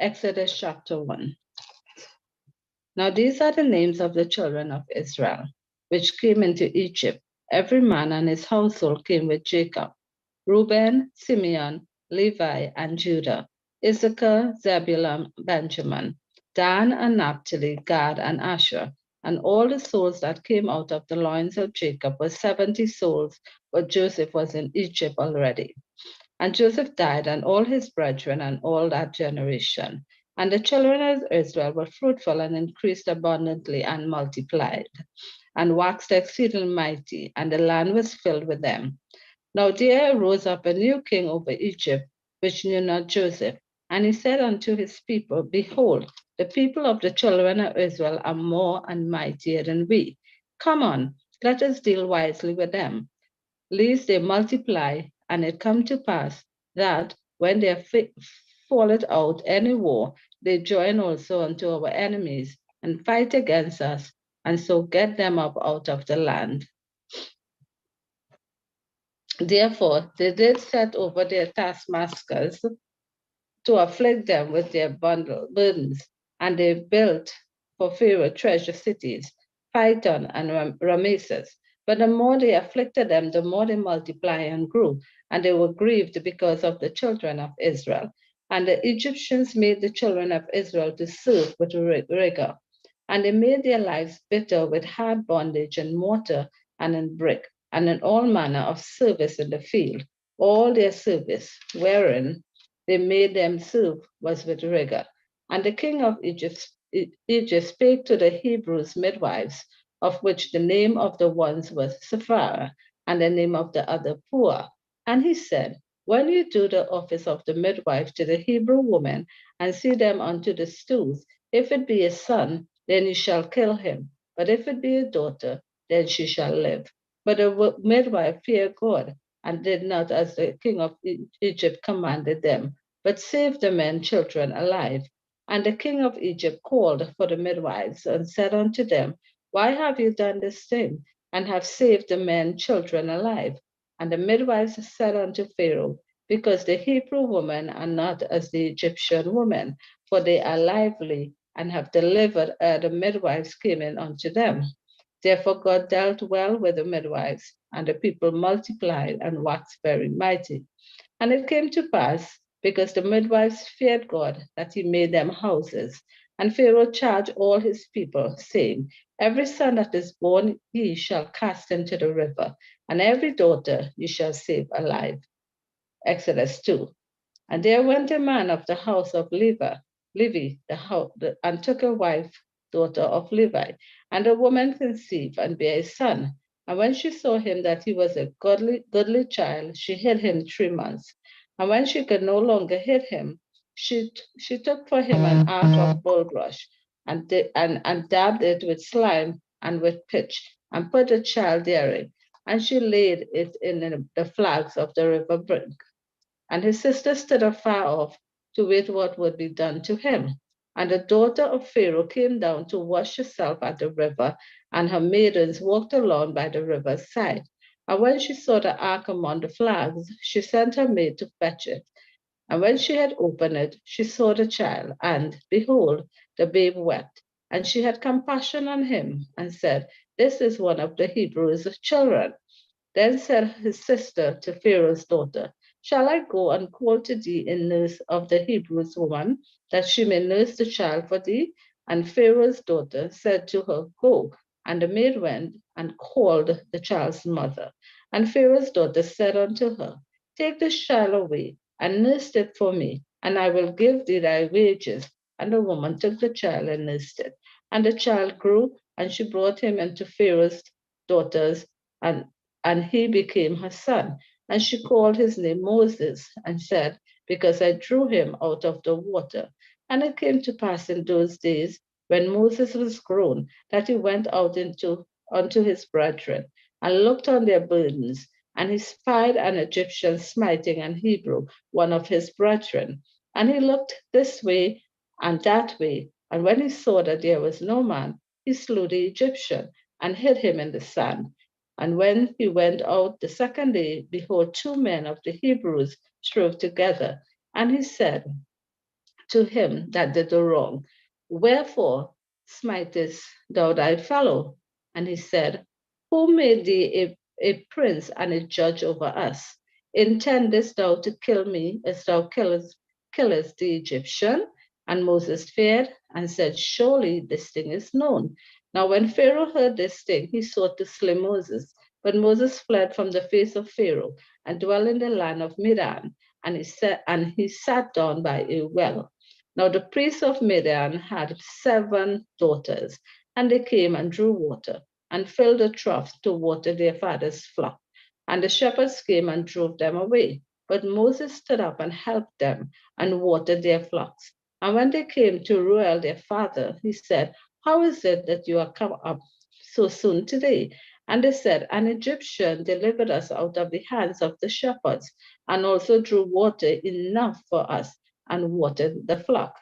Exodus chapter 1. Now these are the names of the children of Israel, which came into Egypt. Every man and his household came with Jacob: Reuben, Simeon, Levi, and Judah; Issachar, Zebulun, Benjamin; Dan and Naphtali; Gad and Asher. And all the souls that came out of the loins of Jacob were 70 souls, but Joseph was in Egypt already. And Joseph died, and all his brethren, and all that generation. And the children of Israel were fruitful and increased abundantly and multiplied, and waxed exceeding mighty, and the land was filled with them. Now there arose up a new king over Egypt, which knew not Joseph. And he said unto his people, Behold, the people of the children of Israel are more and mightier than we. Come on, let us deal wisely with them, lest they multiply. And it come to pass that when there falleth out any war, they join also unto our enemies, and fight against us, and so get them up out of the land. Therefore they did set over their taskmasters to afflict them with their burdens, and they built for Pharaoh treasure cities, Pithom and Rameses. But the more they afflicted them, the more they multiplied and grew, and they were grieved because of the children of Israel. And the Egyptians made the children of Israel to serve with rigor, and they made their lives bitter with hard bondage in mortar and in brick, and in all manner of service in the field. All their service, wherein they made them serve, was with rigor. And the king of Egypt spake to the Hebrews midwives, of which the name of the ones was Sapphira, and the name of the other Puah. And he said, When you do the office of the midwife to the Hebrew woman, and see them unto the stools, if it be a son, then you shall kill him. But if it be a daughter, then she shall live. But the midwife feared God, and did not as the king of Egypt commanded them, but saved the men children alive. And the king of Egypt called for the midwives, and said unto them, Why have you done this thing, and have saved the men children alive? And the midwives said unto Pharaoh, Because the Hebrew women are not as the Egyptian women, for they are lively, and have delivered the midwives came in unto them. Therefore God dealt well with the midwives, and the people multiplied and waxed very mighty. And it came to pass, because the midwives feared God, that he made them houses. And Pharaoh charged all his people, saying, Every son that is born ye shall cast into the river, and every daughter ye shall save alive. Exodus 2. And there went a man of the house of Levi, and took a wife, daughter of Levi. And the woman conceived and bare a son. And when she saw him that he was a goodly child, she hid him 3 months. And when she could no longer hid him, she took for him an ark of bulrush, and dabbed it with slime and with pitch, and put the child therein. And she laid it in the flags of the river brink. And his sister stood afar off to wait what would be done to him. And the daughter of Pharaoh came down to wash herself at the river, and her maidens walked along by the river's side. And when she saw the ark among the flags, she sent her maid to fetch it. And when she had opened it, she saw the child, and behold, the babe wept. And she had compassion on him, and said, This is one of the Hebrews' children. Then said his sister to Pharaoh's daughter, Shall I go and call to thee a nurse of the Hebrews woman, that she may nurse the child for thee? And Pharaoh's daughter said to her, Go. And the maid went and called the child's mother. And Pharaoh's daughter said unto her, Take this child away, and nurse it for me, and I will give thee thy wages. And the woman took the child and nursed it. And the child grew, and she brought him into Pharaoh's daughters, and he became her son. And she called his name Moses, and said, Because I drew him out of the water. And it came to pass in those days, when Moses was grown, that he went out unto his brethren, and looked on their burdens. And he spied an Egyptian smiting an Hebrew, one of his brethren. And he looked this way and that way. And when he saw that there was no man, he slew the Egyptian, and hid him in the sand. And when he went out the second day, behold, 2 men of the Hebrews strove together. And he said, to him that did the wrong. Wherefore smitest thou thy fellow? And he said, Who made thee a prince and a judge over us? Intendest thou to kill me as thou killest the Egyptian? And Moses feared and said, Surely this thing is known. Now when Pharaoh heard this thing, he sought to slay Moses. But Moses fled from the face of Pharaoh and dwelt in the land of Midian, and he sat down by a well. Now the priest of Midian had 7 daughters, and they came and drew water, and filled the troughs to water their father's flock. And the shepherds came and drove them away. But Moses stood up and helped them, and watered their flocks. And when they came to Reuel their father, he said, How is it that you are come up so soon today? And they said, An Egyptian delivered us out of the hands of the shepherds, and also drew water enough for us, and watered the flock.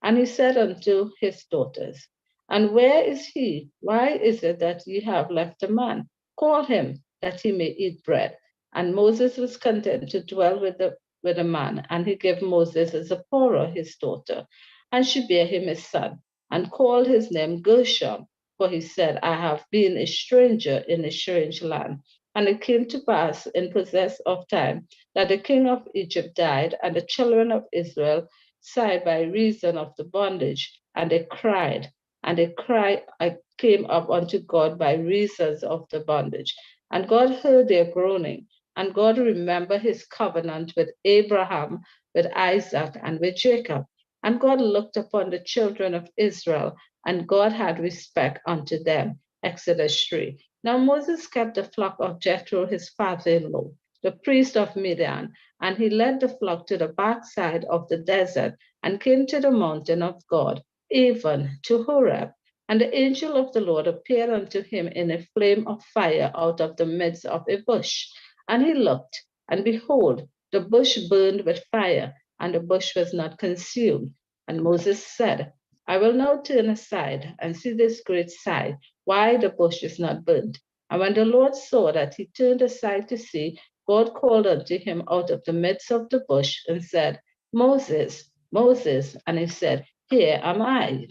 And he said unto his daughters, And where is he? Why is it that ye have left a man? Call him, that he may eat bread. And Moses was content to dwell with the man, and he gave Moses Zipporah his daughter, and she bare him a son, and called his name Gershom, for he said, I have been a stranger in a strange land. And it came to pass in process of time that the king of Egypt died, and the children of Israel sighed by reason of the bondage, and they cried. And they cried, I came up unto God by reasons of the bondage. And God heard their groaning, and God remembered his covenant with Abraham, with Isaac, and with Jacob. And God looked upon the children of Israel, and God had respect unto them. Exodus 3. Now Moses kept the flock of Jethro, his father-in-law, the priest of Midian, and he led the flock to the backside of the desert and came to the mountain of God, even to Horeb. And the angel of the Lord appeared unto him in a flame of fire out of the midst of a bush. And he looked, and behold, the bush burned with fire, and the bush was not consumed. And Moses said, I will now turn aside and see this great sight, why the bush is not burnt. And when the Lord saw that he turned aside to see, God called unto him out of the midst of the bush and said, Moses, Moses. And he said, Here am I.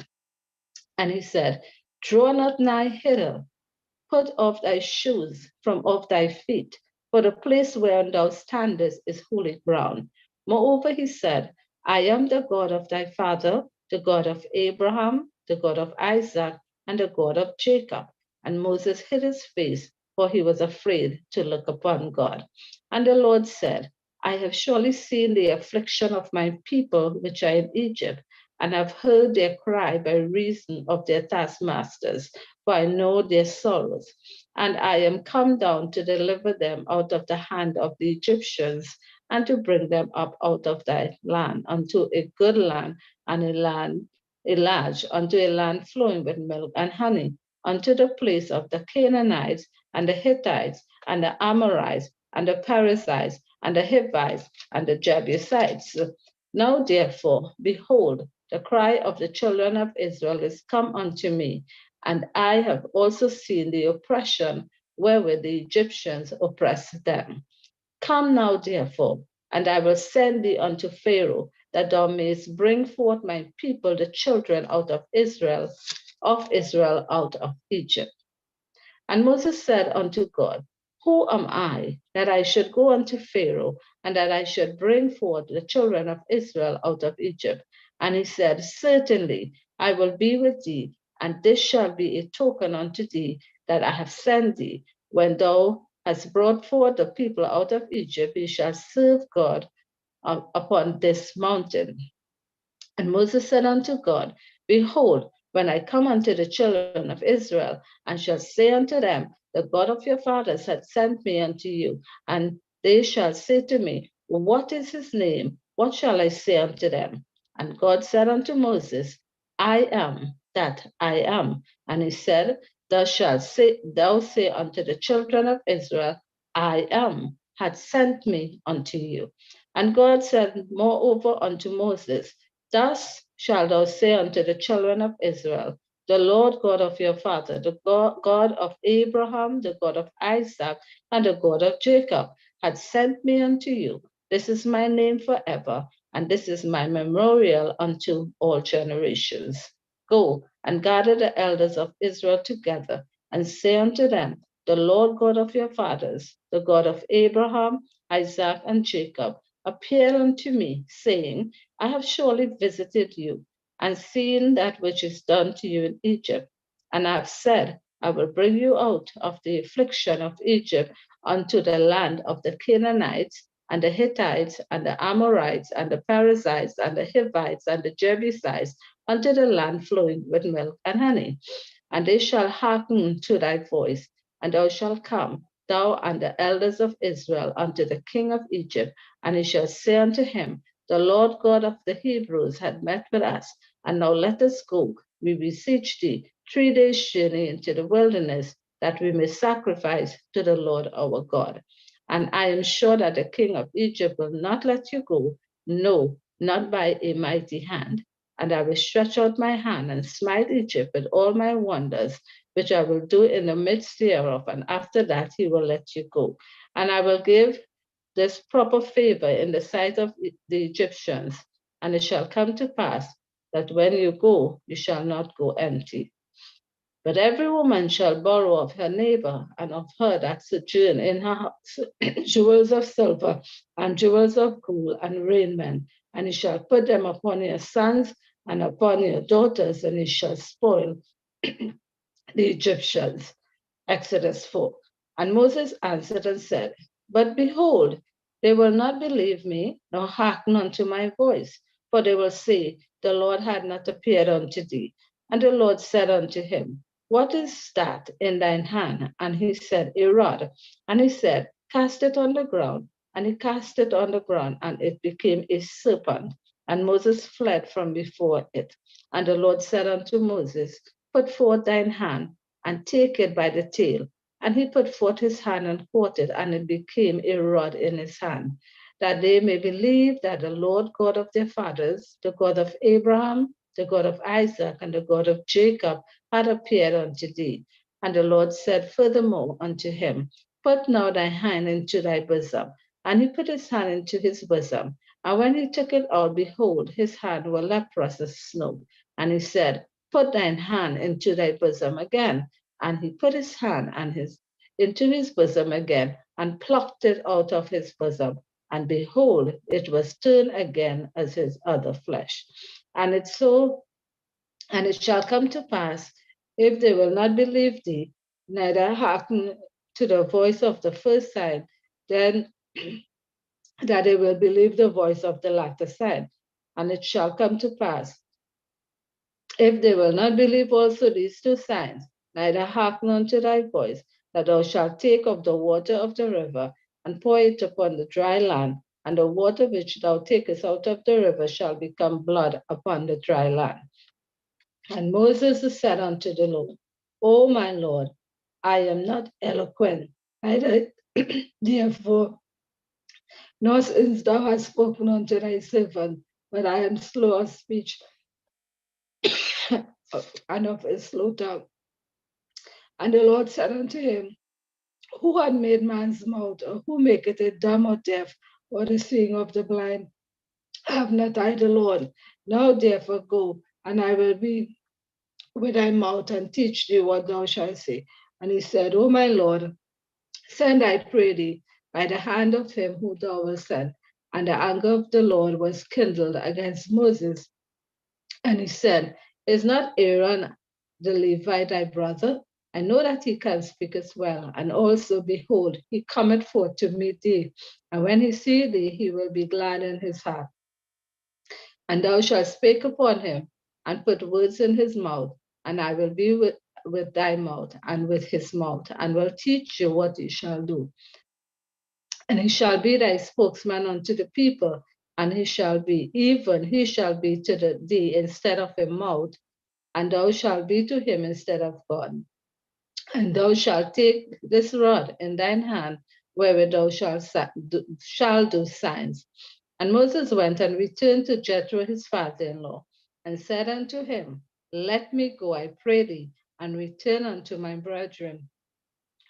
And he said, Draw not nigh hither, put off thy shoes from off thy feet, for the place whereon thou standest is holy ground. Moreover, he said, I am the God of thy father, the God of Abraham, the God of Isaac, and the God of Jacob. And Moses hid his face, for he was afraid to look upon God. And the Lord said, I have surely seen the affliction of my people which are in Egypt, and have heard their cry by reason of their taskmasters, for I know their sorrows. And I am come down to deliver them out of the hand of the Egyptians, and to bring them up out of thy land unto a good land, and a large, unto a land flowing with milk and honey, unto the place of the Canaanites, and the Hittites, and the Amorites, and the Perizzites, and the Hivites, and the Jebusites. Now therefore, behold, the cry of the children of Israel is come unto me, and I have also seen the oppression wherewith the Egyptians oppressed them. Come now, therefore, and I will send thee unto Pharaoh, that thou mayest bring forth my people, the children out of Israel out of Egypt. And Moses said unto God, Who am I, that I should go unto Pharaoh, and that I should bring forth the children of Israel out of Egypt? And he said, Certainly I will be with thee, and this shall be a token unto thee that I have sent thee. When thou hast brought forth the people out of Egypt, ye shall serve God upon this mountain. And Moses said unto God, Behold, when I come unto the children of Israel, and shall say unto them, The God of your fathers hath sent me unto you, and they shall say to me, What is his name? What shall I say unto them? And God said unto Moses, I am that I am. And he said, Thou say unto the children of Israel, I am, hath sent me unto you. And God said moreover unto Moses, Thus shalt thou say unto the children of Israel, The Lord God of your father, the God of Abraham, the God of Isaac, and the God of Jacob, hath sent me unto you. This is my name forever, and this is my memorial unto all generations. Go and gather the elders of Israel together, and say unto them, the Lord God of your fathers, the God of Abraham, Isaac, and Jacob, appeared unto me, saying, I have surely visited you, and seen that which is done to you in Egypt. And I have said, I will bring you out of the affliction of Egypt unto the land of the Canaanites, and the Hittites, and the Amorites, and the Perizzites, and the Hivites, and the Jebusites, unto the land flowing with milk and honey. And they shall hearken to thy voice, and thou shalt come, thou and the elders of Israel, unto the king of Egypt, and he shall say unto him, the Lord God of the Hebrews had met with us, and now let us go, we beseech thee, 3 days' journey into the wilderness, that we may sacrifice to the Lord our God. And I am sure that the king of Egypt will not let you go, no, not by a mighty hand. And I will stretch out my hand and smite Egypt with all my wonders, which I will do in the midst thereof. And after that, he will let you go. And I will give this proper favor in the sight of the Egyptians. And it shall come to pass that when you go, you shall not go empty. But every woman shall borrow of her neighbor and of her that sojourn in her house jewels of silver and jewels of gold and raiment, and he shall put them upon your sons and upon your daughters, and he shall spoil the Egyptians. Exodus 4. And Moses answered and said, but behold, they will not believe me, nor hearken unto my voice, for they will say, the Lord had not appeared unto thee. And the Lord said unto him, what is that in thine hand? And he said, a rod. And he said, cast it on the ground. And he cast it on the ground, and it became a serpent. And Moses fled from before it. And the Lord said unto Moses, put forth thine hand, and take it by the tail. And he put forth his hand and caught it, and it became a rod in his hand, that they may believe that the Lord God of their fathers, the God of Abraham, the God of Isaac, and the God of Jacob, had appeared unto thee. And the Lord said furthermore unto him, put now thy hand into thy bosom. And he put his hand into his bosom. And when he took it out, behold, his hand was leprous as snow. And he said, put thine hand into thy bosom again. And he put his hand into his bosom again, and plucked it out of his bosom. And behold, it was turned again as his other flesh. And it shall come to pass, if they will not believe thee, neither hearken to the voice of the first sign, then that they will believe the voice of the latter sign. And it shall come to pass, if they will not believe also these 2 signs, neither hearken unto thy voice, that thou shalt take of the water of the river, and pour it upon the dry land, and the water which thou takest out of the river shall become blood upon the dry land. And Moses said unto the Lord, O my Lord, I am not eloquent, neither therefore, nor since thou hast spoken unto thy servant, but I am slow of speech and of a slow tongue. And the Lord said unto him, who had made man's mouth, or who maketh it dumb or deaf, or the seeing of the blind? Have not I the Lord? Now therefore go, and I will be with thy mouth, and teach thee what thou shalt say. And he said, O my Lord, send, I pray thee, by the hand of him who thou wilt send. And the anger of the Lord was kindled against Moses. And he said, is not Aaron the Levite thy brother? I know that he can speak as well. And also, behold, he cometh forth to meet thee. And when he see thee, he will be glad in his heart. And thou shalt speak upon him, and put words in his mouth. And I will be with thy mouth, and with his mouth, and will teach you what he shall do. And he shall be thy spokesman unto the people, and he shall be to thee instead of a mouth, and thou shalt be to him instead of God. And thou shalt take this rod in thine hand, wherewith thou shalt do signs. And Moses went and returned to Jethro his father-in-law, and said unto him, let me go, I pray thee, and return unto my brethren,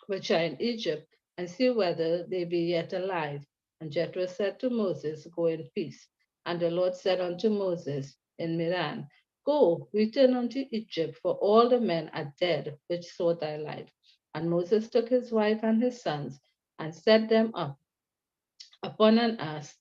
which are in Egypt, and see whether they be yet alive. And Jethro said to Moses, go in peace. And the Lord said unto Moses in Midian, Go, return unto Egypt, for all the men are dead which sought thy life. And Moses took his wife and his sons and set them up upon an ass,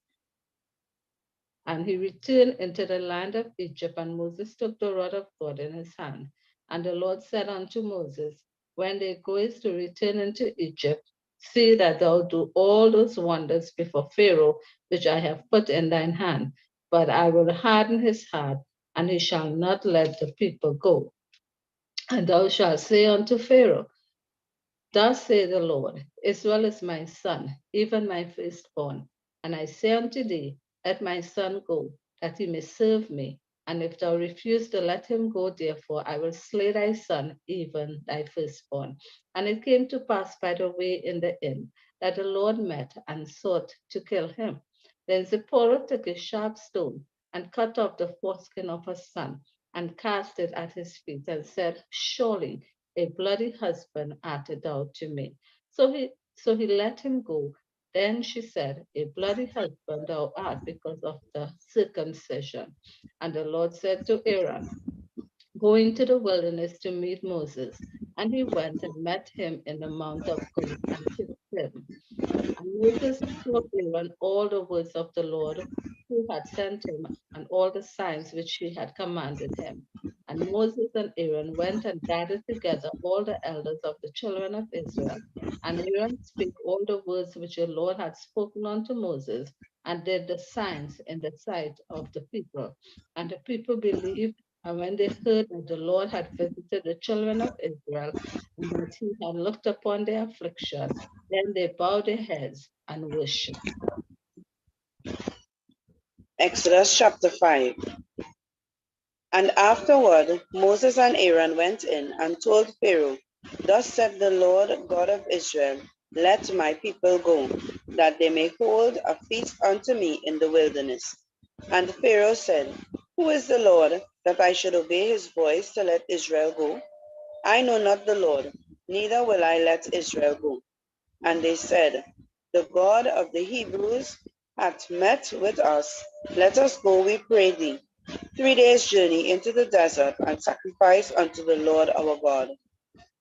and he returned into the land of Egypt. And Moses took the rod of God in his hand. And the Lord said unto Moses, When thou goest to return into Egypt, see that thou do all those wonders before Pharaoh, which I have put in thine hand. But I will harden his heart, and he shall not let the people go. And thou shalt say unto Pharaoh, Thus saith the Lord, Israel is my son, even my firstborn. And I say unto thee, Let my son go, that he may serve me. And if thou refuse to let him go, therefore I will slay thy son, even thy firstborn. And it came to pass by the way in the inn, that the Lord met and sought to kill him. Then Zipporah took a sharp stone and cut off the foreskin of her son, and cast it at his feet, and said, Surely a bloody husband art thou to me. So he let him go. Then she said, A bloody husband thou art because of the circumcision. And the Lord said to Aaron, Go into the wilderness to meet Moses. And he went and met him in the mount of God and kissed him. And Moses told Aaron all the words of the Lord who had sent him, and all the signs which he had commanded him. And Moses and Aaron went and gathered together all the elders of the children of Israel. And Aaron spake all the words which the Lord had spoken unto Moses, and did the signs in the sight of the people. And the people believed, and when they heard that the Lord had visited the children of Israel, and that he had looked upon their affliction, then they bowed their heads and worshiped. Exodus chapter 5. And afterward Moses and Aaron went in and told Pharaoh, Thus said the Lord God of Israel, Let my people go, that they may hold a feast unto me in the wilderness. And Pharaoh said, Who is the Lord, that I should obey his voice to let Israel go? I know not the Lord, neither will I let Israel go. And they said, The God of the Hebrews hath met with us. Let us go, we pray thee, 3 days' journey into the desert, and sacrifice unto the Lord our God,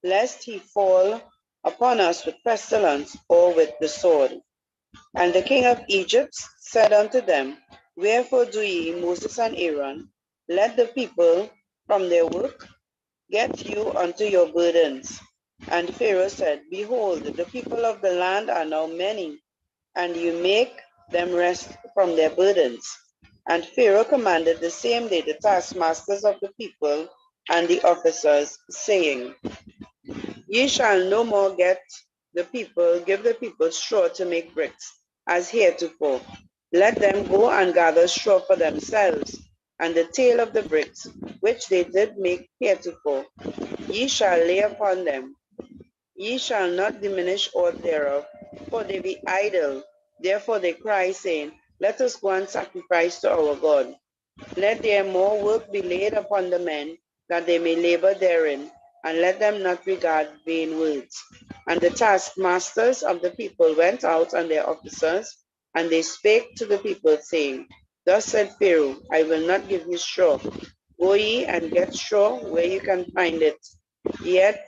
lest he fall upon us with pestilence or with the sword. And the king of Egypt said unto them, Wherefore do ye, Moses and Aaron, let the people from their work get you unto your burdens? And Pharaoh said, Behold, the people of the land are now many, and you make them rest from their burdens. And Pharaoh commanded the same day the taskmasters of the people and the officers, saying, Ye shall no more give the people straw to make bricks, as heretofore. Let them go and gather straw for themselves, and the tail of the bricks, which they did make heretofore, ye shall lay upon them. Ye shall not diminish aught thereof, for they be idle. Therefore they cry, saying, Let us go and sacrifice to our God. Let their more work be laid upon the men, that they may labor therein, and let them not regard vain words. And the taskmasters of the people went out, and their officers, and they spake to the people, saying, Thus said Pharaoh, I will not give you straw. Go ye and get straw where you can find it, yet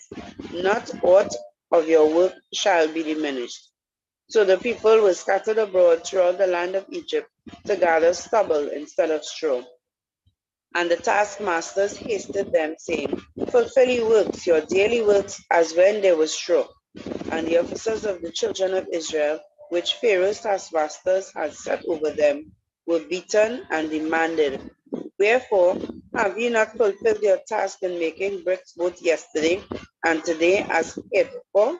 not aught of your work shall be diminished. So the people were scattered abroad throughout the land of Egypt to gather stubble instead of straw. And the taskmasters hasted them, saying, Fulfill your works, your daily works, as when there was straw. And the officers of the children of Israel, which Pharaoh's taskmasters had set over them, were beaten and demanded, Wherefore have ye not fulfilled your task in making bricks both yesterday and today as heretofore?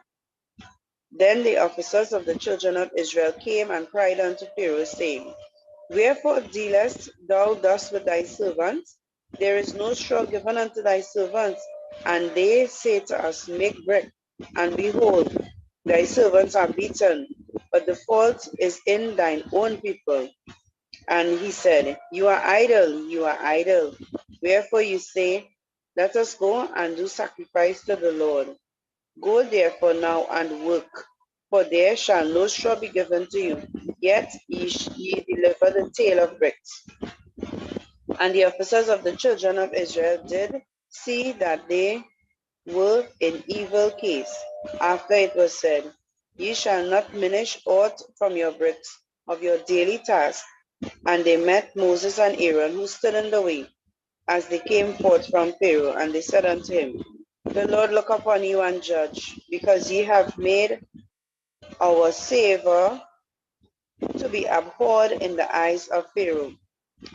Then the officers of the children of Israel came and cried unto Pharaoh, saying, Wherefore dealest thou thus with thy servants? There is no straw given unto thy servants. And they say to us, Make brick. And behold, thy servants are beaten, but the fault is in thine own people. And he said, You are idle, you are idle. Wherefore you say, Let us go and do sacrifice to the Lord. Go therefore now and work, for there shall no straw be given to you. yet ye deliver the tale of bricks. And the officers of the children of Israel did see that they were in evil case, after it was said, Ye shall not diminish aught from your bricks of your daily task. And they met Moses and Aaron, who stood in the way, as they came forth from Pharaoh, and they said unto him, The Lord look upon you and judge, because ye have made our savor to be abhorred in the eyes of Pharaoh,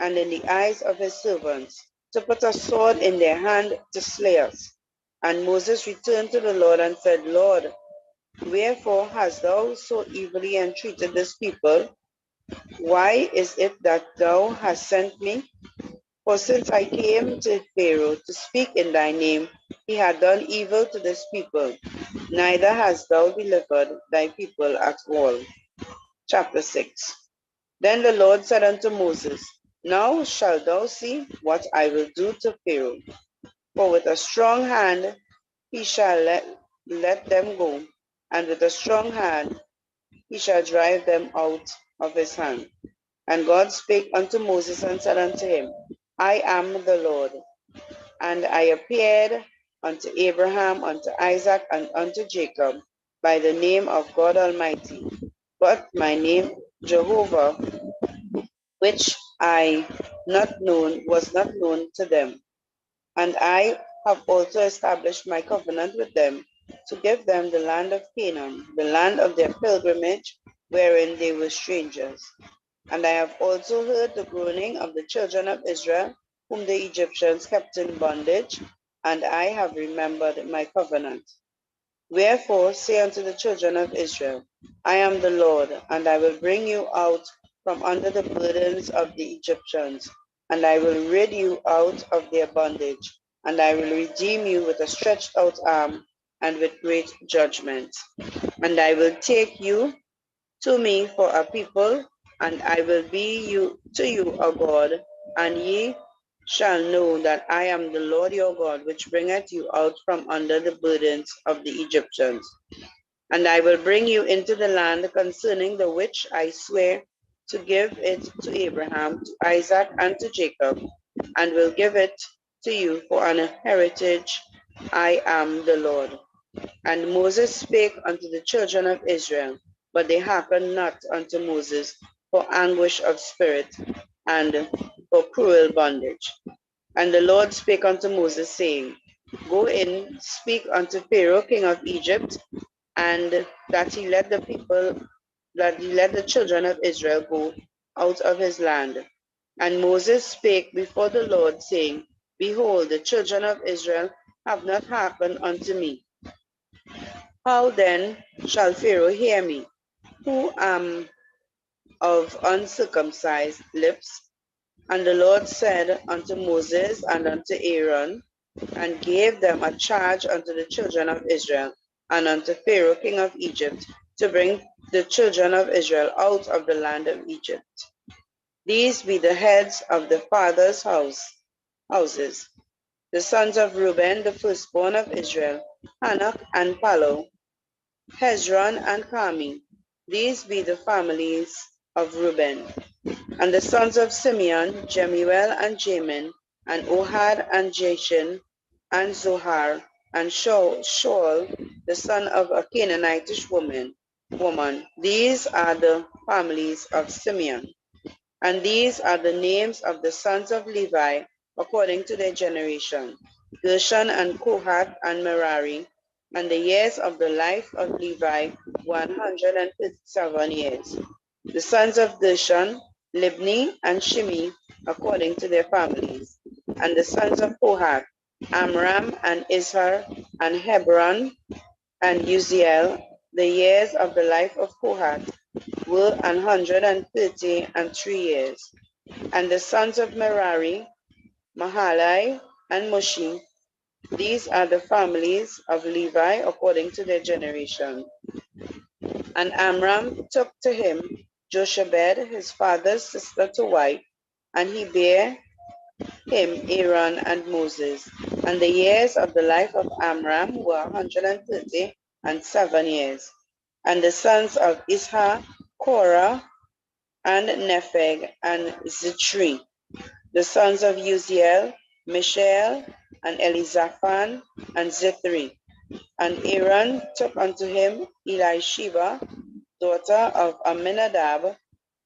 and in the eyes of his servants, to put a sword in their hand to slay us. And Moses returned to the Lord and said, Lord, wherefore hast thou so evilly entreated this people? Why is it that thou hast sent me? For since I came to Pharaoh to speak in thy name, he had done evil to this people, neither hast thou delivered thy people at all. Chapter 6. Then the Lord said unto Moses, Now shalt thou see what I will do to Pharaoh. For with a strong hand he shall let them go, and with a strong hand he shall drive them out of his hand. And God spake unto Moses and said unto him, I am the Lord. And I appeared unto Abraham, unto Isaac, and unto Jacob by the name of God Almighty. But my name Jehovah, which I was not known to them. And I have also established my covenant with them to give them the land of Canaan, the land of their pilgrimage, wherein they were strangers. And I have also heard the groaning of the children of Israel, whom the Egyptians kept in bondage, and I have remembered my covenant. Wherefore say unto the children of Israel, I am the Lord, and I will bring you out from under the burdens of the Egyptians, and I will rid you out of their bondage, and I will redeem you with a stretched out arm and with great judgment. And I will take you to me for a people, and I will be to you a God, and ye shall know that I am the Lord your God, which bringeth you out from under the burdens of the Egyptians. And I will bring you into the land concerning the which I swear to give it to Abraham, to Isaac, and to Jacob, and will give it to you for an heritage. I am the Lord. And Moses spake unto the children of Israel, but they hearkened not unto Moses for anguish of spirit and for cruel bondage. And the Lord spake unto Moses, saying, Go in, speak unto Pharaoh king of Egypt, and that he let the children of Israel go out of his land. And Moses spake before the Lord, saying, Behold, the children of Israel have not hearkened unto me. How then shall Pharaoh hear me, who am of uncircumcised lips? And the Lord said unto Moses and unto Aaron, and gave them a charge unto the children of Israel, and unto Pharaoh king of Egypt, to bring the children of Israel out of the land of Egypt. These be the heads of the fathers' houses. The sons of Reuben, the firstborn of Israel, Hanok and Palu, Hezron and Carmi. These be the families of Reuben. And the sons of Simeon, Jemuel and Jamin, and Ohad and Jashin, and Zohar, and Shaul, the son of a Canaanitish woman. These are the families of Simeon. And these are the names of the sons of Levi, according to their generation: Gershon and Kohath and Merari. And the years of the life of Levi, 157 years. The sons of Gershon, Libni and Shimi, according to their families. And the sons of Kohath, Amram and Izhar and Hebron and Uziel. The years of the life of Kohath were 133 years. And the sons of Merari, Mahalai and Mushi. These are the families of Levi according to their generation. And Amram took to him Jochebed, his father's sister, to wife, and he bare him Aaron and Moses. And the years of the life of Amram were 137 years. And the sons of Ishah, Korah, and Nepheg, and Zitri. The sons of Uziel, Mishael, and Elizaphan, and Zithri. And Aaron took unto him Elisheba, daughter of Amminadab,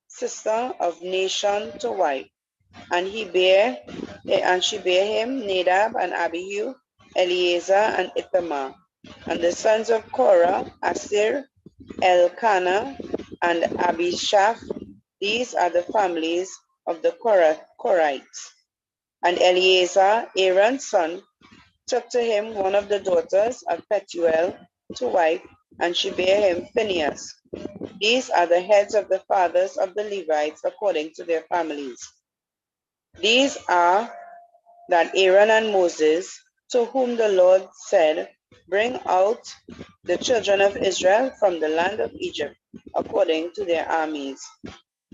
sister of Nashon, to wife. And she bare him Nadab and Abihu, Eleazar and Ithamar. And the sons of Korah, Asir, Elkanah, and Abishaph. These are the families of the Korahites. And Eleazar, Aaron's son, took to him one of the daughters of Pethuel to wife, and she bare him Phinehas. These are the heads of the fathers of the Levites according to their families. These are that Aaron and Moses, to whom the Lord said, bring out the children of Israel from the land of Egypt, according to their armies.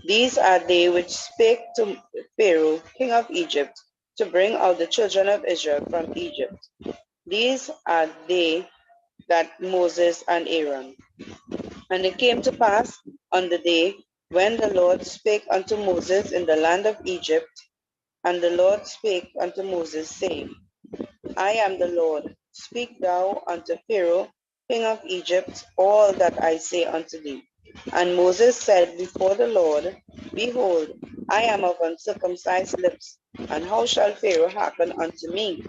These are they which spake to Pharaoh, king of Egypt, to bring out the children of Israel from Egypt. These are they that Moses and Aaron. And it came to pass on the day when the Lord spake unto Moses in the land of Egypt, and the Lord spake unto Moses, saying, I am the Lord. Speak thou unto Pharaoh, king of Egypt, all that I say unto thee. And Moses said before the Lord, behold, I am of uncircumcised lips, and how shall Pharaoh hearken unto me?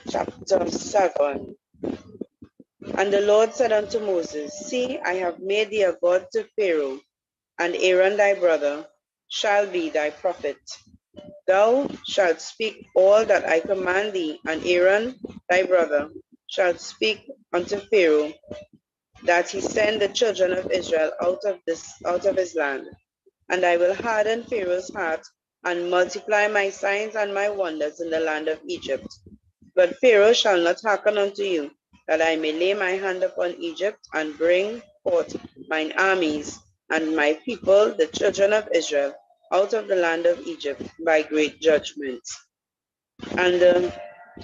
Chapter 7. And the Lord said unto Moses, see, I have made thee a god to Pharaoh, and Aaron thy brother shall be thy prophet. Thou shalt speak all that I command thee, and Aaron thy brother shall speak unto Pharaoh, that he send the children of Israel out of his land. And I will harden Pharaoh's heart, and multiply my signs and my wonders in the land of Egypt. But Pharaoh shall not hearken unto you, that I may lay my hand upon Egypt, and bring forth mine armies and my people, the children of Israel, out of the land of Egypt by great judgments. And the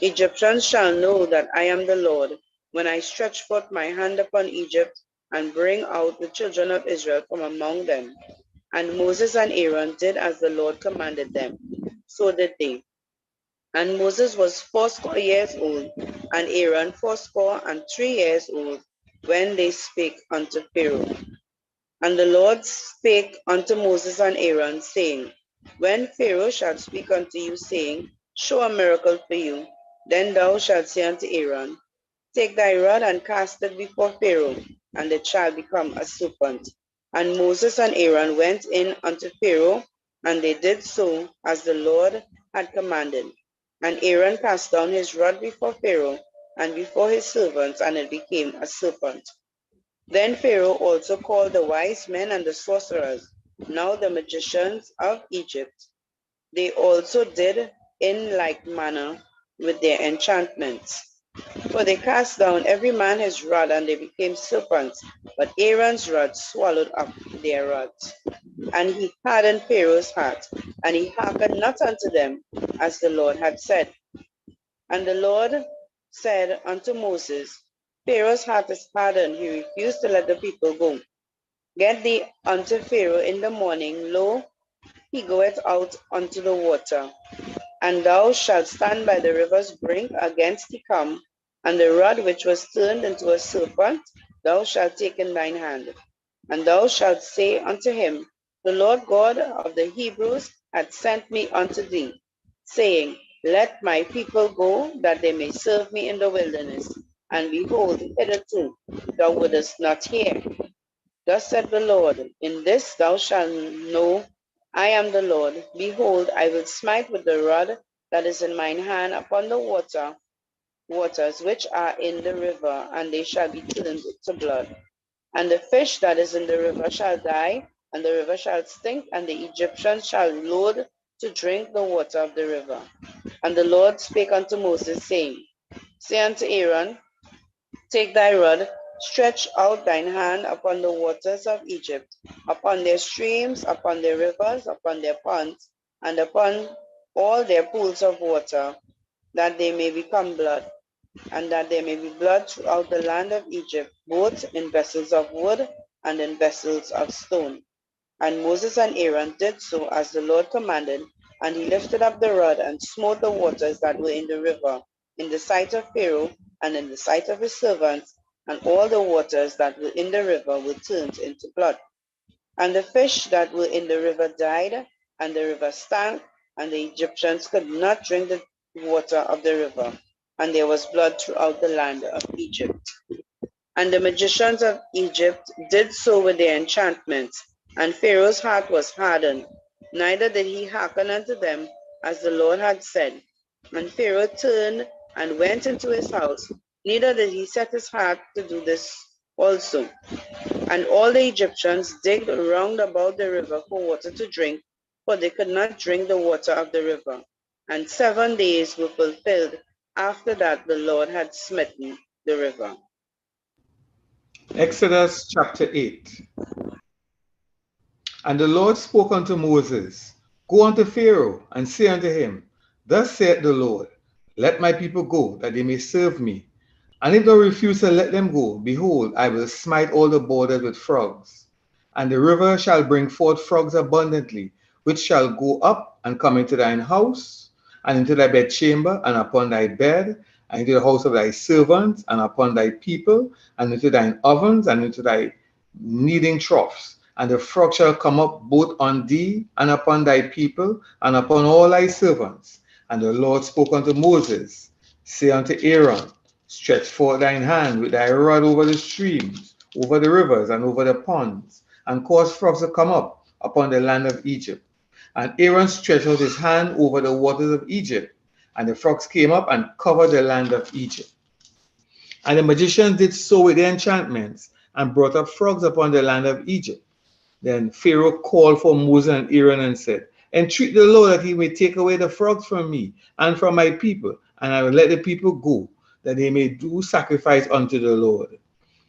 Egyptians shall know that I am the Lord, when I stretch forth my hand upon Egypt, and bring out the children of Israel from among them. And Moses and Aaron did as the Lord commanded them. So did they. And Moses was 80 years old, and Aaron 83 years old, when they spake unto Pharaoh. And the Lord spake unto Moses and Aaron, saying, when Pharaoh shall speak unto you, saying, show a miracle for you, then thou shalt say unto Aaron, take thy rod and cast it before Pharaoh, and it shall become a serpent. And Moses and Aaron went in unto Pharaoh, and they did so as the Lord had commanded. And Aaron cast down his rod before Pharaoh and before his servants, and it became a serpent. Then Pharaoh also called the wise men and the sorcerers, now the magicians of Egypt. They also did in like manner with their enchantments. For they cast down every man his rod, and they became serpents. But Aaron's rod swallowed up their rods. And he hardened Pharaoh's heart, and he hearkened not unto them, as the Lord had said. And the Lord said unto Moses, Pharaoh's heart is hardened, he refused to let the people go. Get thee unto Pharaoh in the morning, lo, he goeth out unto the water. And thou shalt stand by the river's brink against he come, and the rod which was turned into a serpent thou shalt take in thine hand. And thou shalt say unto him, the Lord God of the Hebrews hath sent me unto thee, saying, let my people go, that they may serve me in the wilderness. And behold, hitherto thou wouldest not hear. Thus said the Lord, in this thou shalt know I am the Lord. Behold, I will smite with the rod that is in mine hand upon the waters which are in the river, and they shall be turned to blood. And the fish that is in the river shall die, and the river shall stink, and the Egyptians shall loathe to drink the water of the river. And the Lord spake unto Moses, saying, say unto Aaron, take thy rod, stretch out thine hand upon the waters of Egypt, upon their streams, upon their rivers, upon their ponds, and upon all their pools of water, that they may become blood, and that there may be blood throughout the land of Egypt, both in vessels of wood and in vessels of stone. And Moses and Aaron did so as the Lord commanded, and he lifted up the rod and smote the waters that were in the river, in the sight of Pharaoh and in the sight of his servants, and all the waters that were in the river were turned into blood. And the fish that were in the river died, and the river stank, and the Egyptians could not drink the water of the river, and there was blood throughout the land of Egypt. And the magicians of Egypt did so with their enchantments, and Pharaoh's heart was hardened, neither did he hearken unto them, as the Lord had said. And Pharaoh turned and went into his house, neither did he set his heart to do this also. And all the Egyptians digged round about the river for water to drink, for they could not drink the water of the river. And 7 days were fulfilled after that the Lord had smitten the river. Exodus chapter 8. And the Lord spoke unto Moses, Go unto Pharaoh, and say unto him, Thus saith the Lord, Let my people go, that they may serve me. And if thou refuse to let them go, behold, I will smite all the borders with frogs. And the river shall bring forth frogs abundantly, which shall go up and come into thine house, and into thy bedchamber, and upon thy bed, and into the house of thy servants, and upon thy people, and into thine ovens, and into thy kneading troughs. And the frog shall come up both on thee, and upon thy people, and upon all thy servants. And the Lord spoke unto Moses, Say unto Aaron, Stretch forth thine hand with thy rod over the streams, over the rivers, and over the ponds, and cause frogs to come up upon the land of Egypt. And Aaron stretched out his hand over the waters of Egypt, and the frogs came up and covered the land of Egypt. And the magicians did so with their enchantments, and brought up frogs upon the land of Egypt. Then Pharaoh called for Moses and Aaron and said, Entreat the Lord that he may take away the frogs from me and from my people, and I will let the people go, that they may do sacrifice unto the Lord.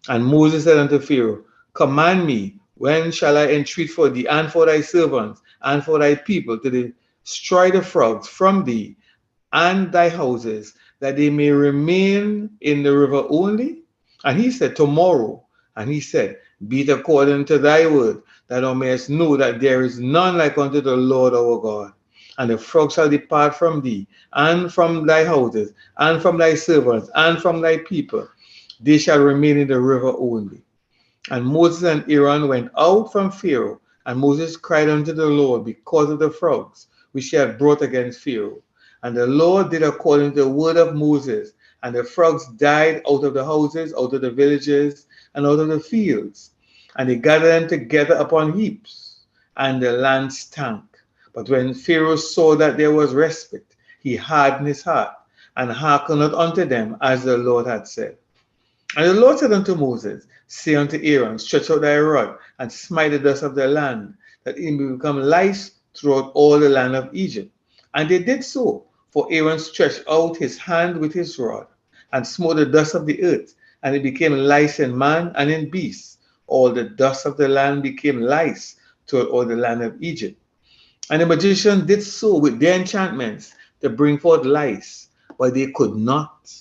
And Moses said unto Pharaoh, Command me, when shall I entreat for thee and for thy servants and for thy people to destroy the frogs from thee and thy houses, that they may remain in the river only? And he said, Tomorrow. And he said, Be it according to thy word, that thou mayest know that there is none like unto the Lord our God. And the frogs shall depart from thee, and from thy houses, and from thy servants, and from thy people. They shall remain in the river only. And Moses and Aaron went out from Pharaoh, and Moses cried unto the Lord because of the frogs which he had brought against Pharaoh. And the Lord did according to the word of Moses, and the frogs died out of the houses, out of the villages, and out of the fields. And they gathered them together upon heaps, and the land stank. But when Pharaoh saw that there was respite, he hardened his heart, and hearkened not unto them, as the Lord had said. And the Lord said unto Moses, Say unto Aaron, Stretch out thy rod, and smite the dust of the land, that it may become lice throughout all the land of Egypt. And they did so, for Aaron stretched out his hand with his rod, and smote the dust of the earth, and it became lice in man and in beasts. All the dust of the land became lice throughout all the land of Egypt. And the magicians did so with their enchantments to bring forth lice, but they could not.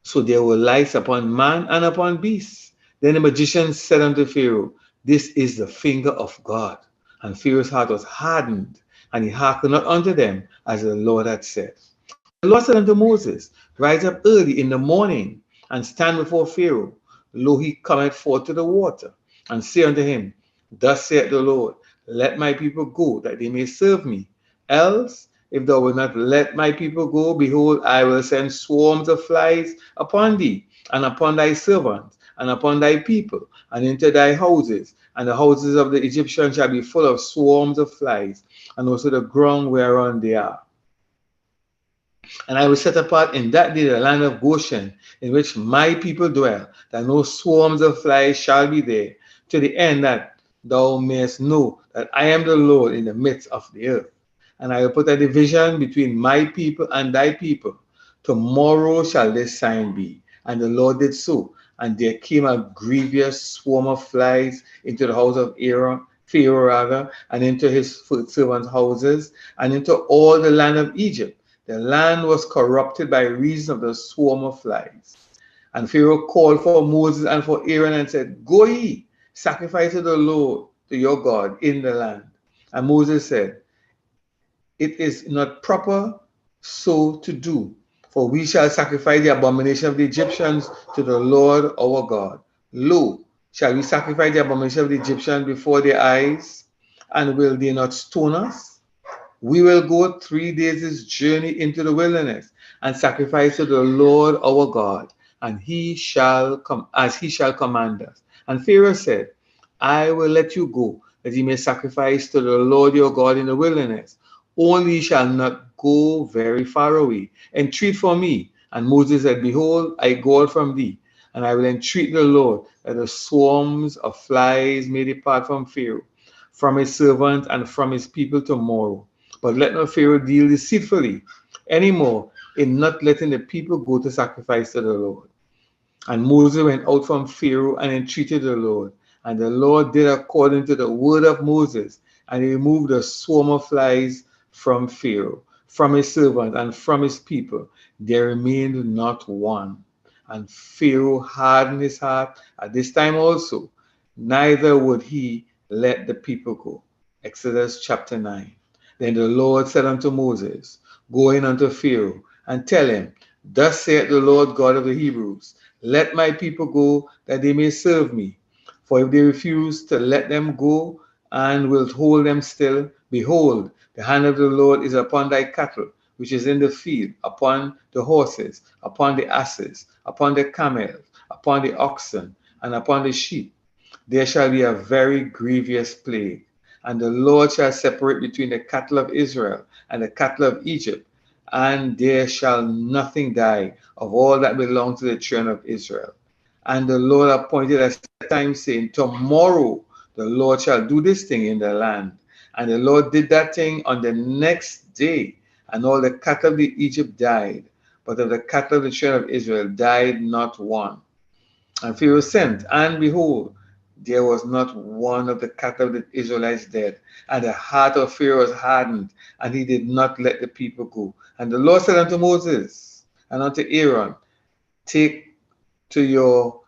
So there were lice upon man and upon beasts. Then the magician said unto Pharaoh, This is the finger of God. And Pharaoh's heart was hardened, and he hearkened not unto them, as the Lord had said. The Lord said unto Moses, Rise up early in the morning, and stand before Pharaoh. Lo, he cometh forth to the water. And say unto him, Thus saith the Lord, Let my people go, that they may serve me. Else, if thou wilt not let my people go, behold, I will send swarms of flies upon thee, and upon thy servants, and upon thy people, and into thy houses. And the houses of the Egyptians shall be full of swarms of flies, and also the ground whereon they are. And I will set apart in that day the land of Goshen, in which my people dwell, that no swarms of flies shall be there, to the end that thou mayest know that I am the Lord in the midst of the earth. And I will put a division between my people and thy people. Tomorrow shall this sign be. And the Lord did so. And there came a grievous swarm of flies into the house of Aaron, Pharaoh, and into his servants' houses, and into all the land of Egypt. The land was corrupted by reason of the swarm of flies. And Pharaoh called for Moses and for Aaron and said, Go ye, sacrifice to the Lord to your God in the land. And Moses said, it is not proper so to do, for we shall sacrifice the abomination of the Egyptians to the Lord our God. Lo, shall we sacrifice the abomination of the Egyptians before their eyes, and will they not stone us? We will go 3 days' journey into the wilderness and sacrifice to the Lord our God, and he shall come as he shall command us. And Pharaoh said, I will let you go, that ye may sacrifice to the Lord your God in the wilderness. Only ye shall not go very far away. Entreat for me. And Moses said, behold, I go out from thee, and I will entreat the Lord that the swarms of flies may depart from Pharaoh, from his servants, and from his people tomorrow. But let not Pharaoh deal deceitfully anymore in not letting the people go to sacrifice to the Lord. And Moses went out from Pharaoh and entreated the Lord. And the Lord did according to the word of Moses, and he removed the swarm of flies from Pharaoh, from his servants, and from his people. There remained not one. And Pharaoh hardened his heart at this time also, neither would he let the people go. Exodus chapter 9. Then the Lord said unto Moses, go in unto Pharaoh, and tell him, thus saith the Lord God of the Hebrews, let my people go, that they may serve me. For if they refuse to let them go, and will hold them still, behold, the hand of the Lord is upon thy cattle, which is in the field, upon the horses, upon the asses, upon the camels, upon the oxen, and upon the sheep. There shall be a very grievous plague. And the Lord shall separate between the cattle of Israel and the cattle of Egypt, and there shall nothing die of all that belong to the children of Israel. And the Lord appointed a set time, saying, tomorrow the Lord shall do this thing in the land. And the Lord did that thing on the next day, and all the cattle of Egypt died, but of the cattle of the children of Israel died not one. And Pharaoh sent, and behold, there was not one of the cattle of the Israelites dead. And the heart of Pharaoh was hardened, and he did not let the people go. And the Lord said unto Moses and unto Aaron, take to you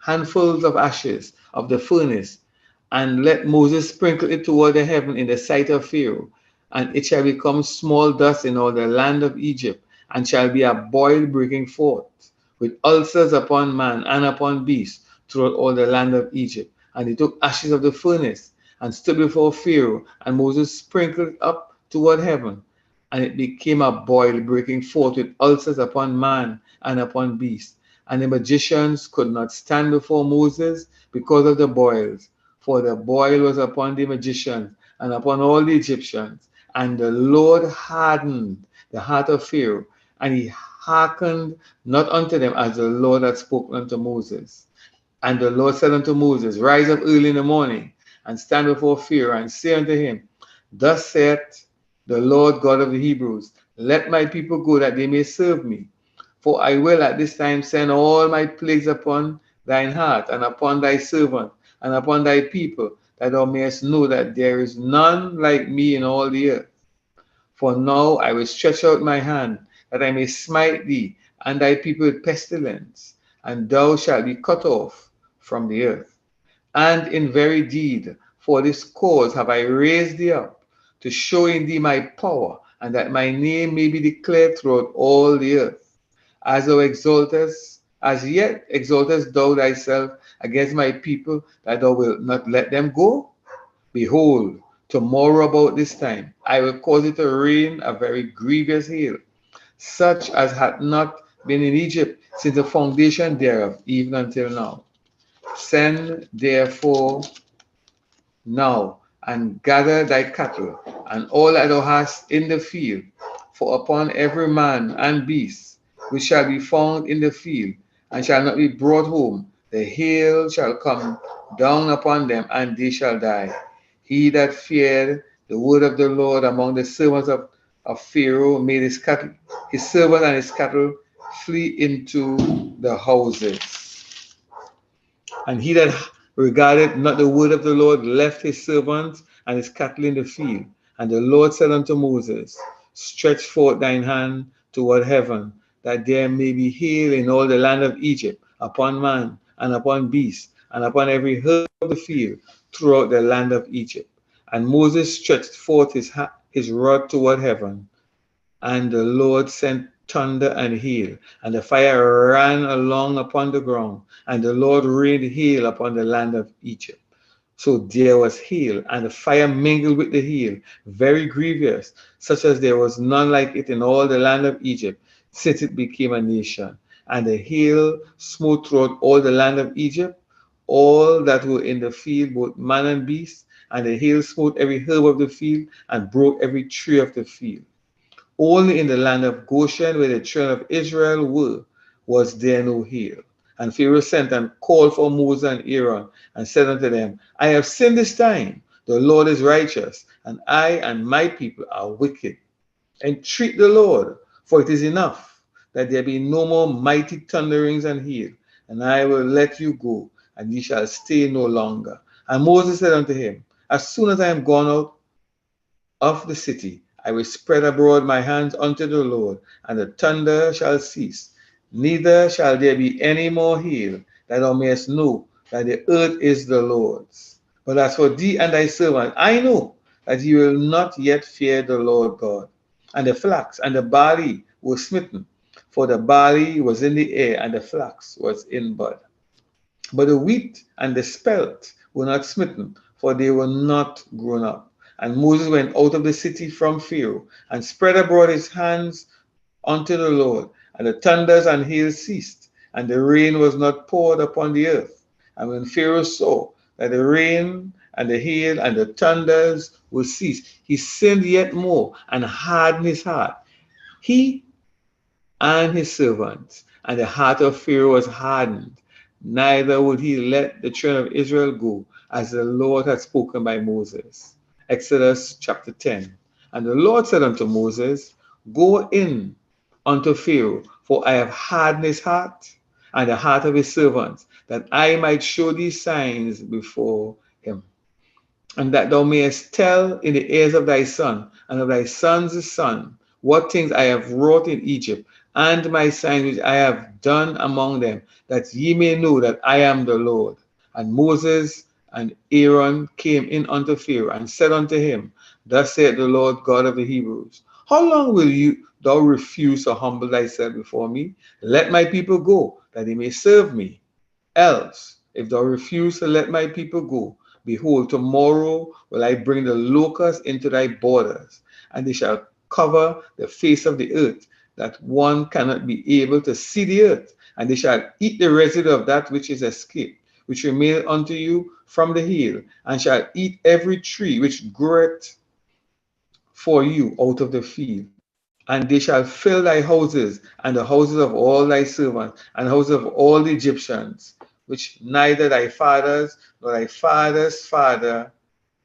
handfuls of ashes of the furnace, and let Moses sprinkle it toward the heaven in the sight of Pharaoh, and it shall become small dust in all the land of Egypt, and shall be a boil breaking forth, with ulcers upon man and upon beast throughout all the land of Egypt. And he took ashes of the furnace and stood before Pharaoh, and Moses sprinkled it up toward heaven, and it became a boil breaking forth with ulcers upon man and upon beast. And the magicians could not stand before Moses because of the boils, for the boil was upon the magicians and upon all the Egyptians. And the Lord hardened the heart of Pharaoh, and he hearkened not unto them as the Lord had spoken unto Moses. And the Lord said unto Moses, rise up early in the morning, and stand before Pharaoh, and say unto him, thus saith the Lord God of the Hebrews, let my people go, that they may serve me. For I will at this time send all my plagues upon thine heart, and upon thy servant, and upon thy people, that thou mayest know that there is none like me in all the earth. For now I will stretch out my hand, that I may smite thee and thy people with pestilence, and thou shalt be cut off from the earth. And in very deed, for this cause have I raised thee up, to show in thee my power, and that my name may be declared throughout all the earth. As thou exaltest, as yet exaltest thou thyself against my people, that thou wilt not let them go? Behold, tomorrow about this time I will cause it to rain a very grievous hail, such as hath not been in Egypt since the foundation thereof, even until now. Send therefore now, and gather thy cattle, and all that thou hast in the field, for upon every man and beast which shall be found in the field, and shall not be brought home, the hail shall come down upon them, and they shall die. He that feared the word of the Lord among the servants of Pharaoh made his servant and his cattle flee into the houses. And he that regarded not the word of the Lord left his servants and his cattle in the field. And the Lord said unto Moses, stretch forth thine hand toward heaven, that there may be hail in all the land of Egypt, upon man and upon beast, and upon every herb of the field throughout the land of Egypt. And Moses stretched forth his rod toward heaven, and the Lord sent thunder and hail, and the fire ran along upon the ground, and the Lord rained hail upon the land of Egypt. So there was hail, and the fire mingled with the hail, very grievous, such as there was none like it in all the land of Egypt, since it became a nation. And the hail smote throughout all the land of Egypt, all that were in the field, both man and beast, and the hail smote every herb of the field, and broke every tree of the field. Only in the land of Goshen, where the children of Israel were, was there no hail. And Pharaoh sent and called for Moses and Aaron, and said unto them, I have sinned this time. The Lord is righteous, and I and my people are wicked. Entreat the Lord, for it is enough that there be no more mighty thunderings and hail, and I will let you go, and ye shall stay no longer. And Moses said unto him, As soon as I am gone out of the city, I will spread abroad my hands unto the Lord, and the thunder shall cease. Neither shall there be any more hail, that thou mayest know that the earth is the Lord's. But as for thee and thy servant, I know that ye will not yet fear the Lord God. And the flax and the barley were smitten, for the barley was in the air, and the flax was in bud. But the wheat and the spelt were not smitten, for they were not grown up. And Moses went out of the city from Pharaoh, and spread abroad his hands unto the Lord. And the thunders and hail ceased, and the rain was not poured upon the earth. And when Pharaoh saw that the rain and the hail and the thunders would cease, he sinned yet more, and hardened his heart, he and his servants. And the heart of Pharaoh was hardened, neither would he let the children of Israel go, as the Lord had spoken by Moses. Exodus chapter 10. And the Lord said unto Moses, Go in unto Pharaoh, for I have hardened his heart and the heart of his servants, that I might show these signs before him, and that thou mayest tell in the ears of thy son and of thy son's son what things I have wrought in Egypt, and my signs which I have done among them, that ye may know that I am the Lord. And Moses and Aaron came in unto Pharaoh, and said unto him, Thus saith the Lord God of the Hebrews, How long will thou refuse to humble thyself before me? Let my people go, that they may serve me. Else, if thou refuse to let my people go, behold, tomorrow will I bring the locusts into thy borders, and they shall cover the face of the earth, that one cannot be able to see the earth. And they shall eat the residue of that which is escaped, which remaineth unto you from the hill, and shall eat every tree which groweth for you out of the field. And they shall fill thy houses, and the houses of all thy servants, and the houses of all the Egyptians, which neither thy fathers nor thy father's father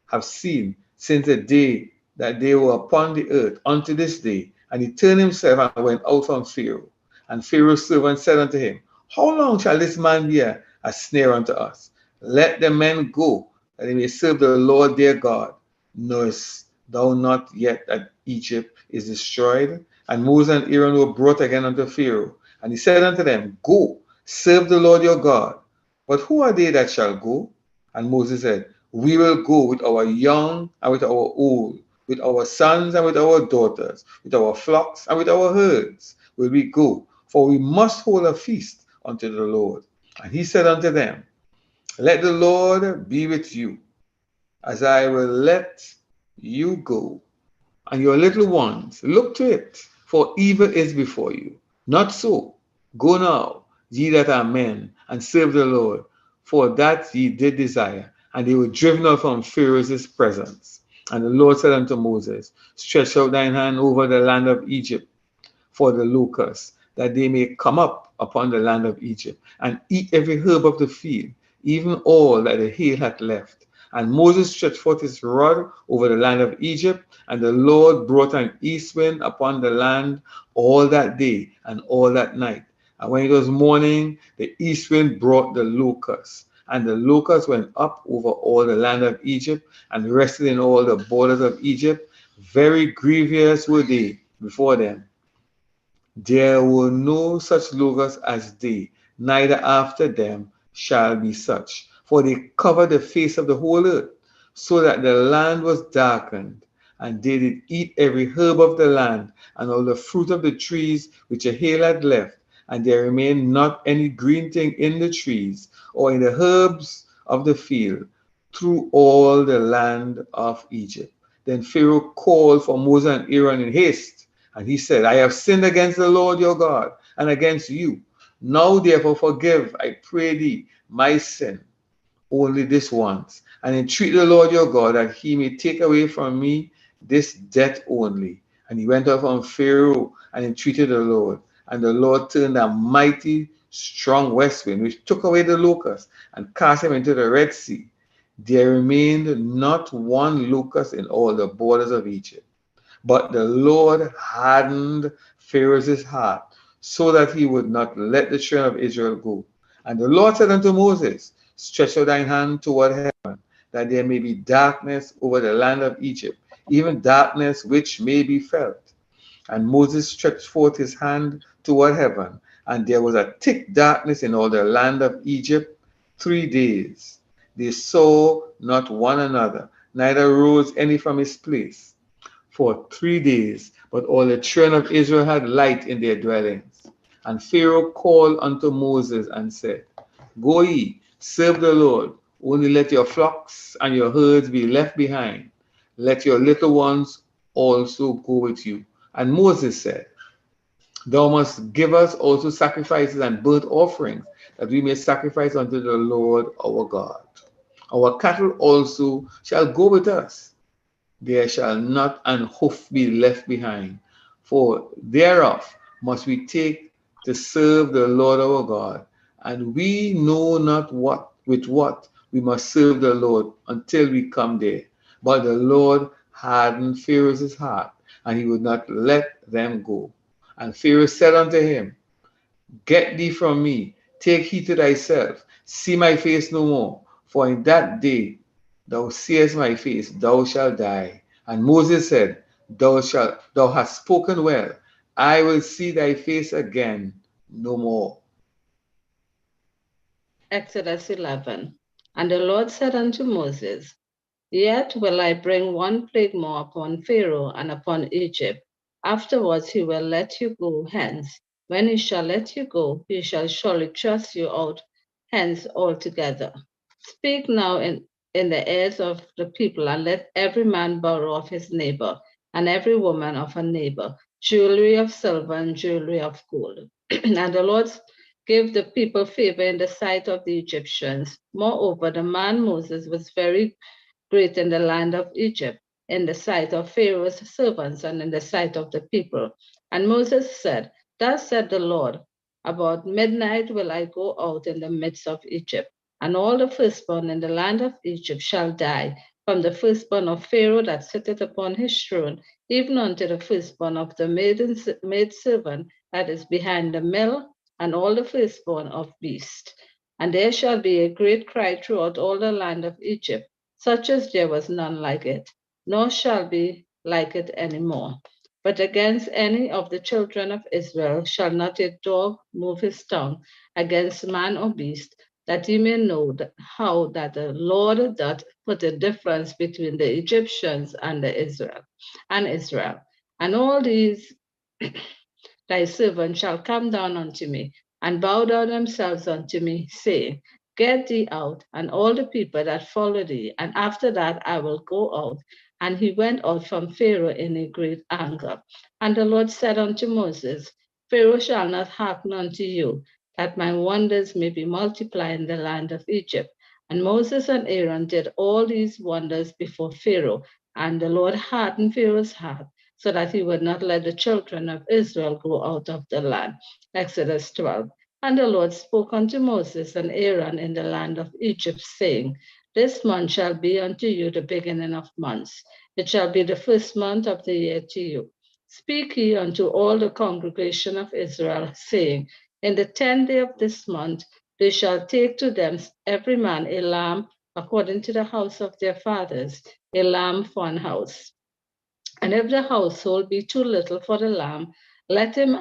have seen since the day that they were upon the earth unto this day. And he turned himself and went out from Pharaoh. And Pharaoh's servant said unto him, How long shall this man be a snare unto us? Let the men go, that they may serve the Lord their God. Knowest thou not yet that Egypt is destroyed? And Moses and Aaron were brought again unto Pharaoh. And he said unto them, Go, serve the Lord your God. But who are they that shall go? And Moses said, We will go with our young and with our old, with our sons and with our daughters, with our flocks and with our herds will we go, for we must hold a feast unto the Lord. And he said unto them, Let the Lord be with you, as I will let you go. And your little ones, look to it, for evil is before you. Not so. Go now, ye that are men, and serve the Lord, for that ye did desire. And they were driven out from Pharaoh's presence. And the Lord said unto Moses, Stretch out thine hand over the land of Egypt for the locusts, that they may come up upon the land of Egypt, and eat every herb of the field, even all that the hail hath left. And Moses stretched forth his rod over the land of Egypt, and the Lord brought an east wind upon the land all that day and all that night. And when it was morning, the east wind brought the locusts. And the locusts went up over all the land of Egypt, and rested in all the borders of Egypt. Very grievous were they before them. There were no such locusts as they, neither after them shall be such. for they covered the face of the whole earth, so that the land was darkened. And they did eat every herb of the land, and all the fruit of the trees which Ahel had left, and there remained not any green thing in the trees, or in the herbs of the field, through all the land of Egypt. Then Pharaoh called for Moses and Aaron in haste, and he said, I have sinned against the Lord your God, and against you. Now therefore forgive, I pray thee, my sin, only this once, and entreat the Lord your God that he may take away from me this debt only. And he went out from Pharaoh and entreated the Lord. And the Lord turned a mighty, strong west wind, which took away the locust and cast him into the Red Sea. There remained not one locust in all the borders of Egypt. But the Lord hardened Pharaoh's heart, so that he would not let the children of Israel go. And the Lord said unto Moses, stretch out thine hand toward heaven, that there may be darkness over the land of Egypt, even darkness which may be felt. And Moses stretched forth his hand toward heaven, and there was a thick darkness in all the land of Egypt 3 days. They saw not one another, neither rose any from his place for 3 days, but all the children of Israel had light in their dwellings. And Pharaoh called unto Moses and said, Go ye, serve the Lord, only let your flocks and your herds be left behind. Let your little ones also go with you. And Moses said, Thou must give us also sacrifices and burnt offerings, that we may sacrifice unto the Lord our God. Our cattle also shall go with us. There shall not an hoof be left behind, for thereof must we take to serve the Lord our God, and we know not what we must serve the Lord until we come there. But the Lord hardened Pharaoh's heart, and he would not let them go. And Pharaoh said unto him, Get thee from me, take heed to thyself, see my face no more, for in that day thou seest my face, thou shalt die. And Moses said, Thou hast spoken well, I will see thy face again no more. Exodus 11. And the Lord said unto Moses, Yet will I bring one plague more upon Pharaoh and upon Egypt. Afterwards he will let you go hence. When he shall let you go, he shall surely thrust you out hence altogether. Speak now in the ears of the people, and let every man borrow of his neighbor, and every woman of her neighbor, jewelry of silver and jewelry of gold. And the Lord gave the people favor in the sight of the Egyptians. Moreover, the man Moses was very great in the land of Egypt, in the sight of Pharaoh's servants and in the sight of the people. And Moses said, Thus said the Lord, about midnight will I go out in the midst of Egypt, and all the firstborn in the land of Egypt shall die, from the firstborn of Pharaoh that sitteth upon his throne, even unto the firstborn of the maidservant that is behind the mill, and all the firstborn of beasts. And there shall be a great cry throughout all the land of Egypt, such as there was none like it, nor shall be like it any more. But against any of the children of Israel shall not a dog move his tongue against man or beast, that ye may know how that the Lord doth put a difference between the Egyptians and Israel. And all these thy servants shall come down unto me, and bow down themselves unto me, saying, Get thee out, and all the people that follow thee, and after that I will go out. And he went out from Pharaoh in a great anger. And the Lord said unto Moses, Pharaoh shall not hearken unto you, that my wonders may be multiplied in the land of Egypt. And Moses and Aaron did all these wonders before Pharaoh, and the Lord hardened Pharaoh's heart, so that he would not let the children of Israel go out of the land. Exodus 12. And the Lord spoke unto Moses and Aaron in the land of Egypt, saying, This month shall be unto you the beginning of months. It shall be the first month of the year to you. Speak ye unto all the congregation of Israel, saying, In the 10th day of this month they shall take to them every man a lamb according to the house of their fathers, a lamb for an house. And if the household be too little for the lamb, let him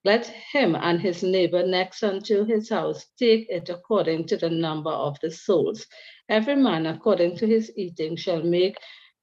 Let him and his neighbor next unto his house take it according to the number of the souls. Every man according to his eating shall make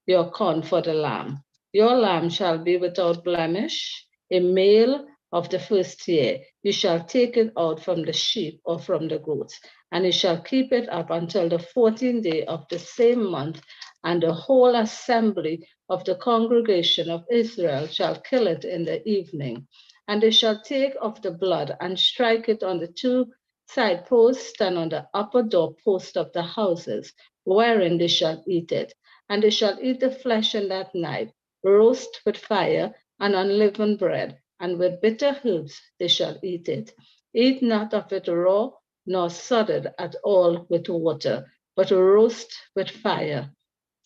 your corn for the lamb. Your lamb shall be without blemish, a male of the first year. You shall take it out from the sheep or from the goats, and you shall keep it up until the 14th day of the same month, and the whole assembly of the congregation of Israel shall kill it in the evening. And they shall take of the blood and strike it on the two side posts and on the upper door post of the houses, wherein they shall eat it. And they shall eat the flesh in that night, roast with fire and unleavened bread, and with bitter herbs they shall eat it. Eat not of it raw, nor sodded at all with water, but roast with fire.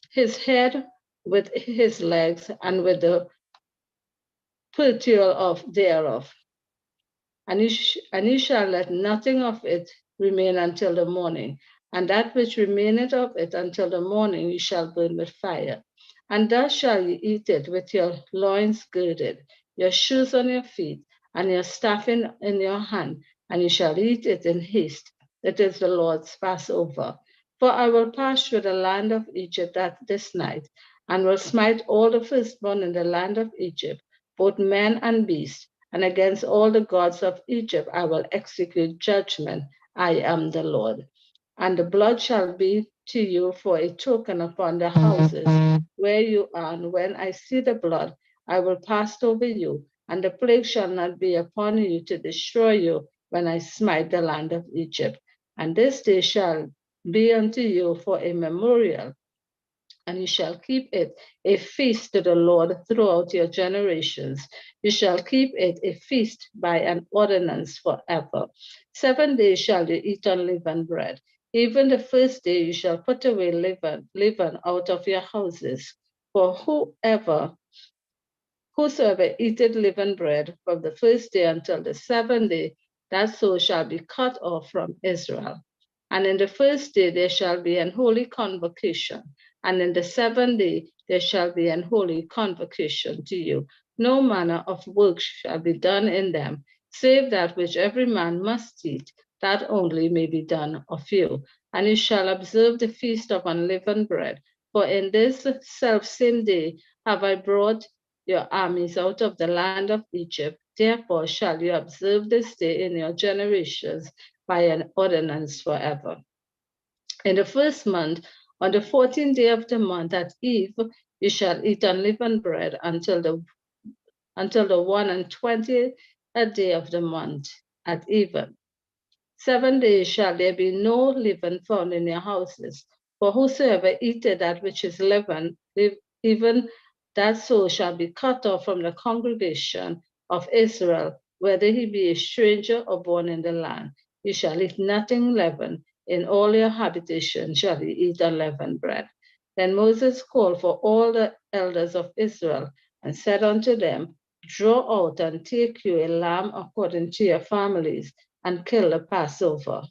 His head with his legs, and with the purture thereof, and you shall let nothing of it remain until the morning, and that which remaineth of it until the morning you shall burn with fire. And thus shall ye eat it with your loins girded, your shoes on your feet, and your staff in your hand, and you shall eat it in haste. It is the Lord's Passover. For I will pass through the land of Egypt this night, and will smite all the firstborn in the land of Egypt, both men and beasts, and against all the gods of Egypt I will execute judgment. I am the Lord. And the blood shall be to you for a token upon the houses where you are. And when I see the blood, I will pass over you, and the plague shall not be upon you to destroy you when I smite the land of Egypt. And this day shall be unto you for a memorial, and you shall keep it a feast to the Lord throughout your generations. You shall keep it a feast by an ordinance forever. 7 days shall you eat unleavened bread. Even the first day you shall put away leaven out of your houses. For whosoever eateth leavened bread from the first day until the 7th day, that soul shall be cut off from Israel. And in the first day there shall be an holy convocation, and in the 7th day there shall be an holy convocation to you. No manner of work shall be done in them, save that which every man must eat, that only may be done of you. And you shall observe the feast of unleavened bread, for in this selfsame day have I brought your armies out of the land of Egypt. Therefore shall you observe this day in your generations by an ordinance forever. In the first month, on the 14th day of the month at eve, you shall eat unleavened bread until the 21st day of the month at even. 7 days shall there be no leaven found in your houses. For whosoever eateth that which is leavened, even that soul shall be cut off from the congregation of Israel, whether he be a stranger or born in the land. You shall eat nothing leavened. In all your habitation shall you eat unleavened bread. Then Moses called for all the elders of Israel and said unto them, draw out and take you a lamb according to your families, and kill the Passover.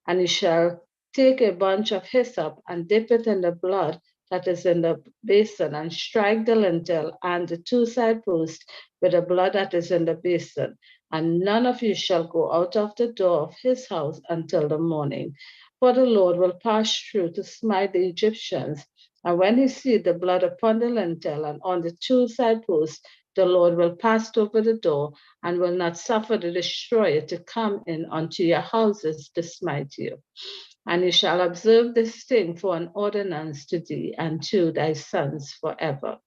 And you shall take a bunch of hyssop and dip it in the blood that is in the basin, and strike the lintel and the two side posts with the blood that is in the basin. And none of you shall go out of the door of his house until the morning. For the Lord will pass through to smite the Egyptians. And when he see the blood upon the lintel and on the two side posts, the Lord will pass over the door and will not suffer the destroyer to come in unto your houses to smite you. And you shall observe this thing for an ordinance to thee and to thy sons forever.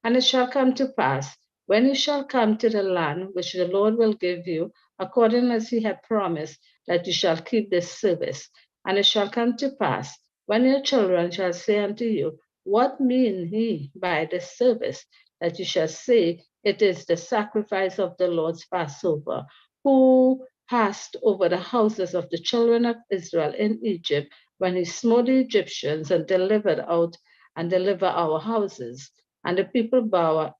And it shall come to pass, when you shall come to the land which the Lord will give you, according as he had promised, that you shall keep this service. And it shall come to pass, when your children shall say unto you, what mean he by this service? That you shall say, it is the sacrifice of the Lord's Passover, who passed over the houses of the children of Israel in Egypt, when he smote the Egyptians and delivered our houses. And the people bowed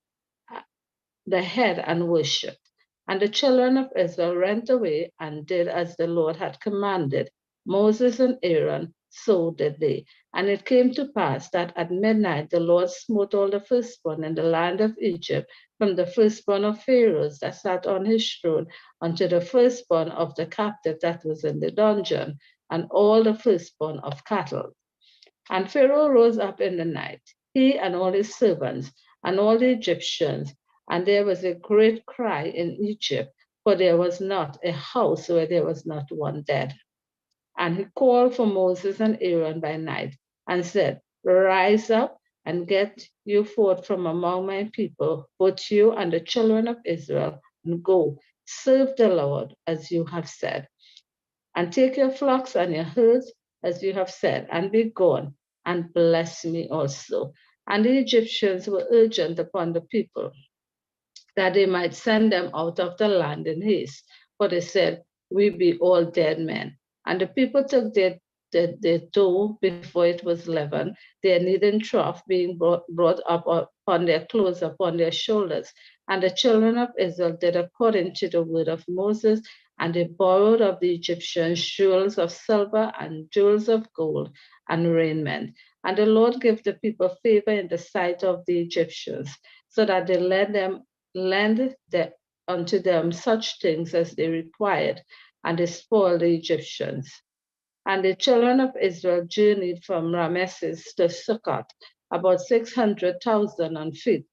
the head and worshipped. And the children of Israel went away and did as the Lord had commanded Moses and Aaron, so did they. And it came to pass that at midnight the Lord smote all the firstborn in the land of Egypt, from the firstborn of Pharaohs that sat on his throne unto the firstborn of the captive that was in the dungeon, and all the firstborn of cattle. And Pharaoh rose up in the night, he and all his servants, and all the Egyptians, and there was a great cry in Egypt, for there was not a house where there was not one dead. And he called for Moses and Aaron by night, and said, Rise up and get you forth from among my people, both you and the children of Israel, and go, serve the Lord as you have said. And take your flocks and your herds as you have said, and be gone, and bless me also. And the Egyptians were urgent upon the people that they might send them out of the land in haste. For they said, We be all dead men. And the people took their dough before it was leavened, their kneading trough being brought up upon their clothes, upon their shoulders. And the children of Israel did according to the word of Moses, and they borrowed of the Egyptians jewels of silver and jewels of gold and raiment. And the Lord gave the people favor in the sight of the Egyptians, so that they lend unto them such things as they required, and they spoiled the Egyptians. And the children of Israel journeyed from Ramesses to Succoth, about 600,000 on feet,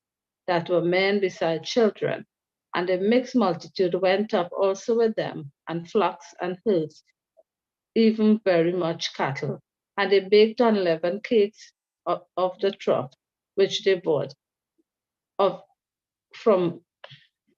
that were men beside children. And a mixed multitude went up also with them, and flocks and herds, even very much cattle. And they baked unleavened cakes of the trough, which they bought from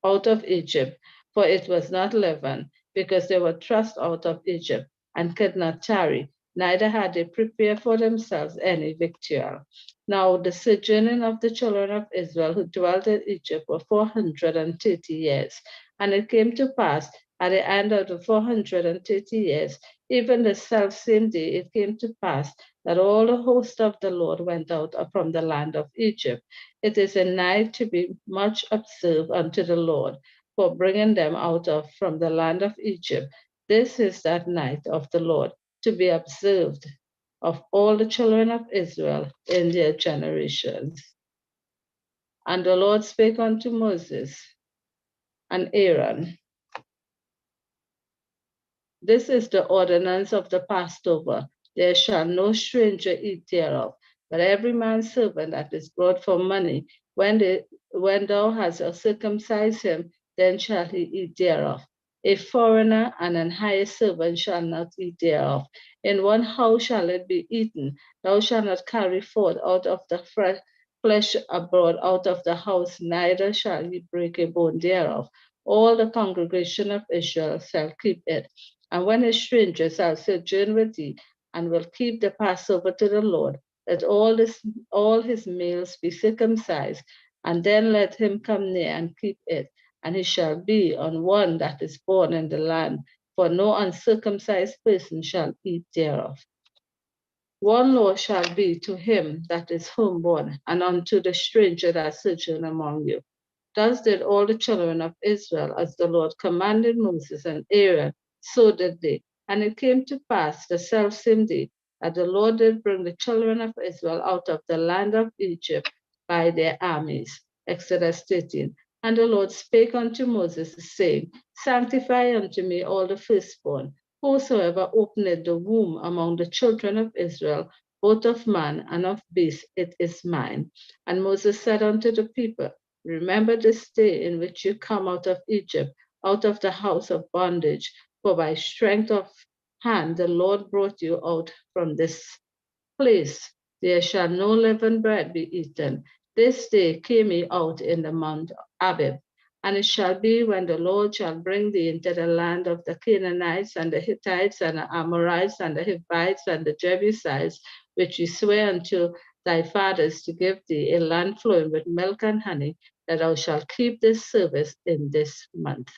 out of Egypt, for it was not leavened, because they were thrust out of Egypt, and could not tarry, neither had they prepared for themselves any victual. Now the sojourning of the children of Israel who dwelt in Egypt were 430 years. And it came to pass at the end of the 430 years, even the selfsame day it came to pass that all the host of the Lord went out from the land of Egypt. It is a night to be much observed unto the Lord, for bringing them out from the land of Egypt. This is that night of the Lord, to be observed of all the children of Israel in their generations. And the Lord spake unto Moses and Aaron, This is the ordinance of the Passover. There shall no stranger eat thereof, but every man's servant that is brought for money, when thou hast circumcised him, then shall he eat thereof. A foreigner and an hired servant shall not eat thereof. In one house shall it be eaten. Thou shalt not carry forth out of the flesh abroad out of the house, neither shall ye break a bone thereof. All the congregation of Israel shall keep it. And when a stranger shall sojourn with thee, and will keep the Passover to the Lord, let all his males be circumcised, and then let him come near and keep it. And he shall be on one that is born in the land, for no uncircumcised person shall eat thereof. One law shall be to him that is homeborn, and unto the stranger that sojourn among you. Thus did all the children of Israel, as the Lord commanded Moses and Aaron, so did they. And it came to pass the selfsame day that the Lord did bring the children of Israel out of the land of Egypt by their armies. Exodus 13. And the Lord spake unto Moses, saying, Sanctify unto me all the firstborn. Whosoever openeth the womb among the children of Israel, both of man and of beast, it is mine. And Moses said unto the people, Remember this day in which you come out of Egypt, out of the house of bondage, for by strength of hand the Lord brought you out from this place. There shall no leavened bread be eaten. This day came ye out in the month Abib. And it shall be when the Lord shall bring thee into the land of the Canaanites and the Hittites and the Amorites and the Hivites and the Jebusites, which he sware unto thy fathers to give thee, a land flowing with milk and honey, that thou shalt keep this service in this month.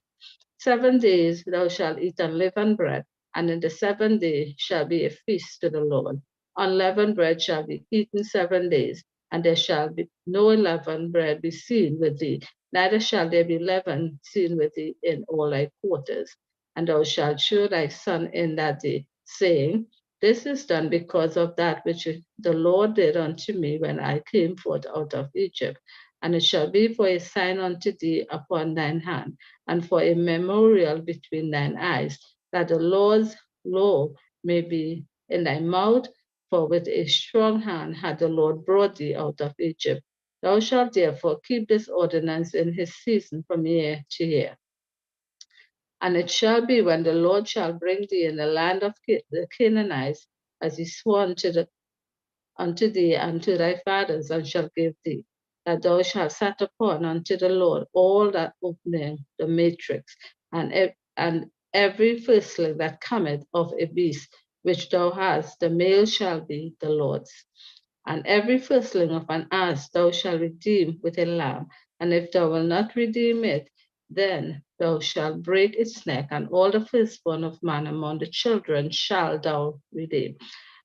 7 days thou shalt eat unleavened bread, and in the 7th day shall be a feast to the Lord. Unleavened bread shall be eaten 7 days, and there shall be no leavened bread be seen with thee, neither shall there be leaven seen with thee in all thy quarters. And thou shalt shew thy son in that day, saying, This is done because of that which the Lord did unto me when I came forth out of Egypt. And it shall be for a sign unto thee upon thine hand, and for a memorial between thine eyes, that the Lord's law may be in thy mouth, for with a strong hand had the Lord brought thee out of Egypt. Thou shalt therefore keep this ordinance in his season from year to year. And it shall be when the Lord shall bring thee in the land of the Canaanites, as he swore unto thee and to thy fathers, and shall give thee, that thou shalt set upon unto the Lord all that opening the matrix, and every firstling that cometh of a beast which thou hast, the male shall be the Lord's. And every firstling of an ass thou shalt redeem with a lamb, and if thou wilt not redeem it, then thou shalt break its neck, and all the firstborn of man among the children shalt thou redeem.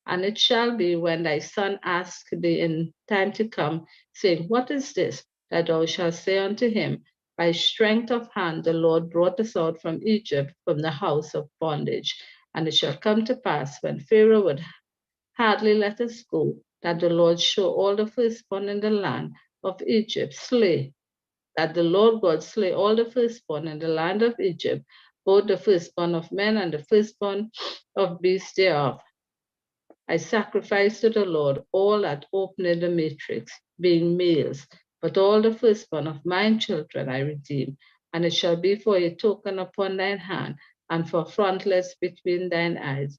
And it shall be when thy son ask thee in time to come, saying, What is this? That thou shalt say unto him, By strength of hand the Lord brought us out from Egypt, from the house of bondage. And it shall come to pass, when Pharaoh would hardly let us go, that the Lord show all the firstborn in the land of Egypt, that the Lord God slay all the firstborn in the land of Egypt, both the firstborn of men and the firstborn of beasts thereof. I sacrifice to the Lord all that open in the matrix, being males, but all the firstborn of mine children I redeem. And it shall be for a token upon thine hand, and for frontlets between thine eyes.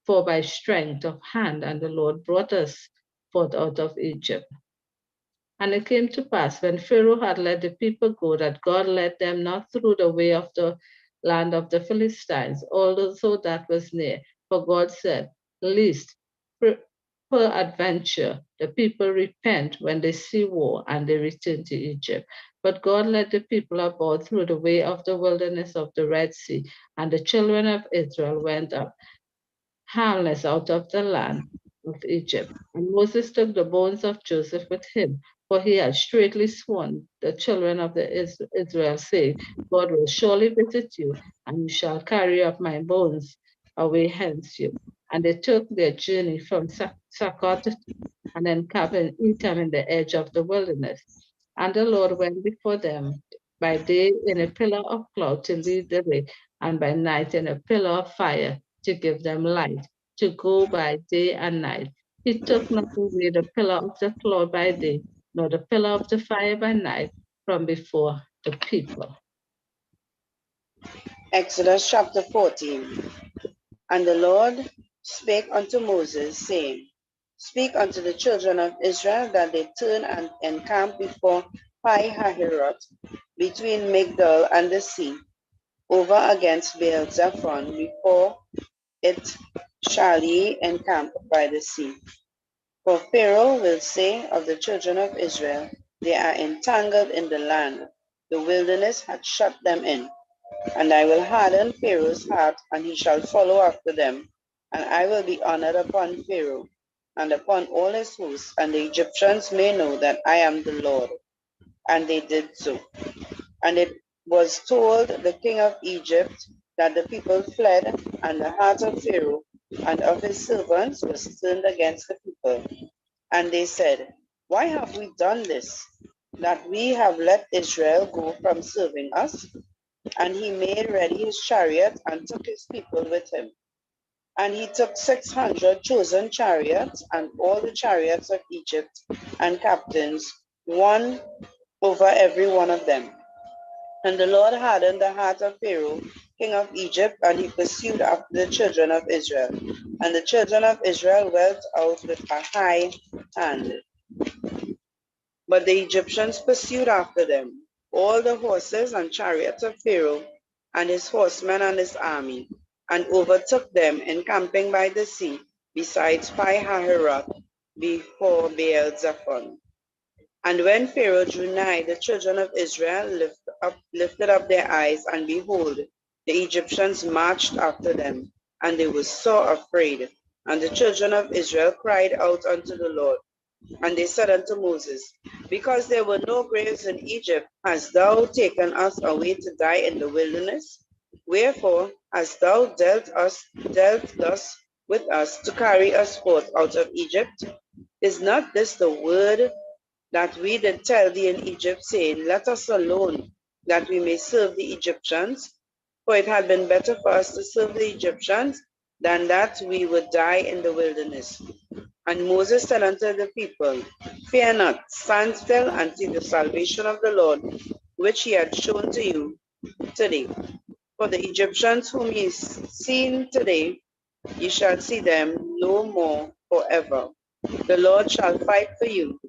For by strength of hand, and the Lord brought us forth out of Egypt. And it came to pass, when Pharaoh had let the people go, that God led them not through the way of the land of the Philistines, although that was near. For God said, Lest peradventure the people repent when they see war, and they return to Egypt. But God led the people about through the way of the wilderness of the Red Sea, and the children of Israel went up harmless out of the land of Egypt. And Moses took the bones of Joseph with him, for he had straitly sworn the children of Israel, saying, God will surely visit you, and you shall carry up my bones away hence you. And they took their journey from Succoth and encamped in Etam in the edge of the wilderness. And the Lord went before them by day in a pillar of cloud to lead the way, and by night in a pillar of fire to give them light, to go by day and night. He took not away the pillar of the cloud by day, nor the pillar of the fire by night from before the people. Exodus chapter 14. And the Lord spake unto Moses, saying, Speak unto the children of Israel that they turn and encamp before Pi-hahiroth, between Migdol and the sea, over against Baal-zephon, before it shall ye encamp by the sea. For Pharaoh will say of the children of Israel, They are entangled in the land, the wilderness hath shut them in. And I will harden Pharaoh's heart, and he shall follow after them. And I will be honored upon Pharaoh, and upon all his hosts, and the Egyptians may know that I am the Lord. And they did so. And it was told the king of Egypt that the people fled, and the heart of Pharaoh and of his servants was turned against the people. And they said, Why have we done this, that we have let Israel go from serving us? And he made ready his chariot and took his people with him. And he took 600 chosen chariots and all the chariots of Egypt and captains, one over every one of them. And the Lord hardened the heart of Pharaoh, king of Egypt, and he pursued after the children of Israel. And the children of Israel went out with a high hand. But the Egyptians pursued after them, all the horses and chariots of Pharaoh, and his horsemen and his army, and overtook them encamping by the sea, besides Pi-hahiroth, before Baal-zephon. And when Pharaoh drew nigh, the children of Israel lifted up their eyes, and behold, the Egyptians marched after them, and they were sore afraid. And the children of Israel cried out unto the Lord. And they said unto Moses, Because there were no graves in Egypt, hast thou taken us away to die in the wilderness? Wherefore hast thou dealt thus with us to carry us forth out of Egypt? Is not this the word that we did tell thee in Egypt, saying, Let us alone, that we may serve the Egyptians? For it had been better for us to serve the Egyptians than that we would die in the wilderness. And Moses said unto the people, Fear not, stand still and see the salvation of the Lord, which he had shown to you today. For the Egyptians whom ye seen today, ye shall see them no more forever. The Lord shall fight for you,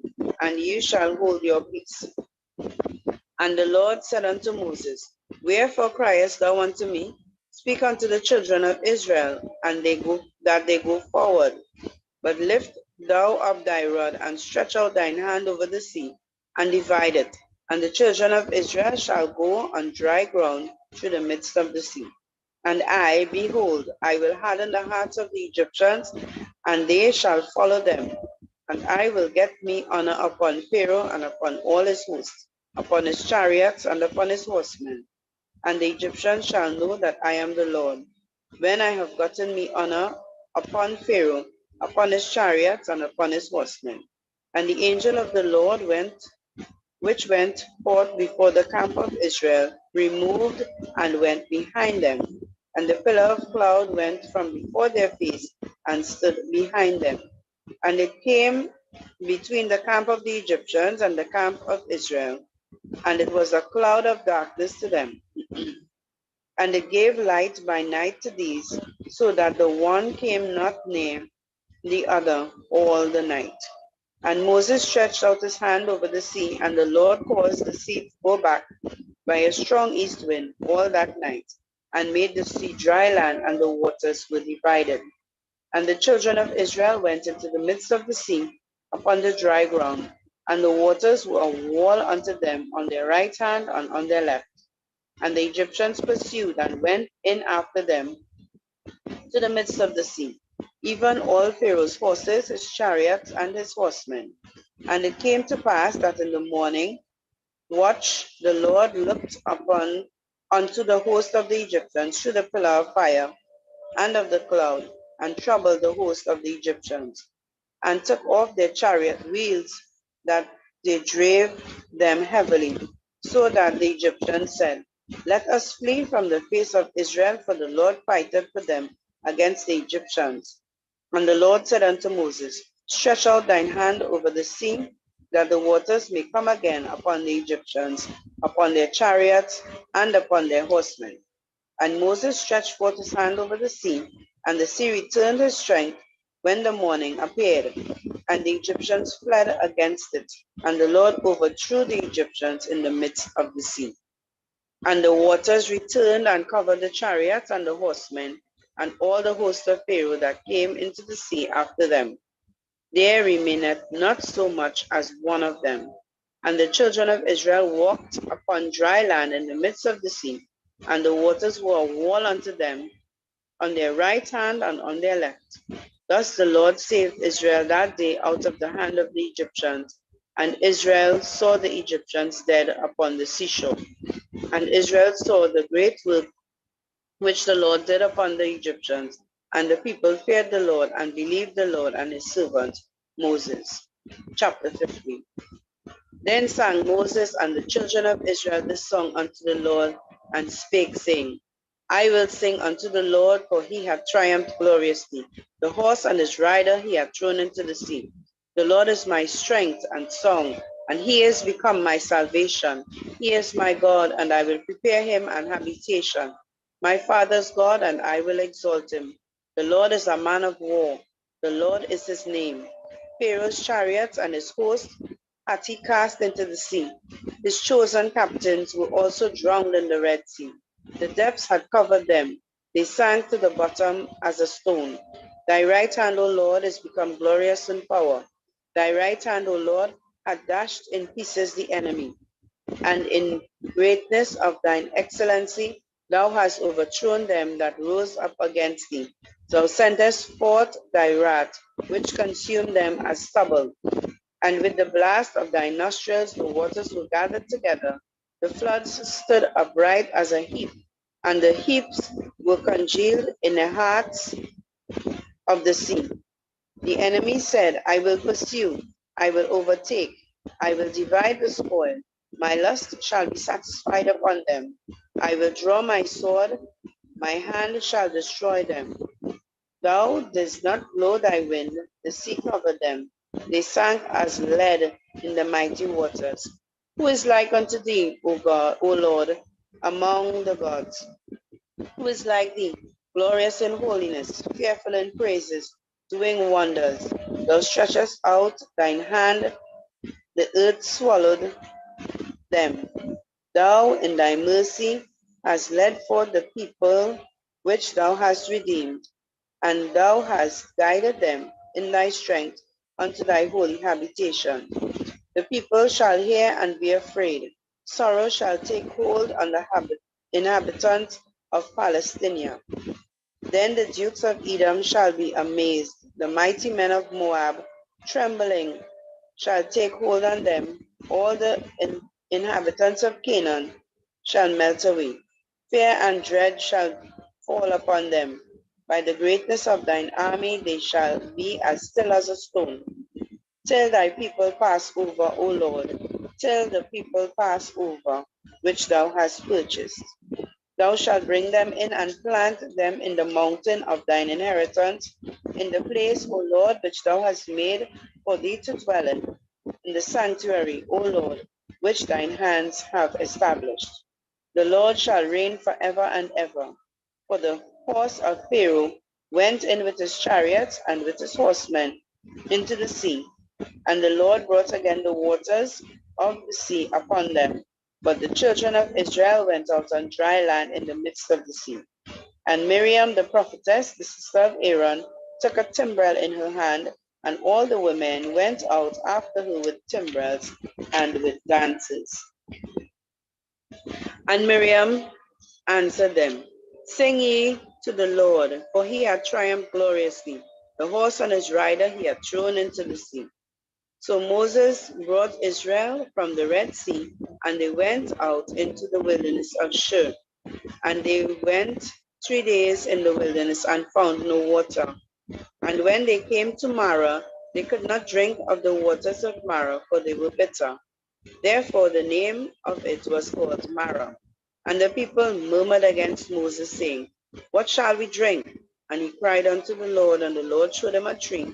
and you shall hold your peace. And the Lord said unto Moses, Wherefore criest thou unto me? Speak unto the children of Israel, and that they go forward. But lift thou up thy rod, and stretch out thine hand over the sea, and divide it. And the children of Israel shall go on dry ground through the midst of the sea. And I, behold, I will harden the hearts of the Egyptians, and they shall follow them. And I will get me honor upon Pharaoh and upon all his hosts, upon his chariots and upon his horsemen. And the Egyptians shall know that I am the Lord, when I have gotten me honor upon Pharaoh, upon his chariots and upon his horsemen. And the angel of the Lord which went forth before the camp of Israel, removed and went behind them. And the pillar of cloud went from before their face and stood behind them. And it came between the camp of the Egyptians and the camp of Israel, and it was a cloud of darkness to them. And it gave light by night to these, so that the one came not near the other all the night. And Moses stretched out his hand over the sea, and the Lord caused the sea to go back by a strong east wind all that night, and made the sea dry land, and the waters were divided. And the children of Israel went into the midst of the sea upon the dry ground, and the waters were a wall unto them on their right hand and on their left. And the Egyptians pursued and went in after them to the midst of the sea, even all Pharaoh's horses, his chariots, and his horsemen. And it came to pass that in the morning watch the Lord looked unto the host of the Egyptians through the pillar of fire and of the cloud, and troubled the host of the Egyptians, and took off their chariot wheels, that they drave them heavily, so that the Egyptians said, Let us flee from the face of Israel, for the Lord fighteth for them against the Egyptians. And the Lord said unto Moses, Stretch out thine hand over the sea, that the waters may come again upon the Egyptians, upon their chariots, and upon their horsemen. And Moses stretched forth his hand over the sea, and the sea returned his strength when the morning appeared. And the Egyptians fled against it, and the Lord overthrew the Egyptians in the midst of the sea. And the waters returned and covered the chariots and the horsemen, and all the host of Pharaoh that came into the sea after them. There remaineth not so much as one of them. And the children of Israel walked upon dry land in the midst of the sea, and the waters were a wall unto them on their right hand and on their left. Thus the Lord saved Israel that day out of the hand of the Egyptians, and Israel saw the Egyptians dead upon the seashore. And Israel saw the great work which the Lord did upon the Egyptians, and the people feared the Lord and believed the Lord and his servant Moses. Chapter 15. Then sang Moses and the children of Israel this song unto the Lord, and spake, saying, I will sing unto the Lord, for he hath triumphed gloriously. The horse and his rider he hath thrown into the sea. The Lord is my strength and song, and he is become my salvation. He is my God, and I will prepare him an habitation. My father's God, and I will exalt him. The Lord is a man of war. The Lord is his name. Pharaoh's chariots and his host hath he cast into the sea. His chosen captains were also drowned in the Red Sea. The depths had covered them. They sank to the bottom as a stone. Thy right hand, O Lord, is become glorious in power. Thy right hand, O Lord, hath dashed in pieces the enemy. And in greatness of thine excellency, thou hast overthrown them that rose up against thee. Thou sentest forth thy wrath, which consumed them as stubble. And with the blast of thy nostrils the waters were gathered together. The floods stood upright as a heap, and the heaps were congealed in the hearts of the sea. The enemy said, I will pursue, I will overtake, I will divide the spoil. My lust shall be satisfied upon them. I will draw my sword. My hand shall destroy them. Thou didst not blow thy wind. The sea covered them. They sank as lead in the mighty waters. Who is like unto thee, O God, O Lord, among the gods? Who is like thee, glorious in holiness, fearful in praises, doing wonders? Thou stretchest out thine hand, the earth swallowed them. Thou in thy mercy hast led forth the people which thou hast redeemed, and thou hast guided them in thy strength unto thy holy habitation. The people shall hear and be afraid. Sorrow shall take hold on the inhabitants of Palestine. Then the dukes of Edom shall be amazed. The mighty men of Moab, trembling, shall take hold on them. All the inhabitants of Canaan shall melt away. Fear and dread shall fall upon them. By the greatness of thine army they shall be as still as a stone. Till thy people pass over, O Lord, till the people pass over, which thou hast purchased. Thou shalt bring them in and plant them in the mountain of thine inheritance, in the place, O Lord, which thou hast made for thee to dwell in the sanctuary, O Lord, which thine hands have established. The Lord shall reign forever and ever. For the horse of Pharaoh went in with his chariots and with his horsemen into the sea, and the Lord brought again the waters of the sea upon them. But the children of Israel went out on dry land in the midst of the sea. And Miriam the prophetess, the sister of Aaron, took a timbrel in her hand, and all the women went out after her with timbrels and with dances. And Miriam answered them, Sing ye to the Lord, for he hath triumphed gloriously. The horse and his rider he hath thrown into the sea. So Moses brought Israel from the Red Sea, and they went out into the wilderness of Shur. And they went 3 days in the wilderness and found no water. And when they came to Marah, they could not drink of the waters of Marah, for they were bitter. Therefore the name of it was called Marah. And the people murmured against Moses, saying, What shall we drink? And he cried unto the Lord, and the Lord showed him a tree,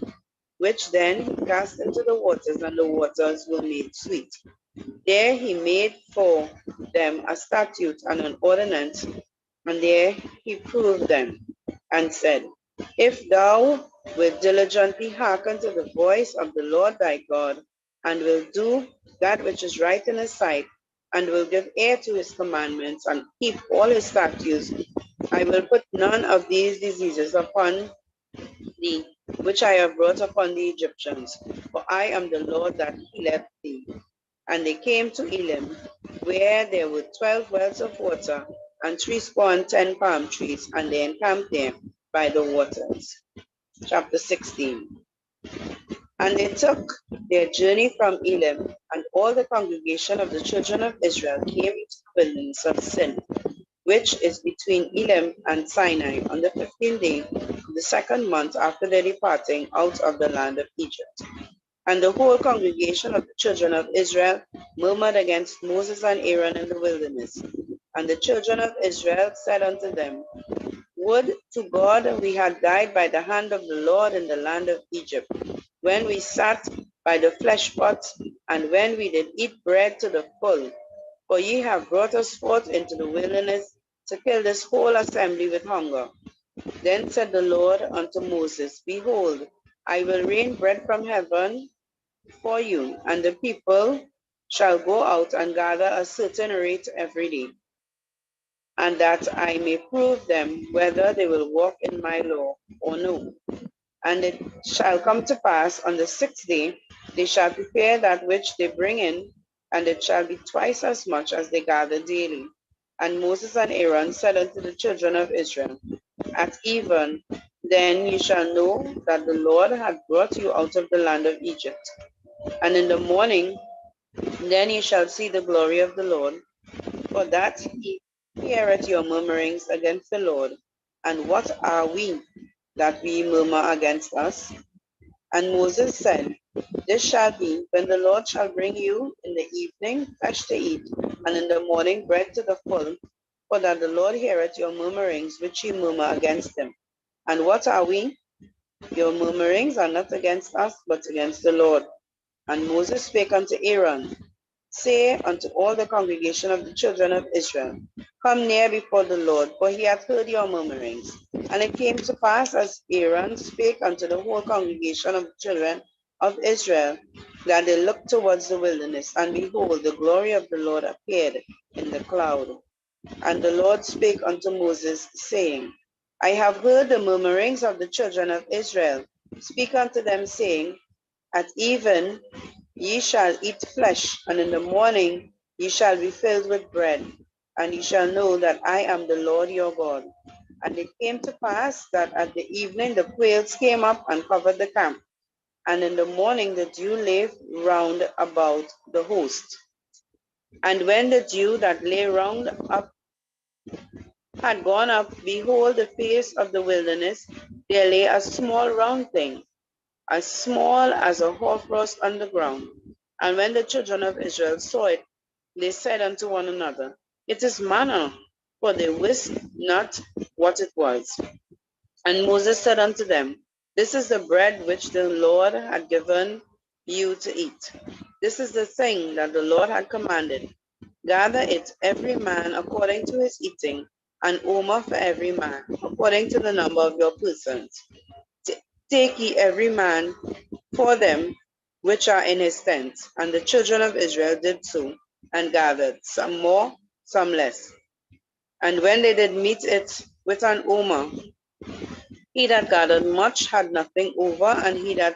which then he cast into the waters, and the waters were made sweet. There he made for them a statute and an ordinance, and there he proved them, and said, If thou wilt diligently hearken to the voice of the Lord thy God, and will do that which is right in his sight, and will give ear to his commandments, and keep all his statutes, I will put none of these diseases upon thee, which I have brought upon the Egyptians, for I am the Lord that healeth thee. And they came to Elim, where there were 12 wells of water, and 10 palm trees, and they encamped there by the waters. Chapter 16. And they took their journey from Elim, and all the congregation of the children of Israel came into the wilderness of Sin, which is between Elim and Sinai, on the 15th day of the second month after their departing out of the land of Egypt. And the whole congregation of the children of Israel murmured against Moses and Aaron in the wilderness. And the children of Israel said unto them, Would to God we had died by the hand of the Lord in the land of Egypt, when we sat by the flesh pots, and when we did eat bread to the full. For ye have brought us forth into the wilderness to kill this whole assembly with hunger. Then said the Lord unto Moses, Behold, I will rain bread from heaven for you, and the people shall go out and gather a certain rate every day, and that I may prove them whether they will walk in my law or no. And it shall come to pass on the 6th day, they shall prepare that which they bring in, and it shall be twice as much as they gather daily. And Moses and Aaron said unto the children of Israel, At even, then ye shall know that the Lord hath brought you out of the land of Egypt. And in the morning, then ye shall see the glory of the Lord, for that he heareth your murmurings against the Lord. And what are we that we murmur against us? And Moses said, This shall be when the Lord shall bring you in the evening flesh to eat, and in the morning bread to the full, for that the Lord heareth your murmurings which ye murmur against him. And what are we? Your murmurings are not against us, but against the Lord. And Moses spake unto Aaron, say unto all the congregation of the children of Israel, come near before the Lord, for he hath heard your murmurings. And it came to pass, as Aaron spake unto the whole congregation of the children of Israel, that they looked towards the wilderness, and behold, the glory of the Lord appeared in the cloud. And the Lord spake unto Moses, saying, I have heard the murmurings of the children of Israel. Speak unto them, saying, at even ye shall eat flesh, and in the morning ye shall be filled with bread, and ye shall know that I am the Lord your God. And it came to pass that at the evening the quails came up and covered the camp, and in the morning the dew lay round about the host. And when the dew that lay round up had gone up, behold, the face of the wilderness, there lay a small round thing, as small as a hoarfrost on the ground. And when the children of Israel saw it, they said unto one another, it is manna, for they wist not what it was. And Moses said unto them, this is the bread which the Lord had given you to eat. This is the thing that the Lord had commanded. Gather it every man according to his eating, an omer for every man, according to the number of your persons. Take ye every man for them which are in his tent. And the children of Israel did so, and gathered, some more, some less. And when they did meet it with an omer, he that gathered much had nothing over, and he that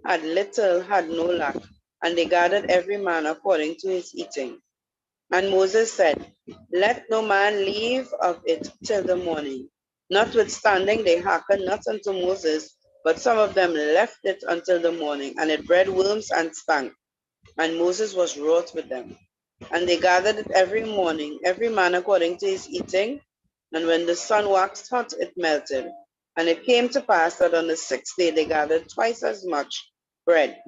had little had no lack. And they gathered every man according to his eating. And Moses said, let no man leave of it till the morning. Notwithstanding, they hearkened not unto Moses, but some of them left it until the morning, and it bred worms and stank. And Moses was wroth with them. And they gathered it every morning, every man according to his eating. And when the sun waxed hot, it melted. And it came to pass that on the 6th day they gathered twice as much bread,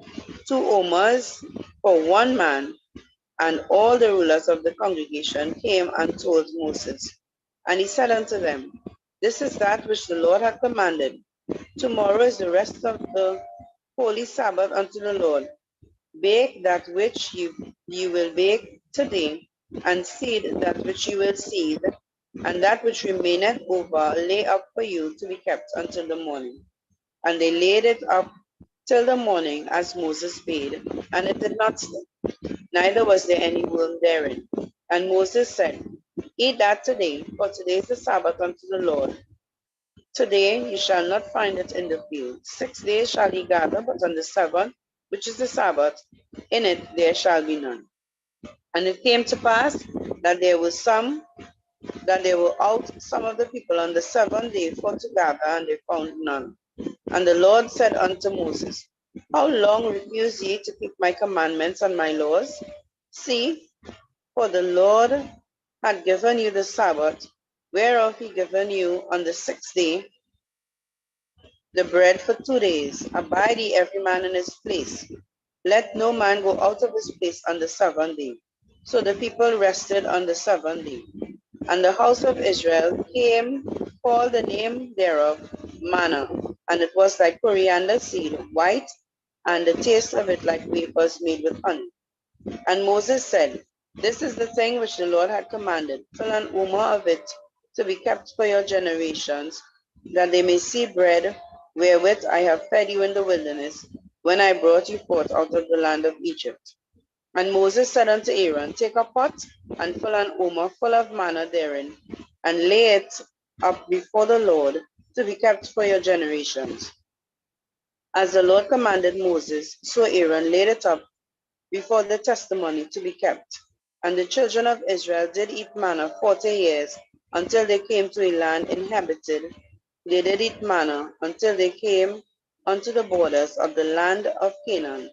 2 omers for one man. And all the rulers of the congregation came and told Moses. And he said unto them, this is that which the Lord hath commanded. Tomorrow is the rest of the holy Sabbath unto the Lord. Bake that which ye will bake today, and seed that which ye will seed, and that which remaineth over lay up for you to be kept until the morning. And they laid it up till the morning, as Moses bade, and it did not stink, neither was there any worm therein. And Moses said, eat that today, for today is the Sabbath unto the Lord. Today ye shall not find it in the field. 6 days shall ye gather, but on the 7th, which is the Sabbath, in it there shall be none. And it came to pass that there were out some of the people on the 7th day for to gather, and they found none. And the Lord said unto Moses, how long refuse ye to keep my commandments and my laws? See, for the Lord had given you the Sabbath, whereof he given you on the 6th day the bread for 2 days. Abide ye every man in his place. Let no man go out of his place on the 7th day. So the people rested on the 7th day. And the house of Israel called the name thereof manna, and it was like coriander seed, white, and the taste of it like wafers made with honey. And Moses said, this is the thing which the Lord had commanded. Fill an omer of it to be kept for your generations, that they may see bread wherewith I have fed you in the wilderness, when I brought you forth out of the land of Egypt. And Moses said unto Aaron, take a pot and fill an omer full of manna therein, and lay it up before the Lord to be kept for your generations. As the Lord commanded Moses, so Aaron laid it up before the testimony to be kept. And the children of Israel did eat manna 40 years, until they came to a land inhabited. They did eat manna until they came unto the borders of the land of Canaan.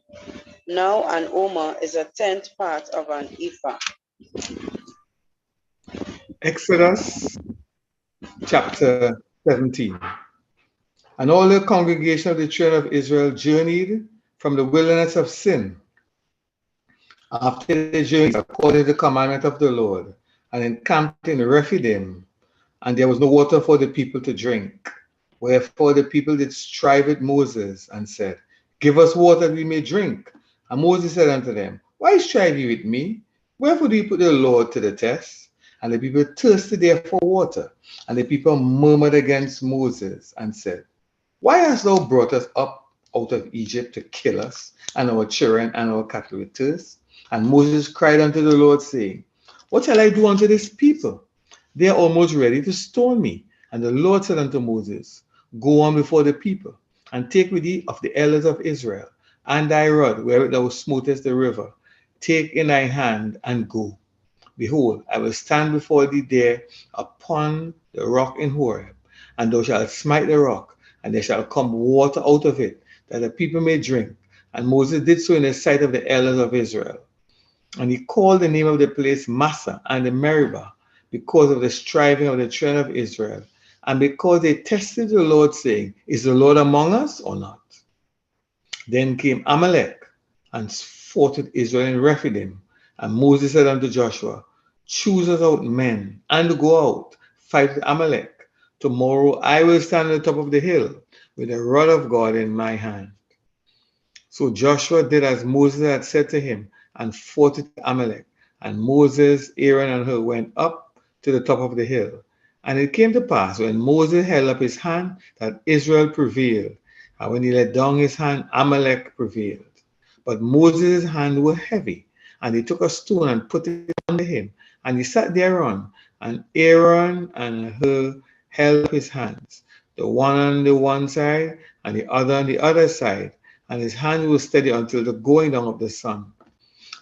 Now an omer is a 10th part of an ephah. Exodus chapter 17. And all the congregation of the children of Israel journeyed from the wilderness of Sin, after the journey, according to the commandment of the Lord, and encamped in Rephidim, and there was no water for the people to drink. Wherefore the people did strive with Moses, and said, Give us water that we may drink. And Moses said unto them, Why strive ye with me? Wherefore do ye put the Lord to the test? And the people thirsted there for water. And the people murmured against Moses, and said, Why hast thou brought us up out of Egypt to kill us, and our children and our cattle with thirst? And Moses cried unto the Lord, saying, What shall I do unto this people? They are almost ready to stone me. And the Lord said unto Moses, Go on before the people, and take with thee of the elders of Israel, and thy rod, wherewith thou smotest the river. Take in thy hand, and go. Behold, I will stand before thee there upon the rock in Horeb, and thou shalt smite the rock, and there shall come water out of it, that the people may drink. And Moses did so in the sight of the elders of Israel. And he called the name of the place Massa and the Meribah, because of the striving of the children of Israel, and because they tested the Lord, saying, Is the Lord among us or not? Then came Amalek and fought with Israel in Rephidim. And Moses said unto Joshua, Choose us out men, and go out, fight with Amalek. Tomorrow I will stand on the top of the hill, with the rod of God in my hand. So Joshua did as Moses had said to him, and fought with Amalek. And Moses, Aaron, and Hur went up to the top of the hill. And it came to pass, when Moses held up his hand, that Israel prevailed. And when he let down his hand, Amalek prevailed. But Moses' hands were heavy, and he took a stone and put it under him, and he sat thereon. And Aaron and Hur held up his hands, the one on the one side, and the other on the other side, and his hand was steady until the going down of the sun.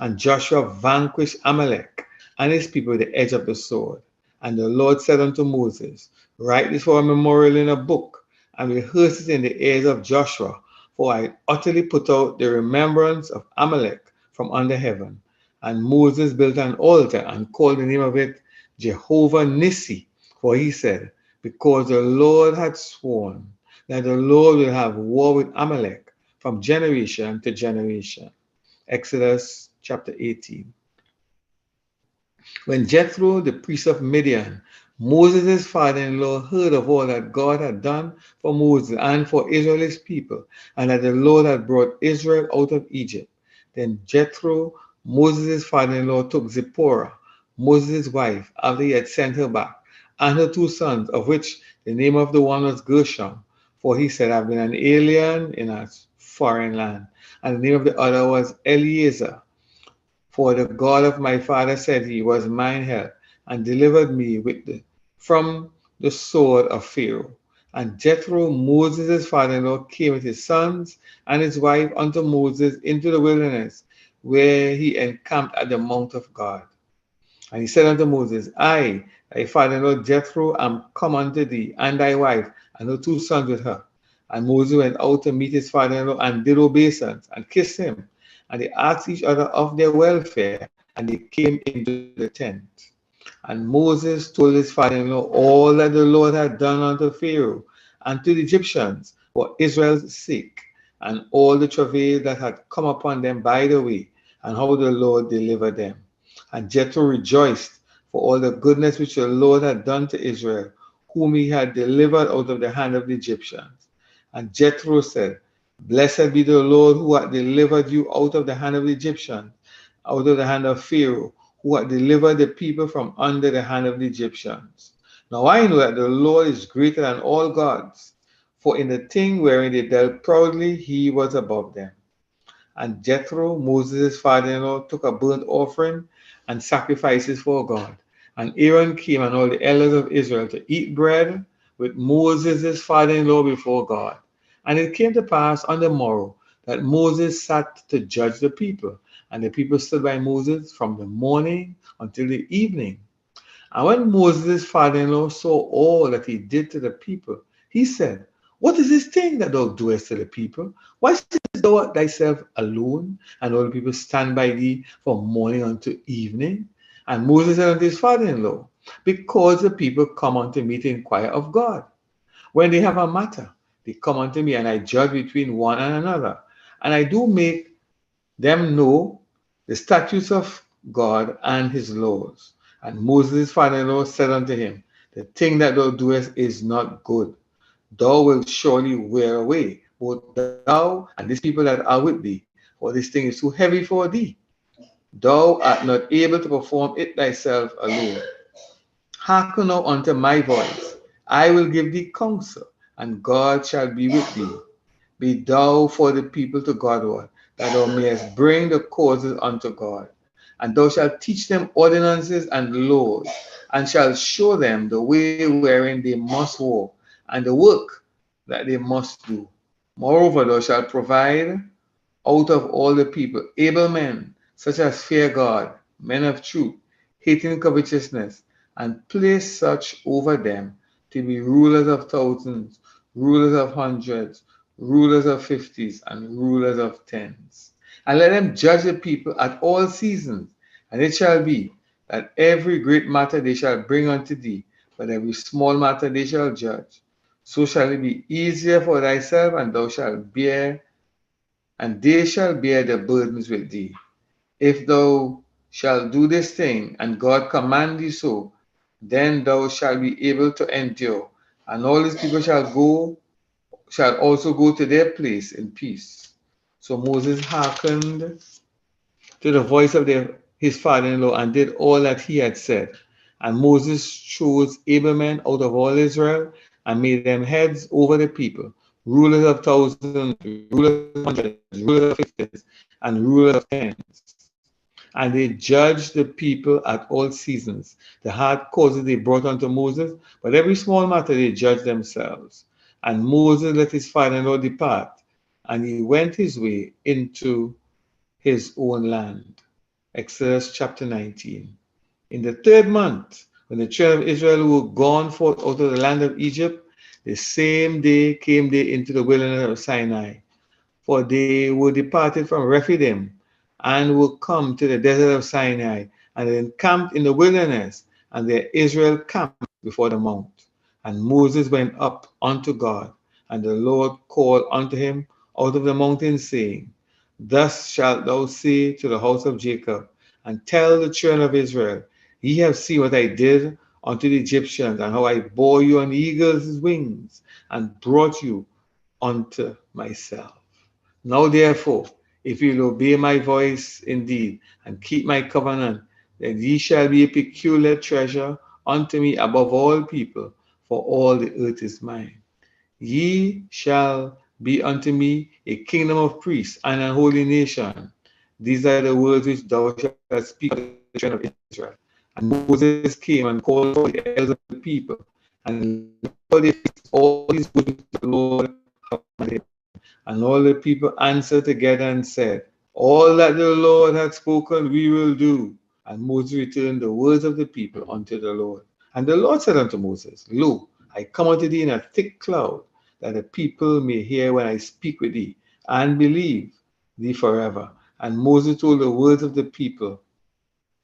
And Joshua vanquished Amalek and his people with the edge of the sword. And the Lord said unto Moses, Write this for a memorial in a book, and rehearse it in the ears of Joshua, for I utterly put out the remembrance of Amalek from under heaven. And Moses built an altar and called the name of it Jehovah Nissi, for he said, Because the Lord had sworn that the Lord will have war with Amalek from generation to generation. Exodus chapter 18. When Jethro, the priest of Midian, Moses' father-in-law, heard of all that God had done for Moses and for Israel's people, and that the Lord had brought Israel out of Egypt, then Jethro, Moses' father-in-law, took Zipporah, Moses' wife, after he had sent her back, and her two sons, of which the name of the one was Gershom, for he said, I've been an alien in a foreign land. And the name of the other was Eleazar, for the God of my father said he was mine help, and delivered me from the sword of Pharaoh. And Jethro, Moses' father-in-law, came with his sons and his wife unto Moses into the wilderness, where he encamped at the mount of God. And he said unto Moses, I, thy father-in-law Jethro, am come unto thee, and thy wife, and her two sons with her. And Moses went out to meet his father-in-law, and did obeisance, and kissed him. And they asked each other of their welfare, and they came into the tent. And Moses told his father-in-law all that the Lord had done unto Pharaoh and to the Egyptians for Israel's sake, and all the travail that had come upon them by the way, and how the Lord delivered them. And Jethro rejoiced for all the goodness which the Lord had done to Israel, whom he had delivered out of the hand of the Egyptians. And Jethro said, Blessed be the Lord who hath delivered you out of the hand of the Egyptians, out of the hand of Pharaoh, who hath delivered the people from under the hand of the Egyptians. Now I know that the Lord is greater than all gods, for in the thing wherein they dealt proudly, he was above them. And Jethro, Moses' father-in-law, took a burnt offering and sacrifices for God. And Aaron came and all the elders of Israel to eat bread with Moses' father-in-law before God. And it came to pass on the morrow that Moses sat to judge the people. And the people stood by Moses from the morning until the evening. And when Moses' father-in-law saw all that he did to the people, he said, What is this thing that thou doest to the people? Why sittest thou thyself alone, and all the people stand by thee from morning until evening? And Moses said unto his father-in-law, Because the people come unto me to inquire of God. When they have a matter, they come unto me, and I judge between one and another. and I do make them know the statutes of God and his laws. And Moses' father-in-law said unto him, the thing that thou doest is not good. Thou wilt surely wear away, both thou and these people that are with thee, for this thing is too heavy for thee. Thou art not able to perform it thyself alone. Hearken now unto my voice. I will give thee counsel, and God shall be with thee. Be thou for the people to Godward, that thou mayest bring the causes unto God. And thou shalt teach them ordinances and laws, and shalt show them the way wherein they must walk, and the work that they must do. Moreover, thou shalt provide out of all the people able men, such as fear God, men of truth, hating covetousness, and place such over them to be rulers of thousands, rulers of hundreds, rulers of fifties, and rulers of tens. And let them judge the people at all seasons. And it shall be that every great matter they shall bring unto thee, but every small matter they shall judge. So shall it be easier for thyself, and thou shalt bear, and they shall bear the burdens with thee. If thou shalt do this thing, and God command thee so, then thou shalt be able to endure, and all these people shall also go to their place in peace. So Moses hearkened to the voice of his father-in-law and did all that he had said. And Moses chose able men out of all Israel and made them heads over the people, rulers of thousands, rulers of hundreds, rulers of fifties, and rulers of tens. And they judged the people at all seasons. The hard causes they brought unto Moses, but every small matter they judged themselves. And Moses let his father-in-law depart, and he went his way into his own land. Exodus chapter 19. In the third month, when the children of Israel were gone forth out of the land of Egypt, the same day came they into the wilderness of Sinai. For they were departed from Rephidim, and were come to the desert of Sinai, and encamped in the wilderness, and there Israel camped before the mount. And Moses went up unto God, and the Lord called unto him out of the mountain, saying, Thus shalt thou say to the house of Jacob, and tell the children of Israel, Ye have seen what I did unto the Egyptians, and how I bore you on eagle's wings, and brought you unto myself. Now therefore, if ye will obey my voice indeed, and keep my covenant, then ye shall be a peculiar treasure unto me above all people, for all the earth is mine. Ye shall be unto me a kingdom of priests and a holy nation. These are the words which thou shalt speak to the children of Israel. And Moses came and called for the elders of the people, and all these words which the Lord commanded him. And all the people answered together and said, All that the Lord hath spoken we will do. And Moses returned the words of the people unto the Lord. And the Lord said unto Moses, Lo, I come unto thee in a thick cloud, that the people may hear when I speak with thee, and believe thee forever. And Moses told the words of the people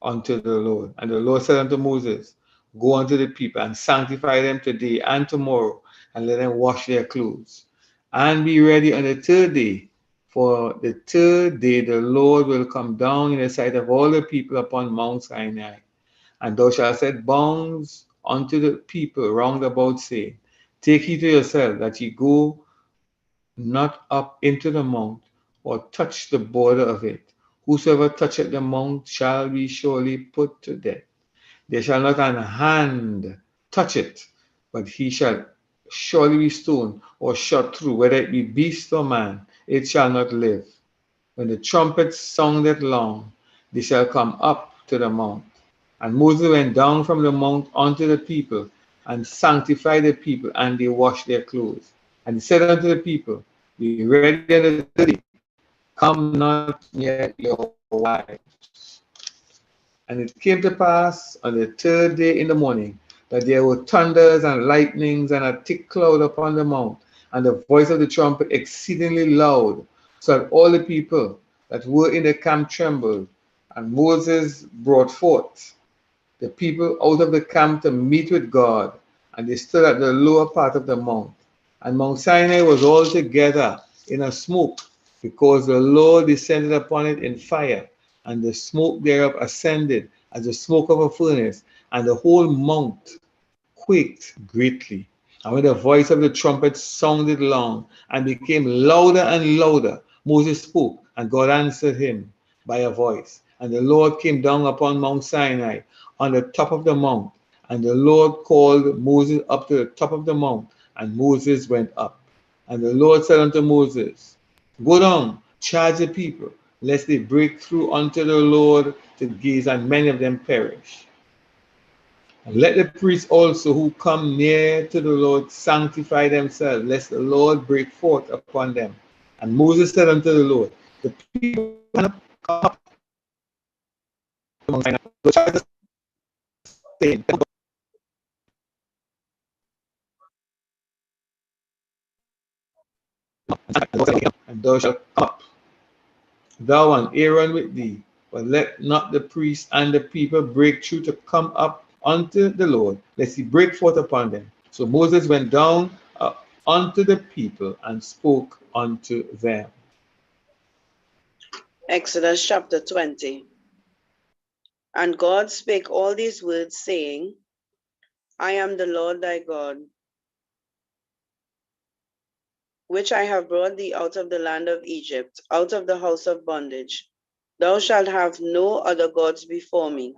unto the Lord. And the Lord said unto Moses, Go unto the people, and sanctify them today and tomorrow, and let them wash their clothes, and be ready on the third day. For the third day the Lord will come down in the sight of all the people upon Mount Sinai. And thou shalt set bounds unto the people round about, saying, Take heed to yourself that ye go not up into the mount, or touch the border of it. Whosoever toucheth the mount shall be surely put to death. There shall not an hand touch it, but he shall surely be stoned or shot through, whether it be beast or man, it shall not live. When the trumpet soundeth long, they shall come up to the mount. And Moses went down from the mount unto the people, and sanctified the people, and they washed their clothes. And he said unto the people, Be ready on the third day, come not near your wives. And it came to pass on the third day in the morning, that there were thunders and lightnings and a thick cloud upon the mount, and the voice of the trumpet exceedingly loud, so that all the people that were in the camp trembled. And Moses brought forth the people out of the camp to meet with God, and they stood at the lower part of the mount. And Mount Sinai was altogether in a smoke because the Lord descended upon it in fire, and the smoke thereof ascended as the smoke of a furnace, and the whole mount quaked greatly. And when the voice of the trumpet sounded long and became louder and louder, Moses spoke, and God answered him by a voice. And the Lord came down upon Mount Sinai on the top of the mount, and the Lord called Moses up to the top of the mount, and Moses went up. And the Lord said unto Moses, Go down, charge the people, lest they break through unto the Lord to gaze, and many of them perish. And let the priests also who come near to the Lord sanctify themselves, lest the Lord break forth upon them. And Moses said unto the Lord, The people cannot come up among Sinai, so charge the same, and thou shalt come up, thou and Aaron with thee, but let not the priests and the people break through to come up unto the Lord, lest he break forth upon them. So Moses went down unto the people and spoke unto them. Exodus chapter 20. And God spake all these words, saying, I am the Lord thy God, which I have brought thee out of the land of Egypt, out of the house of bondage. Thou shalt have no other gods before me.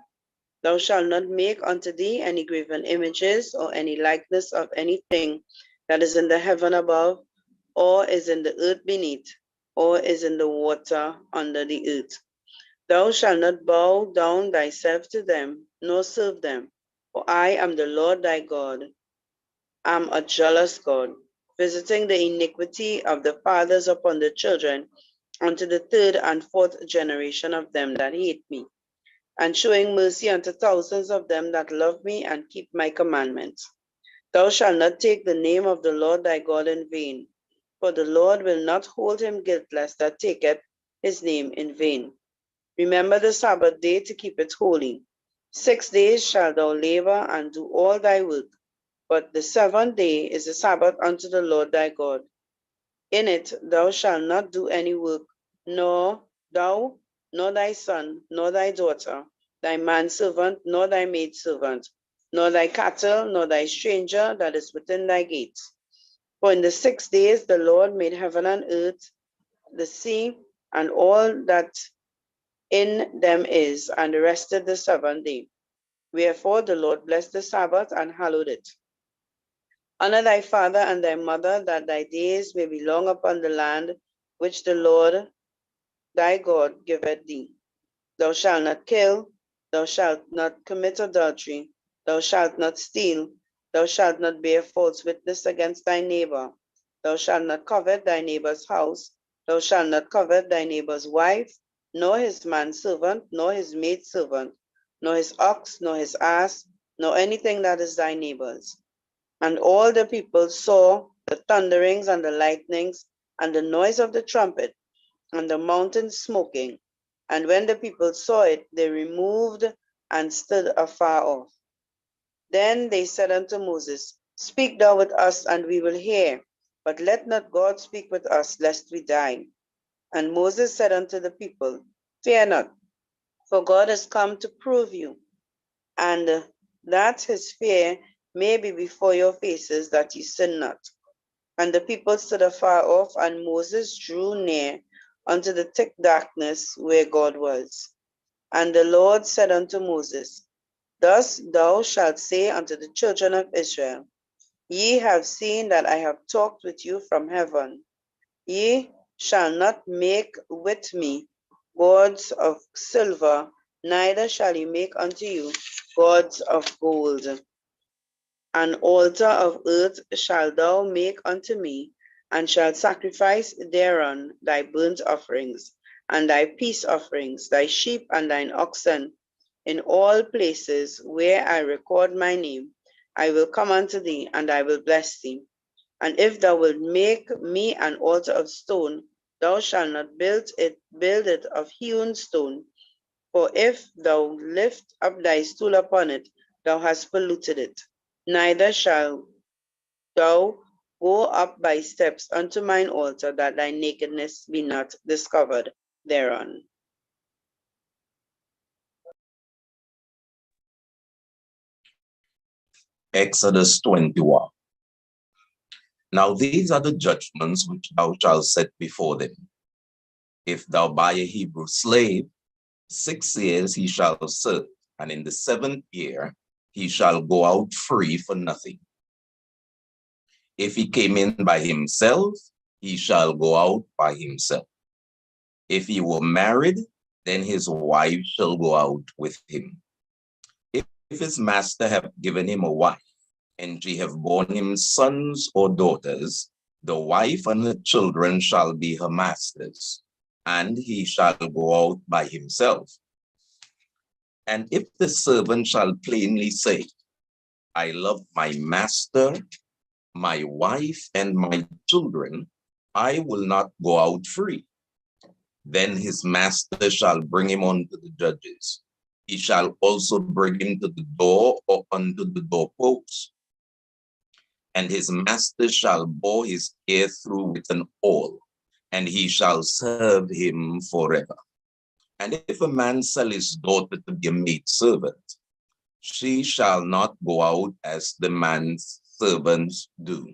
Thou shalt not make unto thee any graven images or any likeness of anything that is in the heaven above, or is in the earth beneath, or is in the water under the earth. Thou shalt not bow down thyself to them, nor serve them. For I am the Lord thy God, am a jealous God, visiting the iniquity of the fathers upon the children, unto the third and fourth generation of them that hate me, and showing mercy unto thousands of them that love me and keep my commandments. Thou shalt not take the name of the Lord thy God in vain, for the Lord will not hold him guiltless that taketh his name in vain. Remember the Sabbath day to keep it holy. 6 days shalt thou labor and do all thy work, but the seventh day is a Sabbath unto the Lord thy God. In it thou shalt not do any work, nor thou, nor thy son, nor thy daughter, thy manservant, nor thy maidservant, nor thy cattle, nor thy stranger that is within thy gates. For in the 6 days the Lord made heaven and earth, the sea, and all that in them is, and rested the seventh day. Wherefore the Lord blessed the Sabbath and hallowed it. Honor thy father and thy mother, that thy days may be long upon the land which the Lord thy God giveth thee. Thou shalt not kill, thou shalt not commit adultery, thou shalt not steal, thou shalt not bear false witness against thy neighbor, thou shalt not covet thy neighbor's house, thou shalt not covet thy neighbor's wife, nor his manservant, nor his maidservant, nor his ox, nor his ass, nor anything that is thy neighbor's. And all the people saw the thunderings and the lightnings and the noise of the trumpet and the mountain smoking. And when the people saw it, they removed and stood afar off. Then they said unto Moses, Speak thou with us, and we will hear, but let not God speak with us, lest we die. And Moses said unto the people, Fear not, for God has come to prove you, and that his fear may be before your faces, that ye sin not. And the people stood afar off, and Moses drew near unto the thick darkness where God was. And the Lord said unto Moses, Thus thou shalt say unto the children of Israel, Ye have seen that I have talked with you from heaven. Ye shall not make with me gods of silver, neither shall ye make unto you gods of gold. An altar of earth shalt thou make unto me, and shalt sacrifice thereon thy burnt offerings, and thy peace offerings, thy sheep and thine oxen. In all places where I record my name, I will come unto thee, and I will bless thee. And if thou wilt make me an altar of stone, thou shalt not build it of hewn stone. For if thou lift up thy stool upon it, thou hast polluted it. Neither shalt thou Go up by steps unto mine altar, that thy nakedness be not discovered thereon. Exodus 21. Now these are the judgments which thou shalt set before them. If thou buy a Hebrew slave, 6 years he shall serve, and in the 7th year he shall go out free for nothing. If he came in by himself, he shall go out by himself. If he were married, then his wife shall go out with him. If his master have given him a wife, and she have borne him sons or daughters, the wife and her children shall be her master's, and he shall go out by himself. And if the servant shall plainly say, I love my master, my wife, and my children, I will not go out free. Then his master shall bring him unto the judges. He shall also bring him to the door or unto the doorpost. And his master shall bore his ear through with an awl, and he shall serve him forever. And if a man sell his daughter to be a maidservant, she shall not go out as the man's servants do.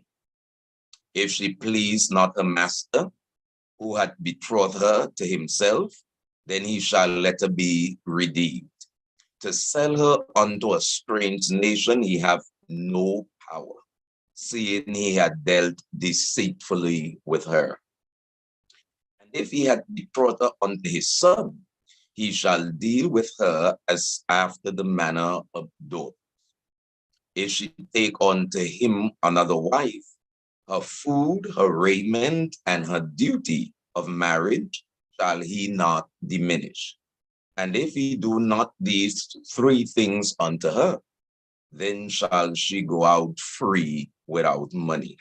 If she please not her master, who had betrothed her to himself, then he shall let her be redeemed. To sell her unto a strange nation he hath no power, seeing he had dealt deceitfully with her. And if he had betrothed her unto his son, he shall deal with her as after the manner of daughters. If she take unto him another wife, her food, her raiment, and her duty of marriage shall he not diminish. And if he do not these 3 things unto her, then shall she go out free without money.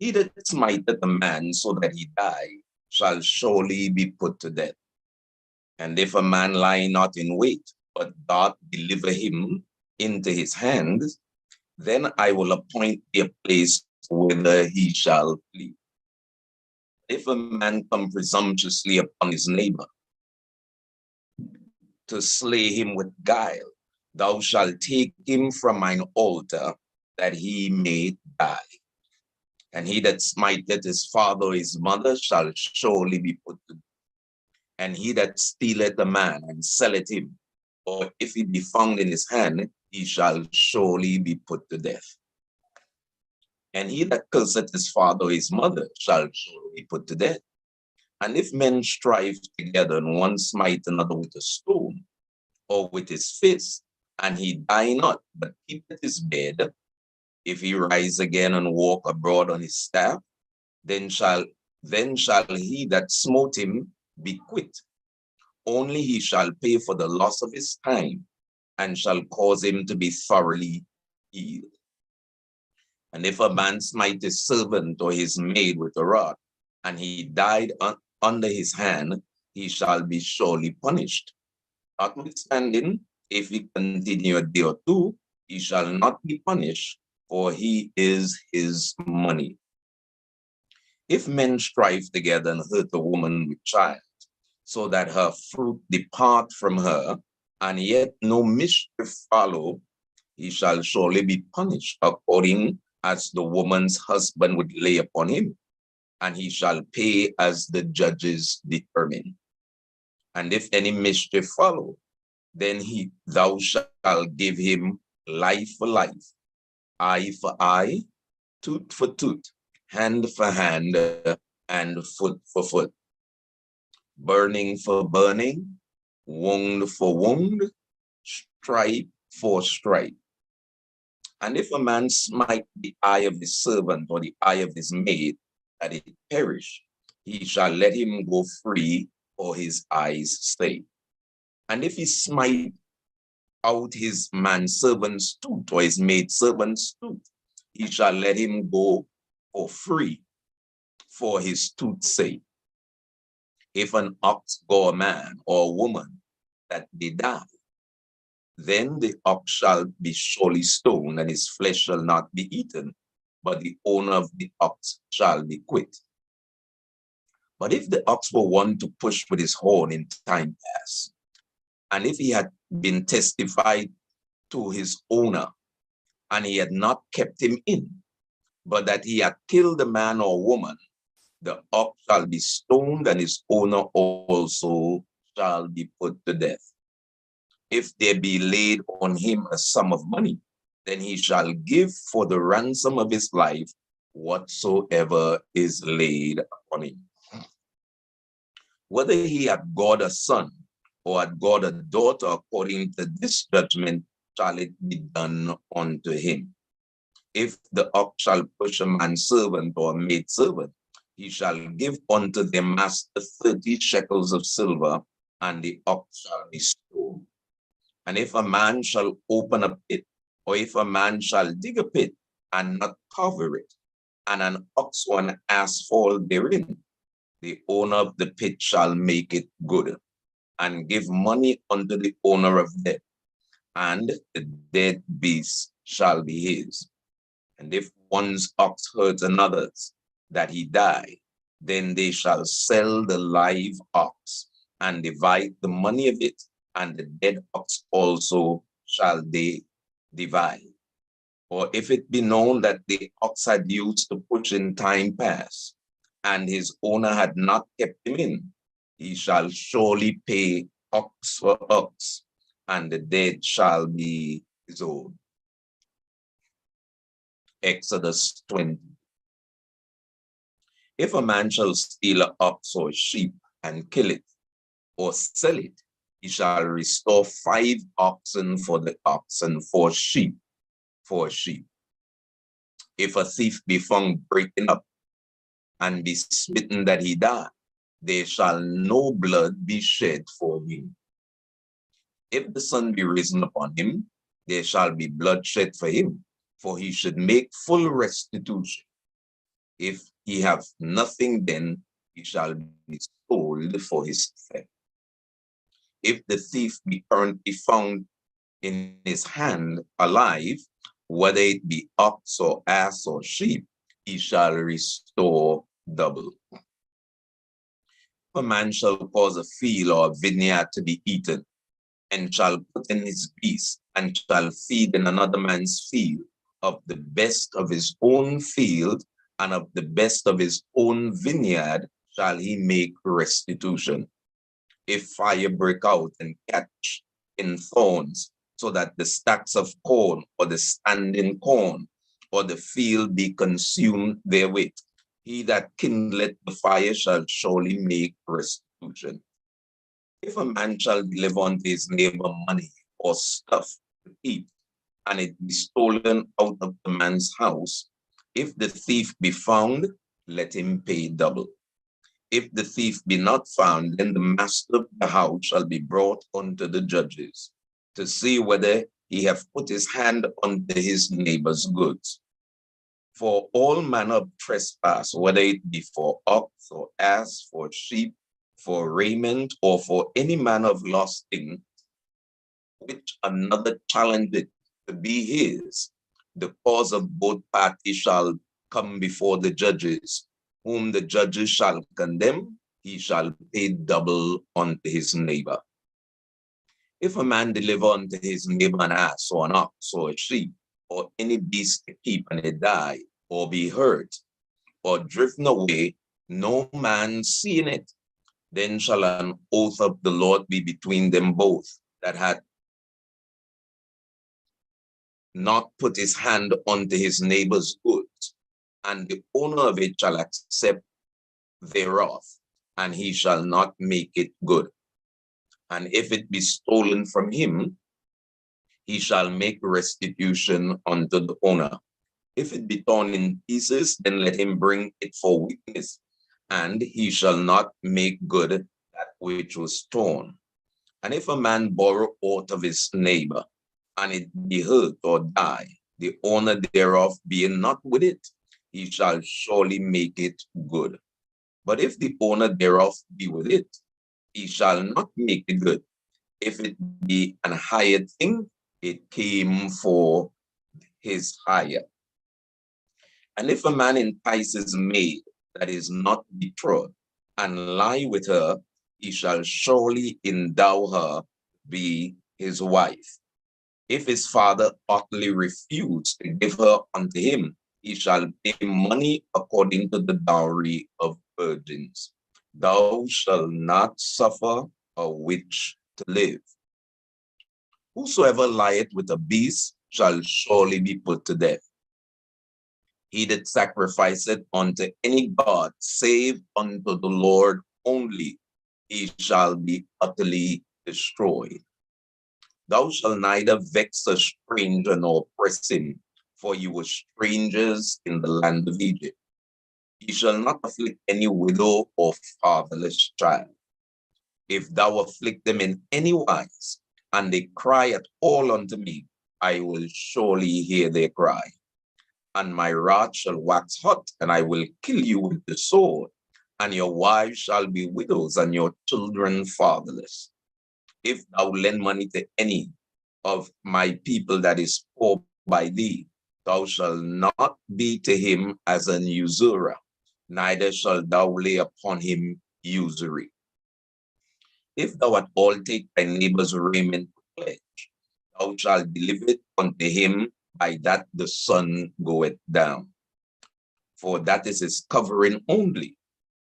He that smiteth a man so that he die shall surely be put to death. And if a man lie not in wait, but God deliver him into his hands, then I will appoint a place whither he shall flee. If a man come presumptuously upon his neighbor to slay him with guile, thou shalt take him from mine altar, that he may die. And he that smiteth his father or his mother shall surely be put to death. And he that stealeth a man and selleth him, or if he be found in his hand, he shall surely be put to death. And he that curseth his father or his mother shall surely be put to death. And if men strive together, and one smite another with a stone, or with his fist, and he die not, but keepeth his bed, if he rise again and walk abroad on his staff, then shall he that smote him be quit. Only he shall pay for the loss of his time, and shall cause him to be thoroughly healed. And if a man smite his servant or his maid with a rod, and he died under his hand, he shall be surely punished. Notwithstanding, if he continue a day or 2, he shall not be punished, for he is his money. If men strive together and hurt a woman with child, so that her fruit depart from her, and yet no mischief follow, he shall surely be punished according as the woman's husband would lay upon him, and he shall pay as the judges determine. And if any mischief follow, then thou shalt give him life for life, eye for eye, tooth for tooth, hand for hand, and foot for foot. Burning for burning, wound for wound, stripe for stripe. And if a man smite the eye of his servant or the eye of his maid, that it perish, he shall let him go free for his eyes' sake. And if he smite out his manservant's tooth or his maidservant's tooth, he shall let him go for free for his tooth's sake. If an ox gore a man or a woman that they die, then the ox shall be surely stoned, and his flesh shall not be eaten. but the owner of the ox shall be quit. But if the ox were one to push with his horn in time past, and if he had been testified to his owner, and he had not kept him in, but that he had killed a man or woman, the ox shall be stoned, and his owner also shall be put to death. If there be laid on him a sum of money, then he shall give for the ransom of his life whatsoever is laid upon him. Whether he had got a son or had got a daughter, according to this judgment shall it be done unto him. If the ox shall push a manservant or a maidservant, he shall give unto their master 30 shekels of silver, and the ox shall be stoned. And if a man shall open a pit, or if a man shall dig a pit and not cover it, and an ox or an ass fall therein, the owner of the pit shall make it good, and give money unto the owner of it, and the dead beast shall be his. And if one's ox hurts another's, that he die, then they shall sell the live ox, and divide the money of it, and the dead ox also shall they divide. Or if it be known that the ox had used to push in time past, and his owner had not kept him in, he shall surely pay ox for ox, and the dead shall be his own. Exodus 20. If a man shall steal an ox or a sheep and kill it, or sell it, he shall restore 5 oxen for the ox, and 4 sheep for a sheep. If a thief be found breaking up, and be smitten that he die, there shall no blood be shed for him. If the sun be risen upon him, there shall be blood shed for him, for he should make full restitution. If he have nothing, then he shall be sold for his theft. If the thief be currently found in his hand alive, whether it be ox or ass or sheep, he shall restore double. If a man shall cause a field or a vineyard to be eaten, and shall put in his beast, and shall feed in another man's field, of the best of his own field, and of the best of his own vineyard, shall he make restitution. If fire break out and catch in thorns, so that the stacks of corn, or the standing corn, or the field be consumed therewith, he that kindleth the fire shall surely make restitution. If a man shall deliver unto his neighbor money or stuff to eat, and it be stolen out of the man's house, if the thief be found, let him pay double. If the thief be not found, then the master of the house shall be brought unto the judges, to see whether he have put his hand unto his neighbor's goods. For all manner of trespass, whether it be for ox or ass, for sheep, for raiment, or for any manner of lost thing, which another challengeth to be his, the cause of both parties shall come before the judges, whom the judges shall condemn, he shall pay double unto his neighbor. If a man deliver unto his neighbor an ass or an ox or a sheep, or any beast to keep, and it die, or be hurt, or driven away, no man seeing it, then shall an oath of the Lord be between them both, that had not put his hand unto his neighbor's goods, and the owner of it shall accept thereof, and he shall not make it good. And if it be stolen from him, he shall make restitution unto the owner. If it be torn in pieces, then let him bring it for witness, and he shall not make good that which was torn. And if a man borrow aught of his neighbor, and it be hurt or die, the owner thereof being not with it, he shall surely make it good. But if the owner thereof be with it, he shall not make it good. If it be an hired thing, it came for his hire. And if a man entice his maid that is not betrothed, and lie with her, he shall surely endow her, be his wife. If his father utterly refuse to give her unto him, he shall pay money according to the dowry of virgins. Thou shalt not suffer a witch to live. Whosoever lieth with a beast shall surely be put to death. He that sacrificeth unto any god save unto the Lord only, he shall be utterly destroyed. Thou shalt neither vex a stranger nor oppress him, for you were strangers in the land of Egypt. Ye shall not afflict any widow or fatherless child. If thou afflict them in any wise, and they cry at all unto me, I will surely hear their cry. And my wrath shall wax hot, and I will kill you with the sword, and your wives shall be widows, and your children fatherless. If thou lend money to any of my people that is poor by thee, thou shalt not be to him as an usurer, neither shalt thou lay upon him usury. If thou at all take thy neighbor's raiment to pledge, thou shalt deliver it unto him by that the sun goeth down. For that is his covering only.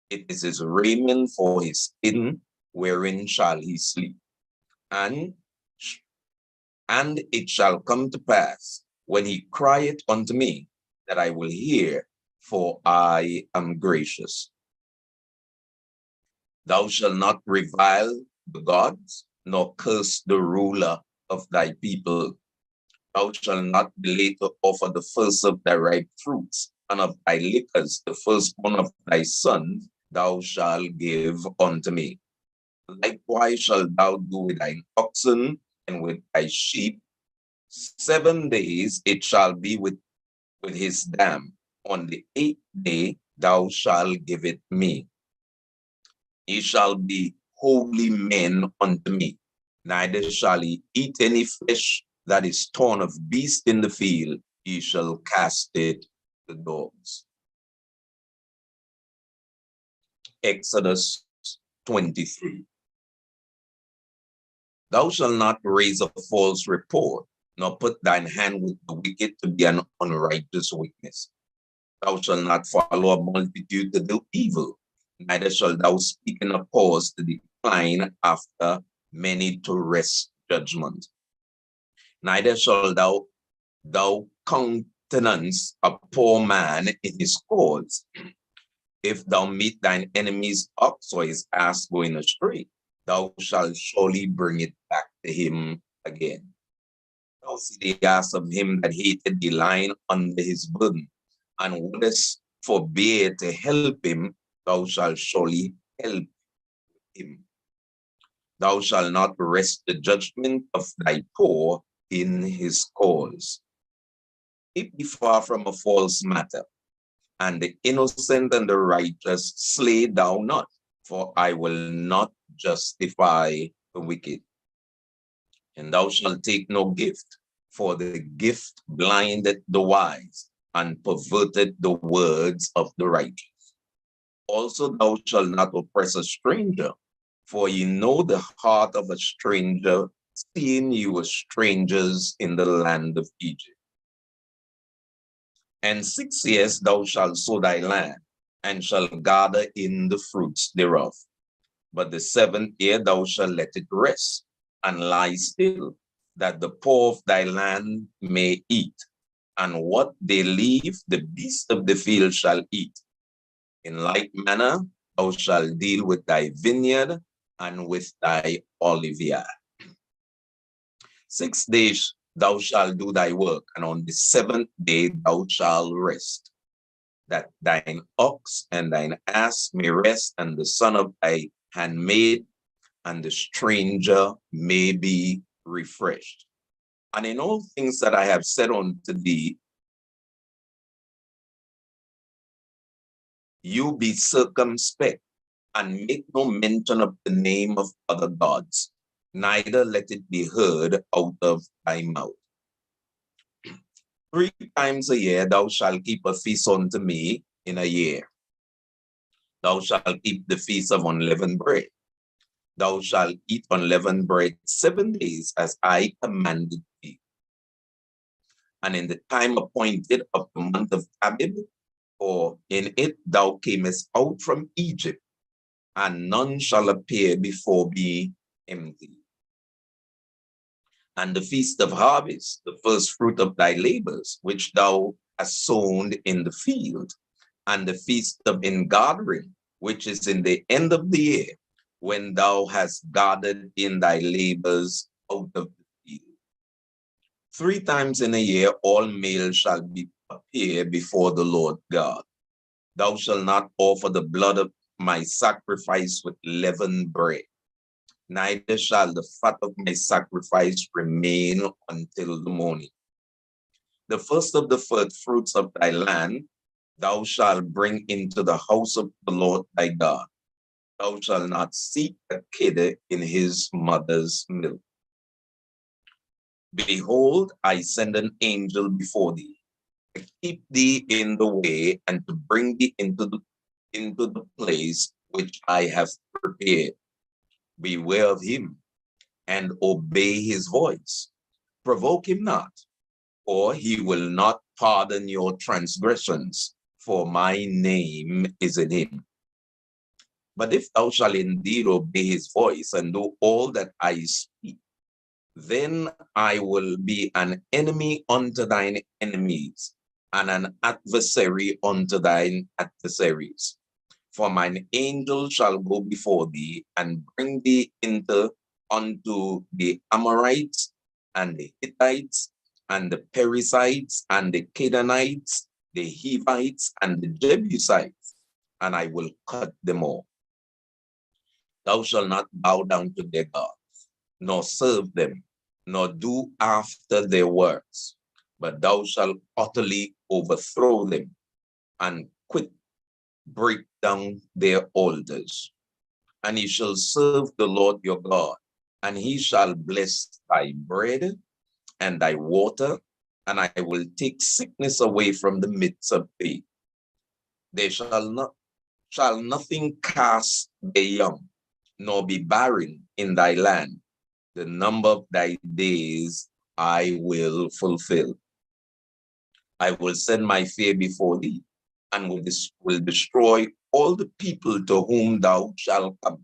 It is his raiment for his skin, wherein shall he sleep. And it shall come to pass, when he crieth unto me, that I will hear, for I am gracious. Thou shalt not revile the gods, nor curse the ruler of thy people. Thou shalt not delay to offer the first of thy ripe fruits, and of thy liquors, the firstborn of thy sons, thou shalt give unto me. Likewise shalt thou do with thine oxen and with thy sheep. 7 days it shall be with his dam. On the 8th day thou shalt give it me. Ye shall be holy men unto me, neither shall ye eat any flesh that is torn of beast in the field. Ye shall cast it to dogs. Exodus 23. Thou shalt not raise a false report, nor put thine hand with the wicked to be an unrighteous witness. Thou shalt not follow a multitude to do evil, neither shalt thou speak in a cause to decline after many to wrest judgment. Neither shalt thou countenance a poor man in his cause. If thou meet thine enemy's ox or his ass going astray, thou shalt surely bring it back to him again. Thou see the ass of him that hated thee lying under his burden, and wouldest forbear to help him, thou shalt surely help him. Thou shalt not wrest the judgment of thy poor in his cause. Keep thee far from a false matter, and the innocent and the righteous slay thou not, for I will not justify the wicked. And thou shalt take no gift, for the gift blinded the wise, and perverted the words of the righteous. Also thou shalt not oppress a stranger, for ye know the heart of a stranger, seeing you were strangers in the land of Egypt. And 6 years thou shalt sow thy land, and shalt gather in the fruits thereof. But the 7th year thou shalt let it rest, and lie still, that the poor of thy land may eat, and what they leave the beasts of the field shall eat. In like manner thou shalt deal with thy vineyard and with thy oliveyard. 6 days thou shalt do thy work, and on the 7th day thou shalt rest, that thine ox and thine ass may rest, and the son of thy handmaid and the stranger may be refreshed. And in all things that I have said unto thee, you be circumspect, and make no mention of the name of other gods, neither let it be heard out of thy mouth. 3 times a year thou shalt keep a feast unto me in a year. Thou shalt keep the feast of unleavened bread. Thou shalt eat unleavened bread 7 days, as I commanded thee. And in the time appointed of the month of Abib, for in it thou camest out from Egypt, and none shall appear before me empty. And the feast of harvest, the first fruit of thy labors, which thou hast sown in the field, and the feast of ingathering, which is in the end of the year, when thou hast gathered in thy labors out of the field. 3 times in a year all males shall appear before the Lord God. Thou shalt not offer the blood of my sacrifice with leavened bread, neither shall the fat of my sacrifice remain until the morning. The first of the first fruits of thy land thou shalt bring into the house of the Lord thy God. Thou shalt not seek a kid in his mother's milk. Behold, I send an angel before thee, to keep thee in the way, and to bring thee into the place which I have prepared. Beware of him, and obey his voice. Provoke him not, or he will not pardon your transgressions, for my name is in him. But if thou shalt indeed obey his voice, and do all that I speak, then I will be an enemy unto thine enemies, and an adversary unto thine adversaries. For mine angel shall go before thee, and bring thee unto the Amorites, and the Hittites, and the Perizzites, and the Canaanites, the Hivites, and the Jebusites, and I will cut them all. Thou shalt not bow down to their gods, nor serve them, nor do after their works, but thou shalt utterly overthrow them, and break down their altars. And ye shall serve the Lord your God, and he shall bless thy bread and thy water, and I will take sickness away from the midst of thee. There shall nothing cast their young, nor be barren in thy land. The number of thy days I will fulfill. I will send my fear before thee, and will destroy all the people to whom thou shalt come.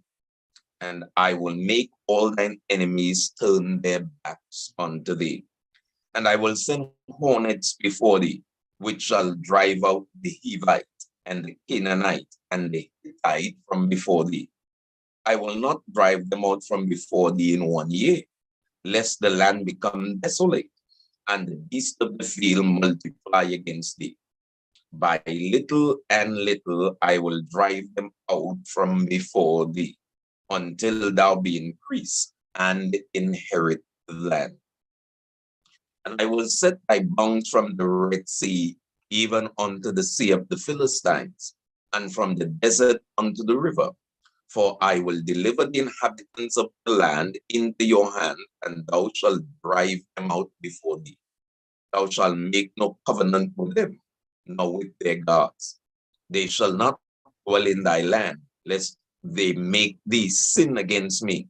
And I will make all thine enemies turn their backs unto thee. And I will send hornets before thee, which shall drive out the Hivite, and the Canaanite, and the Hittite from before thee. I will not drive them out from before thee in 1 year, lest the land become desolate, and the beasts of the field multiply against thee. By little and little I will drive them out from before thee, until thou be increased and inherit the land. And I will set thy bounds from the Red Sea, even unto the sea of the Philistines, and from the desert unto the river. For I will deliver the inhabitants of the land into your hand, and thou shalt drive them out before thee. Thou shalt make no covenant with them, nor with their gods. They shall not dwell in thy land, lest they make thee sin against me.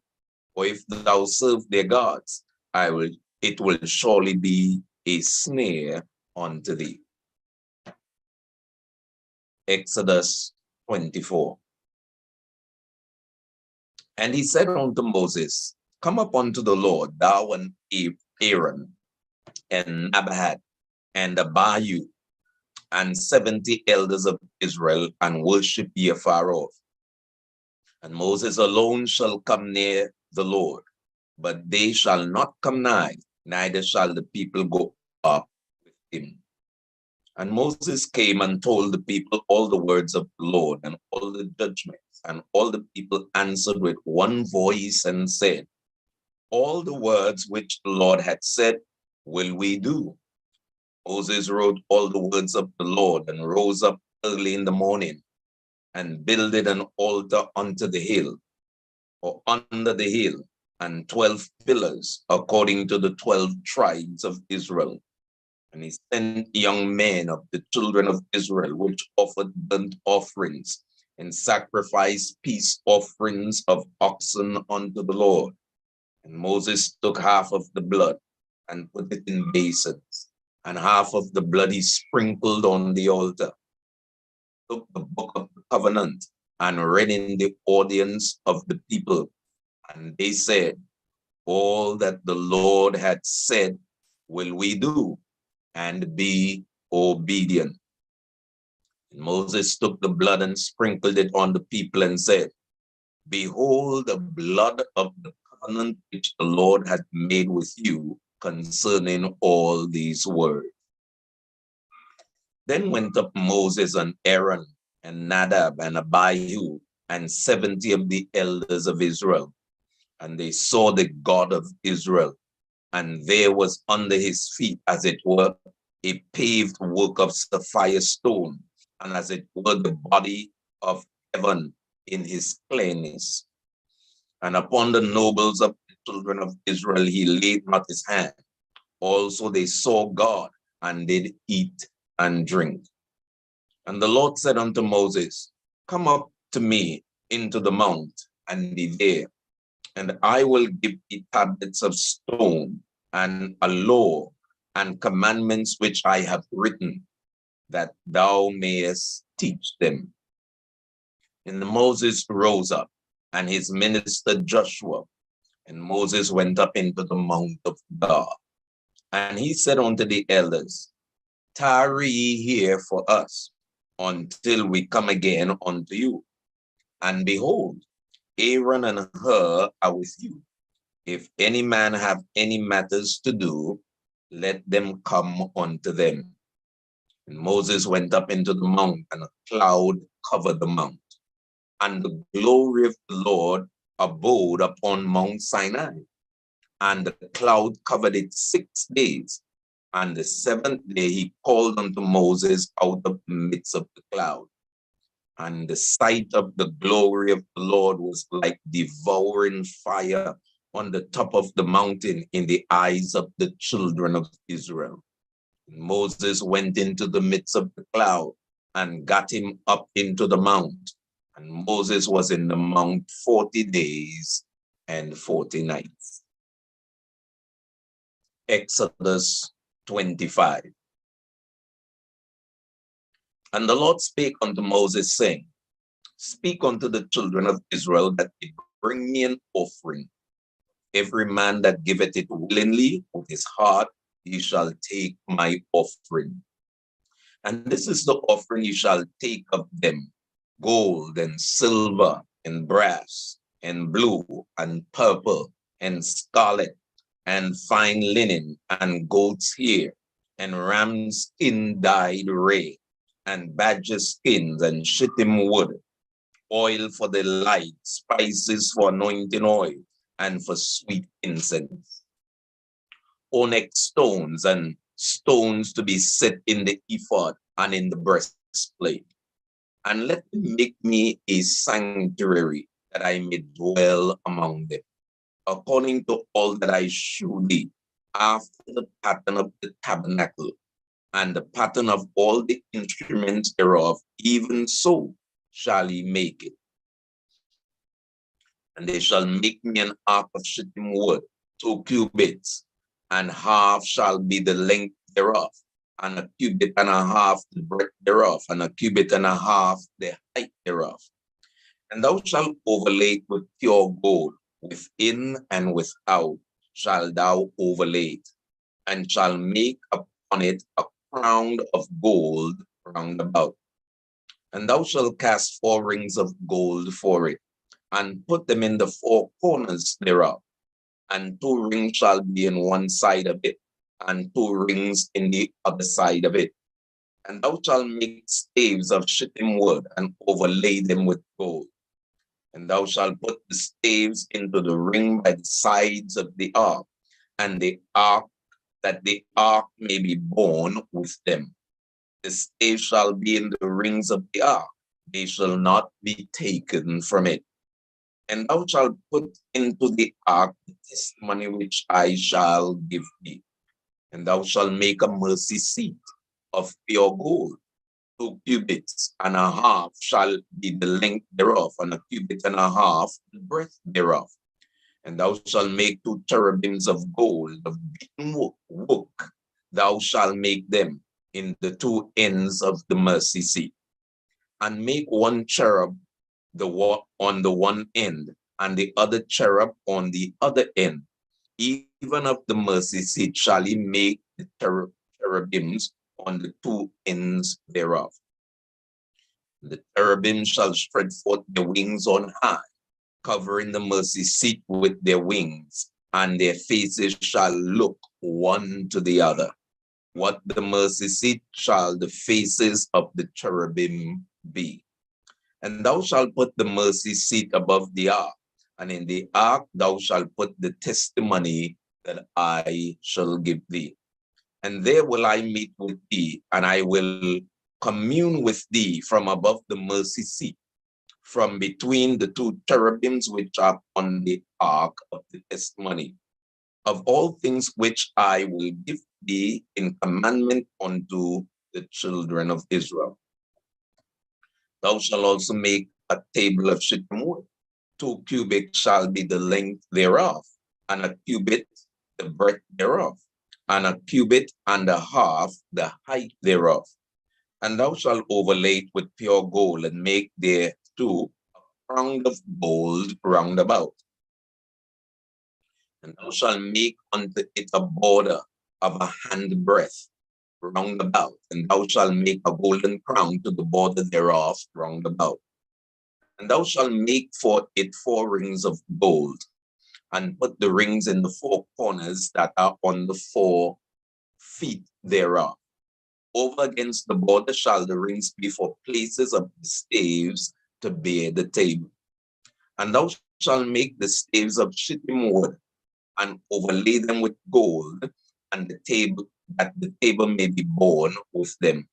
For if thou serve their gods, it will surely be a snare unto thee. Exodus 24. And he said unto Moses, Come up unto the Lord, thou and Aaron, and Nabahat, and Abihu, and 70 elders of Israel, and worship ye afar off. And Moses alone shall come near the Lord, but they shall not come nigh, neither shall the people go up with him. And Moses came and told the people all the words of the Lord, and all the judgments. And all the people answered with one voice and said, All the words which the Lord had said will we do. Moses wrote all the words of the Lord, and rose up early in the morning, and builded an altar unto the hill, or under the hill, and 12 pillars, according to the 12 tribes of Israel. And he sent young men of the children of Israel, which offered burnt offerings and sacrificed peace offerings of oxen unto the Lord. And Moses took half of the blood and put it in basins, and half of the blood he sprinkled on the altar. Took the book of the covenant and read in the audience of the people. And they said, all that the Lord had said will we do, and be obedient. And Moses took the blood and sprinkled it on the people and said, behold the blood of the covenant which the Lord had made with you concerning all these words. Then went up Moses and Aaron and Nadab and Abihu and 70 of the elders of Israel. And they saw the God of Israel, and there was under his feet, as it were, a paved work of sapphire stone, and as it were the body of heaven in his clearness. And upon the nobles of the children of Israel he laid not his hand. Also they saw God, and did eat and drink. And the Lord said unto Moses, come up to me into the mount, and be there, and I will give thee tablets of stone, and a law and commandments which I have written, that thou mayest teach them. And Moses rose up, and his minister Joshua, and Moses went up into the mount of God. And he said unto the elders, tarry ye here for us, until we come again unto you. And behold, Aaron and Hur are with you. If any man have any matters to do, let them come unto them. And Moses went up into the mount, and a cloud covered the mount. And the glory of the Lord abode upon Mount Sinai. And the cloud covered it 6 days. And the 7th day he called unto Moses out of the midst of the cloud. And the sight of the glory of the Lord was like devouring fire on the top of the mountain in the eyes of the children of Israel. And Moses went into the midst of the cloud and got him up into the mount. And Moses was in the mount 40 days and 40 nights. Exodus 25. And the Lord spake unto Moses, saying, speak unto the children of Israel that they bring me an offering. Every man that giveth it willingly with his heart, he shall take my offering. And this is the offering you shall take of them: gold and silver and brass and blue and purple and scarlet and fine linen and goat's hair and ram skin dyed red and badger skins and shittim wood, oil for the light, spices for anointing oil, and for sweet incense, onyx stones and stones to be set in the ephod and in the breastplate. And let them make me a sanctuary, that I may dwell among them, according to all that I shew thee, after the pattern of the tabernacle, and the pattern of all the instruments thereof, even so shall he make it. And they shall make me an ark of shittim wood, 2 cubits, and half shall be the length thereof, and a cubit and a half the breadth thereof, and a cubit and a half the height thereof. And thou shalt overlay it with pure gold, within and without shalt thou overlay it, and shall make upon it a crown of gold round about. And thou shalt cast 4 rings of gold for it, and put them in the 4 corners thereof. And 2 rings shall be in one side of it, and 2 rings in the other side of it. And thou shalt make staves of shittim wood, and overlay them with gold. And thou shalt put the staves into the ring by the sides of the ark, and the ark, that the ark may be borne with them. The staves shall be in the rings of the ark, they shall not be taken from it. And thou shalt put into the ark the testimony which I shall give thee. And thou shalt make a mercy seat of pure gold. 2 cubits and a half shall be the length thereof, and a cubit and a half the breadth thereof. And thou shalt make 2 cherubims of gold, of beaten work. Thou shalt make them in the 2 ends of the mercy seat. And make 1 cherub on the one end, and the other cherub on the other end. Even of the mercy seat shall he make the cherubims on the 2 ends thereof. The cherubim shall spread forth their wings on high, covering the mercy seat with their wings, and their faces shall look one to the other. What the mercy seat shall the faces of the cherubim be. And thou shalt put the mercy seat above the ark, and in the ark thou shalt put the testimony that I shall give thee. And there will I meet with thee, and I will commune with thee from above the mercy seat, from between the 2 cherubims which are on the ark of the testimony, of all things which I will give thee in commandment unto the children of Israel. Thou shalt also make a table of shittim wood. 2 cubits shall be the length thereof, and a cubit the breadth thereof, and a cubit and a half the height thereof. And thou shalt overlay it with pure gold, and make thereto a crown of gold round about. And thou shalt make unto it a border of a handbreadth round about, and thou shalt make a golden crown to the border thereof round about. And thou shalt make for it 4 rings of gold, and put the rings in the 4 corners that are on the 4 feet thereof. Over against the border shall the rings be for places of the staves to bear the table. And thou shalt make the staves of shittim wood, and overlay them with gold, and the table, that the table may be borne with them.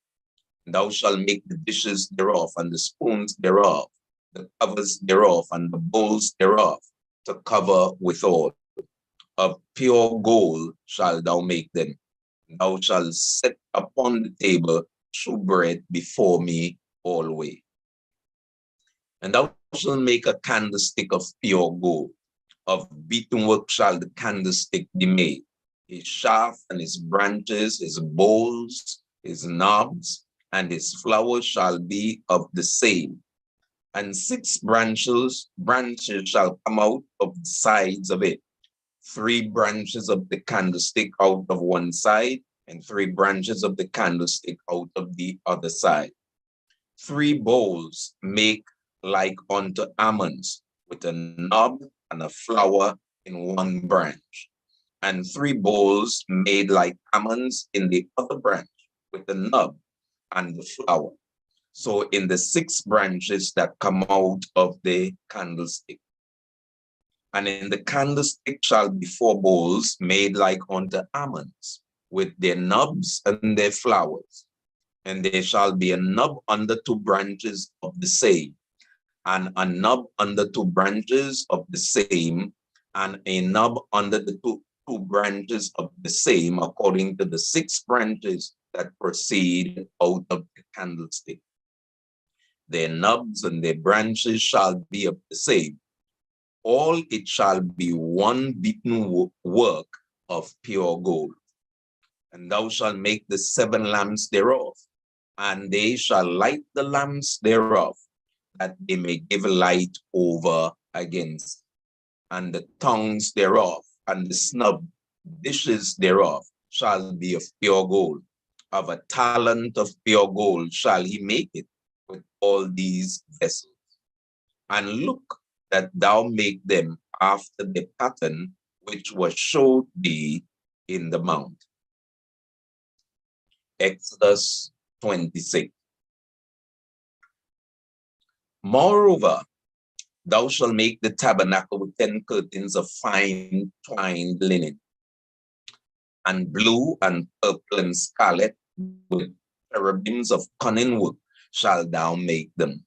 And thou shalt make the dishes thereof, and the spoons thereof, the covers thereof, and the bowls thereof, to cover withal. Of pure gold shalt thou make them. Thou shalt set upon the table shewbread before me always. And thou shalt make a candlestick of pure gold. Of beaten work shall the candlestick be made. His shaft and his branches, his bowls, his knobs, and his flowers shall be of the same. And 6 branches shall come out of the sides of it. 3 branches of the candlestick out of one side, and 3 branches of the candlestick out of the other side. 3 bowls make like unto almonds, with a knob and a flower in one branch, and 3 bowls made like almonds in the other branch, with the knob and the flower. So in the 6 branches that come out of the candlestick. And in the candlestick shall be 4 bowls made like unto almonds, with their knobs and their flowers. And there shall be a knob under 2 branches of the same, and a knob under 2 branches of the same, and a knob under the two branches of the same, according to the 6 branches that proceed out of the candlestick. Their knobs and their branches shall be of the same. All it shall be one beaten work of pure gold. And thou shalt make the 7 lamps thereof, and they shall light the lamps thereof, that they may give light over against. And the tongues thereof, and the snub dishes thereof, shall be of pure gold. Of a talent of pure gold shall he make it with all these vessels. And look that thou make them after the pattern which was showed thee in the mount. Exodus 26. Moreover, thou shalt make the tabernacle with 10 curtains of fine twined linen, and blue and purple and scarlet, with cherubims of cunning work shalt thou make them.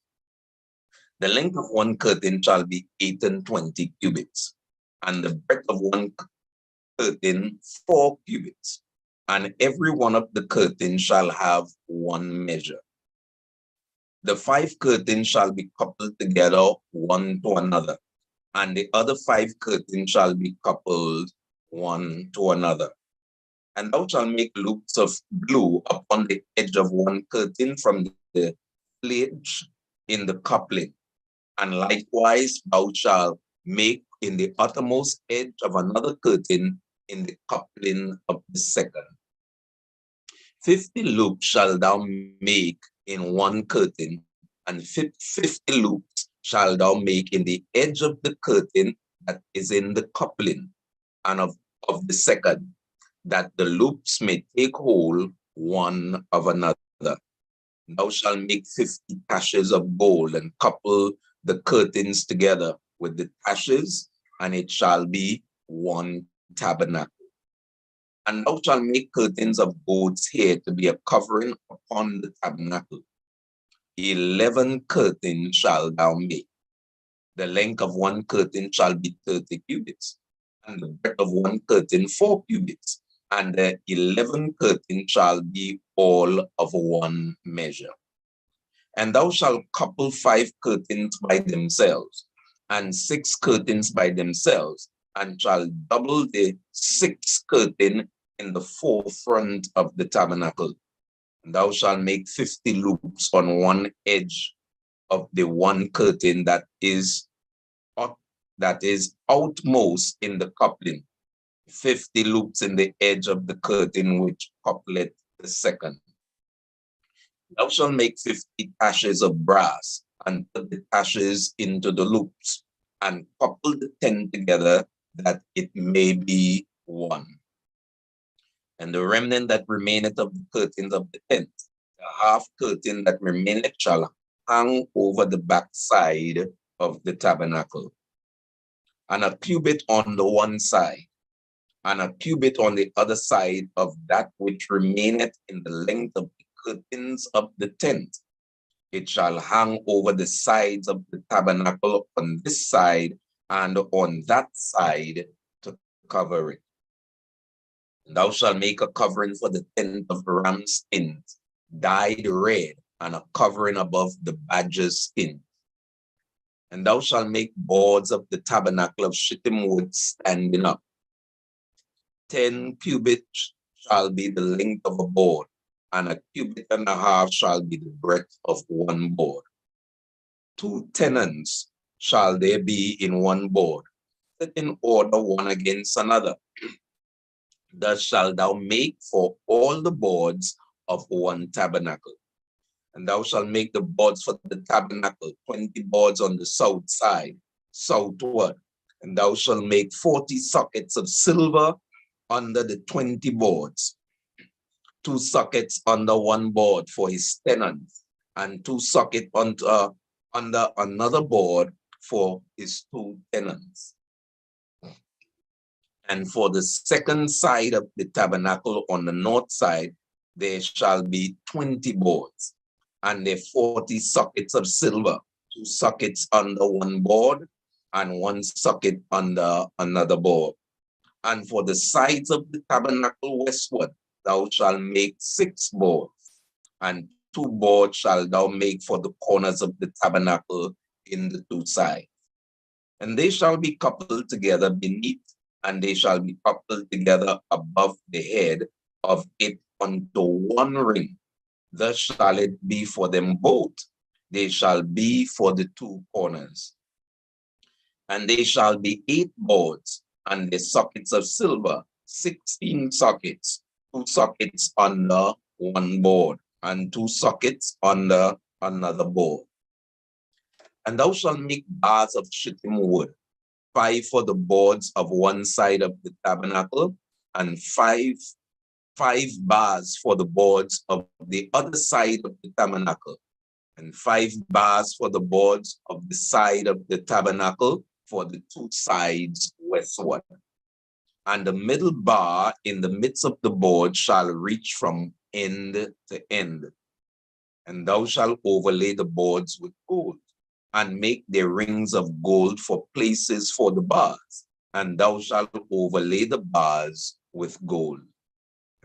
The length of 1 curtain shall be 8 and 20 cubits, and the breadth of 1 curtain 4 cubits. and every one of the curtains shall have one measure. The 5 curtains shall be coupled together one to another, and the other 5 curtains shall be coupled one to another. And thou shalt make loops of blue upon the edge of one curtain from the fledge in the coupling. And likewise thou shalt make in the uttermost edge of another curtain in the coupling of the second. 50 loops shalt thou make in one curtain, and 50 loops shalt thou make in the edge of the curtain that is in the coupling, and of the second, that the loops may take hold one of another. Thou shalt make 50 taches of gold, and couple the curtains together with the taches, and it shall be one tabernacle. And thou shalt make curtains of goat's hair to be a covering upon the tabernacle. 11 curtains shalt thou make. The length of one curtain shall be 30 cubits, and the breadth of one curtain 4 cubits, and the 11 curtains shall be all of one measure. And thou shalt couple 5 curtains by themselves, and 6 curtains by themselves, and shall double the 6 curtain in the forefront of the tabernacle. And thou shalt make 50 loops on one edge of the one curtain that is outmost in the coupling, 50 loops in the edge of the curtain which coupleth the second. Thou shalt make 50 taches of brass, and put the taches into the loops, and couple the 10 together, that it may be one. And the remnant that remaineth of the curtains of the tent, the half curtain that remaineth shall hang over the backside of the tabernacle, and a cubit on the one side, and a cubit on the other side of that which remaineth in the length of the curtains of the tent. It shall hang over the sides of the tabernacle on this side and on that side to cover it. And thou shalt make a covering for the tent of ram's skins, dyed red, and a covering above the badger's skin. And thou shalt make boards of the tabernacle of shittim wood standing up. 10 cubits shall be the length of a board, and a cubit and a half shall be the breadth of one board. 2 tenons shall there be in one board, set in order one against another. Thus shalt thou make for all the boards of one tabernacle. And thou shalt make the boards for the tabernacle, 20 boards on the south side, southward. And thou shalt make 40 sockets of silver under the 20 boards, 2 sockets under one board for his tenons, and 2 sockets under another board for his 2 tenons. And for the second side of the tabernacle on the north side, there shall be 20 boards, and there 40 sockets of silver, 2 sockets under one board, and 1 socket under another board. And for the sides of the tabernacle westward, thou shalt make 6 boards, and 2 boards shalt thou make for the corners of the tabernacle in the 2 sides. And they shall be coupled together beneath, and they shall be coupled together above the head of it unto one ring. Thus shall it be for them both. They shall be for the 2 corners. And they shall be 8 boards, and the sockets of silver, 16 sockets, 2 sockets under one board, and 2 sockets under another board. And thou shalt make bars of shittim wood, 5 for the boards of one side of the tabernacle, and 5 bars for the boards of the other side of the tabernacle, and 5 bars for the boards of the side of the tabernacle for the 2 sides westward. And the middle bar in the midst of the board shall reach from end to end. And thou shalt overlay the boards with gold, and make their rings of gold for places for the bars, and thou shalt overlay the bars with gold.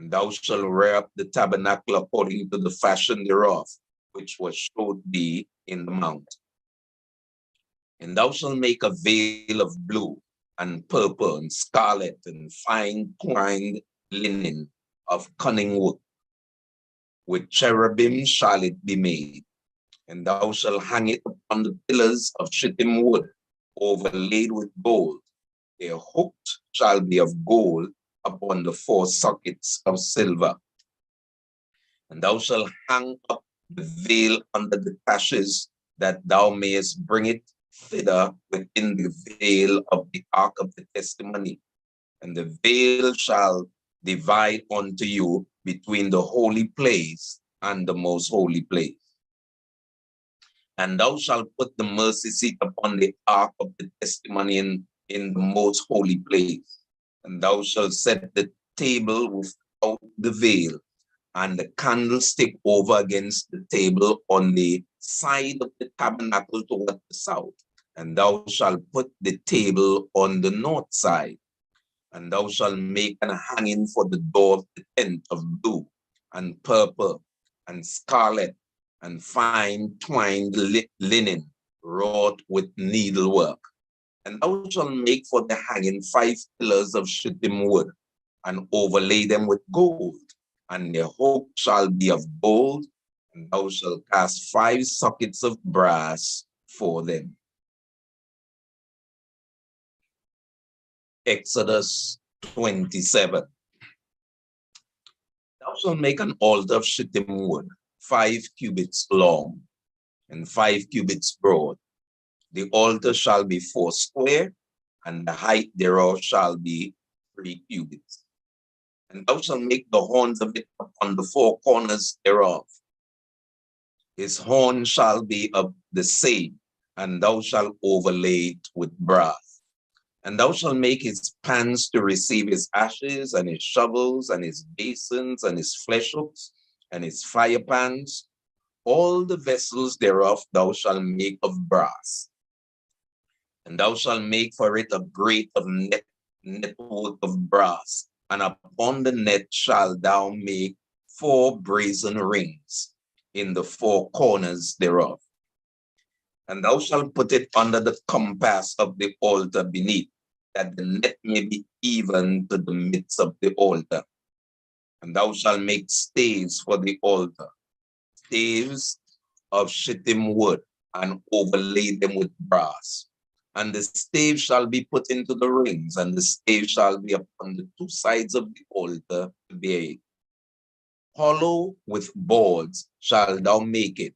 And thou shalt rear up the tabernacle according to the fashion thereof, which was showed thee in the mount. And thou shalt make a veil of blue and purple and scarlet and fine twined linen of cunning work. With cherubim shall it be made. And thou shalt hang it upon the pillars of shittim wood, overlaid with gold. Their hooks shall be of gold upon the 4 sockets of silver. And thou shalt hang up the veil under the sashes, that thou mayest bring it thither within the veil of the ark of the testimony. And the veil shall divide unto you between the holy place and the most holy place. And thou shalt put the mercy seat upon the ark of the testimony in the most holy place. And thou shalt set the table without the veil, and the candlestick over against the table on the side of the tabernacle toward the south. And thou shalt put the table on the north side. And thou shalt make an hanging for the door of the tent of blue and purple and scarlet and fine twined linen wrought with needlework. And thou shalt make for the hanging 5 pillars of shittim wood, and overlay them with gold. And their hook shall be of gold, and thou shalt cast 5 sockets of brass for them. Exodus 27. Thou shalt make an altar of shittim wood, 5 cubits long and 5 cubits broad. The altar shall be 4 square, and the height thereof shall be 3 cubits. And thou shalt make the horns of it upon the 4 corners thereof. His horn shall be of the same, and thou shalt overlay it with brass. And thou shalt make his pans to receive his ashes, and his shovels, and his basins, and his flesh hooks, and his fire pans. All the vessels thereof thou shalt make of brass. And thou shalt make for it a grate of network of brass, and upon the net shalt thou make 4 brazen rings in the 4 corners thereof. And thou shalt put it under the compass of the altar beneath, that the net may be even to the midst of the altar. And thou shalt make staves for the altar, staves of shittim wood, and overlay them with brass. And the stave shall be put into the rings, and the stave shall be upon the 2 sides of the altar to bear it. Hollow with boards shalt thou make it,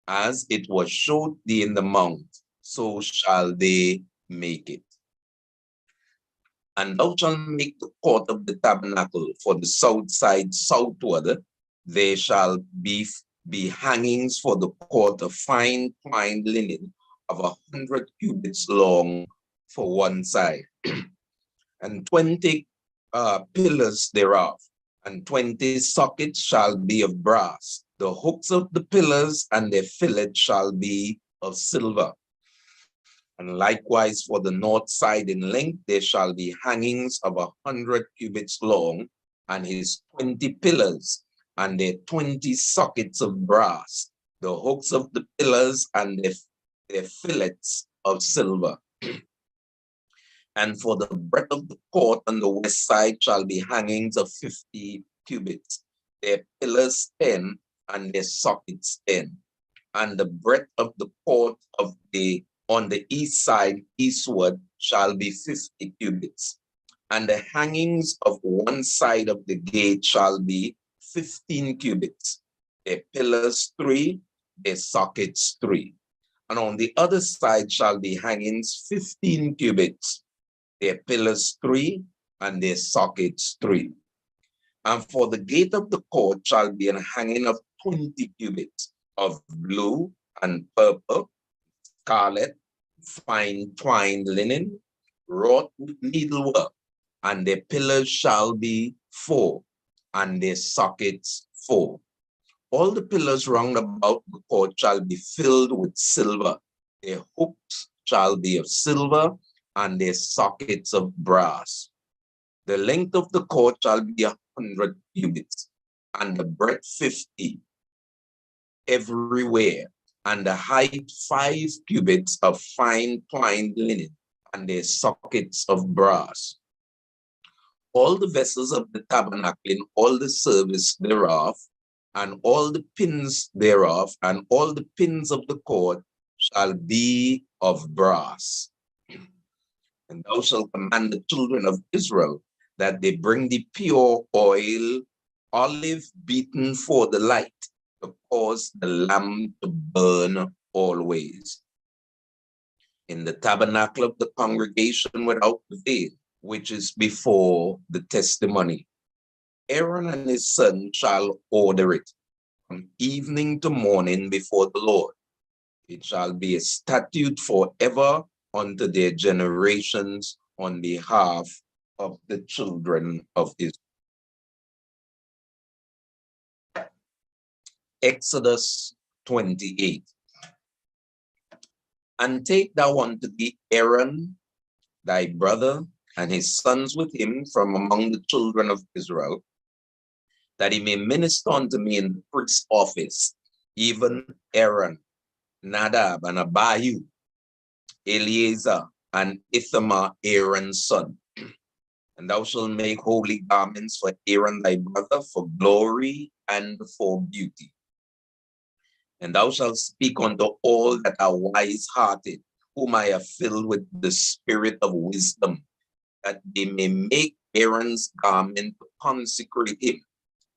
as it was showed thee in the mount, so shall they make it. And thou shalt make the court of the tabernacle for the south side southward. There shall be hangings for the court of fine twined linen of 100 cubits long for one side, and 20 pillars thereof, and 20 sockets shall be of brass. The hooks of the pillars and their fillets shall be of silver. And likewise for the north side in length there shall be hangings of 100 cubits long, and his 20 pillars, and their 20 sockets of brass, the hooks of the pillars and their fillets of silver. And for the breadth of the court on the west side shall be hangings of 50 cubits, their pillars 10, and their sockets 10. And the breadth of the court on the east side eastward shall be 50 cubits. And the hangings of one side of the gate shall be 15 cubits, their pillars 3, their sockets 3. And on the other side shall be hangings 15 cubits, their pillars 3, and their sockets 3. And for the gate of the court shall be an hanging of 20 cubits of blue and purple, scarlet, fine twined linen, wrought with needlework, and their pillars shall be 4, and their sockets 4. All the pillars round about the court shall be filled with silver. Their hooks shall be of silver, and their sockets of brass. The length of the court shall be 100 cubits, and the breadth 50 everywhere, and the height 5 cubits of fine twined linen, and their sockets of brass. All the vessels of the tabernacle in all the service thereof, and all the pins thereof, and all the pins of the cord shall be of brass. And thou shalt command the children of Israel that they bring the pure oil, olive beaten for the light, to cause the lamp to burn always. In the tabernacle of the congregation without the veil, which is before the testimony, Aaron and his son shall order it from evening to morning before the Lord. It shall be a statute forever unto their generations on behalf of the children of Israel. Exodus 28. And take thou unto thee Aaron, thy brother, and his sons with him from among the children of Israel, that he may minister unto me in the priest's office, even Aaron, Nadab, and Abihu, Eleazar, and Ithamar, Aaron's son. And thou shalt make holy garments for Aaron thy brother, for glory and for beauty. And thou shalt speak unto all that are wise-hearted, whom I have filled with the spirit of wisdom, that they may make Aaron's garment to consecrate him,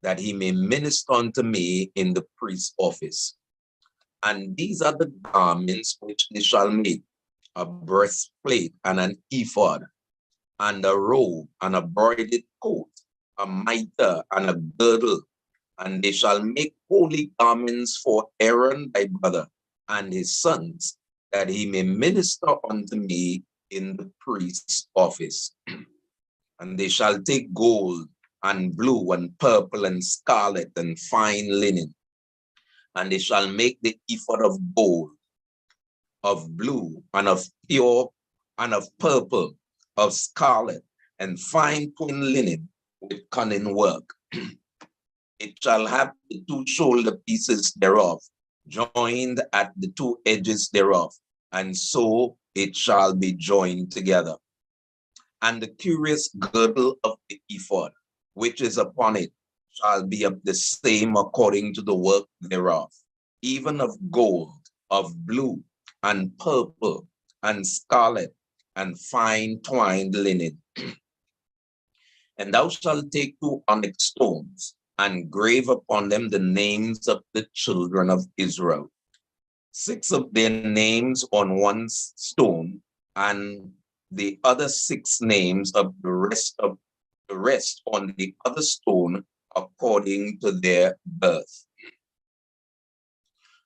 that he may minister unto me in the priest's office. And these are the garments which they shall make: a breastplate and an ephod, and a robe and a broidered coat, a mitre and a girdle. And they shall make holy garments for Aaron thy brother and his sons, that he may minister unto me in the priest's office. And they shall take gold and blue and purple and scarlet and fine linen, and they shall make the ephod of gold, of blue, and of pure, and of purple, of scarlet, and fine twin linen with cunning work. It shall have the 2 shoulder pieces thereof, joined at the 2 edges thereof, and so it shall be joined together. And the curious girdle of the ephod, which is upon it, shall be of the same according to the work thereof, even of gold, of blue, and purple, and scarlet, and fine twined linen. And thou shalt take 2 onyx stones, and grave upon them the names of the children of Israel, 6 of their names on 1 stone, and the other 6 names of the rest on the other stone, according to their birth.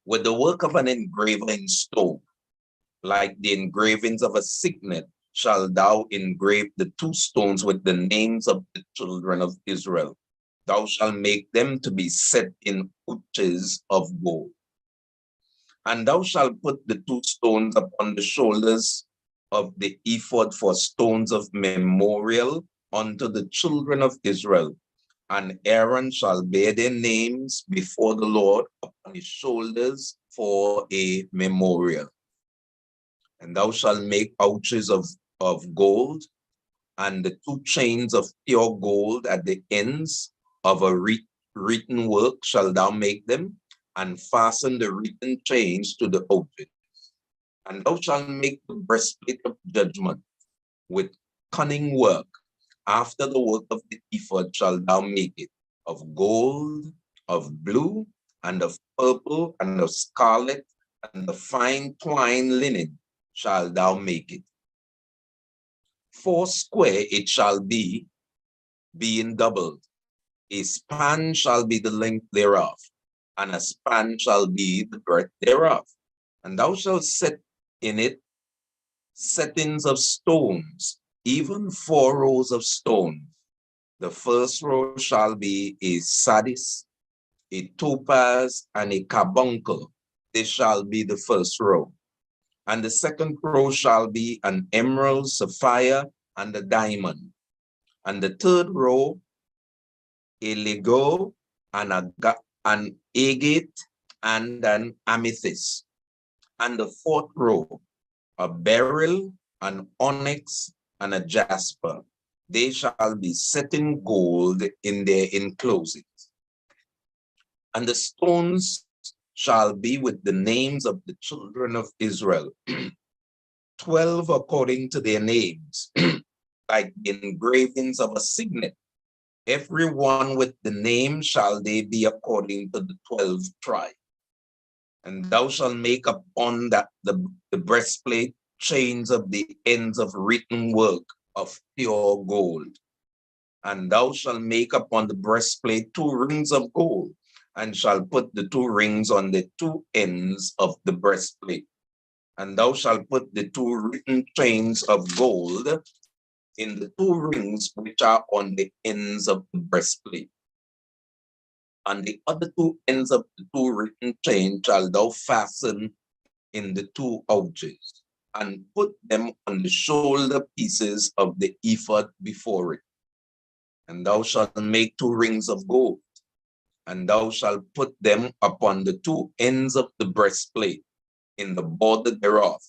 With the work of an engraver in stone, like the engravings of a signet, shall thou engrave the 2 stones with the names of the children of Israel. Thou shalt make them to be set in ouches of gold. And thou shalt put the 2 stones upon the shoulders of the ephod for stones of memorial unto the children of Israel. And Aaron shall bear their names before the Lord upon his shoulders for a memorial. And thou shalt make ouches of gold, and the 2 chains of pure gold at the ends of a written work shall thou make them, and fasten the written chains to the ouches. And thou shalt make the breastplate of judgment with cunning work. After the work of the ephod shall thou make it, of gold, of blue, and of purple, and of scarlet, and of fine twined linen shall thou make it. 4 square it shall be, being doubled. A span shall be the length thereof, and a span shall be the breadth thereof. And thou shalt set in it settings of stones, even 4 rows of stones. The first row shall be a sardius, a topaz, and a carbuncle. This shall be the first row. And the second row shall be an emerald, sapphire, and a diamond. And the third row a lego, an agate, and an amethyst. And the fourth row, a beryl, an onyx, and a jasper. They shall be set in gold in their enclosings. And the stones shall be with the names of the children of Israel, 12 according to their names, like the engravings of a signet. Every one with the name shall they be according to the 12 tribes. And thou shalt make upon that the breastplate chains of the ends of written work of pure gold. And thou shalt make upon the breastplate 2 rings of gold, and shall put the 2 rings on the 2 ends of the breastplate. And thou shalt put the 2 written chains of gold in the 2 rings which are on the ends of the breastplate. And the other 2 ends of the 2 written chains shall thou fasten in the 2 ouches, and put them on the shoulder pieces of the ephod before it. And thou shalt make 2 rings of gold, and thou shalt put them upon the 2 ends of the breastplate in the border thereof,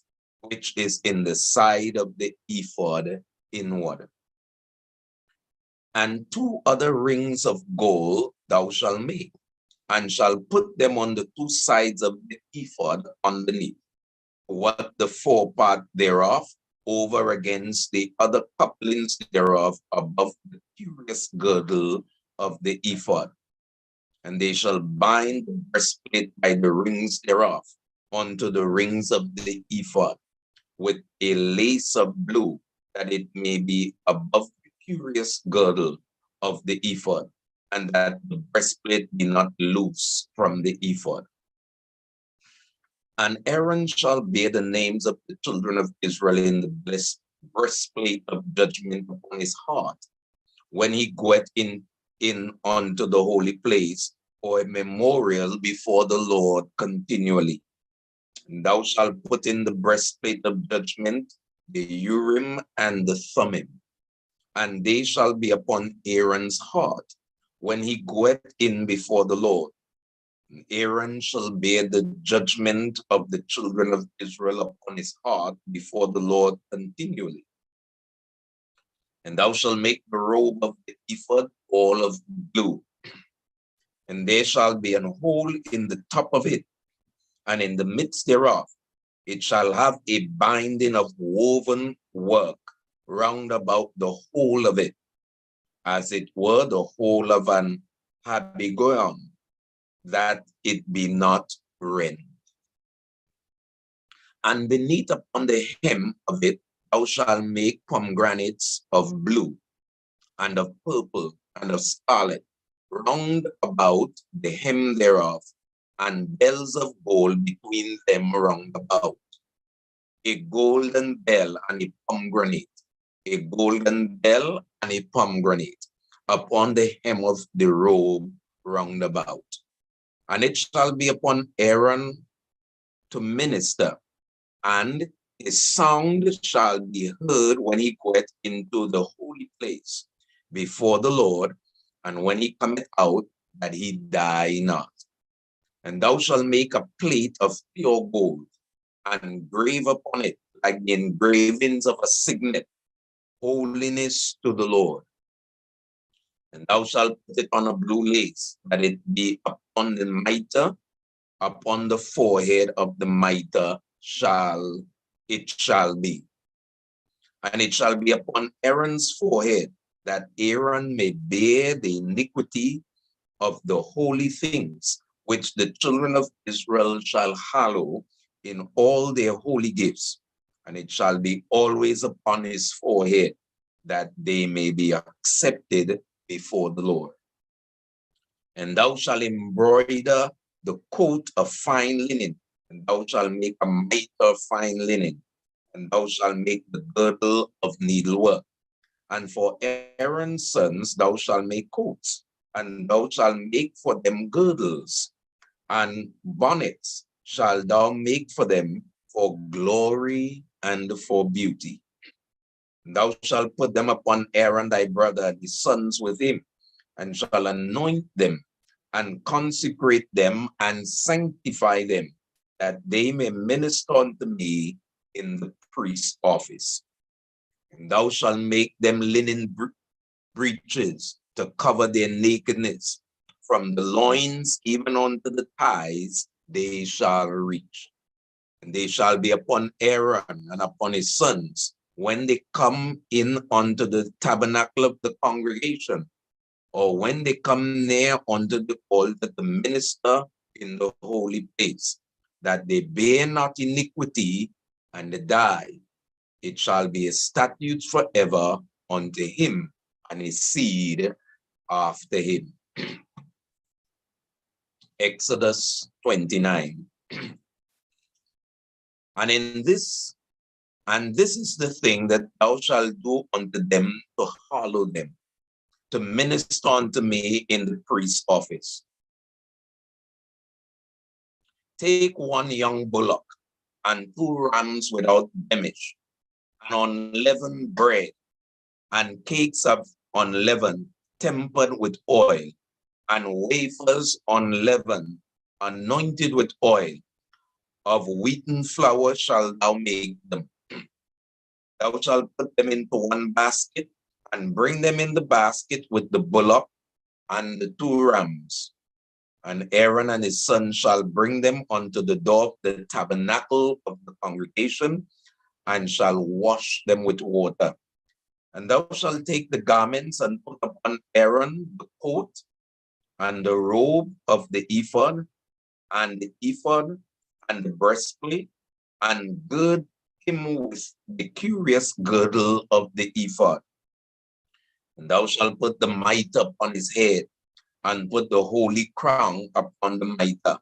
which is in the side of the ephod inward. And 2 other rings of gold thou shalt make, and shalt put them on the 2 sides of the ephod underneath, what the forepart thereof over against the other couplings thereof above the curious girdle of the ephod. And they shall bind the breastplate by the rings thereof unto the rings of the ephod with a lace of blue, that it may be above the curious girdle of the ephod, and that the breastplate be not loose from the ephod. And Aaron shall bear the names of the children of Israel in the breastplate of judgment upon his heart, when he goeth in unto the holy place, for a memorial before the Lord continually. And thou shalt put in the breastplate of judgment the Urim and the Thummim, and they shall be upon Aaron's heart when he goeth in before the Lord. Aaron shall bear the judgment of the children of Israel upon his heart before the Lord continually. And thou shalt make the robe of the ephod all of blue, and there shall be an hole in the top of it, and in the midst thereof it shall have a binding of woven work round about the whole of it, as it were the whole of an habigoon, that it be not rent. And beneath upon the hem of it thou shalt make pomegranates of blue, and of purple, and of scarlet, round about the hem thereof, and bells of gold between them round about. A golden bell and a pomegranate, a golden bell and a pomegranate, upon the hem of the robe round about. And it shall be upon Aaron to minister, and his sound shall be heard when he goeth into the holy place before the Lord, and when he cometh out, that he die not. And thou shalt make a plate of pure gold, and engrave upon it like the engravings of a signet, holiness to the Lord. And thou shalt put it on a blue lace, that it be upon the mitre, upon the forehead of the mitre shall be. And it shall be upon Aaron's forehead, that Aaron may bear the iniquity of the holy things, which the children of Israel shall hallow in all their holy gifts. And it shall be always upon his forehead, that they may be accepted before the Lord. And thou shalt embroider the coat of fine linen, and thou shalt make a mitre of fine linen, and thou shalt make the girdle of needlework. And for Aaron's sons thou shalt make coats, and thou shalt make for them girdles, and bonnets shalt thou make for them for glory and for beauty. Thou shalt put them upon Aaron thy brother and his sons with him, and shall anoint them, and consecrate them, and sanctify them, that they may minister unto me in the priest's office. And thou shalt make them linen breeches to cover their nakedness. From the loins even unto the thighs they shall reach. And they shall be upon Aaron and upon his sons when they come in unto the tabernacle of the congregation, or when they come near unto the altar to minister in the holy place, that they bear not iniquity and they die. It shall be a statute forever unto him and his seed after him. Exodus 29. And this is the thing that thou shalt do unto them to hallow them, to minister unto me in the priest's office. Take one young bullock and 2 rams without blemish, and unleavened bread, and cakes of unleavened, tempered with oil, and wafers unleavened, anointed with oil. Of wheaten flour shalt thou make them. Thou shalt put them into one basket, and bring them in the basket with the bullock and the 2 rams. And Aaron and his son shall bring them unto the door of the tabernacle of the congregation, and shall wash them with water. And thou shalt take the garments and put upon Aaron the coat and the robe of the ephod, and the ephod and the breastplate, and gird him with the curious girdle of the ephod. And thou shalt put the mitre upon his head, and put the holy crown upon the mitre.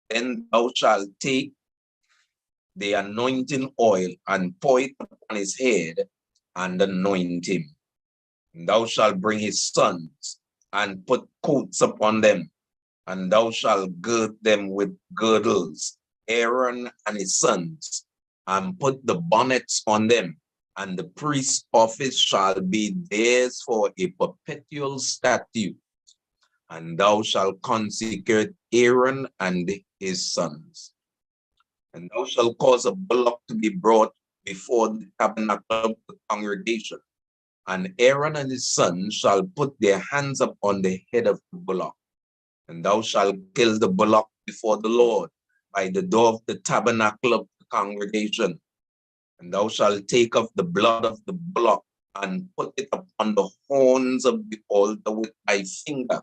Then thou shalt take the anointing oil and pour it upon his head, and anoint him. And thou shalt bring his sons, and put coats upon them, and thou shalt gird them with girdles, Aaron and his sons, and put the bonnets on them, and the priest's office shall be theirs for a perpetual statute. And thou shalt consecrate Aaron and his sons. And thou shalt cause a bullock to be brought before the tabernacle of the congregation. And Aaron and his sons shall put their hands upon the head of the bullock. And thou shalt kill the bullock before the Lord by the door of the tabernacle of the congregation. And thou shalt take of the blood of the bullock and put it upon the horns of the altar with thy finger,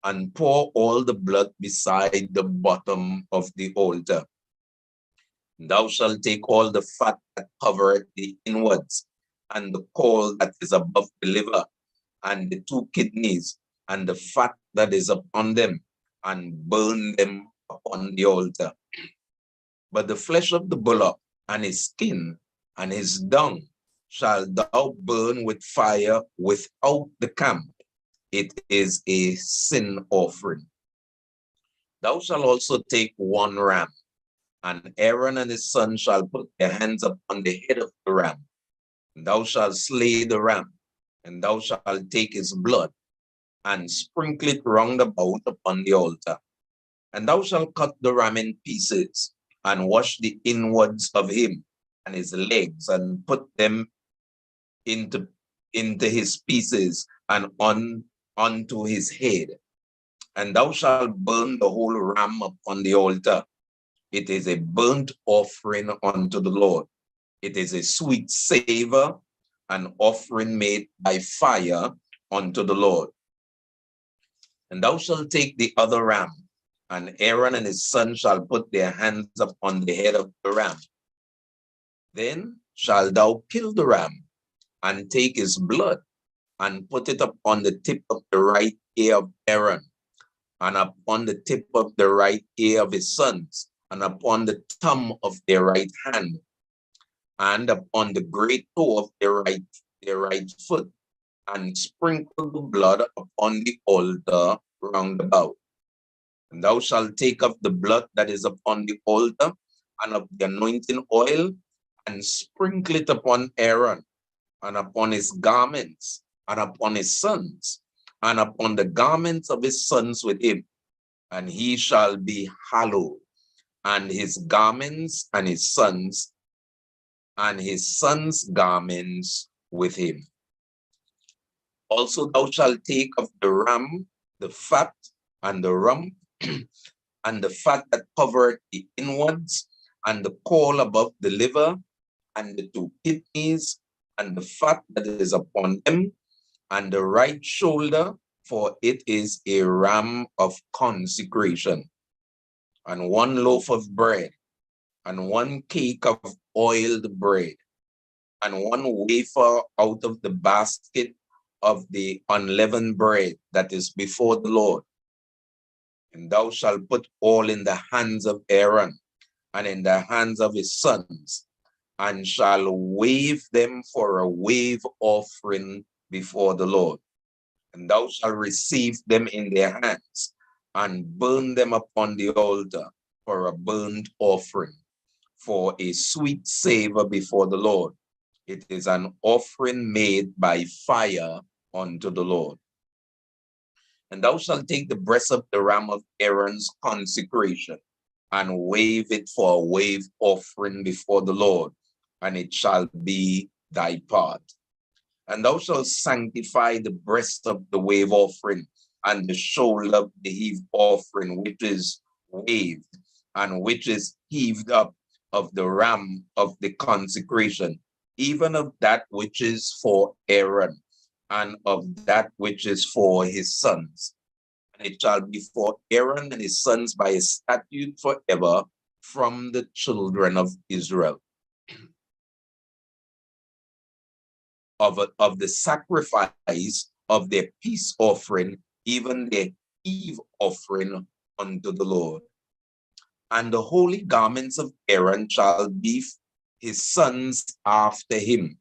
and pour all the blood beside the bottom of the altar. And thou shalt take all the fat that covereth the inwards, and the caul that is above the liver, and the 2 kidneys, and the fat that is upon them, and burn them upon the altar. But the flesh of the bullock, and his skin, and his dung, shalt thou burn with fire without the camp. It is a sin offering. Thou shalt also take 1 ram, and Aaron and his son shall put their hands upon the head of the ram. And thou shalt slay the ram, and thou shalt take his blood, and sprinkle it round about upon the altar. And thou shalt cut the ram in pieces, and wash the inwards of him and his legs, and put them into his pieces, and unto his head. And thou shalt burn the whole ram upon the altar. It is a burnt offering unto the Lord. It is a sweet savor, an offering made by fire unto the Lord. And thou shalt take the other ram, and Aaron and his son shall put their hands upon the head of the ram. Then shalt thou kill the ram, and take his blood, and put it upon the tip of the right ear of Aaron, and upon the tip of the right ear of his sons, and upon the thumb of their right hand, and upon the great toe of their right foot, and sprinkle the blood upon the altar round about. And thou shalt take of the blood that is upon the altar, and of the anointing oil, and sprinkle it upon Aaron, and upon his garments, and upon his sons, and upon the garments of his sons with him, and he shall be hallowed, and his garments and his sons' garments with him. Also thou shalt take of the ram the fat and the rump, and the fat that covered the inwards, and the caul above the liver, and the two kidneys, and the fat that is upon them, and the right shoulder, for it is a ram of consecration, and one loaf of bread, and one cake of oiled bread, and one wafer out of the basket of the unleavened bread that is before the Lord. And thou shalt put all in the hands of Aaron and in the hands of his sons, and shall wave them for a wave offering before the Lord. And thou shalt receive them in their hands, and burn them upon the altar for a burnt offering, for a sweet savor before the Lord. It is an offering made by fire unto the Lord. And thou shalt take the breast of the ram of Aaron's consecration, and wave it for a wave offering before the Lord, and it shall be thy part. And thou shalt sanctify the breast of the wave offering, and the shoulder of the heave offering, which is waved, and which is heaved up, of the ram of the consecration, even of that which is for Aaron, and of that which is for his sons. And it shall be for Aaron and his sons by a statute forever from the children of Israel. Of the sacrifice of their peace offering, even their heave offering unto the Lord. And the holy garments of Aaron shall be his sons after him,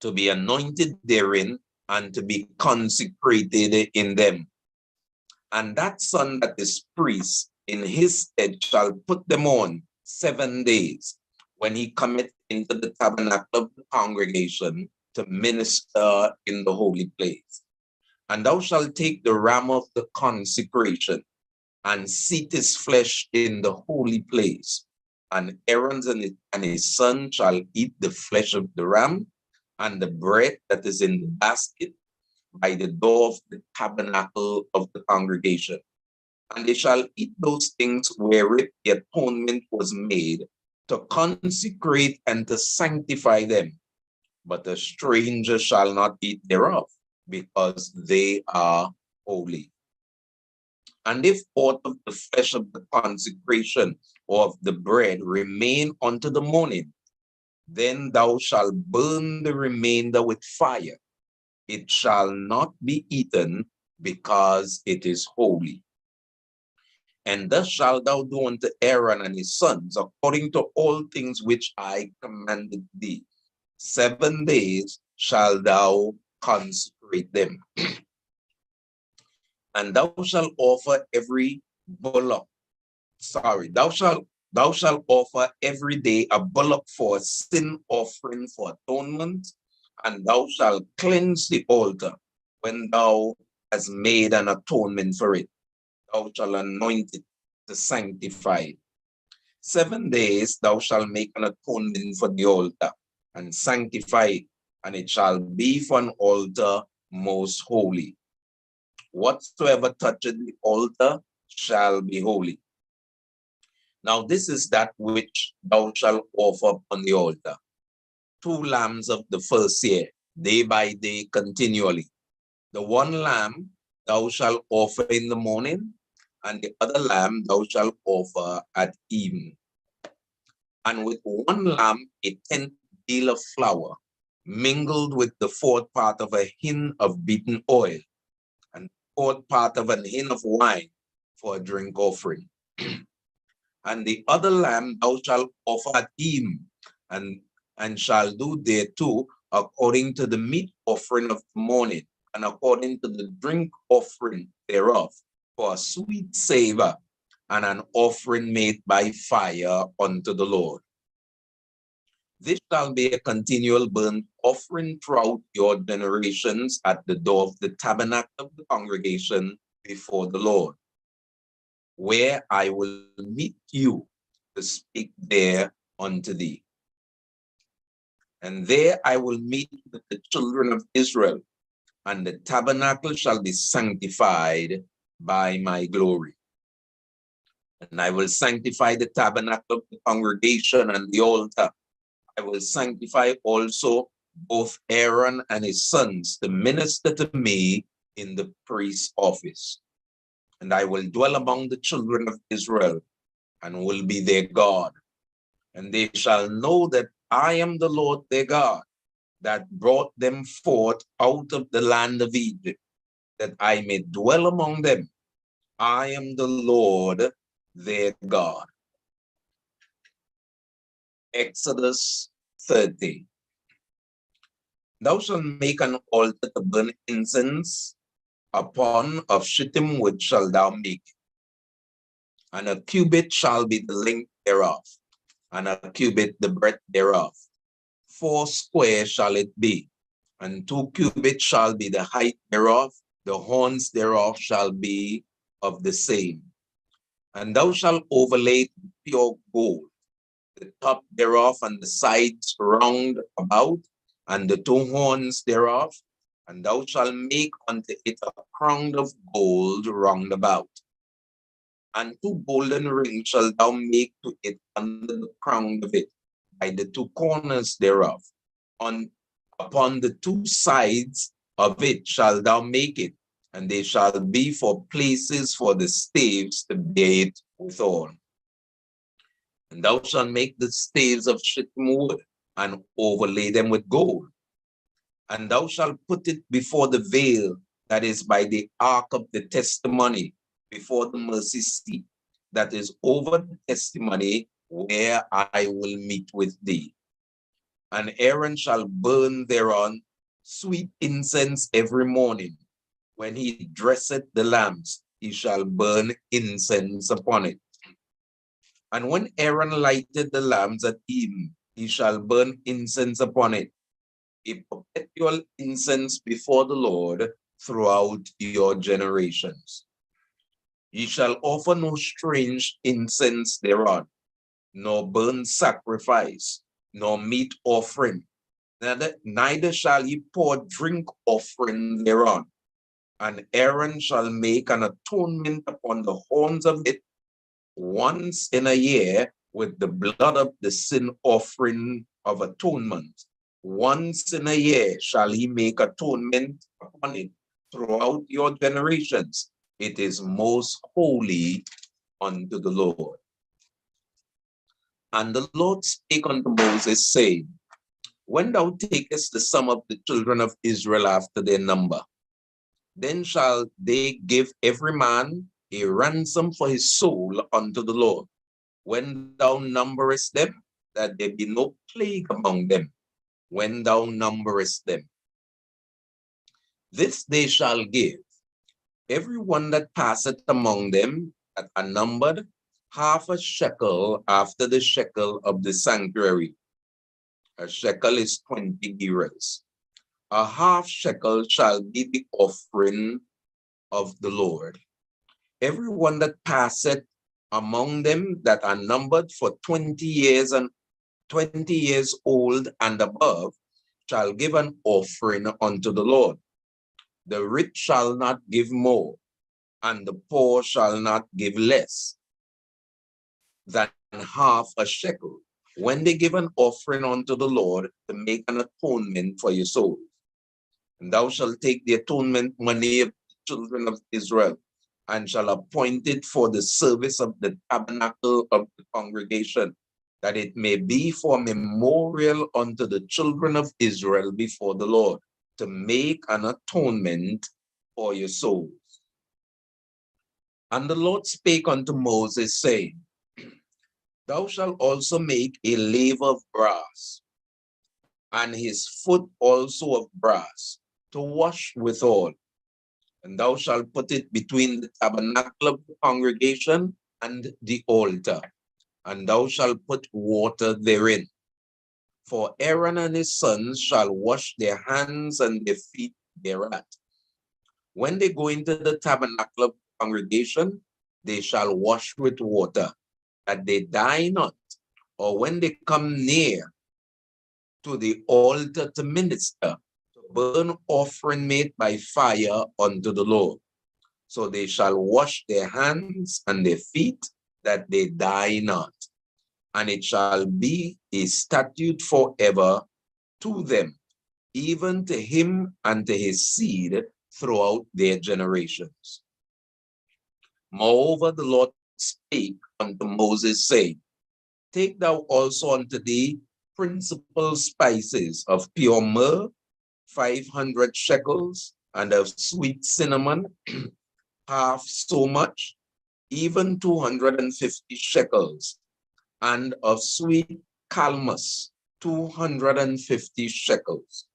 to be anointed therein, and to be consecrated in them. And that son that is priest in his stead shall put them on 7 days, when he cometh into the tabernacle of the congregation to minister in the holy place. And thou shalt take the ram of the consecration, and seat his flesh in the holy place. And Aaron and his son shall eat the flesh of the ram, and the bread that is in the basket by the door of the tabernacle of the congregation. And they shall eat those things wherewith the atonement was made, to consecrate and to sanctify them. But a stranger shall not eat thereof, because they are holy. And if aught of the flesh of the consecration or of the bread remain unto the morning, then thou shalt burn the remainder with fire. It shall not be eaten, because it is holy. And thus shalt thou do unto Aaron and his sons, according to all things which I commanded thee. 7 days shalt thou consecrate them. And thou shalt offer every bullock. Thou shalt offer every day a bullock for a sin offering for atonement, and thou shalt cleanse the altar when thou hast made an atonement for it. Thou shalt anoint it to sanctify it. 7 days thou shalt make an atonement for the altar, and sanctify it, and it shall be for an altar most holy. Whatsoever toucheth the altar shall be holy. Now this is that which thou shalt offer upon the altar: 2 lambs of the first year, day by day continually. The one lamb thou shalt offer in the morning, and the other lamb thou shalt offer at evening. And with one lamb a 10th deal of flour, mingled with the 4th part of a hin of beaten oil, and 4th part of an hin of wine for a drink offering. And the other lamb thou shalt offer at evening, and shall do thereto according to the meat offering of the morning, and according to the drink offering thereof, for a sweet savor, and an offering made by fire unto the Lord. This shall be a continual burnt offering throughout your generations at the door of the tabernacle of the congregation before the Lord, where I will meet you to speak there unto thee. And there I will meet with the children of Israel, and the tabernacle shall be sanctified by my glory. And I will sanctify the tabernacle of the congregation and the altar. I will sanctify also both Aaron and his sons to minister to me in the priest's office. And I will dwell among the children of Israel and will be their God. And they shall know that I am the Lord their God, that brought them forth out of the land of Egypt, that I may dwell among them. I am the Lord their God. Exodus 30. Thou shalt make an altar to burn incense upon, of shittim wood shalt thou make it. And a cubit shall be the length thereof, and a cubit the breadth thereof. 4 square shall it be, and 2 cubits shall be the height thereof. The horns thereof shall be of the same. And thou shalt overlay it with pure gold, the top thereof and the sides round about, and the 2 horns thereof, and thou shalt make unto it a crown of gold round about. And 2 golden rings shalt thou make to it under the crown of it, by the 2 corners thereof. Upon the 2 sides of it shalt thou make it, and they shall be for places for the staves to bear it withal. And thou shalt make the staves of shittim wood, and overlay them with gold. And thou shalt put it before the veil that is by the ark of the testimony, before the mercy seat that is over the testimony, where I will meet with thee. And Aaron shall burn thereon sweet incense every morning. When he dresseth the lamps, he shall burn incense upon it. And when Aaron lighted the lamps at even, he shall burn incense upon it, a perpetual incense before the Lord throughout your generations. Ye shall offer no strange incense thereon, nor burn sacrifice, nor meat offering. Neither shall ye pour drink offering thereon. And Aaron shall make an atonement upon the horns of it once in a year with the blood of the sin offering of atonement. Once in a year shall he make atonement upon it throughout your generations. It is most holy unto the Lord. And the Lord spake unto Moses, saying, When thou takest the sum of the children of Israel after their number, then shall they give every man a ransom for his soul unto the Lord. When thou numberest them, that there be no plague among them, when thou numberest them. This they shall give, every one that passeth among them that are numbered, half a shekel after the shekel of the sanctuary. A shekel is 20 gerahs. A half shekel shall be the offering of the Lord. Every one that passeth among them that are numbered for 20 years and 20 years old and above shall give an offering unto the Lord. The rich shall not give more, and the poor shall not give less than half a shekel, when they give an offering unto the Lord to make an atonement for your soul. And thou shalt take the atonement money of the children of Israel, and shall appoint it for the service of the tabernacle of the congregation, that it may be for memorial unto the children of Israel before the Lord, to make an atonement for your souls. And the Lord spake unto Moses, saying, Thou shalt also make a laver of brass, and his foot also of brass, to wash withal. And thou shalt put it between the tabernacle of the congregation and the altar, and thou shalt put water therein. For Aaron and his sons shall wash their hands and their feet thereat. When they go into the tabernacle of congregation, they shall wash with water, that they die not. Or when they come near to the altar to minister, to burn offering made by fire unto the Lord. So they shall wash their hands and their feet, that they die not. And it shall be a statute forever to them, even to him and to his seed throughout their generations. Moreover, the Lord spake unto Moses, saying, Take thou also unto thee principal spices of pure myrrh, 500 shekels, and of sweet cinnamon, half so much, even 250 shekels, and of sweet calmus, 250 shekels,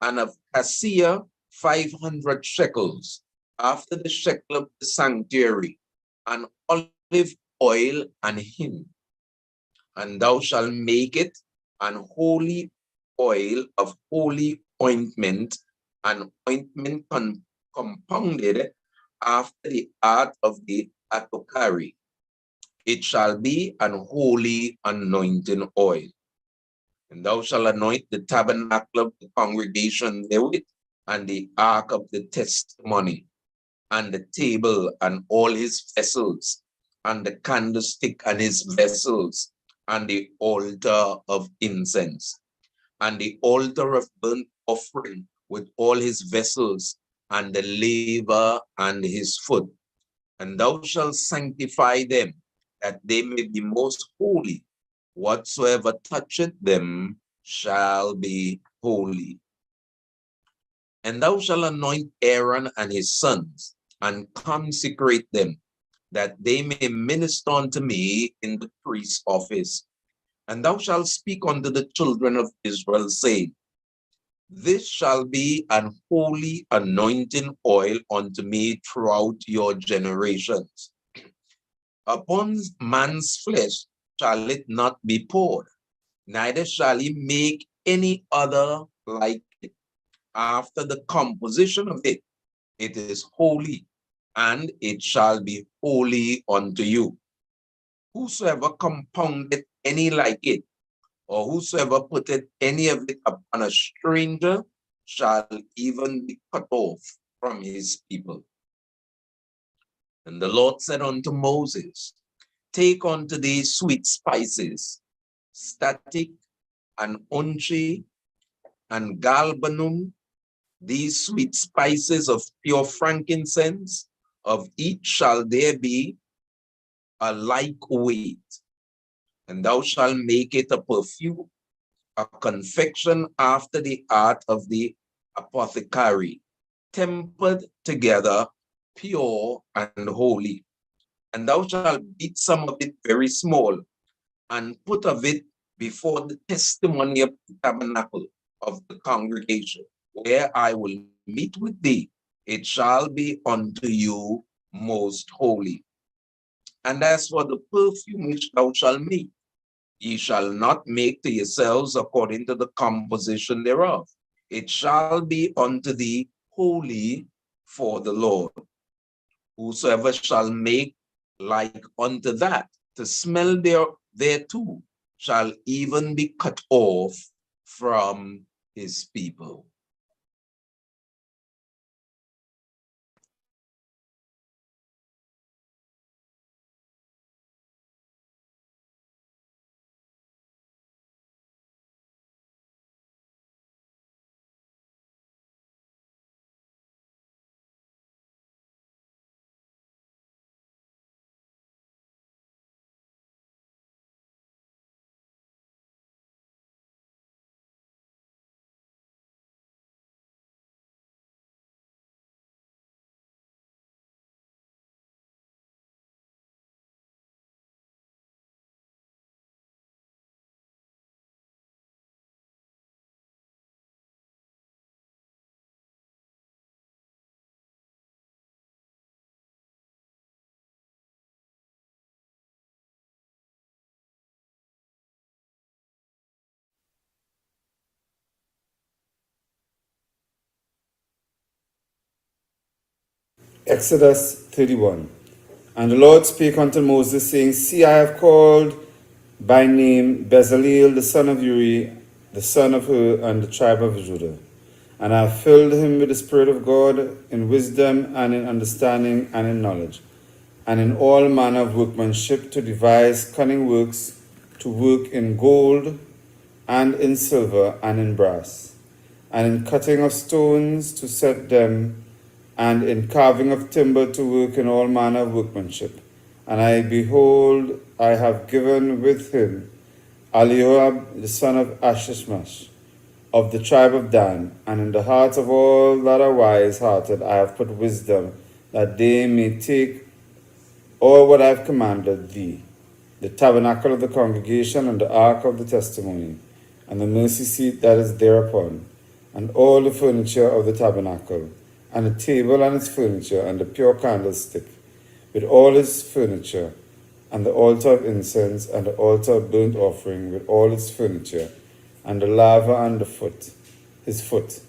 and of cassia, 500 shekels, after the shekel of the sanctuary, and olive oil and hin. And thou shalt make it an holy oil of holy ointment, an ointment compounded after the art of the apothecary. It shall be an holy anointing oil. And thou shalt anoint the tabernacle of the congregation therewith, and the ark of the testimony, and the table and all his vessels, and the candlestick and his vessels, and the altar of incense, and the altar of burnt offering with all his vessels, and the laver and his foot. And thou shalt sanctify them, that they may be most holy. Whatsoever toucheth them shall be holy. And thou shalt anoint Aaron and his sons, and consecrate them, that they may minister unto me in the priest's office. And thou shalt speak unto the children of Israel, saying, This shall be an holy anointing oil unto me throughout your generations. Upon man's flesh shall it not be poured, neither shall he make any other like it. After the composition of it, it is holy, and it shall be holy unto you. Whosoever compoundeth any like it, or whosoever putteth any of it upon a stranger, shall even be cut off from his people. And the Lord said unto Moses, Take unto thee sweet spices, static and unchi and galbanum, these sweet spices of pure frankincense, of each shall there be a like weight. And thou shalt make it a perfume, a confection after the art of the apothecary, tempered together, pure and holy. And thou shalt beat some of it very small, and put of it before the testimony of the tabernacle of the congregation, where I will meet with thee. It shall be unto you most holy. And as for the perfume which thou shalt make, ye shall not make to yourselves according to the composition thereof. It shall be unto thee holy for the Lord. Whosoever shall make like unto that, to smell thereto, shall even be cut off from his people. Exodus 31. And the Lord spake unto Moses, saying, See, I have called by name Bezaleel, the son of Uri, the son of Hur, and the tribe of Judah. And I have filled him with the Spirit of God, in wisdom, and in understanding, and in knowledge, and in all manner of workmanship, to devise cunning works, to work in gold, and in silver, and in brass, and in cutting of stones to set them, and in carving of timber to work in all manner of workmanship. And I, behold, I have given with him Eliab the son of Ashishmash, of the tribe of Dan, and in the hearts of all that are wise-hearted I have put wisdom, that they may take all what I have commanded thee, the tabernacle of the congregation, and the ark of the testimony, and the mercy seat that is thereupon, and all the furniture of the tabernacle, and the table and its furniture, and the pure candlestick, with all its furniture, and the altar of incense, and the altar of burnt offering, with all its furniture, and the laver and his foot,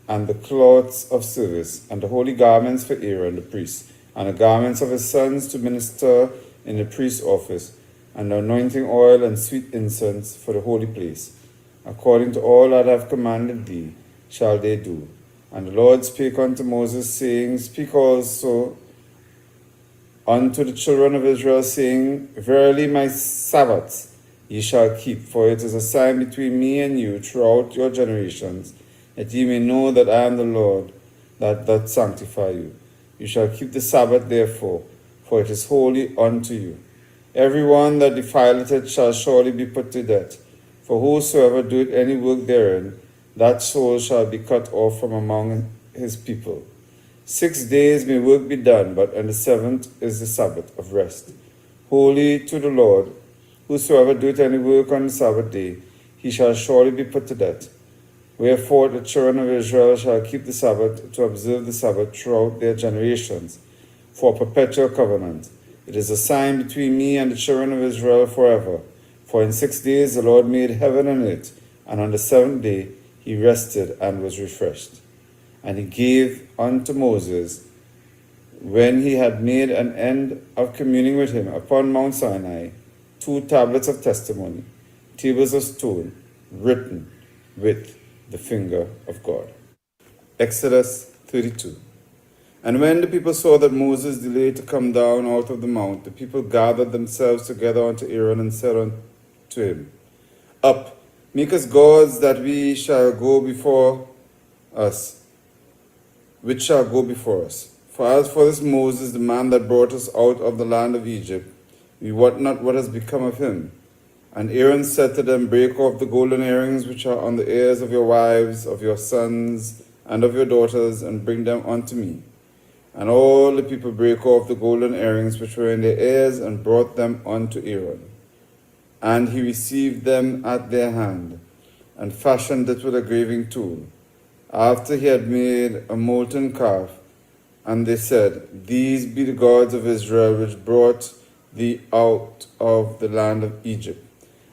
and the cloths of service, and the holy garments for Aaron the priest, and the garments of his sons to minister in the priest's office, and the anointing oil and sweet incense for the holy place. According to all that I have commanded thee, shall they do. And the Lord spake unto Moses, saying, Speak also unto the children of Israel, saying, Verily my Sabbaths ye shall keep, for it is a sign between me and you throughout your generations, that ye may know that I am the Lord that doth sanctify you. You shall keep the Sabbath therefore, for it is holy unto you. Every one that defileth it shall surely be put to death. For whosoever doeth any work therein, that soul shall be cut off from among his people. 6 days may work be done, but on the seventh is the Sabbath of rest, holy to the Lord. Whosoever doeth any work on the Sabbath day, he shall surely be put to death. Wherefore the children of Israel shall keep the Sabbath, to observe the Sabbath throughout their generations, for a perpetual covenant. It is a sign between me and the children of Israel forever. For in 6 days the Lord made heaven and earth, and on the seventh day he rested and was refreshed. And he gave unto Moses, when he had made an end of communing with him upon Mount Sinai, 2 tablets of testimony, tables of stone, written with the finger of God. Exodus 32. And when the people saw that Moses delayed to come down out of the mount, the people gathered themselves together unto Aaron and said unto him, Up, make us gods that we shall go before us, which shall go before us. For as for this Moses, the man that brought us out of the land of Egypt, we wot not what has become of him. And Aaron said to them, Break off the golden earrings which are on the ears of your wives, of your sons, and of your daughters, and bring them unto me. And all the people brake off the golden earrings which were in their ears, and brought them unto Aaron. And he received them at their hand, and fashioned it with a graving tool, after he had made a molten calf. And they said, These be the gods of Israel, which brought thee out of the land of Egypt.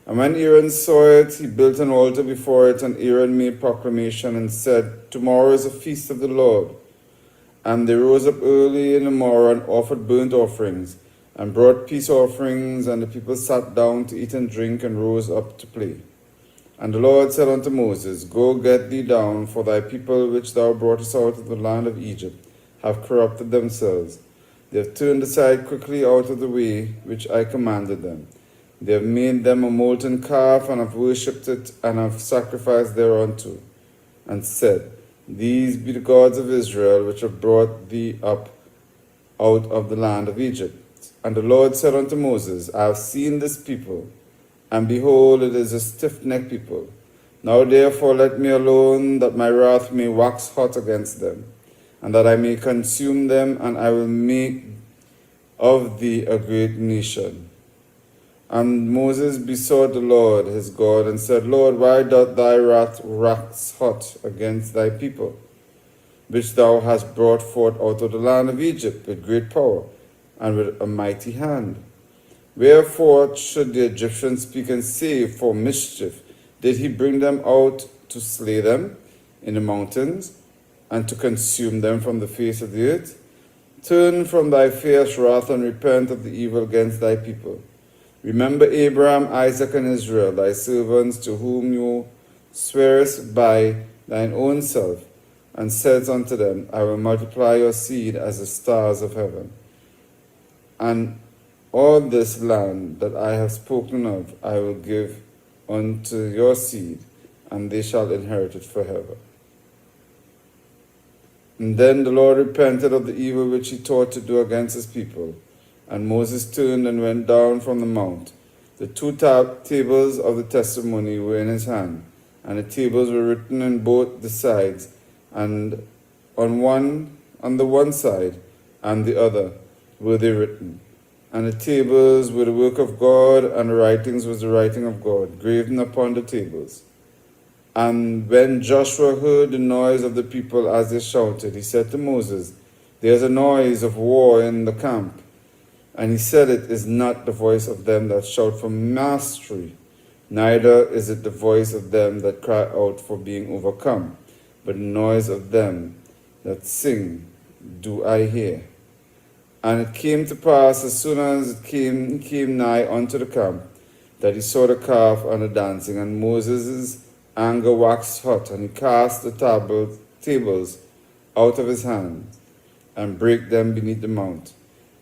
And when Aaron saw it, he built an altar before it, and Aaron made proclamation and said, Tomorrow is a feast of the Lord. And they rose up early in the morrow and offered burnt offerings, and brought peace offerings, and the people sat down to eat and drink, and rose up to play. And the Lord said unto Moses, Go get thee down, for thy people which thou broughtest out of the land of Egypt have corrupted themselves. They have turned aside quickly out of the way which I commanded them. They have made them a molten calf, and have worshipped it, and have sacrificed thereunto, and said, These be the gods of Israel, which have brought thee up out of the land of Egypt. And the Lord said unto Moses, I have seen this people, and behold, it is a stiff-necked people. Now therefore let me alone, that my wrath may wax hot against them, and that I may consume them, and I will make of thee a great nation. And Moses besought the Lord his God, and said, Lord, why doth thy wrath wax hot against thy people, which thou hast brought forth out of the land of Egypt with great power, and with a mighty hand? Wherefore should the Egyptians speak and say, For mischief did he bring them out to slay them in the mountains, and to consume them from the face of the earth? Turn from thy fierce wrath and repent of the evil against thy people. Remember Abraham, Isaac, and Israel, thy servants, to whom you swearest by thine own self, and said unto them, I will multiply your seed as the stars of heaven. And all this land that I have spoken of I will give unto your seed, and they shall inherit it forever. And then the Lord repented of the evil which he thought to do against his people. And Moses turned and went down from the mount. The two tables of the testimony were in his hand, and the tables were written in both the sides, and on the one side and the other were they written. And the tables were the work of God, and the writings was the writing of God, graven upon the tables. And when Joshua heard the noise of the people as they shouted, he said to Moses, There is a noise of war in the camp. And he said, It is not the voice of them that shout for mastery, neither is it the voice of them that cry out for being overcome, but the noise of them that sing do I hear. And it came to pass, as soon as it came nigh unto the camp, that he saw the calf and the dancing, and Moses' anger waxed hot, and he cast the tables out of his hand, and brake them beneath the mount.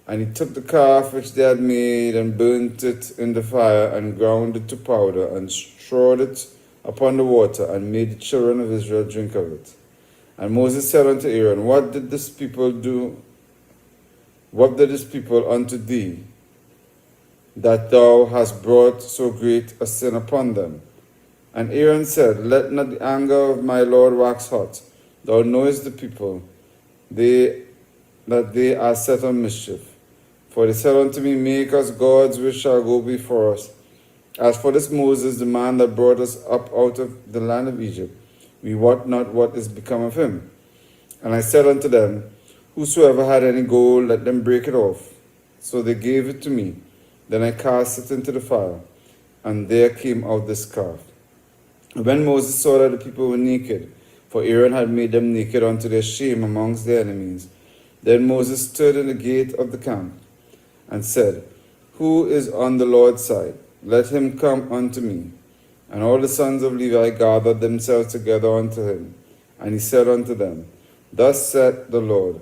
And he took the calf which they had made, and burnt it in the fire, and ground it to powder, and strawed it upon the water, and made the children of Israel drink of it. And Moses said unto Aaron, What did this people do? What did this people unto thee, that thou hast brought so great a sin upon them? And Aaron said, Let not the anger of my Lord wax hot. Thou knowest the people, that they are set on mischief. For they said unto me, Make us gods which shall go before us. As for this Moses, the man that brought us up out of the land of Egypt, we wot not what is become of him. And I said unto them, Whosoever had any gold, let them break it off. So they gave it to me. Then I cast it into the fire, and there came out this calf. When Moses saw that the people were naked, for Aaron had made them naked unto their shame amongst their enemies, then Moses stood in the gate of the camp, and said, Who is on the Lord's side? Let him come unto me. And all the sons of Levi gathered themselves together unto him. And he said unto them, Thus saith the Lord,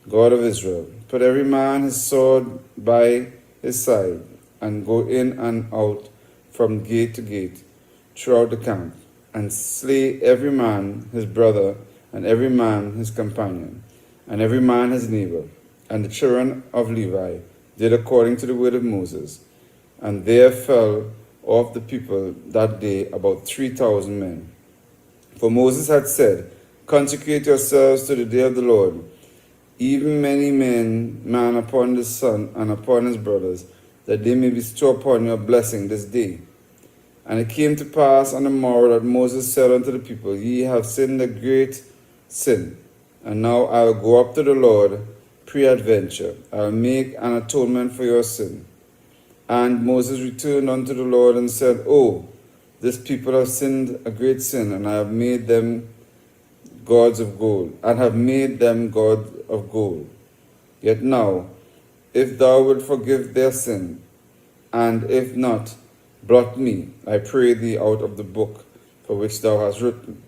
God of Israel, put every man his sword by his side, and go in and out from gate to gate throughout the camp, and slay every man his brother, and every man his companion, and every man his neighbor. And the children of Levi did according to the word of Moses. And there fell of the people that day about 3,000 men. For Moses had said, Consecrate yourselves to the day of the Lord, even many man upon his son and upon his brothers, that they may bestow upon your blessing this day. And it came to pass on the morrow that Moses said unto the people, Ye have sinned a great sin, and now I will go up to the Lord peradventure. I will make an atonement for your sin. And Moses returned unto the Lord and said, Oh, this people have sinned a great sin, and I have made them gods of gold, and have made them gods of gold. Yet now, if thou wilt forgive their sin, and if not, blot me, I pray thee, out of the book for which thou hast written.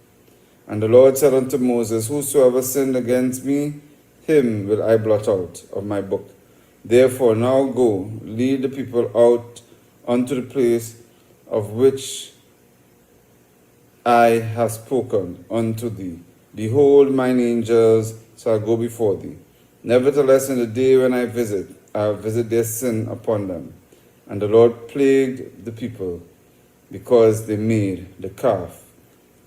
And the Lord said unto Moses, Whosoever sinned against me, him will I blot out of my book. Therefore now go, lead the people out unto the place of which I have spoken unto thee. Behold, mine angels shall go before thee. Nevertheless, in the day when I will visit their sin upon them. And the Lord plagued the people, because they made the calf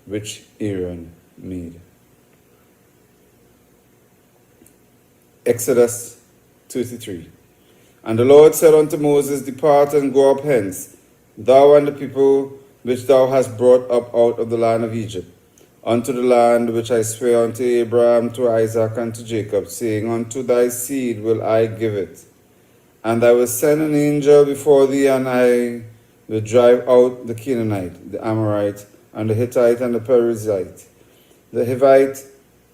which Aaron made. Exodus 33. And the Lord said unto Moses, Depart and go up hence, thou and the people which thou hast brought up out of the land of Egypt, unto the land which I swear unto Abraham, to Isaac, and to Jacob, saying, Unto thy seed will I give it. And I will send an angel before thee, and I will drive out the Canaanite, the Amorite, and the Hittite, and the Perizzite, the Hivite,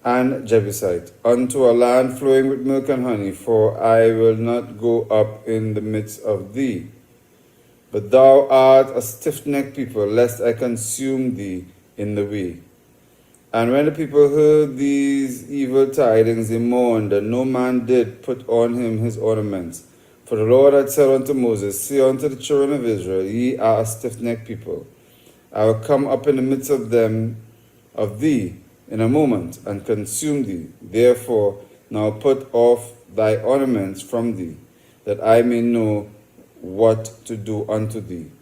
and Jebusite, unto a land flowing with milk and honey, for I will not go up in the midst of thee. But thou art a stiff-necked people, lest I consume thee in the way. And when the people heard these evil tidings, they mourned, and no man did put on him his ornaments. For the Lord had said unto Moses, Say unto the children of Israel, Ye are a stiff-necked people. I will come up in the midst of them, of thee, in a moment, and consume thee. Therefore, now put off thy ornaments from thee, that I may know what to do unto thee.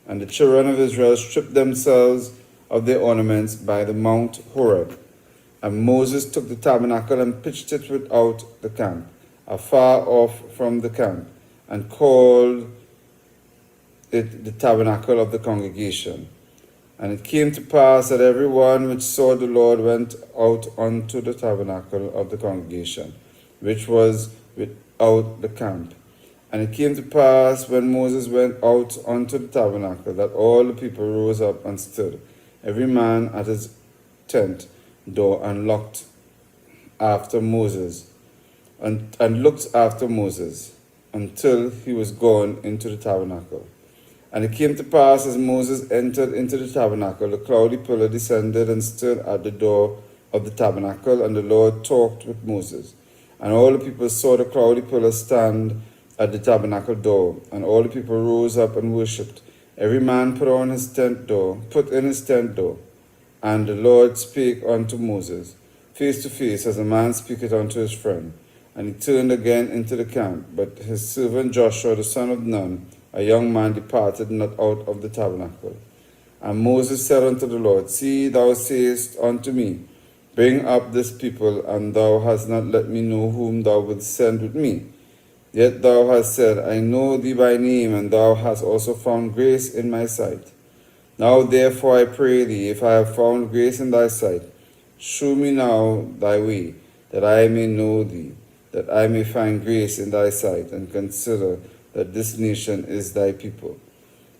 And the children of Israel stripped themselves of their ornaments by the Mount Horeb. And Moses took the tabernacle and pitched it without the camp, afar off from the camp, and called it the tabernacle of the congregation. And it came to pass that every one which saw the Lord went out unto the tabernacle of the congregation, which was without the camp. And it came to pass, when Moses went out unto the tabernacle, that all the people rose up and stood, every man at his tent door, and looked after Moses, and looked after Moses, until he was gone into the tabernacle. And it came to pass, as Moses entered into the tabernacle, the cloudy pillar descended and stood at the door of the tabernacle, and the Lord talked with Moses. And all the people saw the cloudy pillar stand at the tabernacle door, and all the people rose up and worshipped. Every man put in his tent door. And the Lord spake unto Moses, face to face, as a man speaketh unto his friend. And he turned again into the camp, but his servant Joshua the son of Nun, a young man, departed not out of the tabernacle. And Moses said unto the Lord, See, thou sayest unto me, Bring up this people, and thou hast not let me know whom thou wilt send with me. Yet thou hast said, I know thee by name, and thou hast also found grace in my sight. Now therefore I pray thee, if I have found grace in thy sight, shew me now thy way, that I may know thee, that I may find grace in thy sight, and consider that this nation is thy people.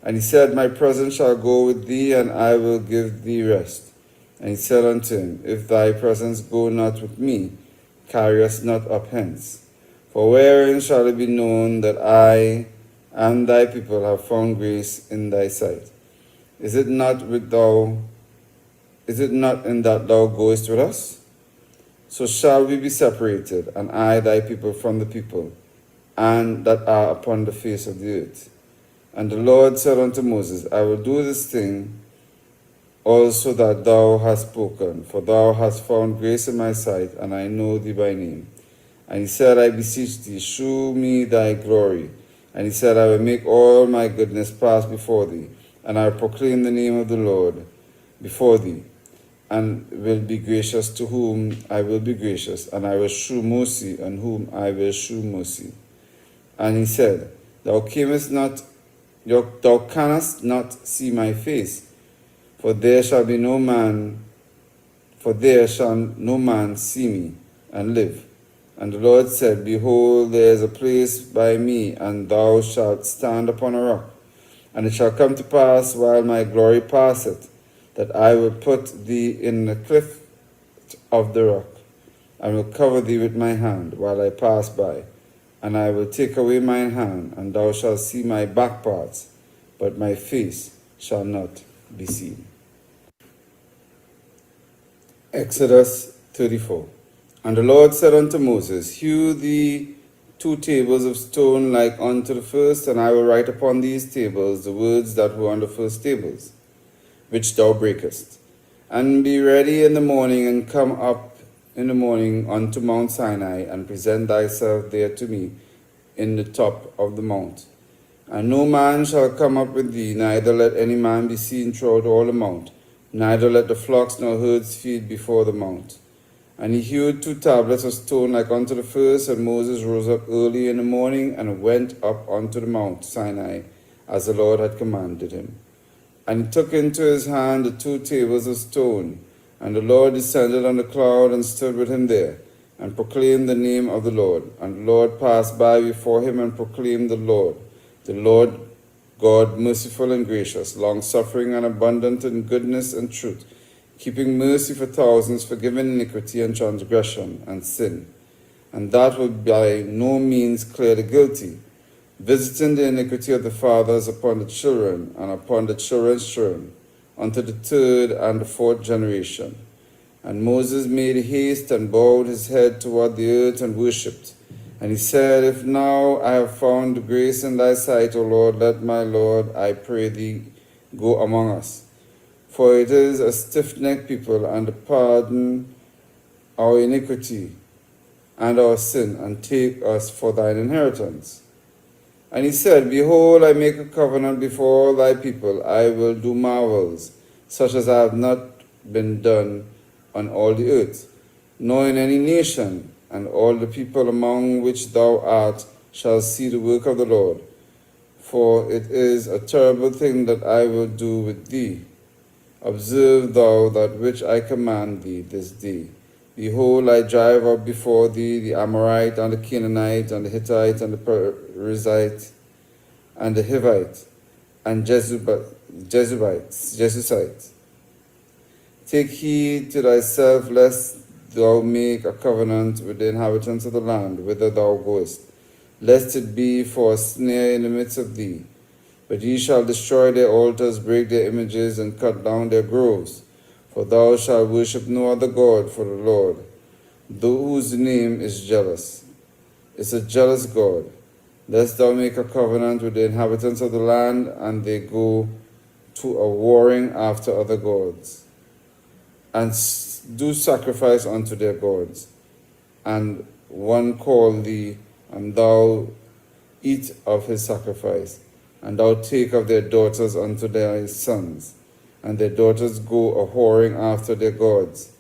And he said, My presence shall go with thee, and I will give thee rest. And he said unto him, If thy presence go not with me, carry us not up hence. For wherein shall it be known that I and thy people have found grace in thy sight? Is it not in that thou goest with us? So shall we be separated, and I thy people from the people, and that are upon the face of the earth. And the Lord said unto Moses, I will do this thing also that thou hast spoken, for thou hast found grace in my sight, and I know thee by name. And he said, I beseech thee, shew me thy glory. And he said, I will make all my goodness pass before thee, and I will proclaim the name of the Lord before thee, and will be gracious to whom I will be gracious, and I will shew mercy on whom I will shew mercy. And he said, Thou canst not see my face, for there shall no man see me and live. And the Lord said, Behold, there is a place by me, and thou shalt stand upon a rock. And it shall come to pass, while my glory passeth, that I will put thee in the cleft of the rock, and will cover thee with my hand while I pass by. And I will take away mine hand, and thou shalt see my back parts, but my face shall not be seen. Exodus 34. And the Lord said unto Moses, Hew thee 2 tables of stone like unto the first, and I will write upon these tables the words that were on the first tables, which thou breakest. And be ready in the morning, and come up in the morning unto Mount Sinai, and present thyself there to me in the top of the mount. And no man shall come up with thee, neither let any man be seen throughout all the mount, neither let the flocks nor herds feed before the mount. And he hewed 2 tablets of stone like unto the first, and Moses rose up early in the morning, and went up unto the Mount Sinai, as the Lord had commanded him. And he took into his hand the 2 tables of stone, and the Lord descended on the cloud, and stood with him there, and proclaimed the name of the Lord. And the Lord passed by before him, and proclaimed the Lord God merciful and gracious, long-suffering and abundant in goodness and truth, keeping mercy for thousands, forgiving iniquity and transgression and sin, and that will by no means clear the guilty, visiting the iniquity of the fathers upon the children and upon the children's children, unto the third and the fourth generation. And Moses made haste and bowed his head toward the earth and worshipped. And he said, If now I have found grace in thy sight, O Lord, let my Lord, I pray thee, go among us. For it is a stiff-necked people, and pardon our iniquity and our sin, and take us for thine inheritance. And he said, Behold, I make a covenant before all thy people. I will do marvels, such as have not been done on all the earth, nor in any nation, and all the people among which thou art shall see the work of the Lord. For it is a terrible thing that I will do with thee. Observe thou that which I command thee this day. Behold, I drive out before thee the Amorite, and the Canaanite, and the Hittite, and the Perizzite, and the Hivite, and Jebusite. Take heed to thyself, lest thou make a covenant with the inhabitants of the land whither thou goest, lest it be for a snare in the midst of thee. But ye shall destroy their altars, break their images, and cut down their groves. For thou shalt worship no other God for the Lord, whose name is jealous. It's a jealous God. Lest thou make a covenant with the inhabitants of the land, and they go to a warring after other gods, and do sacrifice unto their gods. And one call thee, and thou eat of his sacrifice. And thou take of their daughters unto thy sons, and their daughters go a whoring after their gods,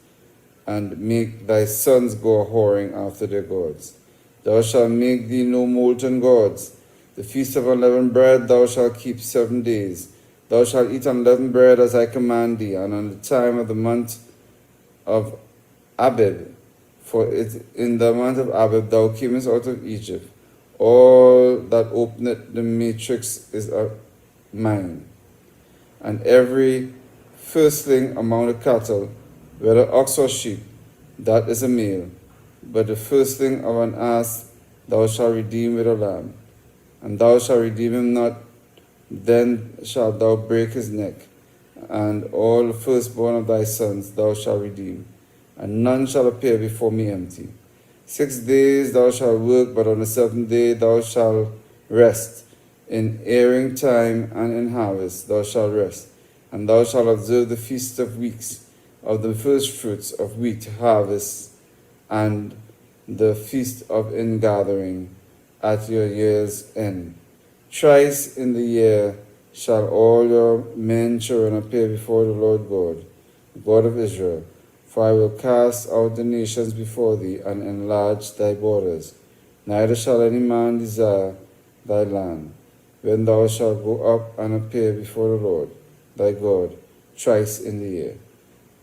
and make thy sons go a whoring after their gods. Thou shalt make thee no molten gods. The feast of unleavened bread thou shalt keep 7 days. Thou shalt eat unleavened bread as I command thee, and on the time of the month of Abib, for it in the month of Abib thou camest out of Egypt. All that openeth the matrix is mine, and every firstling among the cattle, whether ox or sheep, that is a male. But the firstling of an ass thou shalt redeem with a lamb, and thou shalt redeem him not, then shalt thou break his neck. And all the firstborn of thy sons thou shalt redeem, and none shall appear before me empty. 6 days thou shalt work, but on the 7th day thou shalt rest. In airing time and in harvest thou shalt rest. And thou shalt observe the feast of weeks, of the first fruits of wheat harvest, and the feast of ingathering at your year's end. Thrice in the year shall all your men children appear before the Lord God, the God of Israel. For I will cast out the nations before thee, and enlarge thy borders. Neither shall any man desire thy land, when thou shalt go up and appear before the Lord thy God thrice in the year.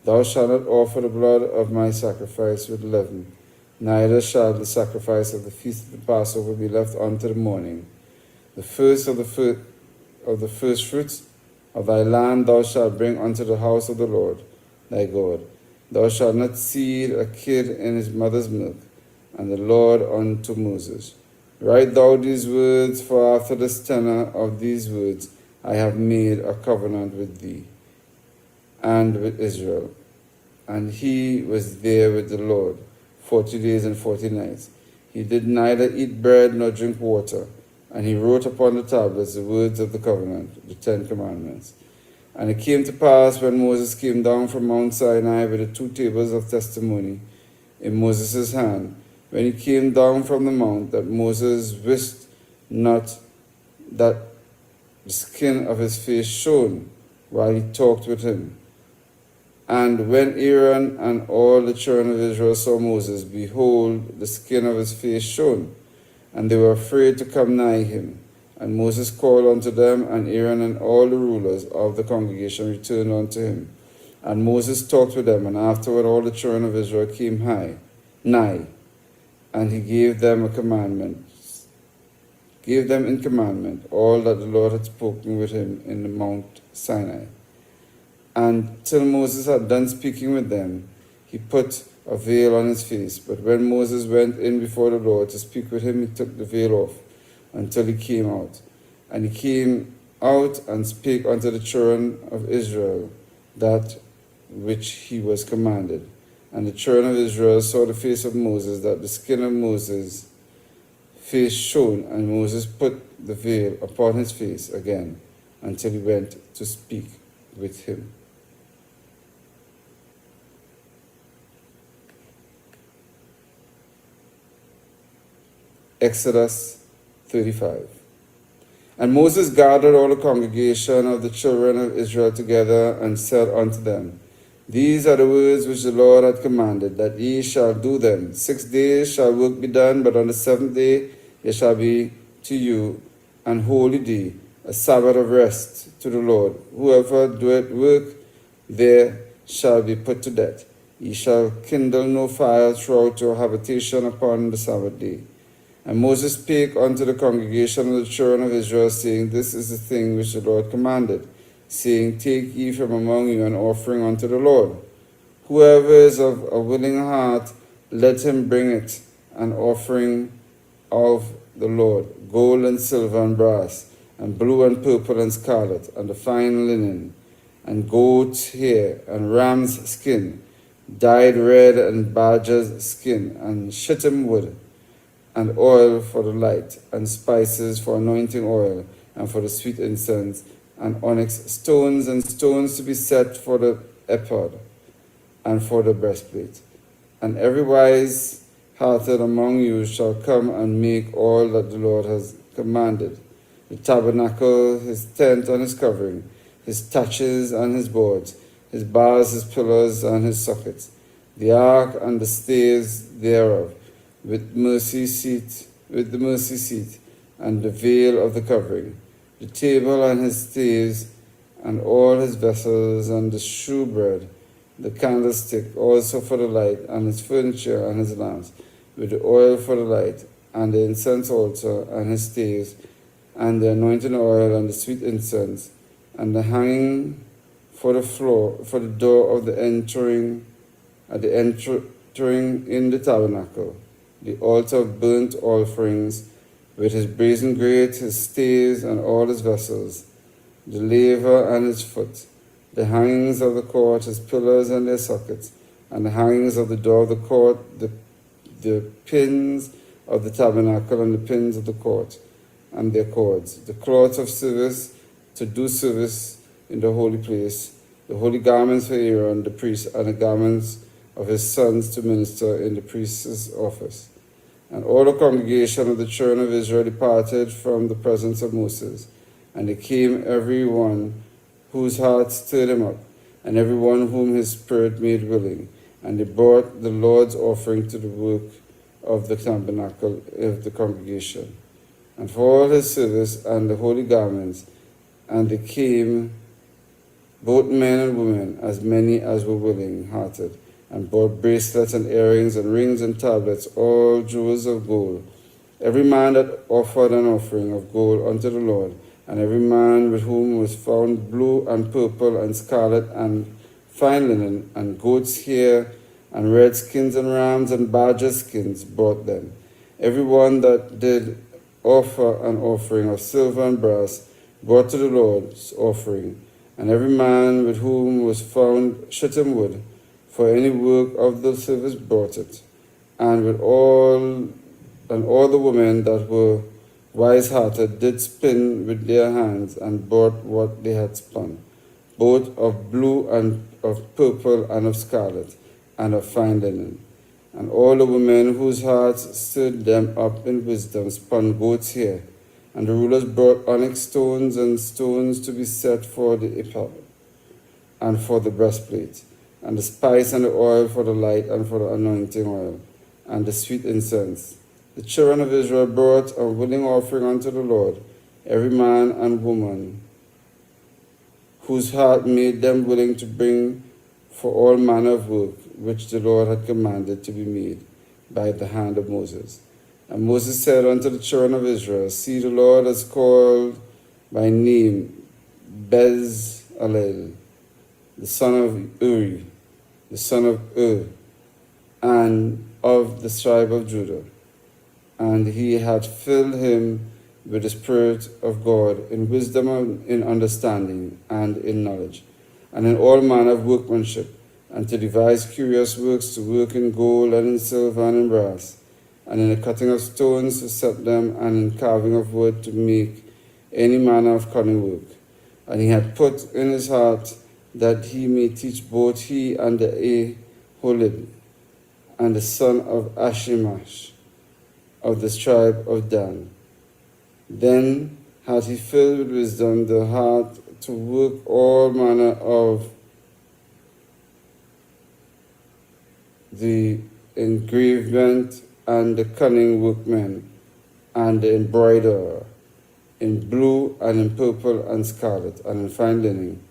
Thou shalt not offer the blood of my sacrifice with leaven, neither shall the sacrifice of the feast of the Passover be left unto the morning. The first of the first fruits of thy land thou shalt bring unto the house of the Lord thy God. Thou shalt not seed a kid in his mother's milk. And the Lord unto Moses, Write thou these words, for after the tenor of these words I have made a covenant with thee and with Israel. And he was there with the Lord 40 days and 40 nights. He did neither eat bread nor drink water. And he wrote upon the tablets the words of the covenant, the 10 commandments. And it came to pass, when Moses came down from Mount Sinai with the 2 tables of testimony in Moses' hand, when he came down from the mount, that Moses wist not that the skin of his face shone while he talked with him. And when Aaron and all the children of Israel saw Moses, behold, the skin of his face shone, and they were afraid to come nigh him. And Moses called unto them, and Aaron and all the rulers of the congregation returned unto him. And Moses talked with them, and afterward all the children of Israel came nigh, and he gave them in commandment all that the Lord had spoken with him in the Mount Sinai. And till Moses had done speaking with them, he put a veil on his face. But when Moses went in before the Lord to speak with him, he took the veil off until he came out. And he came out and spake unto the children of Israel that which he was commanded. And the children of Israel saw the face of Moses, that the skin of Moses' face shone, and Moses put the veil upon his face again until he went to speak with him. Exodus 35. And Moses gathered all the congregation of the children of Israel together, and said unto them, These are the words which the Lord hath commanded, that ye shall do them. 6 days shall work be done, but on the seventh day it shall be to you an holy day, a Sabbath of rest to the Lord. Whoever doeth work there shall be put to death. Ye shall kindle no fire throughout your habitation upon the Sabbath day. And Moses spake unto the congregation of the children of Israel, saying, This is the thing which the Lord commanded, saying, Take ye from among you an offering unto the Lord. Whoever is of a willing heart, let him bring it, an offering of the Lord, gold and silver and brass, and blue and purple and scarlet, and the fine linen, and goat's hair, and ram's skin, dyed red, and badger's skin, and shittim wood, and oil for the light, and spices for anointing oil, and for the sweet incense, and onyx stones, and stones to be set for the ephod, and for the breastplate. And every wise hearted among you shall come and make all that the Lord has commanded: the tabernacle, his tent and his covering, his taches and his boards, his bars, his pillars, and his sockets, the ark and the staves thereof, with the mercy seat, and the veil of the covering, the table and his staves, and all his vessels, and the shewbread, the candlestick also for the light, and his furniture and his lamps, with the oil for the light, and the incense altar, and his staves, and the anointing oil, and the sweet incense, and the hanging for the floor, for the door of the entering, at the entering in the tabernacle, the altar of burnt offerings, with his brazen grate, his staves, and all his vessels, the laver and his foot, the hangings of the court, his pillars and their sockets, and the hangings of the door of the court, the pins of the tabernacle, and the pins of the court, and their cords, the cloth of service to do service in the holy place, the holy garments for Aaron the priest, and the garments of his sons to minister in the priest's office. And all the congregation of the children of Israel departed from the presence of Moses, and they came every one whose heart stirred him up, and every one whom his spirit made willing. And they brought the Lord's offering to the work of the tabernacle of the congregation, and for all his service and the holy garments. And they came, both men and women, as many as were willing hearted, and brought bracelets and earrings and rings and tablets, all jewels of gold. Every man that offered an offering of gold unto the Lord, and every man with whom was found blue and purple and scarlet and fine linen, and goat's hair, and red skins and rams and badger skins brought them. Every one that did offer an offering of silver and brass brought to the Lord's offering, and every man with whom was found shittim wood for any work of the service brought it, and all the women that were wise-hearted did spin with their hands, and brought what they had spun, both of blue and of purple and of scarlet and of fine linen. And all the women whose hearts stirred them up in wisdom spun goat's hair, and the rulers brought onyx stones and stones to be set for the ephod and for the breastplate, and the spice and the oil for the light, and for the anointing oil, and the sweet incense. The children of Israel brought a willing offering unto the Lord, every man and woman, whose heart made them willing to bring for all manner of work, which the Lord had commanded to be made by the hand of Moses. And Moses said unto the children of Israel, See, the Lord has called by name Bezalel, the son of Uri, the son of and of the tribe of Judah. And he had filled him with the Spirit of God in wisdom and in understanding and in knowledge, and in all manner of workmanship, and to devise curious works, to work in gold and in silver and in brass, and in the cutting of stones to set them, and in carving of wood to make any manner of cunning work. And he had put in his heart that he may teach both he and the Aholib, and the son of Ashimash, of the tribe of Dan. Then had he filled with wisdom the heart to work all manner of the engravement and the cunning workmen, and the embroiderer, in blue and in purple and scarlet, and in fine linen,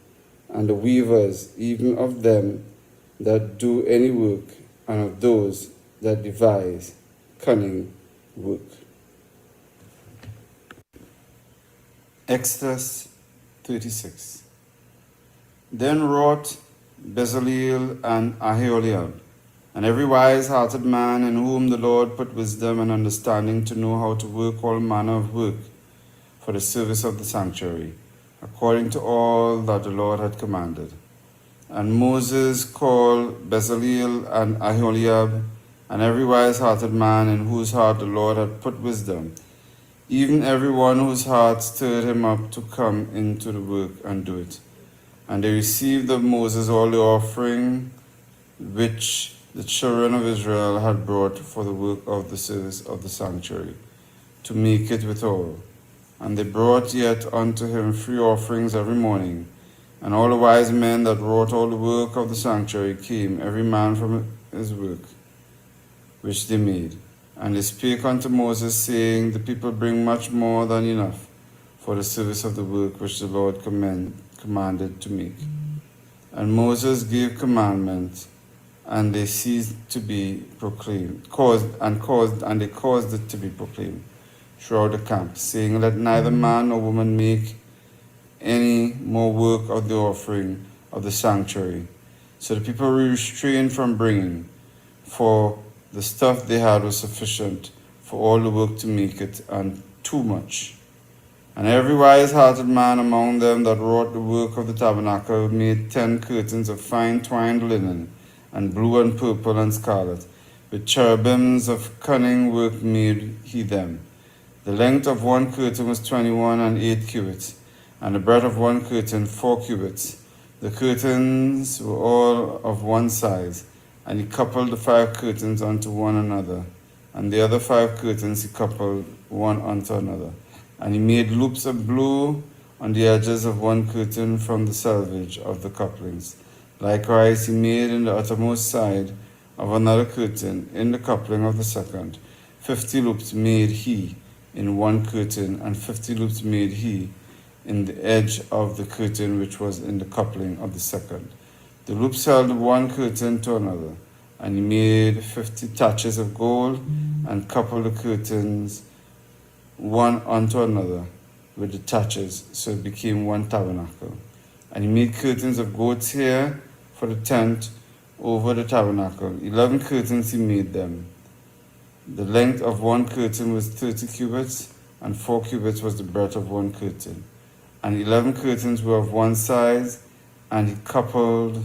and the weavers, even of them that do any work, and of those that devise cunning work. Exodus 36. Then wrought Bezaleel and Aholiab, and every wise-hearted man in whom the Lord put wisdom and understanding to know how to work all manner of work for the service of the sanctuary, according to all that the Lord had commanded. And Moses called Bezaleel and Aholiab, and every wise-hearted man in whose heart the Lord had put wisdom, even every one whose heart stirred him up to come into the work and do it. And they received of Moses all the offering which the children of Israel had brought for the work of the service of the sanctuary, to make it withal. And they brought yet unto him free offerings every morning. And all the wise men that wrought all the work of the sanctuary came, every man from his work, which they made. And they spake unto Moses, saying, The people bring much more than enough for the service of the work which the Lord commanded to make. And Moses gave commandment, and they ceased to be proclaimed, and they caused it to be proclaimed throughout the camp, saying, Let neither man nor woman make any more work of the offering of the sanctuary. So the people were restrained from bringing, for the stuff they had was sufficient for all the work to make it, and too much. And every wise-hearted man among them that wrought the work of the tabernacle made 10 curtains of fine twined linen, and blue and purple and scarlet. With cherubims of cunning work made he them. The length of one curtain was 21 and 8 cubits, and the breadth of one curtain 4 cubits. The curtains were all of one size, and he coupled the 5 curtains unto one another, and the other 5 curtains he coupled one unto another. And he made loops of blue on the edges of one curtain from the selvage of the couplings. Likewise he made in the uttermost side of another curtain in the coupling of the second. 50 loops made he in one curtain, and 50 loops made he in the edge of the curtain which was in the coupling of the second. The loops held one curtain to another, and he made 50 taches of gold, and coupled the curtains one unto another with the taches, so it became one tabernacle. And he made curtains of goat's hair for the tent over the tabernacle. 11 curtains he made them. The length of one curtain was 30 cubits, and 4 cubits was the breadth of one curtain. And 11 curtains were of one size, and he coupled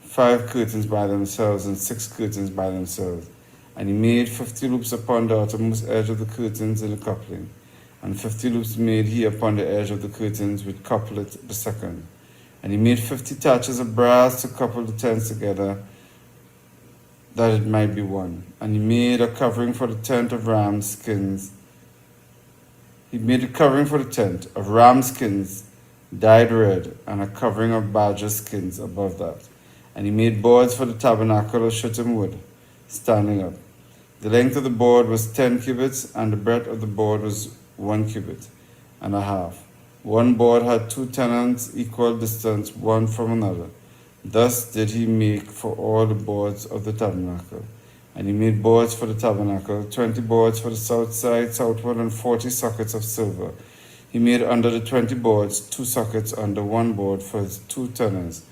5 curtains by themselves, and 6 curtains by themselves. And he made 50 loops upon the outermost edge of the curtains in the coupling, and 50 loops made he upon the edge of the curtains which coupled the second. And he made 50 taches of brass to couple the tents together, that it might be one. And he made a covering for the tent of ram skins. He made a covering for the tent of ram skins dyed red, and a covering of badger skins above that. And he made boards for the tabernacle of shittim wood, standing up. The length of the board was 10 cubits, and the breadth of the board was 1 cubit and a half. One board had 2 tenons equal distance one from another. Thus did he make for all the boards of the tabernacle. And he made boards for the tabernacle, 20 boards for the south side, southward, and 40 sockets of silver. He made under the 20 boards 2 sockets under one board for his 2 tenons,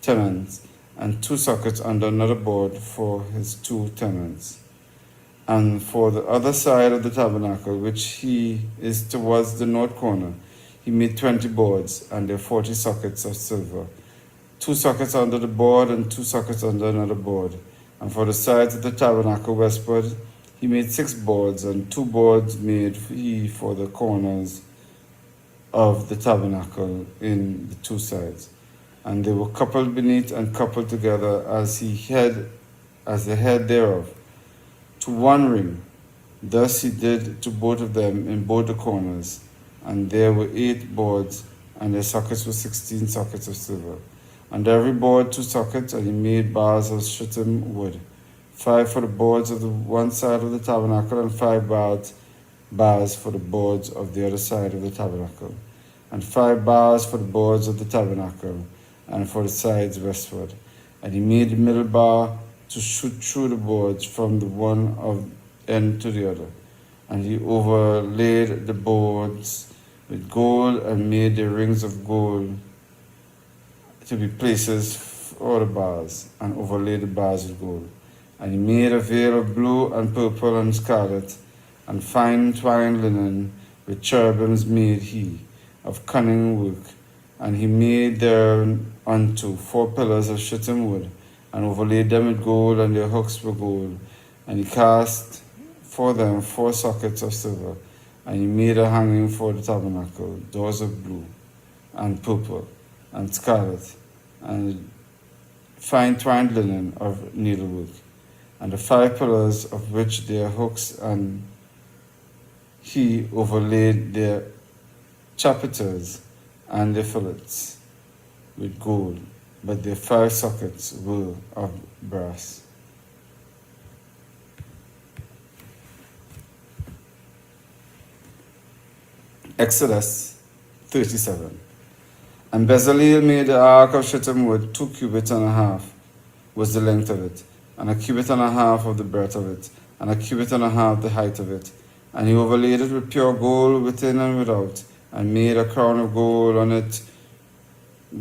tenons, and 2 sockets under another board for his 2 tenons. And for the other side of the tabernacle, which he is towards the north corner, he made 20 boards, and their 40 sockets of silver, 2 sockets under the board and 2 sockets under another board. And for the sides of the tabernacle westward, he made 6 boards, and 2 boards made he for the corners of the tabernacle in the 2 sides. And they were coupled beneath and coupled together as the head thereof, to 1 ring. Thus he did to both of them in both the corners. And there were 8 boards, and their sockets were 16 sockets of silver. And every board 2 sockets, and he made bars of shittim wood, 5 for the boards of the one side of the tabernacle, and 5 bars for the boards of the other side of the tabernacle, and 5 bars for the boards of the tabernacle, and for the sides westward. And he made the middle bar to shoot through the boards from the one end to the other. And he overlaid the boards with gold, and made the rings of gold to be places for the bars, and overlaid the bars with gold. And he made a veil of blue and purple and scarlet, and fine twined linen, with cherubims made he, of cunning work. And he made thereunto 4 pillars of shittim wood, and overlaid them with gold, and their hooks were gold. And he cast for them 4 sockets of silver. And he made a hanging for the tabernacle, doors of blue, and purple, and scarlet, and fine twined linen of needlework, and the 5 pillars of which their hooks, and he overlaid their chapiters and their fillets with gold, but their 5 sockets were of brass. Exodus 37. And Bezaleel made the ark of shittim wood, 2 cubits and a half was the length of it, and a cubit and a half of the breadth of it, and a cubit and a half the height of it. And he overlaid it with pure gold within and without, and made a crown of gold on it,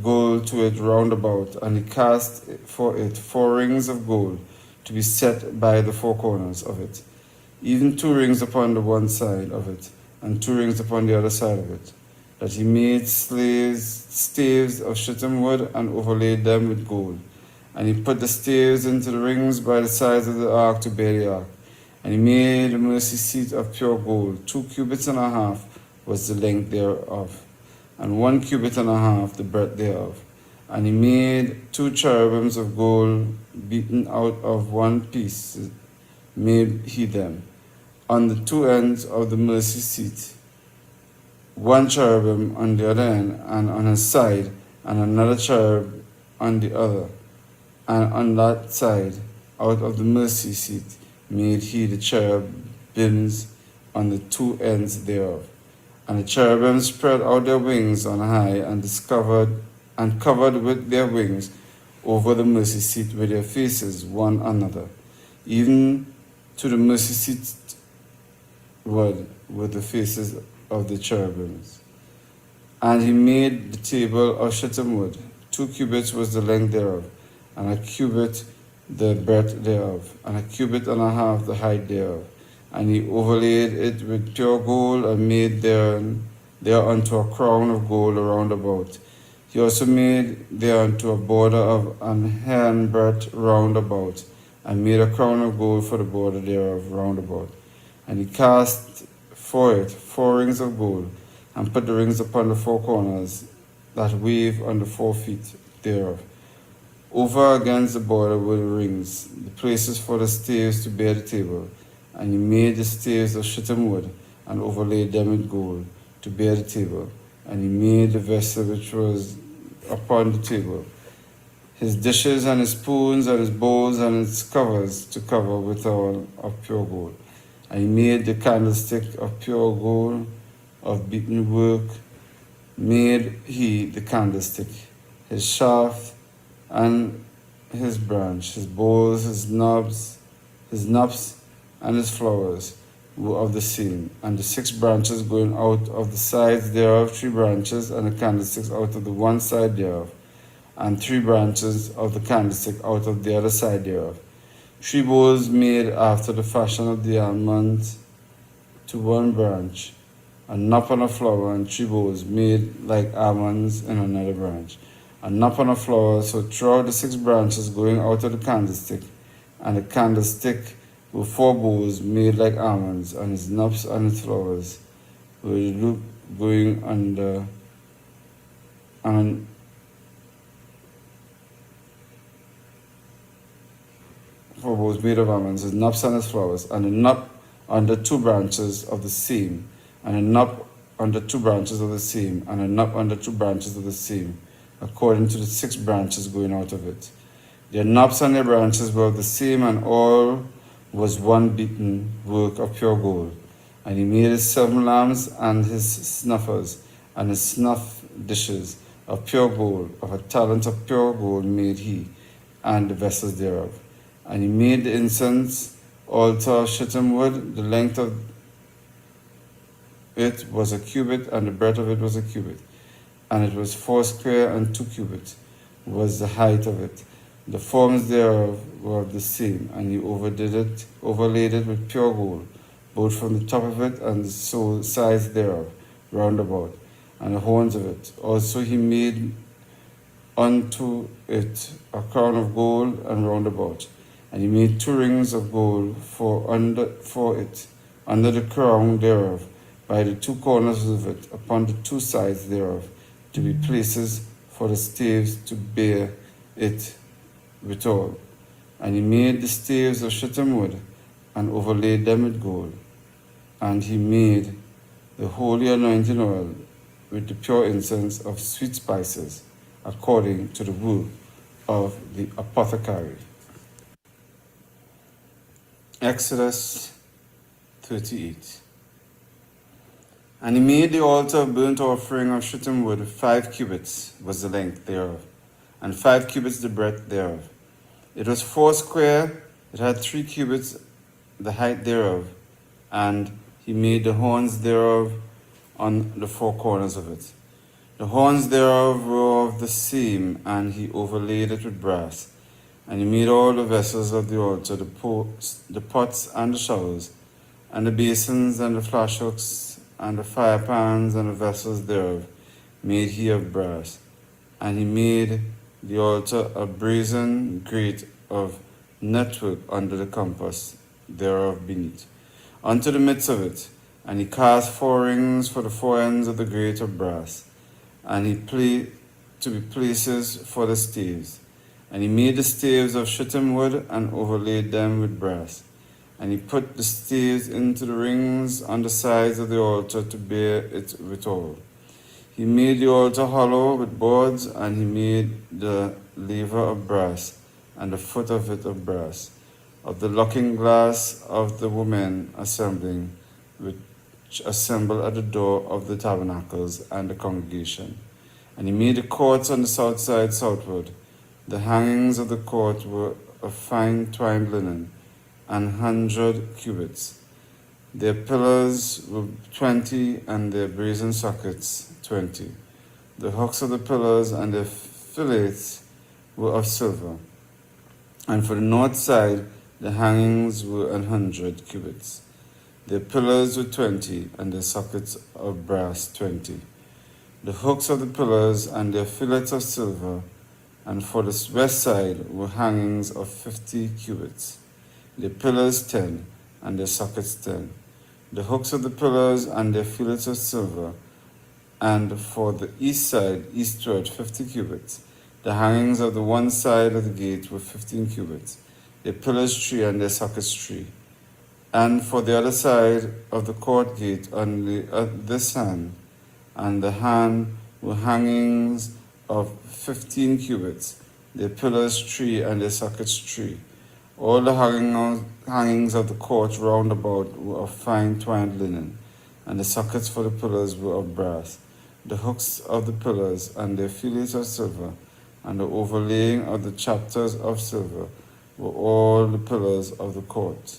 gold to it round about. And he cast for it 4 rings of gold to be set by the 4 corners of it, even 2 rings upon the one side of it, and 2 rings upon the other side of it. That he made staves of shittim wood, and overlaid them with gold. And he put the staves into the rings by the sides of the ark to bear the ark. And he made the mercy seat of pure gold. 2 cubits and a half was the length thereof, and 1 cubit and a half the breadth thereof. And he made 2 cherubims of gold, beaten out of 1 piece, made he them, on the 2 ends of the mercy seat, 1 cherubim on the other end, and on his side, and another cherub on the other. And on that side, out of the mercy seat, made he the cherubims on the 2 ends thereof. And the cherubims spread out their wings on high, and covered with their wings over the mercy seat with their faces one another, even to the mercy seat ward with the faces of the cherubims. And he made the table of shittim wood. 2 cubits was the length thereof, and a cubit the breadth thereof, and a cubit and a half the height thereof. And he overlaid it with pure gold, and made thereunto a crown of gold around about. He also made thereunto a border of an hand breadth round about, and made a crown of gold for the border thereof round about. And he cast for it 4 rings of gold, and put the rings upon the 4 corners that wave on the 4 feet thereof. Over against the border were the rings, the places for the staves to bear the table. And he made the staves of shittim wood, and overlaid them with gold to bear the table. And he made the vessel which was upon the table, his dishes and his spoons and his bowls and his covers to cover withal of pure gold. And he made the candlestick of pure gold, of beaten work, made he the candlestick, his shaft and his branch, his bowls, his knobs, and his flowers were of the same. And the 6 branches going out of the sides thereof, 3 branches, and the candlesticks out of the one side thereof. and 3 branches of the candlestick out of the other side thereof. 3 bowls made after the fashion of the almonds to one branch, a knot on a flower, and 3 bowls made like almonds in another branch, a knot on a flower. So throughout the 6 branches going out of the candlestick, and the candlestick with 4 bowls made like almonds, and its knops and its flowers were the loop going under, and 4 bowls made of almonds, its knops and its flowers, and a knot under 2 branches of the same, and a knot under 2 branches of the same, and a knot under 2 branches of the same, according to the 6 branches going out of it. Their knops and their branches were of the same, and all was one beaten work of pure gold. And he made his 7 lamps and his snuffers and his snuff dishes of pure gold, of a talent of pure gold made he, and the vessels thereof. And he made the incense altar of shittim wood. The length of it was a cubit, and the breadth of it was a cubit, and it was 4 square, and 2 cubits was the height of it. The forms thereof were of the same, and he overlaid it with pure gold, both from the top of it and the sides thereof, round about, and the horns of it. Also he made unto it a crown of gold and round about, and he made 2 rings of gold for it, under the crown thereof, by the 2 corners of it, upon the 2 sides thereof, to be places for the staves to bear it withal. And he made the staves of shittim wood, and overlaid them with gold. And he made the holy anointing oil with the pure incense of sweet spices, according to the rule of the apothecary. Exodus 38. And he made the altar of burnt offering of shittim wood. 5 cubits was the length thereof, and 5 cubits the breadth thereof. It was 4 square, it had 3 cubits the height thereof, and he made the horns thereof on the 4 corners of it. The horns thereof were of the same, and he overlaid it with brass. And he made all the vessels of the altar, the pots and the shovels, and the basins and the flash hooks, and the fire pans and the vessels thereof, made he of brass. And he made the altar a brazen grate of network under the compass thereof beneath, unto the midst of it. And he cast 4 rings for the 4 ends of the grate of brass, and he played to be places for the staves. And he made the staves of shittim wood, and overlaid them with brass. And he put the staves into the rings on the sides of the altar to bear it withal. He made the altar hollow with boards, and he made the laver of brass, and the foot of it of brass, of the looking glass of the women assembling, which assemble at the door of the tabernacles and the congregation. And he made the courts on the south side southward. The hangings of the court were of fine twined linen, 100 cubits. Their pillars were 20, and their brazen sockets 20. The hooks of the pillars and their fillets were of silver. And for the north side, the hangings were 100 cubits. Their pillars were 20, and their sockets of brass 20. The hooks of the pillars and their fillets of silver, and for the west side were hangings of 50 cubits. Their pillars 10, and their sockets 10. The hooks of the pillars and their fillets of silver, and for the east side eastward 50 cubits. The hangings of the one side of the gate were 15 cubits. Their pillars 3, and their sockets 3. And for the other side of the court gate on this hand and the hand were hangings of 15 cubits. Their pillars 3, and their sockets 3. All the hangings of the court round about were of fine twined linen, and the sockets for the pillars were of brass. The hooks of the pillars and their fillets of silver, and the overlaying of the chapters of silver, were all the pillars of the court.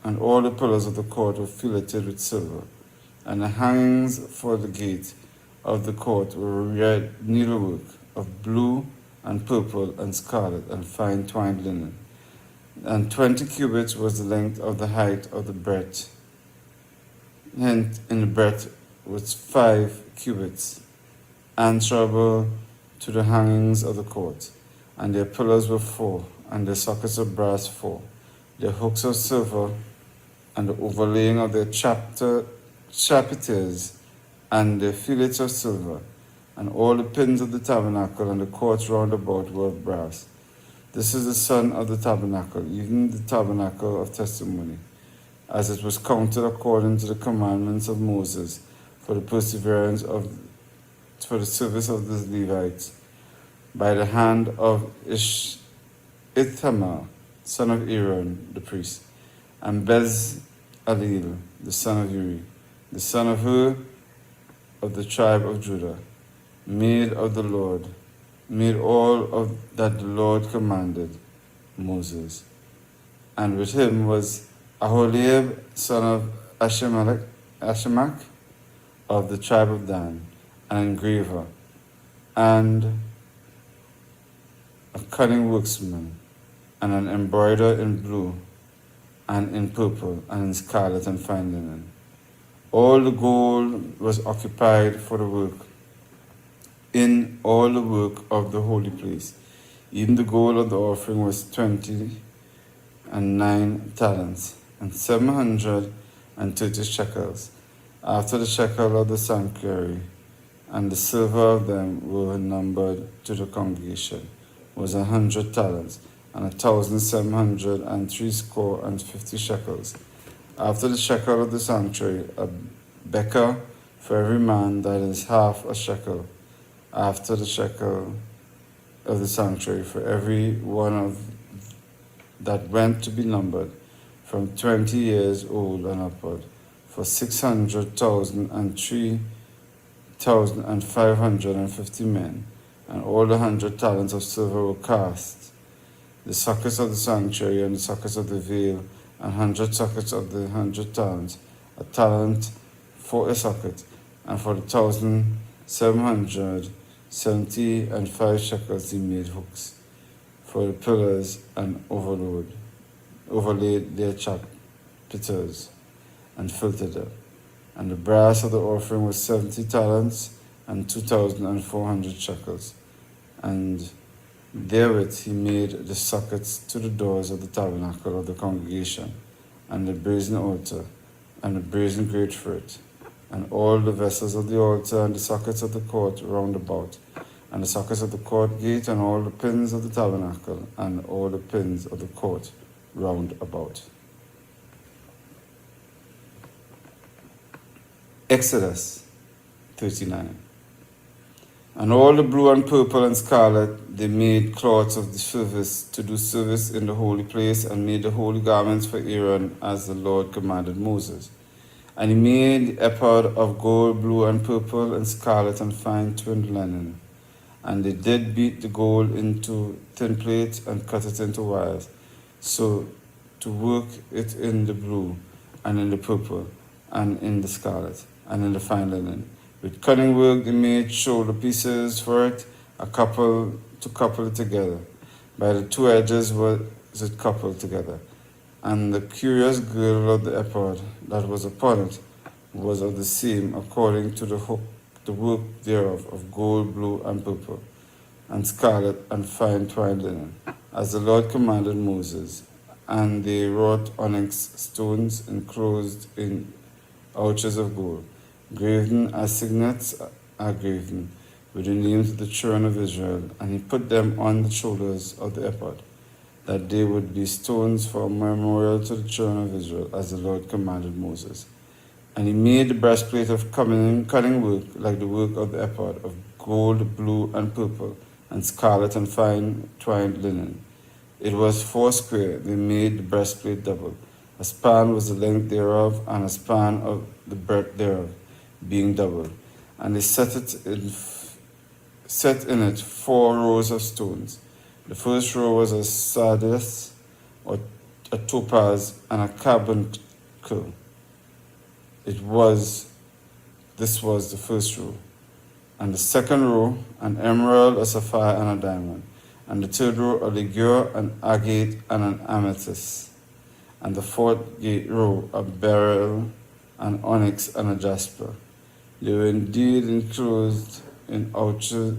And all the pillars of the court were filleted with silver. And the hangings for the gate of the court were red needlework of blue and purple and scarlet and fine twined linen. And 20 cubits was the length of the height of the breadth. And in the breadth was 5 cubits, answerable to the hangings of the court. And their pillars were 4, and their sockets of brass 4, their hooks of silver, and the overlaying of their chapiters, and their fillets of silver, and all the pins of the tabernacle and the courts round about were of brass. This is the son of the tabernacle, even the tabernacle of testimony, as it was counted according to the commandments of Moses, for the perseverance for the service of the Levites, by the hand of Ithamar, son of Aaron, the priest, and Bezaleel, the son of Uri, the son of Hur, of the tribe of Judah, made all of that the Lord commanded Moses. And with him was Aholiab, son of Ashimach, of the tribe of Dan, an engraver, and a cunning workman, and an embroiderer in blue, and in purple, and in scarlet and fine linen. All the gold was occupied for the work, in all the work of the holy place. Even the gold of the offering was 29 talents, and 730 shekels, after the shekel of the sanctuary, and the silver of them were numbered to the congregation, was 100 talents, and 1,750 shekels. After the shekel of the sanctuary, a becker for every man, that is half a shekel. After the shekel of the sanctuary, for every one of that went to be numbered, from 20 years old and upward, for 600,000 and 3,550 men, and all the 100 talents of silver were cast. The sockets of the sanctuary and the sockets of the veil, and 100 sockets of the 100 talents, a talent for a socket, and for the 1,775 shekels he made hooks for the pillars, and overlaid their chapiters, and filtered them. And the brass of the offering was 70 talents, and 2,400 shekels. And therewith he made the sockets to the doors of the tabernacle of the congregation, and the brazen altar, and the brazen grate for it, and all the vessels of the altar, and the sockets of the court round about, and the sockets of the court gate, and all the pins of the tabernacle, and all the pins of the court round about. Exodus 39. And all the blue and purple and scarlet they made cloths of the service, to do service in the holy place, and made the holy garments for Aaron, as the Lord commanded Moses. And he made the ephod of gold, blue and purple and scarlet and fine twined linen. And they did beat the gold into thin plates and cut it into wires, so to work it in the blue and in the purple and in the scarlet and in the fine linen. With cunning work they made shoulder pieces for it, a couple to couple it together. By the 2 edges was it coupled together. And the curious girdle of the ephod that was upon it was of the same, according to the work thereof, of gold, blue, and purple, and scarlet, and fine twined linen, as the Lord commanded Moses. And they wrought onyx stones enclosed in ouches of gold, graven as signets are graven, with the names of the children of Israel. And he put them on the shoulders of the ephod, that they would be stones for a memorial to the children of Israel, as the Lord commanded Moses. And he made the breastplate of cunning work, like the work of the ephod, of gold, blue, and purple, and scarlet, and fine twined linen. It was 4 square. They made the breastplate double. A span was the length thereof, and a span of the breadth thereof, being double. And they set in it 4 rows of stones. The first row was a sardius, or a topaz, and a carbuncle. This was the first row. And the second row, an emerald, a sapphire, and a diamond. And the third row, a ligure, an agate, and an amethyst. And the fourth row, a beryl, an onyx, and a jasper. They were indeed enclosed in ouches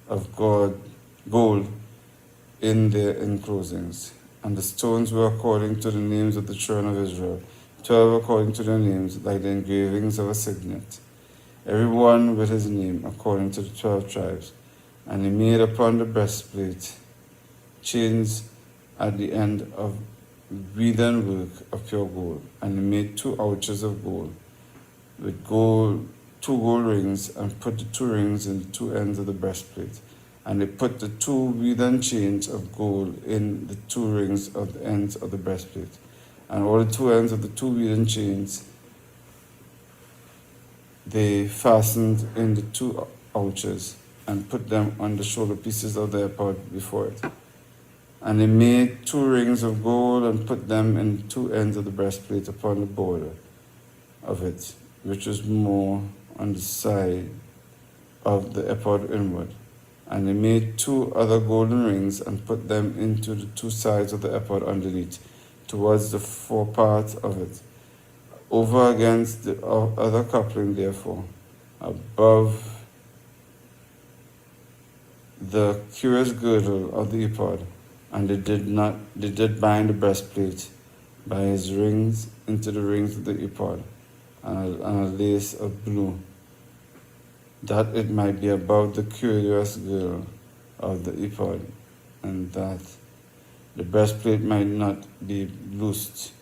of gold in their enclosings. And the stones were according to the names of the children of Israel, 12 according to their names, like the engravings of a signet, every one with his name, according to the 12 tribes. And he made upon the breastplate chains at the end of wreathen work of pure gold. And he made 2 ouches of gold with gold, 2 gold rings, and put the 2 rings in the 2 ends of the breastplate. And they put the 2 wreathen chains of gold in the 2 rings of the ends of the breastplate. And all the 2 ends of the 2 wreathen chains they fastened in the 2 ouches and put them on the shoulder pieces of the ephod before it. And they made 2 rings of gold and put them in the 2 ends of the breastplate upon the border of it, which was more on the side of the ephod inward. And they made 2 other golden rings and put them into the 2 sides of the ephod underneath, towards the forepart of it, over against the other coupling, therefore, above the curious girdle of the ephod. And they did bind the breastplate by his rings into the rings of the ephod, and a lace of blue, that it might be above the curious girdle of the ephod, and that the breastplate might not be loosed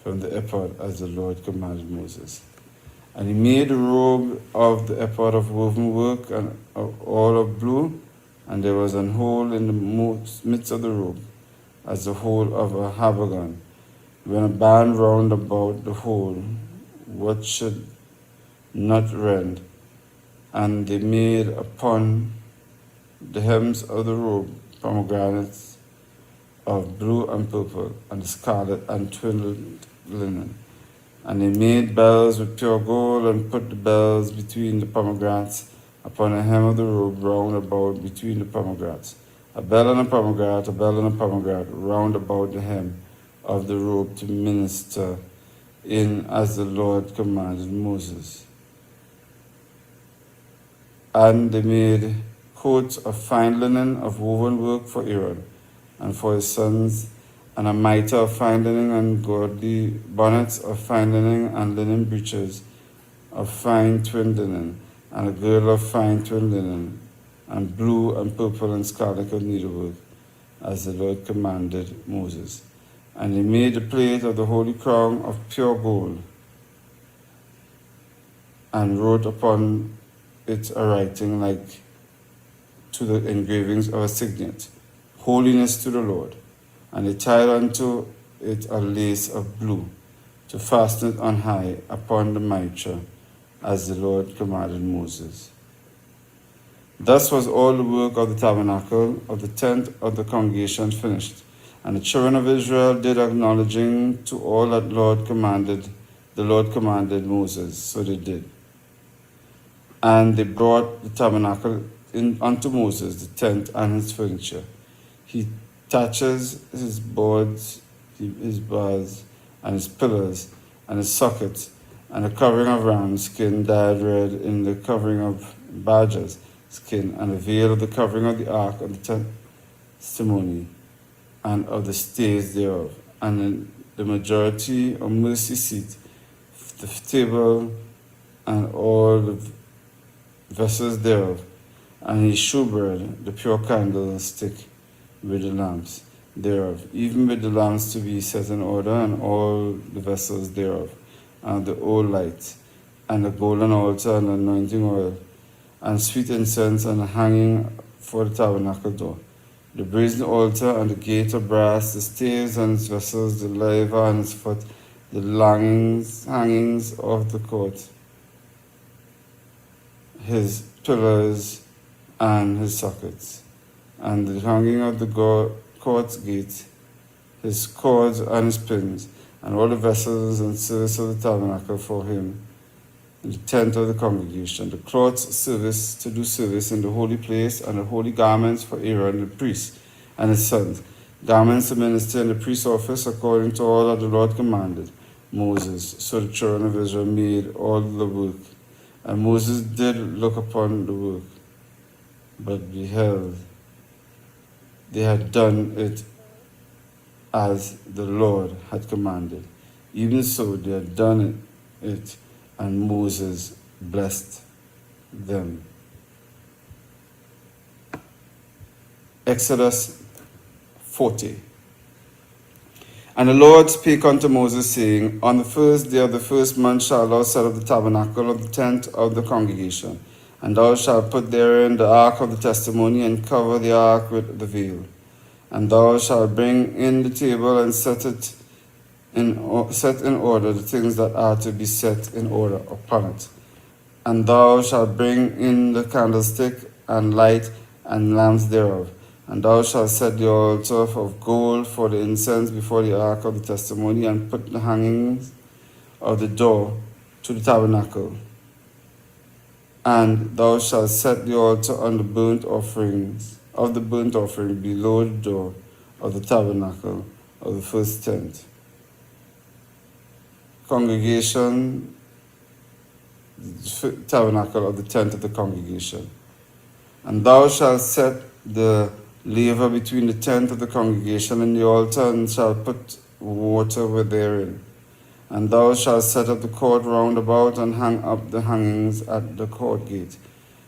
from the ephod, as the Lord commanded Moses. And he made the robe of the ephod of woven work and all of blue, and there was an hole in the midst of the robe, as the hole of a habergeon, when a band round about the hole, what should not rend. And they made upon the hems of the robe pomegranates of blue and purple, and scarlet and twined linen. And they made bells with pure gold, and put the bells between the pomegranates upon the hem of the robe round about between the pomegranates. A bell and a pomegranate, a bell and a pomegranate, round about the hem of the robe to minister in, as the Lord commanded Moses. And they made coats of fine linen of woven work for Aaron and for his sons, and a mitre of fine linen, and godly bonnets of fine linen, and linen breeches of fine twined linen, and a girdle of fine twined linen, and blue and purple and scarlet of needlework, as the Lord commanded Moses. And he made the plate of the holy crown of pure gold, and wrote upon it a writing like to the engravings of a signet, holiness to the Lord. And he tied unto it a lace of blue, to fasten it on high upon the mitre, as the Lord commanded Moses. Thus was all the work of the tabernacle of the tent of the congregation finished. And the children of Israel did acknowledging to all that the Lord commanded Moses, so they did. And they brought the tabernacle in unto Moses, the tent and his furniture. He touches his boards, his bars, and his pillars, and his sockets, and the covering of ram skin dyed red in the covering of badger's skin, and the veil of the covering of the ark of the testimony, and of the stays thereof, and in the majority of mercy seat, the table, and all the vessels thereof, and he shewbread the pure candlestick with the lamps thereof, even with the lamps to be set in order, and all the vessels thereof, and the oil light, and the golden altar, and the anointing oil, and sweet incense, and the hanging for the tabernacle door, the brazen altar, and the gate of brass, the staves and its vessels, the laver and its foot, the hangings of the court, his pillars and his sockets, and the hanging of the court's gate, his cords and his pins, and all the vessels and service of the tabernacle for him, in the tent of the congregation, the cloths service to do service in the holy place, and the holy garments for Aaron the priest and his sons, garments to minister in the priest's office according to all that the Lord commanded Moses. So the children of Israel made all the work. And Moses did look upon the work, but beheld, they had done it as the Lord had commanded. Even so, they had done it, and Moses blessed them. Exodus 40. And the Lord spake unto Moses, saying, On the first day of the first month shalt thou set up the tabernacle of the tent of the congregation, and thou shalt put therein the ark of the testimony, and cover the ark with the veil. And thou shalt bring in the table, and set in order the things that are to be set in order upon it. And thou shalt bring in the candlestick, and light, and lamps thereof. And thou shalt set the altar of gold for the incense before the ark of the testimony, and put the hangings of the door to the tabernacle. And thou shalt set the altar on the burnt offerings of the burnt offering below the door of the tabernacle of the first tent. Congregation, tabernacle of the tent of the congregation. And thou shalt set the laver between the tent of the congregation and the altar, and shalt put water therein. And thou shalt set up the court round about, and hang up the hangings at the court gate.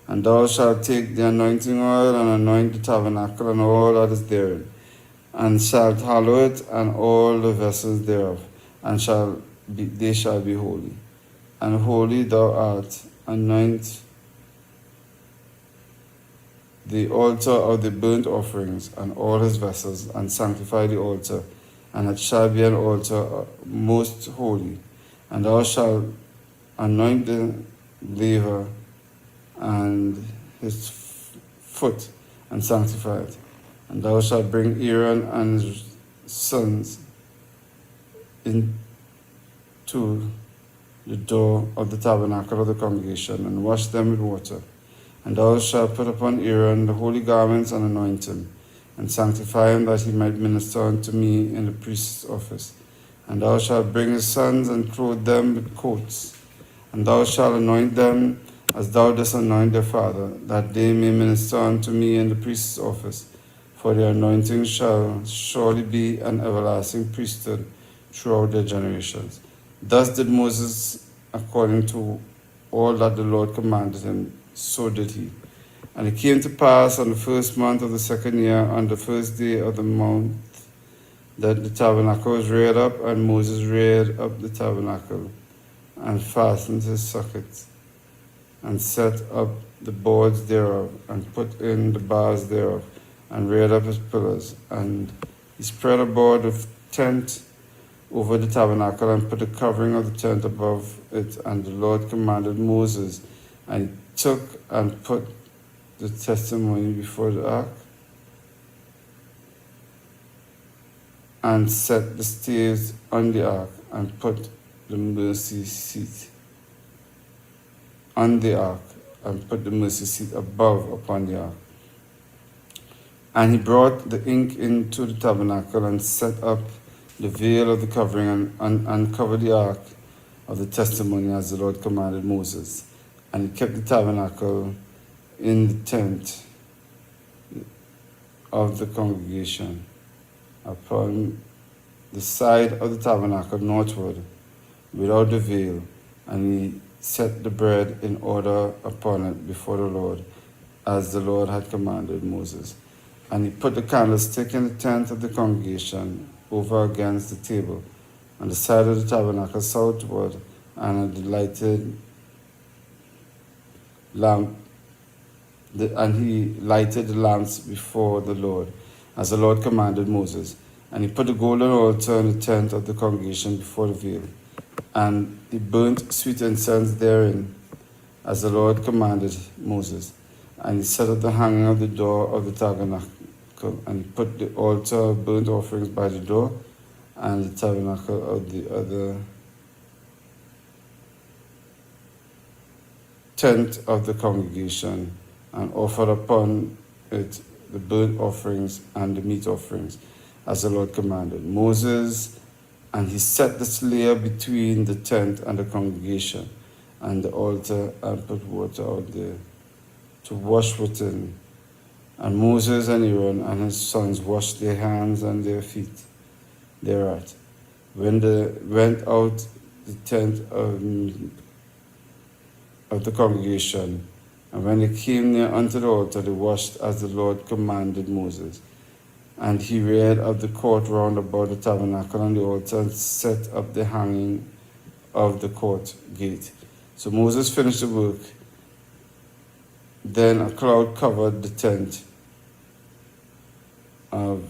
And thou shalt take the anointing oil, and anoint the tabernacle, and all that is therein, and shalt hallow it, and all the vessels thereof, and they shall be holy. And holy thou art. Anoint the altar of the burnt offerings, and all his vessels, and sanctify the altar, and it shall be an altar most holy. And thou shalt anoint the laver and his foot, and sanctify it. And thou shalt bring Aaron and his sons into the door of the tabernacle of the congregation, and wash them with water. And thou shalt put upon Aaron the holy garments, and anoint him, and sanctify him, that he might minister unto me in the priest's office. And thou shalt bring his sons, and clothe them with coats. And thou shalt anoint them as thou dost anoint their father, that they may minister unto me in the priest's office. For their anointing shall surely be an everlasting priesthood throughout their generations. Thus did Moses according to all that the Lord commanded him, so did he. And it came to pass on the first month of the second year, on the first day of the month, that the tabernacle was reared up, and Moses reared up the tabernacle, and fastened his sockets, and set up the boards thereof, and put in the bars thereof, and reared up his pillars. And he spread abroad the tent over the tabernacle, and put the covering of the tent above it. And the Lord commanded Moses, and he took and put the testimony before the ark, and set the staves on the ark, and put the mercy seat on the ark, and put the mercy seat above upon the ark. And he brought the ink into the tabernacle, and set up the veil of the covering, and uncovered the ark of the testimony, as the Lord commanded Moses. And he kept the tabernacle in the tent of the congregation upon the side of the tabernacle northward, without the veil. And he set the bread in order upon it before the Lord, as the Lord had commanded Moses. And he put the candlestick in the tent of the congregation over against the table, on the side of the tabernacle southward, and the lighted lamp, and he lighted the lamps before the Lord, as the Lord commanded Moses. And he put the golden altar in the tent of the congregation before the veil, and he burnt sweet incense therein, as the Lord commanded Moses. And he set up the hanging of the door of the tabernacle, and he put the altar of burnt offerings by the door, and the tabernacle of the other, tent of the congregation, and offered upon it the burnt offerings and the meat offerings, as the Lord commanded Moses. And he set the slayer between the tent and the congregation and the altar, and put water out there to wash within. And Moses and Aaron and his sons washed their hands and their feet thereat. When they went out the tent of the congregation, and when they came near unto the altar, they washed as the Lord commanded Moses. And he reared up the court round about the tabernacle and the altar, and set up the hanging of the court gate. So Moses finished the work. Then a cloud covered the tent of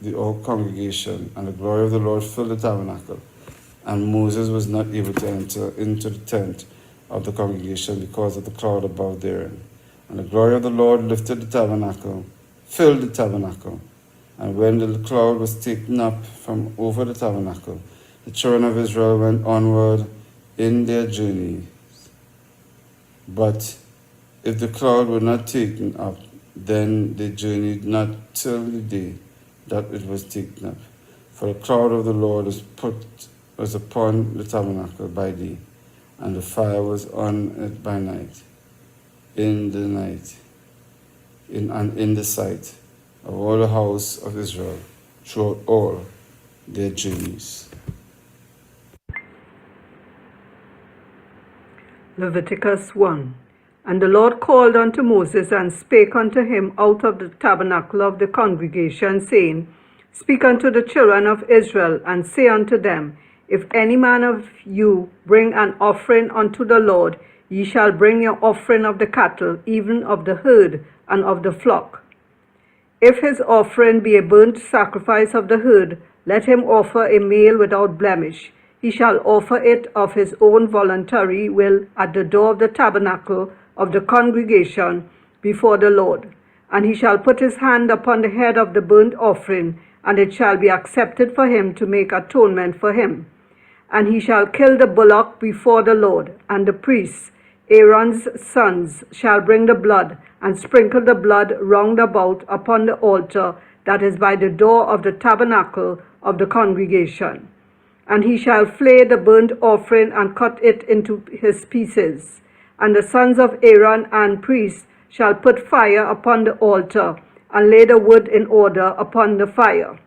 the whole congregation, and the glory of the Lord filled the tabernacle. And Moses was not able to enter into the tent of the congregation because of the cloud above therein. And the glory of the Lord lifted the tabernacle, filled the tabernacle. And when the cloud was taken up from over the tabernacle, the children of Israel went onward in their journey. But if the cloud were not taken up, then they journeyed not till the day that it was taken up. For the cloud of the Lord was upon the tabernacle by day, and the fire was on it by night, in the sight of all the house of Israel throughout all their journeys. Leviticus 1. And the Lord called unto Moses, and spake unto him out of the tabernacle of the congregation, saying, Speak unto the children of Israel, and say unto them, If any man of you bring an offering unto the Lord, ye shall bring your offering of the cattle, even of the herd, and of the flock. If his offering be a burnt sacrifice of the herd, let him offer a male without blemish. He shall offer it of his own voluntary will at the door of the tabernacle of the congregation before the Lord. And he shall put his hand upon the head of the burnt offering, and it shall be accepted for him to make atonement for him. And he shall kill the bullock before the Lord, and the priests, Aaron's sons, shall bring the blood, and sprinkle the blood round about upon the altar that is by the door of the tabernacle of the congregation. And he shall flay the burnt offering, and cut it into his pieces. And the sons of Aaron and priests shall put fire upon the altar, and lay the wood in order upon the fire.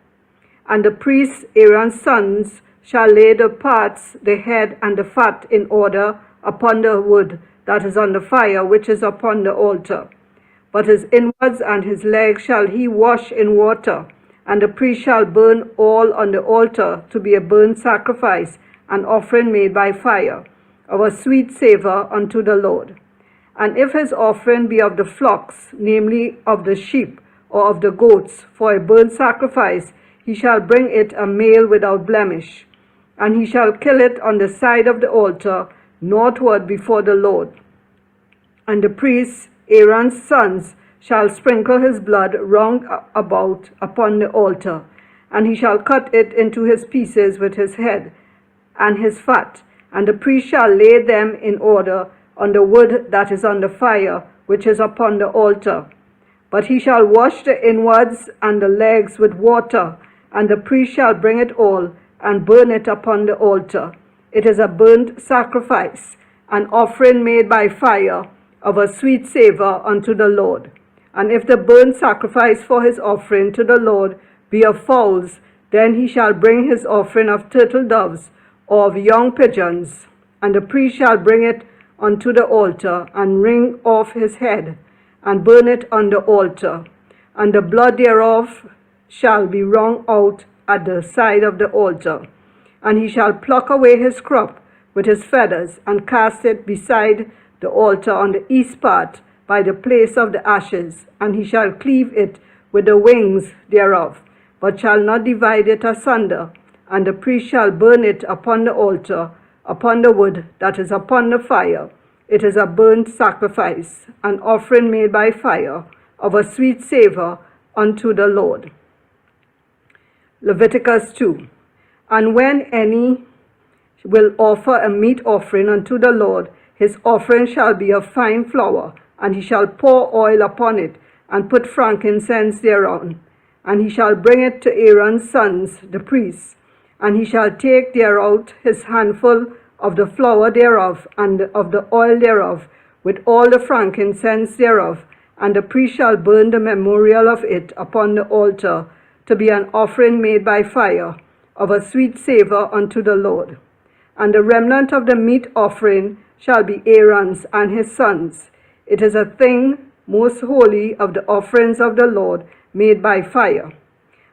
And the priests, Aaron's sons, shall lay the parts, the head, and the fat in order upon the wood that is on the fire, which is upon the altar. But his inwards and his legs shall he wash in water, and the priest shall burn all on the altar to be a burnt sacrifice, an offering made by fire, of a sweet savour unto the Lord. And if his offering be of the flocks, namely of the sheep or of the goats, for a burnt sacrifice, he shall bring it a male without blemish. And he shall kill it on the side of the altar, northward before the Lord. And the priests, Aaron's sons, shall sprinkle his blood round about upon the altar. And he shall cut it into his pieces with his head and his fat. And the priest shall lay them in order on the wood that is on the fire, which is upon the altar. But he shall wash the inwards and the legs with water, and the priest shall bring it all, and burn it upon the altar. It is a burnt sacrifice, an offering made by fire, of a sweet savour unto the Lord. And if the burnt sacrifice for his offering to the Lord be of fowls, then he shall bring his offering of turtle doves, or of young pigeons, and the priest shall bring it unto the altar, and wring off his head, and burn it on the altar. And the blood thereof shall be wrung out at the side of the altar. And he shall pluck away his crop with his feathers, and cast it beside the altar on the east part, by the place of the ashes. And he shall cleave it with the wings thereof, but shall not divide it asunder. And the priest shall burn it upon the altar, upon the wood that is upon the fire. It is a burnt sacrifice, an offering made by fire, of a sweet savour unto the Lord. Leviticus 2. And when any will offer a meat offering unto the Lord, His offering shall be of fine flour, and he shall pour oil upon it, and put frankincense thereon. And he shall bring it to Aaron's sons, the priests, and he shall take thereout his handful of the flour thereof, and of the oil thereof, with all the frankincense thereof, and the priest shall burn the memorial of it upon the altar, to be an offering made by fire, of a sweet savour unto the Lord. And the remnant of the meat offering shall be Aaron's and his sons. It is a thing most holy of the offerings of the Lord, made by fire.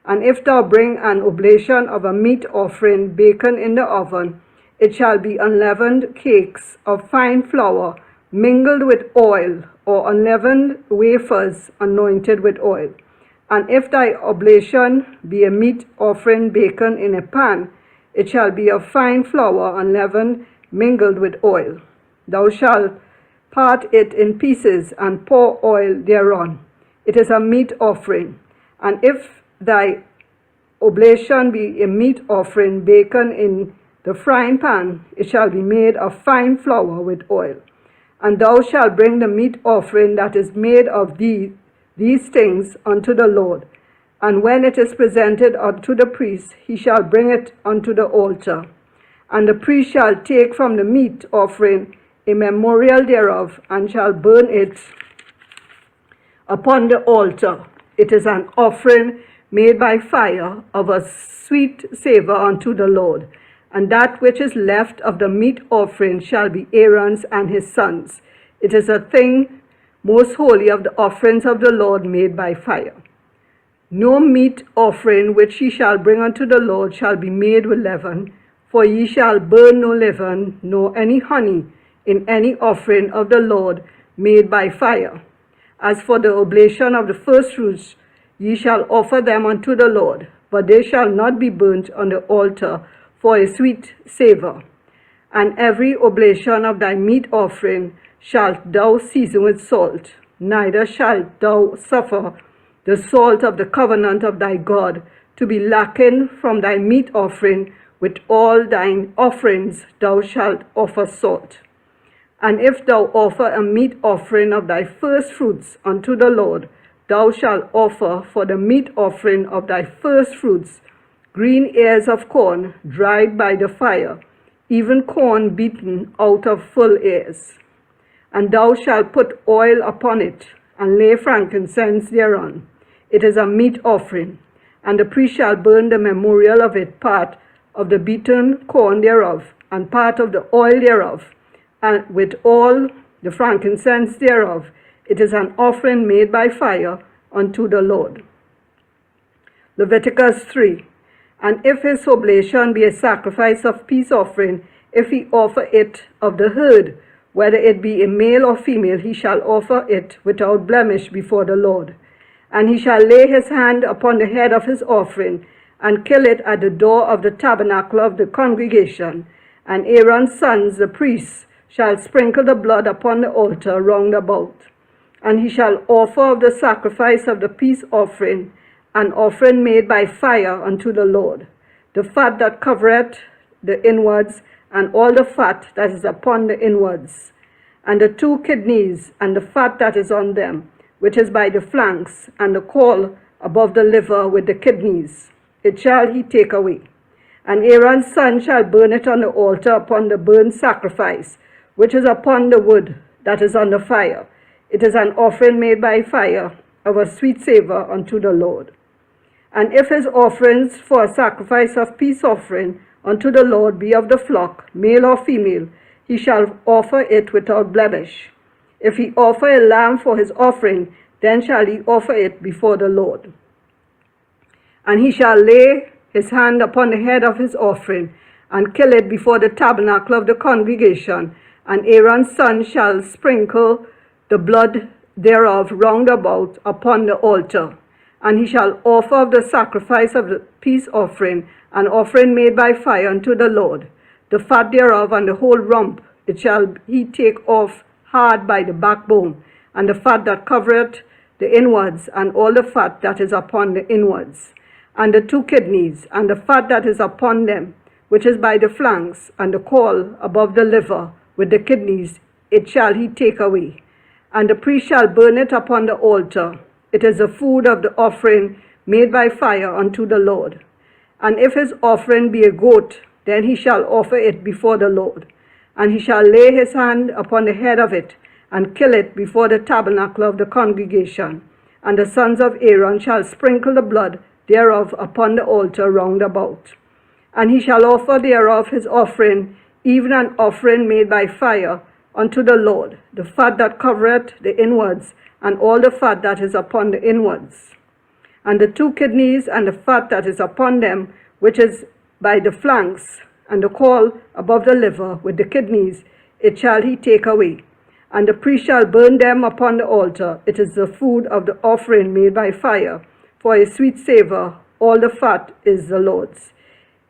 And if thou bring an oblation of a meat offering baken in the oven, it shall be unleavened cakes of fine flour mingled with oil, or unleavened wafers anointed with oil. And if thy oblation be a meat offering baken in a pan, it shall be of fine flour unleavened mingled with oil. Thou shalt part it in pieces and pour oil thereon. It is a meat offering. And if thy oblation be a meat offering baken in the frying pan, it shall be made of fine flour with oil. And thou shalt bring the meat offering that is made of these things unto the Lord. And when it is presented unto the priest, he shall bring it unto the altar. And the priest shall take from the meat offering a memorial thereof, and shall burn it upon the altar. It is an offering made by fire, of a sweet savour unto the Lord. And that which is left of the meat offering shall be Aaron's and his sons. It is a thing most holy of the offerings of the Lord, made by fire. No meat offering which ye shall bring unto the Lord shall be made with leaven, for ye shall burn no leaven, nor any honey, in any offering of the Lord made by fire. As for the oblation of the firstfruits, ye shall offer them unto the Lord, but they shall not be burnt on the altar for a sweet savour. And every oblation of thy meat offering shalt thou season with salt, neither shalt thou suffer the salt of the covenant of thy God to be lacking from thy meat offering. With all thine offerings thou shalt offer salt. And if thou offer a meat offering of thy firstfruits unto the Lord, thou shalt offer for the meat offering of thy firstfruits green ears of corn dried by the fire, even corn beaten out of full ears. And thou shalt put oil upon it, and lay frankincense thereon. It is a meat offering. And the priest shall burn the memorial of it, part of the beaten corn thereof, and part of the oil thereof, and with all the frankincense thereof. It is an offering made by fire unto the Lord. Leviticus 3. And if his oblation be a sacrifice of peace offering, if he offer it of the herd, whether it be a male or female, he shall offer it without blemish before the Lord. And he shall lay his hand upon the head of his offering, and kill it at the door of the tabernacle of the congregation. And Aaron's sons, the priests, shall sprinkle the blood upon the altar round about. And he shall offer of the sacrifice of the peace offering an offering made by fire unto the Lord, the fat that covereth the inwards, and all the fat that is upon the inwards, and the 2 kidneys, and the fat that is on them, which is by the flanks, and the caul above the liver with the kidneys. It shall he take away. And Aaron's son shall burn it on the altar upon the burnt sacrifice, which is upon the wood that is on the fire. It is an offering made by fire, of a sweet savour unto the Lord. And if his offerings for a sacrifice of peace offering unto the Lord be of the flock, male or female, he shall offer it without blemish. If he offer a lamb for his offering, then shall he offer it before the Lord. And he shall lay his hand upon the head of his offering, and kill it before the tabernacle of the congregation. And Aaron's son shall sprinkle the blood thereof round about upon the altar. And he shall offer of the sacrifice of the peace offering an offering made by fire unto the Lord. The fat thereof and the whole rump it shall he take off hard by the backbone, and the fat that covereth the inwards, and all the fat that is upon the inwards, and the 2 kidneys, and the fat that is upon them, which is by the flanks, and the caul above the liver with the kidneys. it shall he take away. And the priest shall burn it upon the altar. It is the food of the offering made by fire unto the Lord. And if his offering be a goat, then he shall offer it before the Lord. And he shall lay his hand upon the head of it, and kill it before the tabernacle of the congregation. And the sons of Aaron shall sprinkle the blood thereof upon the altar round about. And he shall offer thereof his offering, even an offering made by fire, unto the Lord, the fat that covereth the inwards, and all the fat that is upon the inwards. And the 2 kidneys, and the fat that is upon them, which is by the flanks, and the caul above the liver with the kidneys, it shall he take away. And the priest shall burn them upon the altar. It is the food of the offering made by fire, for a sweet savour. All the fat is the Lord's.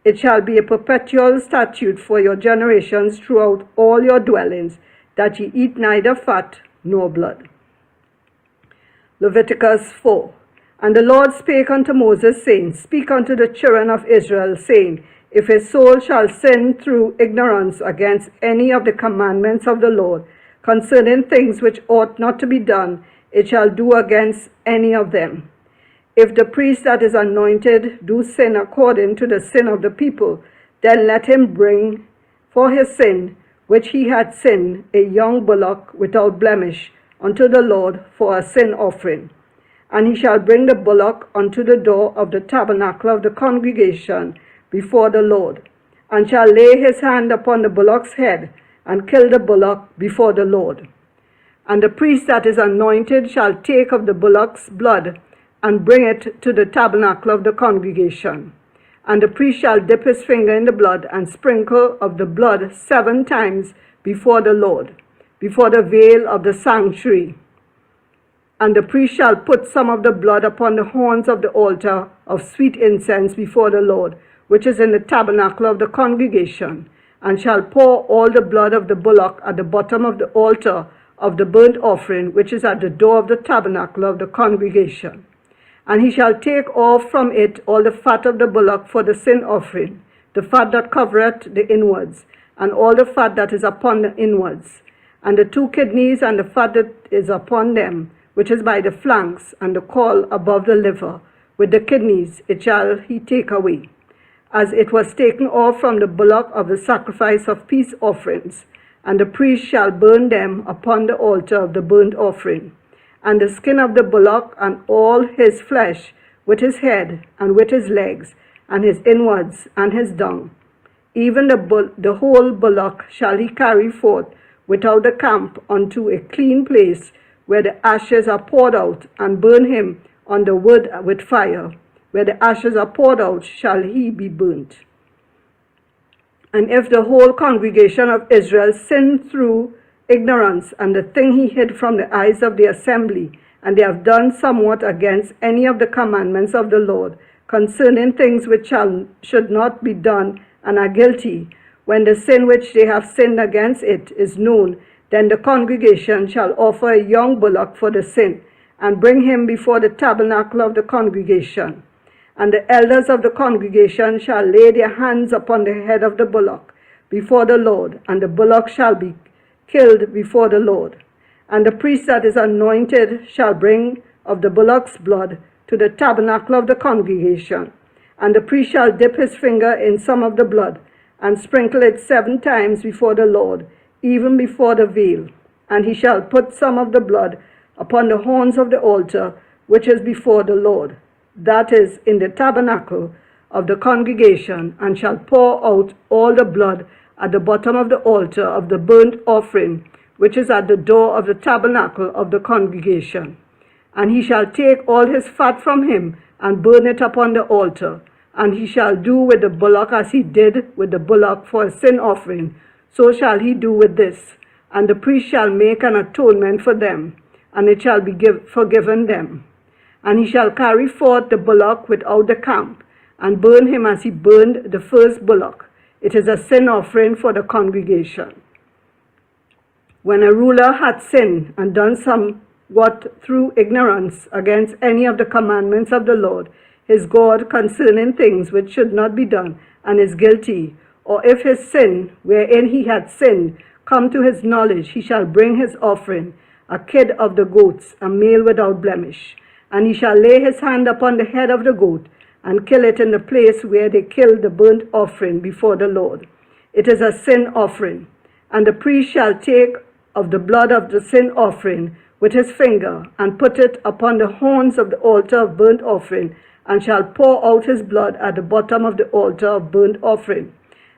It shall be a perpetual statute for your generations throughout all your dwellings, that ye eat neither fat nor blood. Leviticus 4. And the Lord spake unto Moses, saying, Speak unto the children of Israel, saying, If a soul shall sin through ignorance against any of the commandments of the Lord, concerning things which ought not to be done, it shall do against any of them. If the priest that is anointed do sin according to the sin of the people, then let him bring for his sin, which he had sinned, a young bullock without blemish, unto the Lord for a sin offering. And he shall bring the bullock unto the door of the tabernacle of the congregation before the Lord, and shall lay his hand upon the bullock's head, and kill the bullock before the Lord. And the priest that is anointed shall take of the bullock's blood, and bring it to the tabernacle of the congregation. And the priest shall dip his finger in the blood, and sprinkle of the blood 7 times before the Lord, before the veil of the sanctuary. And the priest shall put some of the blood upon the horns of the altar of sweet incense before the Lord, which is in the tabernacle of the congregation, and shall pour all the blood of the bullock at the bottom of the altar of the burnt offering, which is at the door of the tabernacle of the congregation. And he shall take off from it all the fat of the bullock for the sin offering, the fat that covereth the inwards, and all the fat that is upon the inwards, and the 2 kidneys, and the fat that is upon them, which is by the flanks, and the caul above the liver, with the kidneys, it shall he take away, as it was taken off from the bullock of the sacrifice of peace offerings. And the priest shall burn them upon the altar of the burnt offering. And the skin of the bullock, and all his flesh, with his head, and with his legs, and his inwards, and his dung. Even the whole bullock shall he carry forth without the camp unto a clean place, where the ashes are poured out, and burn him on the wood with fire. Where the ashes are poured out shall he be burnt. And if the whole congregation of Israel sin through ignorance, and the thing he hid from the eyes of the assembly, and they have done somewhat against any of the commandments of the Lord, concerning things which should not be done, and are guilty, when the sin which they have sinned against it is known, then the congregation shall offer a young bullock for the sin, and bring him before the tabernacle of the congregation. And the elders of the congregation shall lay their hands upon the head of the bullock before the Lord, and the bullock shall be killed before the Lord. And the priest that is anointed shall bring of the bullock's blood to the tabernacle of the congregation. And the priest shall dip his finger in some of the blood, and sprinkle it 7 times before the Lord, even before the veil. And he shall put some of the blood upon the horns of the altar, which is before the Lord, that is, in the tabernacle of the congregation, and shall pour out all the blood at the bottom of the altar of the burnt offering, which is at the door of the tabernacle of the congregation. And he shall take all his fat from him, and burn it upon the altar. And he shall do with the bullock as he did with the bullock for a sin offering, so shall he do with this. And the priest shall make an atonement for them, and it shall be forgiven them. And he shall carry forth the bullock without the camp, and burn him as he burned the first bullock. It is a sin offering for the congregation. When a ruler hath sinned, and done somewhat through ignorance against any of the commandments of the Lord his God concerning things which should not be done, and is guilty, or if his sin, wherein he had sinned, come to his knowledge, he shall bring his offering, a kid of the goats, a male without blemish. And he shall lay his hand upon the head of the goat, and kill it in the place where they killed the burnt offering before the Lord. It is a sin offering. And the priest shall take of the blood of the sin offering with his finger, and put it upon the horns of the altar of burnt offering, and shall pour out his blood at the bottom of the altar of burnt offering.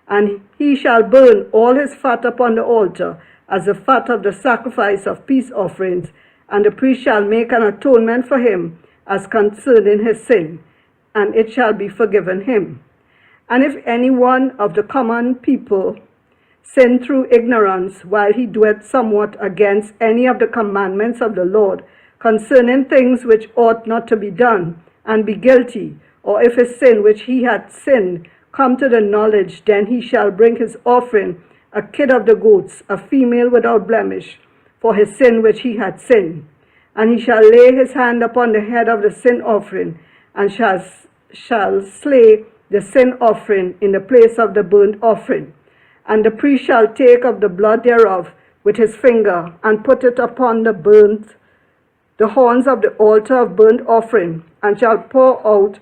And he shall burn all his fat upon the altar, as the fat of the sacrifice of peace offerings, and the priest shall make an atonement for him as concerning his sin, and it shall be forgiven him. And if any one of the common people sin through ignorance, while he doeth somewhat against any of the commandments of the Lord, concerning things which ought not to be done, and be guilty, or if his sin which he hath sinned come to the knowledge, then he shall bring his offering, a kid of the goats, a female without blemish, for his sin which he hath sinned. And he shall lay his hand upon the head of the sin offering, and shall slay the sin offering in the place of the burnt offering. And the priest shall take of the blood thereof with his finger, and put it upon the horns of the altar of burnt offering, and shall pour out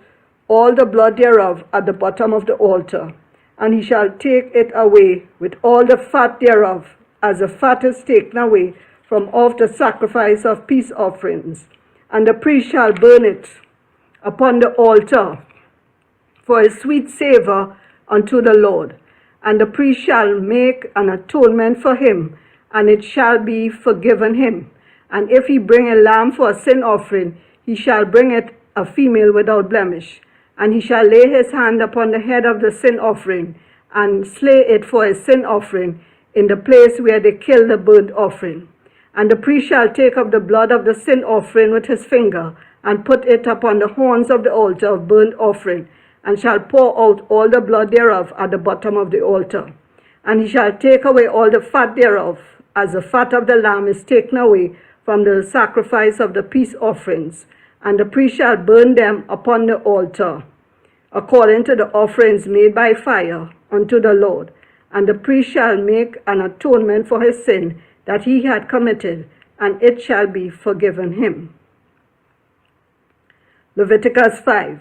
all the blood thereof at the bottom of the altar. And he shall take it away with all the fat thereof, as the fat is taken away from off the sacrifice of peace offerings. And the priest shall burn it upon the altar for a sweet savour unto the Lord. And the priest shall make an atonement for him, and it shall be forgiven him. And if he bring a lamb for a sin offering, he shall bring it a female without blemish. And he shall lay his hand upon the head of the sin offering, and slay it for a sin offering in the place where they kill the burnt offering. And the priest shall take of the blood of the sin offering with his finger, and put it upon the horns of the altar of burnt offering, and shall pour out all the blood thereof at the bottom of the altar. And he shall take away all the fat thereof, as the fat of the lamb is taken away from the sacrifice of the peace offerings. And the priest shall burn them upon the altar, according to the offerings made by fire unto the Lord. And the priest shall make an atonement for his sin that he had committed, and it shall be forgiven him. Leviticus 5.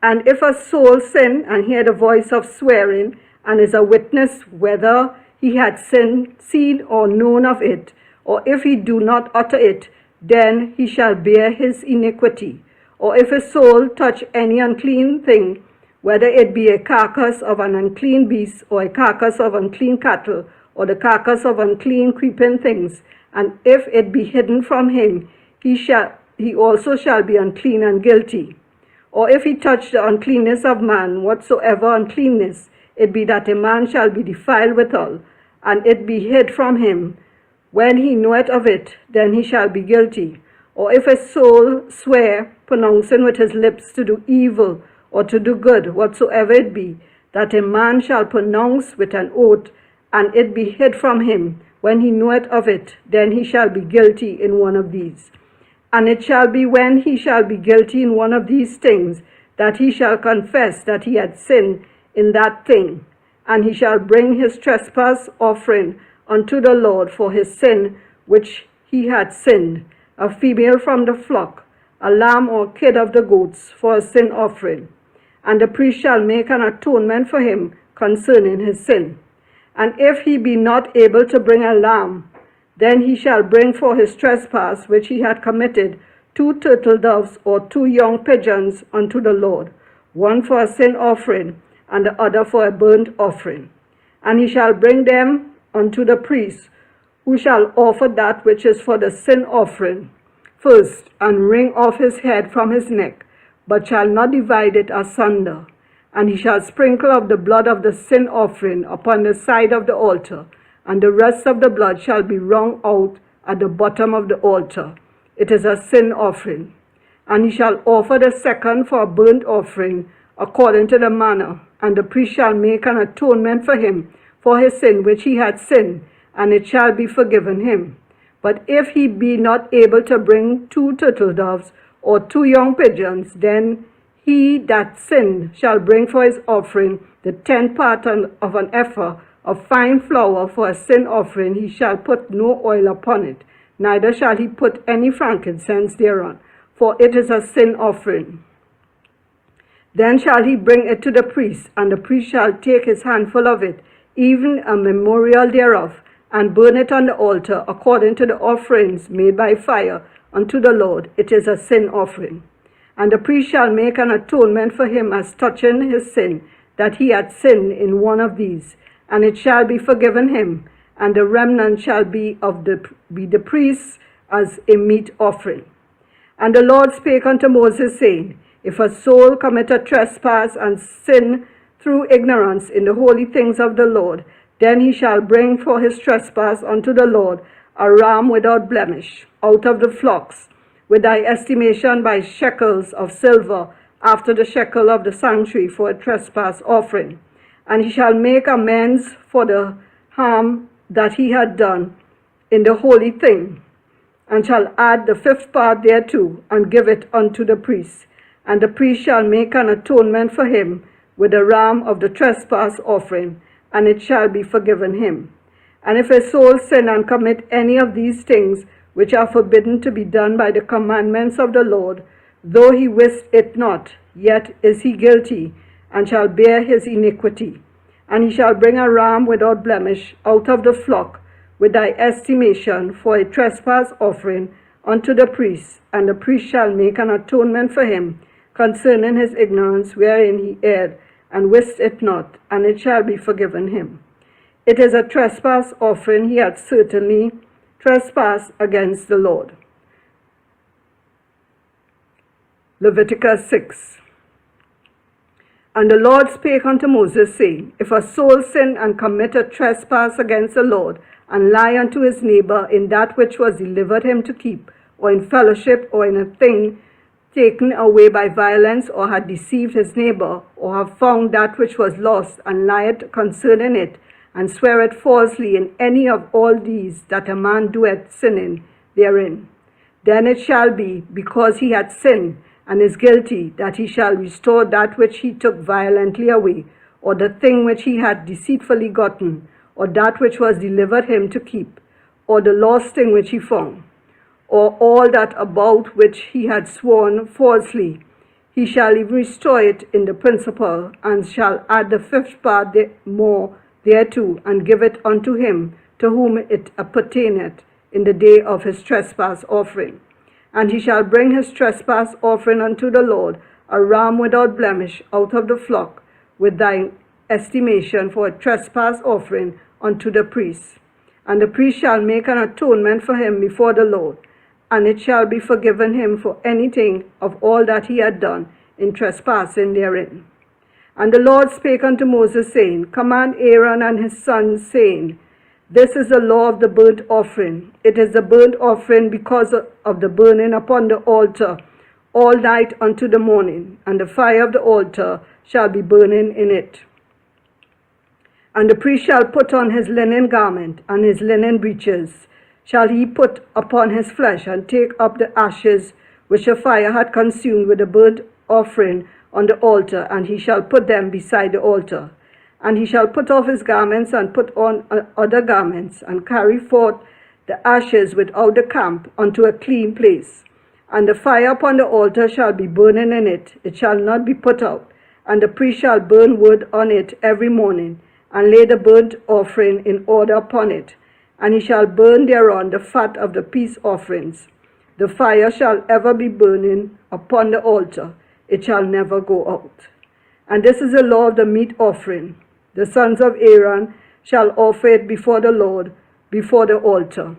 And if a soul sin and hear the voice of swearing, and is a witness whether he had sinned, seen or known of it, or if he do not utter it, then he shall bear his iniquity. Or if a soul touch any unclean thing, whether it be a carcass of an unclean beast, or a carcass of unclean cattle, or the carcass of unclean creeping things, and if it be hidden from him, he also shall be unclean and guilty. Or if he touch the uncleanness of man, whatsoever uncleanness it be that a man shall be defiled withal, and it be hid from him, when he knoweth of it, then he shall be guilty. Or if a soul swear, pronouncing with his lips to do evil or to do good, whatsoever it be, that a man shall pronounce with an oath, and it be hid from him, when he knoweth of it, then he shall be guilty in one of these. And it shall be when he shall be guilty in one of these things, that he shall confess that he had sinned in that thing, and he shall bring his trespass offering unto the Lord for his sin which he had sinned, a female from the flock, a lamb or kid of the goats for a sin offering. And the priest shall make an atonement for him concerning his sin. And if he be not able to bring a lamb, then he shall bring for his trespass which he had committed 2 turtle doves or 2 young pigeons unto the Lord, one for a sin offering, and the other for a burnt offering. And he shall bring them unto the priest, who shall offer that which is for the sin offering first, and wring off his head from his neck, but shall not divide it asunder. And he shall sprinkle of the blood of the sin offering upon the side of the altar, and the rest of the blood shall be wrung out at the bottom of the altar. It is a sin offering. And he shall offer the second for a burnt offering, according to the manner, and the priest shall make an atonement for him for his sin which he had sinned, and it shall be forgiven him. But if he be not able to bring 2 turtle doves or 2 young pigeons, then he that sinned shall bring for his offering the 10th part of an ephah of fine flour for a sin offering, he shall put no oil upon it, neither shall he put any frankincense thereon, for it is a sin offering. Then shall he bring it to the priest, and the priest shall take his handful of it, even a memorial thereof, and burn it on the altar, according to the offerings made by fire unto the Lord. It is a sin offering. And the priest shall make an atonement for him as touching his sin, that he had sinned in one of these, and it shall be forgiven him, and the remnant shall be the priest's as a meat offering. And the Lord spake unto Moses, saying, If a soul commit a trespass and sin through ignorance in the holy things of the Lord, then he shall bring for his trespass unto the Lord a ram without blemish, out of the flocks, with thy estimation by shekels of silver, after the shekel of the sanctuary, for a trespass offering. And he shall make amends for the harm that he had done in the holy thing, and shall add the 5th part thereto, and give it unto the priest. And the priest shall make an atonement for him with a ram of the trespass offering, and it shall be forgiven him. And if a soul sin and commit any of these things which are forbidden to be done by the commandments of the Lord, though he wist it not, yet is he guilty, and shall bear his iniquity. And he shall bring a ram without blemish out of the flock, with thy estimation, for a trespass offering unto the priest. And the priest shall make an atonement for him concerning his ignorance wherein he erred, and wist it not, and it shall be forgiven him. It is a trespass offering. He had certainly trespassed against the Lord. Leviticus 6. And the Lord spake unto Moses, saying, If a soul sin and commit a trespass against the Lord, and lie unto his neighbor in that which was delivered him to keep, or in fellowship, or in a thing taken away by violence, or had deceived his neighbor, or have found that which was lost, and lieth concerning it, and sweareth falsely in any of all these that a man doeth sinning therein, then it shall be, because he hath sinned, and is guilty, that he shall restore that which he took violently away, or the thing which he had deceitfully gotten, or that which was delivered him to keep, or the lost thing which he found, or all that about which he had sworn falsely. He shall even restore it in the principal, and shall add the 5th part more thereto, and give it unto him to whom it appertaineth in the day of his trespass offering. And he shall bring his trespass offering unto the Lord, a ram without blemish out of the flock, with thine estimation, for a trespass offering unto the priest. And the priest shall make an atonement for him before the Lord, and it shall be forgiven him for anything of all that he had done in trespassing therein. And the Lord spake unto Moses, saying, Command Aaron and his sons, saying, This is the law of the burnt offering. It is the burnt offering because of the burning upon the altar all night unto the morning, and the fire of the altar shall be burning in it. And the priest shall put on his linen garment, and his linen breeches shall he put upon his flesh, and take up the ashes which the fire had consumed with the burnt offering on the altar, and he shall put them beside the altar. And he shall put off his garments, and put on other garments, and carry forth the ashes without the camp unto a clean place. And the fire upon the altar shall be burning in it, it shall not be put out. And the priest shall burn wood on it every morning, and lay the burnt offering in order upon it. And he shall burn thereon the fat of the peace offerings. The fire shall ever be burning upon the altar, it shall never go out. And this is the law of the meat offering. The sons of Aaron shall offer it before the Lord, before the altar.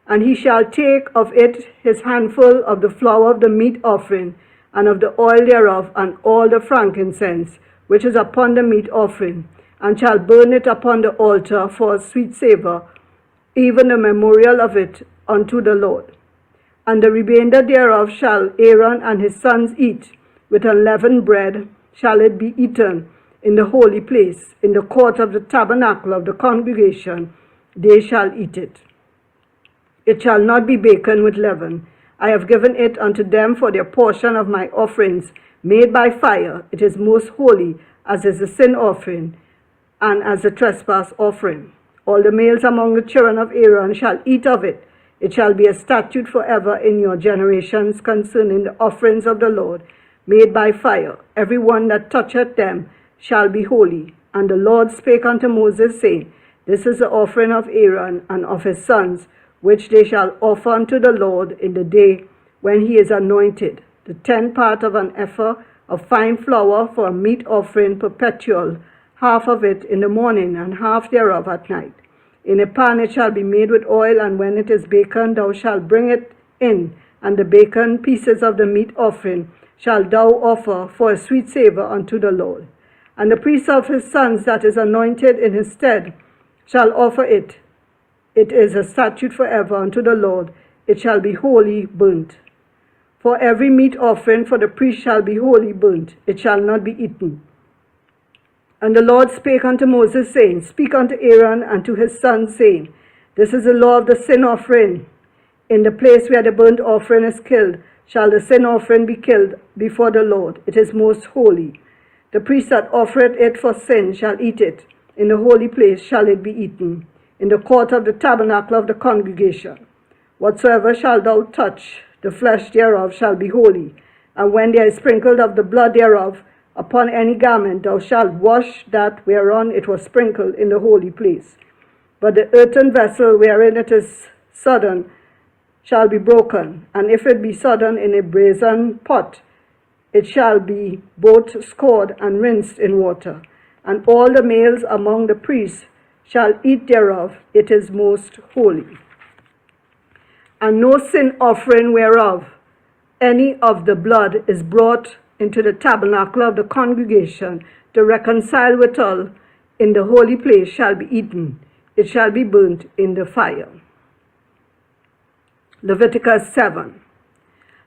And he shall take of it his handful of the flour of the meat offering, and of the oil thereof, and all the frankincense which is upon the meat offering, and shall burn it upon the altar for a sweet savour, even a memorial of it unto the Lord. And the remainder thereof shall Aaron and his sons eat, with unleavened bread shall it be eaten in the holy place, in the court of the tabernacle of the congregation, they shall eat it. It shall not be baken with leaven. I have given it unto them for their portion of my offerings made by fire. It is most holy, as is the sin offering and as a trespass offering. All the males among the children of Aaron shall eat of it. It shall be a statute forever in your generations concerning the offerings of the Lord, made by fire. Every one that toucheth them shall be holy. And the Lord spake unto Moses, saying, This is the offering of Aaron and of his sons, which they shall offer unto the Lord in the day when he is anointed. The 10th part of an ephah of fine flour for a meat offering perpetual, half of it in the morning, and half thereof at night. In a pan it shall be made with oil, and when it is baken, thou shalt bring it in, and the baken pieces of the meat offering shalt thou offer for a sweet savour unto the Lord. And the priest of his sons that is anointed in his stead shall offer it. It is a statute forever unto the Lord. It shall be wholly burnt. For every meat offering for the priest shall be wholly burnt. It shall not be eaten. And the Lord spake unto Moses, saying, Speak unto Aaron and to his sons, saying, This is the law of the sin offering. In the place where the burnt offering is killed, shall the sin offering be killed before the Lord. It is most holy. The priest that offereth it for sin shall eat it. In the holy place shall it be eaten, in the court of the tabernacle of the congregation. Whatsoever shalt thou touch, the flesh thereof shall be holy. And when there is sprinkled of the blood thereof upon any garment, thou shalt wash that whereon it was sprinkled in the holy place. But the earthen vessel wherein it is sodden shall be broken, and if it be sodden in a brazen pot, it shall be both scoured and rinsed in water. And all the males among the priests shall eat thereof. It is most holy. And no sin offering whereof any of the blood is brought into the tabernacle of the congregation to reconcile withal in the holy place shall be eaten. It shall be burnt in the fire. Leviticus 7.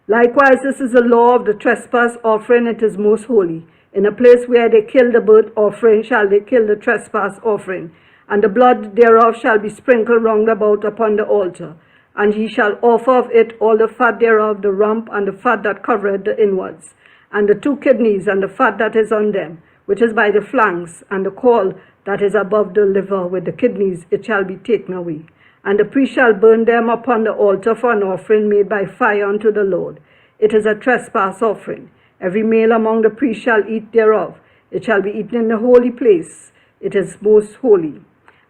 Likewise, this is the law of the trespass offering. It is most holy. In a place where they kill the burnt offering shall they kill the trespass offering, and the blood thereof shall be sprinkled round about upon the altar. And he shall offer of it all the fat thereof, the rump, and the fat that covereth the inwards, and the 2 kidneys, and the fat that is on them, which is by the flanks, and the caul that is above the liver with the kidneys, it shall be taken away. And the priest shall burn them upon the altar for an offering made by fire unto the Lord. It is a trespass offering. Every male among the priests shall eat thereof. It shall be eaten in the holy place. It is most holy.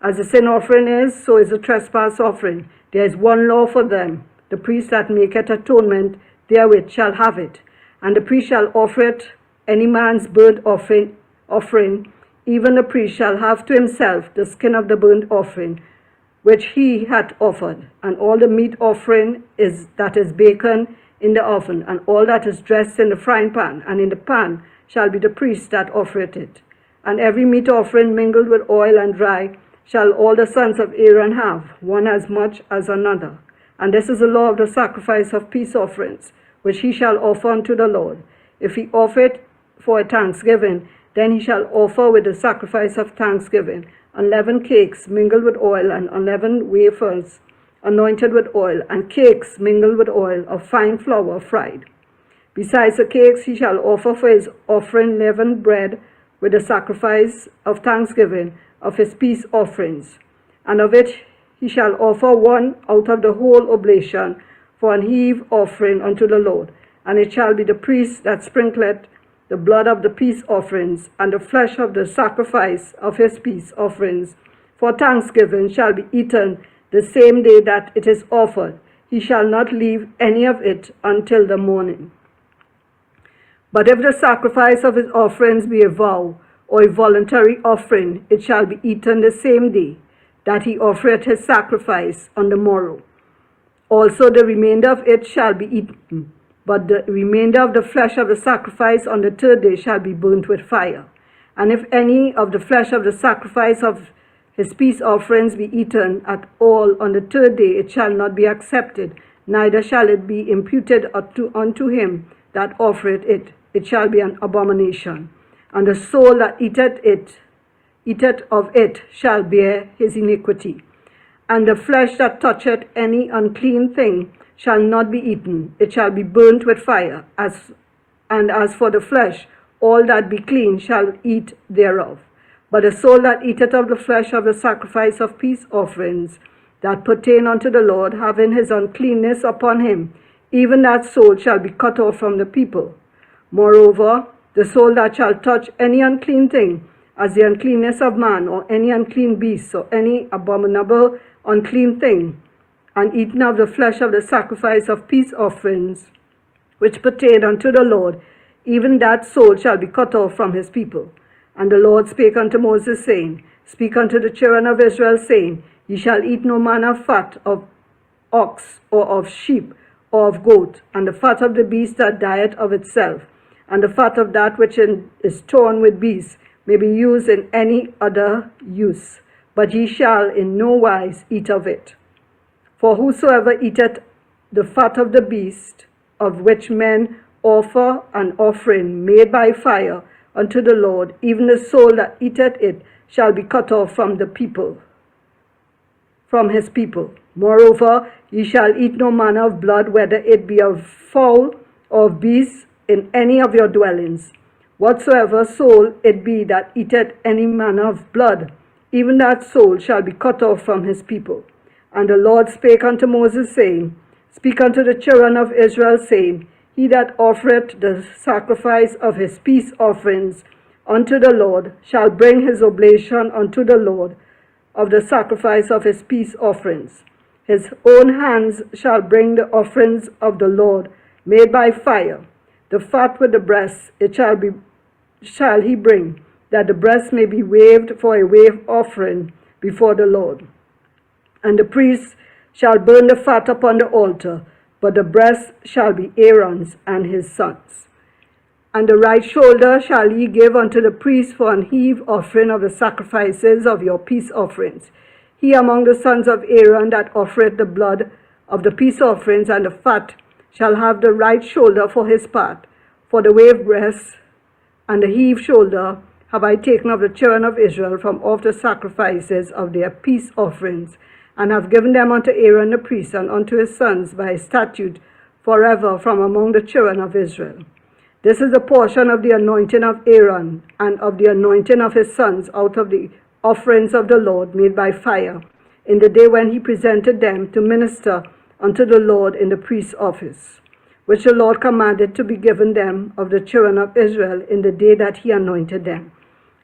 As the sin offering is, so is the trespass offering. There is one law for them. The priest that maketh atonement therewith shall have it. And the priest shall offer it any man's burnt offering. Even the priest shall have to himself the skin of the burnt offering, which he hath offered, and all the meat offering that is baken in the oven, and all that is dressed in the frying pan, and in the pan shall be the priest that offereth it. And every meat offering mingled with oil and dry shall all the sons of Aaron have, one as much as another. And this is the law of the sacrifice of peace offerings, which he shall offer unto the Lord. If he offer it for a thanksgiving, then he shall offer with the sacrifice of thanksgiving unleavened cakes mingled with oil, and unleavened wafers anointed with oil, and cakes mingled with oil of fine flour fried. Besides the cakes, he shall offer for his offering leavened bread with the sacrifice of thanksgiving of his peace offerings. And of it he shall offer one out of the whole oblation for an heave offering unto the Lord. And it shall be the priest that sprinkleth the blood of the peace offerings, and the flesh of the sacrifice of his peace offerings for thanksgiving shall be eaten the same day that it is offered. He shall not leave any of it until the morning. But if the sacrifice of his offerings be a vow or a voluntary offering, it shall be eaten the same day that he offereth his sacrifice on the morrow. Also the remainder of it shall be eaten, but the remainder of the flesh of the sacrifice on the 3rd day shall be burnt with fire. And if any of the flesh of the sacrifice of his peace offerings be eaten at all on the 3rd day, it shall not be accepted, neither shall it be imputed unto him that offereth it. It shall be an abomination. And the soul that eateth of it shall bear his iniquity. And the flesh that toucheth any unclean thing shall not be eaten. It shall be burnt with fire. And as for the flesh, all that be clean shall eat thereof. But the soul that eateth of the flesh of the sacrifice of peace offerings that pertain unto the Lord, having his uncleanness upon him, even that soul shall be cut off from the people. Moreover, the soul that shall touch any unclean thing, as the uncleanness of man, or any unclean beast, or any abominable unclean thing, and eaten of the flesh of the sacrifice of peace offerings, which pertain unto the Lord, even that soul shall be cut off from his people. And the Lord spake unto Moses, saying, Speak unto the children of Israel, saying, Ye shall eat no manner of fat of ox, or of sheep, or of goat, and the fat of the beast that dieth of itself, and the fat of that which is torn with beasts, may be used in any other use, but ye shall in no wise eat of it. For whosoever eateth the fat of the beast, of which men offer an offering made by fire unto the Lord, even the soul that eateth it shall be cut off from the people, from his people. Moreover, ye shall eat no manner of blood, whether it be of fowl or of beast, in any of your dwellings. Whatsoever soul it be that eateth any manner of blood, even that soul shall be cut off from his people. And the Lord spake unto Moses, saying, Speak unto the children of Israel, saying, He that offereth the sacrifice of his peace offerings unto the Lord shall bring his oblation unto the Lord of the sacrifice of his peace offerings. His own hands shall bring the offerings of the Lord made by fire. The fat with the breast it shall he bring, that the breast may be waved for a wave offering before the Lord. And the priest shall burn the fat upon the altar, but the breast shall be Aaron's and his sons. And the right shoulder shall ye give unto the priest for an heave offering of the sacrifices of your peace offerings. He among the sons of Aaron that offereth the blood of the peace offerings and the fat shall have the right shoulder for his part. For the wave breast and the heave shoulder have I taken of the children of Israel from off the sacrifices of their peace offerings, and have given them unto Aaron the priest and unto his sons by a statute forever from among the children of Israel. This is the portion of the anointing of Aaron and of the anointing of his sons out of the offerings of the Lord made by fire, in the day when he presented them to minister unto the Lord in the priest's office, which the Lord commanded to be given them of the children of Israel in the day that he anointed them,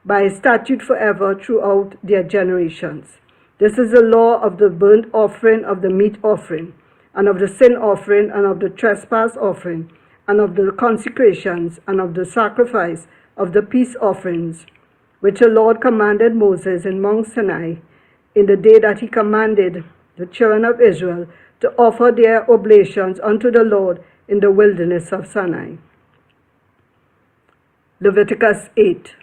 by a statute forever throughout their generations. This is the law of the burnt offering, of the meat offering, and of the sin offering, and of the trespass offering, and of the consecrations, and of the sacrifice of the peace offerings, which the Lord commanded Moses in Mount Sinai, in the day that he commanded the children of Israel to offer their oblations unto the Lord in the wilderness of Sinai. Leviticus 8.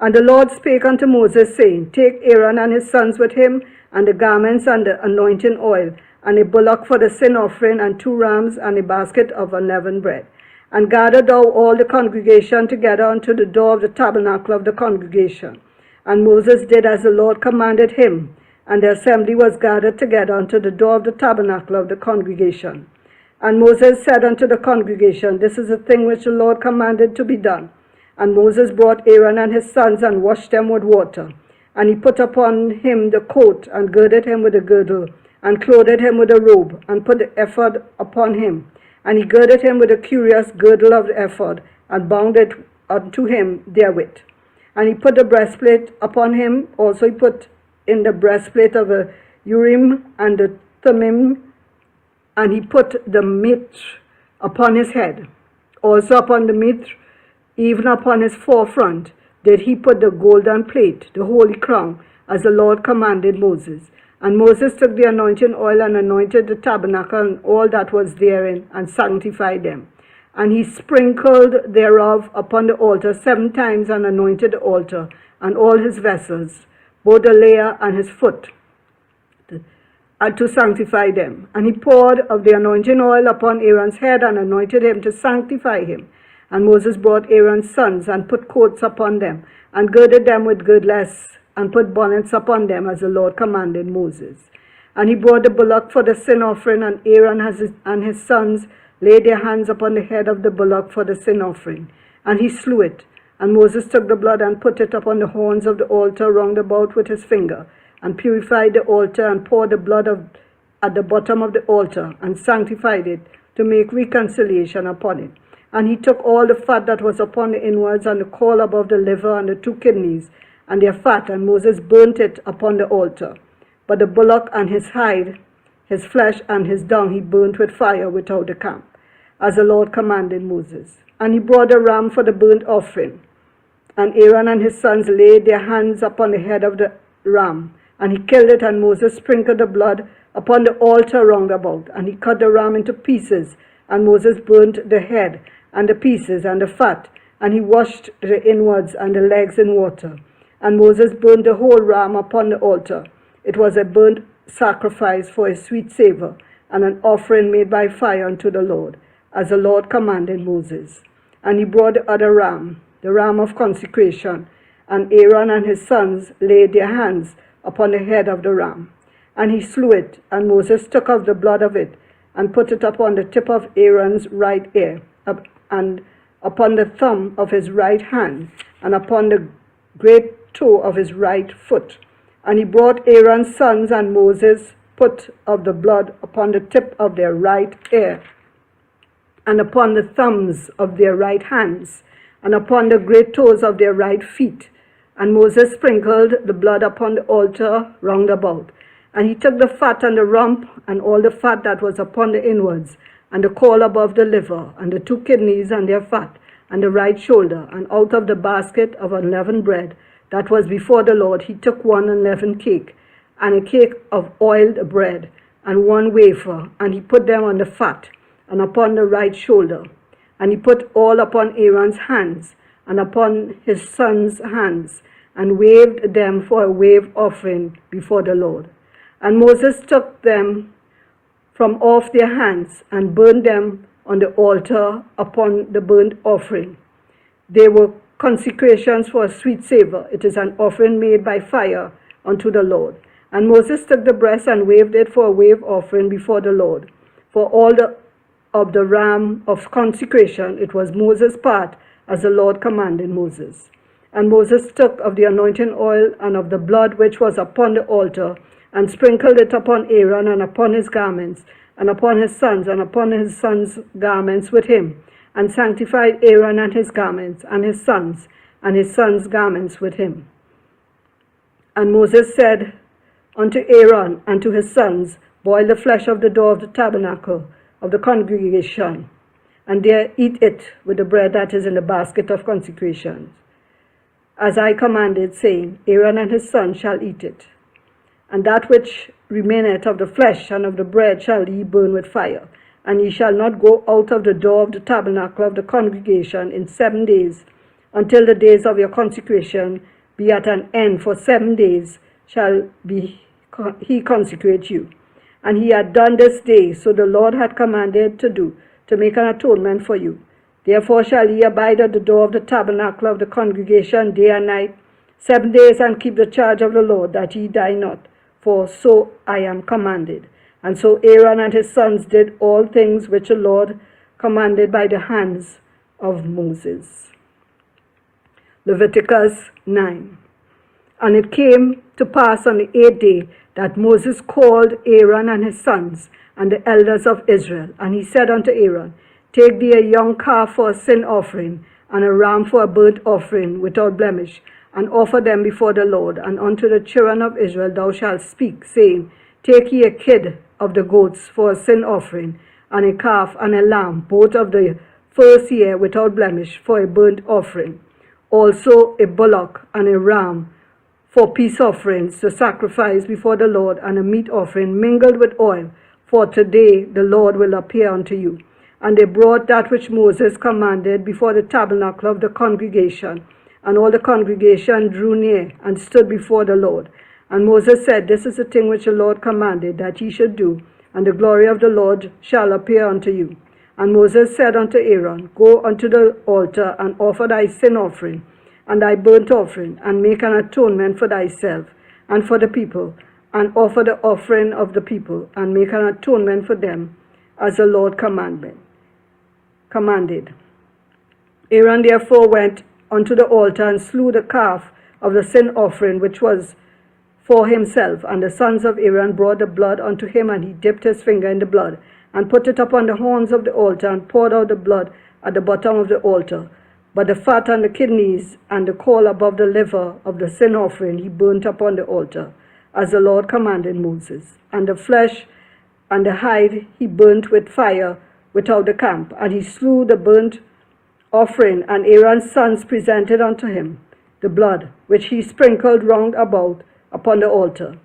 And the Lord spake unto Moses, saying, Take Aaron and his sons with him, and the garments and the anointing oil, and a bullock for the sin offering, and 2 rams, and a basket of unleavened bread. And gather thou all the congregation together unto the door of the tabernacle of the congregation. And Moses did as the Lord commanded him, and the assembly was gathered together unto the door of the tabernacle of the congregation. And Moses said unto the congregation, This is the thing which the Lord commanded to be done. And Moses brought Aaron and his sons, and washed them with water. And he put upon him the coat, and girded him with a girdle, and clothed him with a robe, and put the ephod upon him. And he girded him with a curious girdle of the ephod, and bound it unto him therewith. And he put the breastplate upon him. Also he put in the breastplate of the Urim and the Thummim, and he put the mitre upon his head. Also upon the mitre, even upon his forefront, did he put the golden plate, the holy crown, as the Lord commanded Moses. And Moses took the anointing oil and anointed the tabernacle and all that was therein, and sanctified them. And he sprinkled thereof upon the altar 7 times, and anointed the altar and all his vessels, both the layer and his foot, and to sanctify them. And he poured of the anointing oil upon Aaron's head, and anointed him to sanctify him. And Moses brought Aaron's sons, and put coats upon them, and girded them with girdlets, and put bonnets upon them, as the Lord commanded Moses. And he brought the bullock for the sin offering, and Aaron and his sons laid their hands upon the head of the bullock for the sin offering. And he slew it, And Moses took the blood and put it upon the horns of the altar round about with his finger, and purified the altar, and poured the blood at the bottom of the altar, and sanctified it, to make reconciliation upon it. And he took all the fat that was upon the inwards, and the caul above the liver, and the 2 kidneys, and their fat, and Moses burnt it upon the altar. But the bullock and his hide, his flesh and his dung he burnt with fire without the camp, as the Lord commanded Moses. And he brought a ram for the burnt offering. And Aaron and his sons laid their hands upon the head of the ram, and he killed it, and Moses sprinkled the blood upon the altar round about. And he cut the ram into pieces, and Moses burnt the head, and the pieces, and the fat, and he washed the inwards and the legs in water. And Moses burnt the whole ram upon the altar. It was a burnt sacrifice for a sweet savour, and an offering made by fire unto the Lord, as the Lord commanded Moses. And he brought the other ram, the ram of consecration, and Aaron and his sons laid their hands upon the head of the ram. And he slew it, and Moses took of the blood of it, and put it upon the tip of Aaron's right ear, and upon the thumb of his right hand, and upon the great toe of his right foot. And he brought Aaron's sons, and Moses put of the blood upon the tip of their right ear, and upon the thumbs of their right hands, and upon the great toes of their right feet. And Moses sprinkled the blood upon the altar round about. And he took the fat and the rump, and all the fat that was upon the inwards, and the caul above the liver, and the 2 kidneys and their fat, and the right shoulder, and out of the basket of unleavened bread that was before the Lord he took 1 unleavened cake, and a cake of oiled bread, and 1 wafer, and he put them on the fat, and upon the right shoulder. And he put all upon Aaron's hands, and upon his sons' hands, and waved them for a wave offering before the Lord. And Moses took them from off their hands, and burned them on the altar upon the burnt offering. They were consecrations for a sweet savour. It is an offering made by fire unto the Lord. And Moses took the breast and waved it for a wave offering before the Lord. For all of the ram of consecration, it was Moses' part, as the Lord commanded Moses. And Moses took of the anointing oil and of the blood which was upon the altar, and sprinkled it upon Aaron and upon his garments, and upon his sons, and upon his sons' garments with him, and sanctified Aaron and his garments, and his sons' garments with him. And Moses said unto Aaron and to his sons, Boil the flesh of the door of the tabernacle of the congregation, and there eat it with the bread that is in the basket of consecration, as I commanded, saying, Aaron and his sons shall eat it. And that which remaineth of the flesh and of the bread shall ye burn with fire. And ye shall not go out of the door of the tabernacle of the congregation in 7 days, until the days of your consecration be at an end. For 7 days shall he consecrate you. And he had done this day, so the Lord had commanded to do, to make an atonement for you. Therefore shall ye abide at the door of the tabernacle of the congregation day and night, 7 days, and keep the charge of the Lord, that ye die not. For so I am commanded. And so Aaron and his sons did all things which the Lord commanded by the hands of Moses. Leviticus 9. And it came to pass on the 8th day that Moses called Aaron and his sons and the elders of Israel. And he said unto Aaron, Take thee a young calf for a sin offering, and a ram for a burnt offering without blemish, and offer them before the Lord. And unto the children of Israel thou shalt speak, saying, Take ye a kid of the goats for a sin offering, and a calf and a lamb, both of the first year without blemish, for a burnt offering. Also a bullock and a ram for peace offerings to sacrifice before the Lord, and a meat offering mingled with oil. For today the Lord will appear unto you. And they brought that which Moses commanded before the tabernacle of the congregation. And all the congregation drew near and stood before the Lord. And Moses said, This is the thing which the Lord commanded that ye should do, and the glory of the Lord shall appear unto you. And Moses said unto Aaron, Go unto the altar, and offer thy sin offering, and thy burnt offering, and make an atonement for thyself, and for the people, and offer the offering of the people, and make an atonement for them, as the Lord commanded. Aaron therefore went unto the altar and slew the calf of the sin offering which was for himself. And the sons of Aaron brought the blood unto him, and he dipped his finger in the blood, and put it upon the horns of the altar, and poured out the blood at the bottom of the altar. But the fat and the kidneys and the caul above the liver of the sin offering he burnt upon the altar, as the Lord commanded Moses. And the flesh and the hide he burnt with fire without the camp. And he slew the burnt offering, and Aaron's sons presented unto him the blood, which he sprinkled round about upon the altar.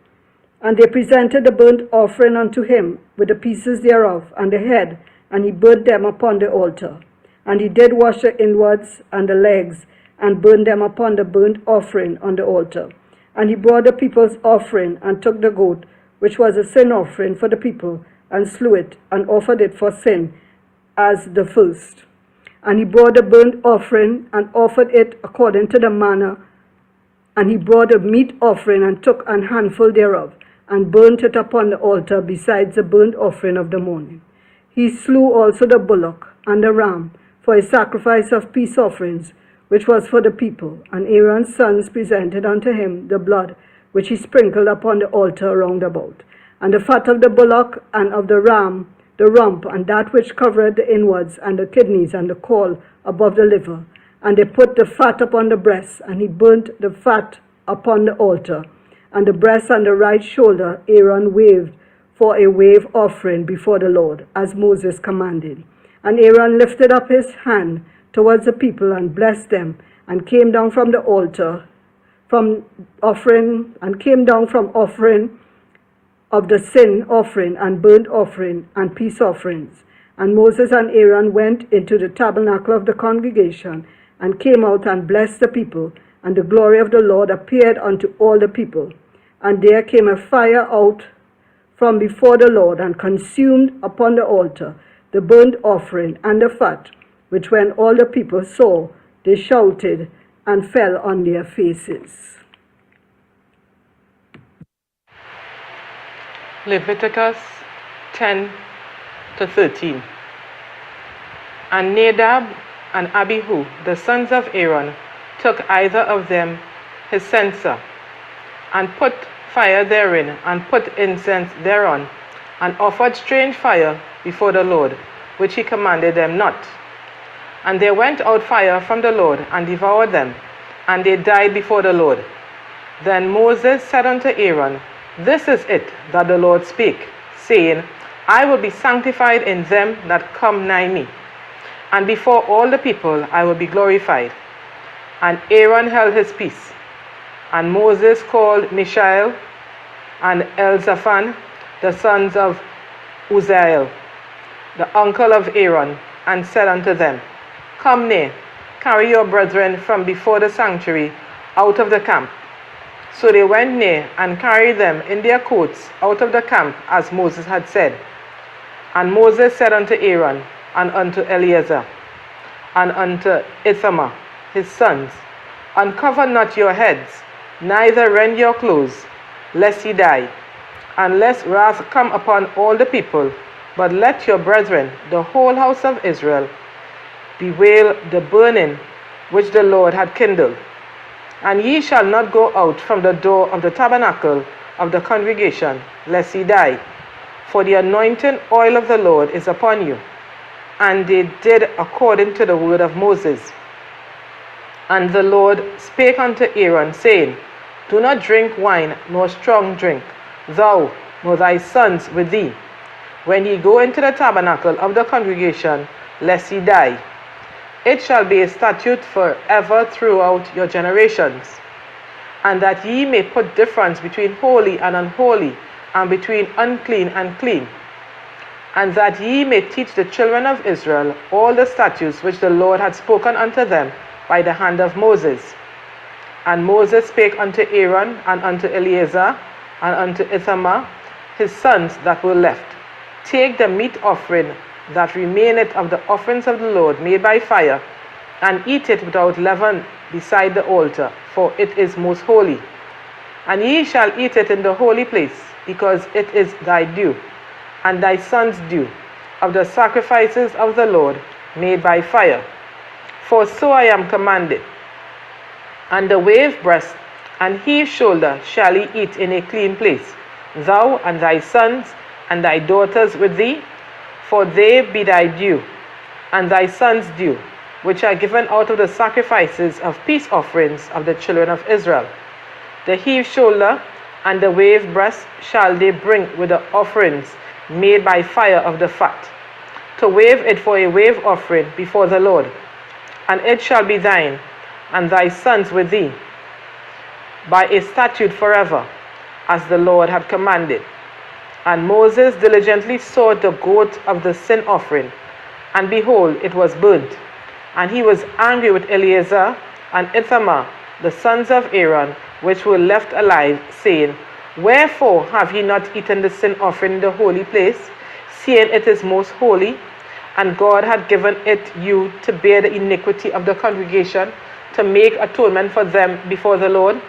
And they presented the burnt offering unto him with the pieces thereof, and the head, and he burnt them upon the altar. And he did wash the inwards and the legs, and burned them upon the burnt offering on the altar. And he brought the people's offering, and took the goat, which was a sin offering for the people, and slew it, and offered it for sin as the first. And he brought the burnt offering, and offered it according to the manner. And he brought a meat offering, and took an handful thereof, and burnt it upon the altar besides the burnt offering of the morning. He slew also the bullock and the ram for a sacrifice of peace offerings, which was for the people. And Aaron's sons presented unto him the blood, which he sprinkled upon the altar round about. And the fat of the bullock and of the ram, the rump, and that which covered the inwards, and the kidneys, and the caul above the liver. And they put the fat upon the breast, and he burnt the fat upon the altar. And the breast and the right shoulder Aaron waved for a wave offering before the Lord, as Moses commanded. And Aaron lifted up his hand towards the people, and blessed them, and came down from the altar, from offering of the sin offering, and burnt offering, and peace offerings. And Moses and Aaron went into the tabernacle of the congregation, and came out and blessed the people, and the glory of the Lord appeared unto all the people. And there came a fire out from before the Lord, and consumed upon the altar the burnt offering and the fat, which when all the people saw, they shouted and fell on their faces. Leviticus 10 to 13. And Nadab and Abihu, the sons of Aaron, took either of them his censer, and put fire therein, and put incense thereon, and offered strange fire before the Lord, which he commanded them not. And there went out fire from the Lord, and devoured them, and they died before the Lord. Then Moses said unto Aaron, This is it that the Lord spake, saying, I will be sanctified in them that come nigh me, and before all the people I will be glorified. And Aaron held his peace. And Moses called Mishael and Elzaphan, the sons of Uzziel, the uncle of Aaron, and said unto them, Come near, carry your brethren from before the sanctuary out of the camp. So they went near, and carried them in their coats out of the camp, as Moses had said. And Moses said unto Aaron, and unto Eleazar, and unto Ithamar, his sons, Uncover not your heads, neither rend your clothes, lest ye die, and lest wrath come upon all the people, but let your brethren, the whole house of Israel, bewail the burning which the Lord had kindled. And ye shall not go out from the door of the tabernacle of the congregation, lest ye die. For the anointing oil of the Lord is upon you. And they did according to the word of Moses. And the Lord spake unto Aaron, saying, Do not drink wine, nor strong drink, thou nor thy sons with thee, when ye go into the tabernacle of the congregation, lest ye die. It shall be a statute forever throughout your generations, and that ye may put difference between holy and unholy, and between unclean and clean, and that ye may teach the children of Israel all the statutes which the Lord had spoken unto them by the hand of Moses. And Moses spake unto Aaron, and unto Eleazar, and unto Ithamar, his sons that were left, Take the meat offering that remaineth of the offerings of the Lord made by fire, and eat it without leaven beside the altar, for it is most holy. And ye shall eat it in the holy place, because it is thy due, and thy son's due, of the sacrifices of the Lord made by fire. For so I am commanded, And the wave breast and heave shoulder shall ye eat in a clean place, thou and thy sons and thy daughters with thee, for they be thy due, and thy sons' due, which are given out of the sacrifices of peace offerings of the children of Israel. The heave shoulder and the wave breast shall they bring with the offerings made by fire of the fat, to wave it for a wave offering before the Lord. And it shall be thine, and thy sons with thee, by a statute forever, as the Lord had commanded. And Moses diligently sought the goat of the sin offering, and behold, it was burnt. And he was angry with Eleazar and Ithamar, the sons of Aaron, which were left alive, saying, Wherefore have ye not eaten the sin offering in the holy place, seeing it is most holy? And God had given it you to bear the iniquity of the congregation, to make atonement for them before the Lord.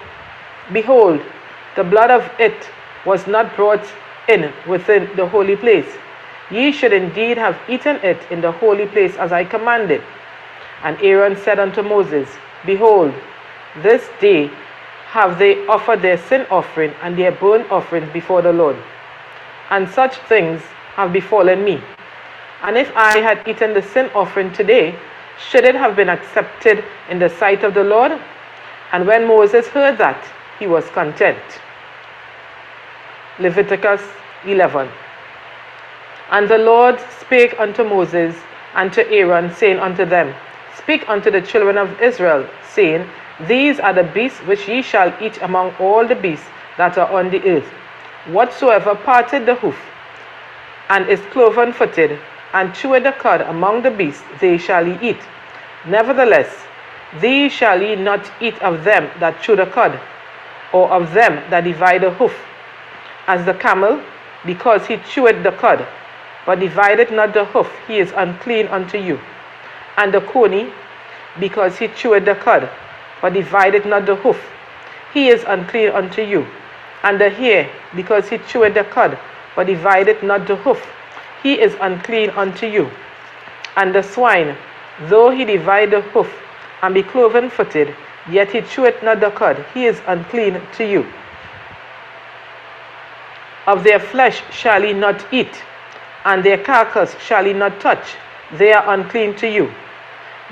Behold, the blood of it was not brought in within the holy place. Ye should indeed have eaten it in the holy place as I commanded. And Aaron said unto Moses, Behold, this day have they offered their sin offering and their burnt offerings before the Lord. And such things have befallen me. And if I had eaten the sin offering today, should it have been accepted in the sight of the Lord? And when Moses heard that, he was content. Leviticus 11. And the Lord spake unto Moses and to Aaron, saying unto them, Speak unto the children of Israel, saying, These are the beasts which ye shall eat among all the beasts that are on the earth. Whatsoever parted the hoof, and is cloven-footed, and chewed the cud among the beasts, they shall ye eat. Nevertheless, these shall ye not eat of them that chew the cud, or of them that divide the hoof. As the camel, because he cheweth the cud, but divideth not the hoof, he is unclean unto you. And the coney, because he cheweth the cud, but divideth not the hoof, he is unclean unto you. And the hare, because he cheweth the cud, but divideth not the hoof, he is unclean unto you. And the swine, though he divide the hoof, and be cloven-footed, yet he cheweth not the cud, he is unclean to you. Of their flesh shall ye not eat, and their carcass shall ye not touch, they are unclean to you.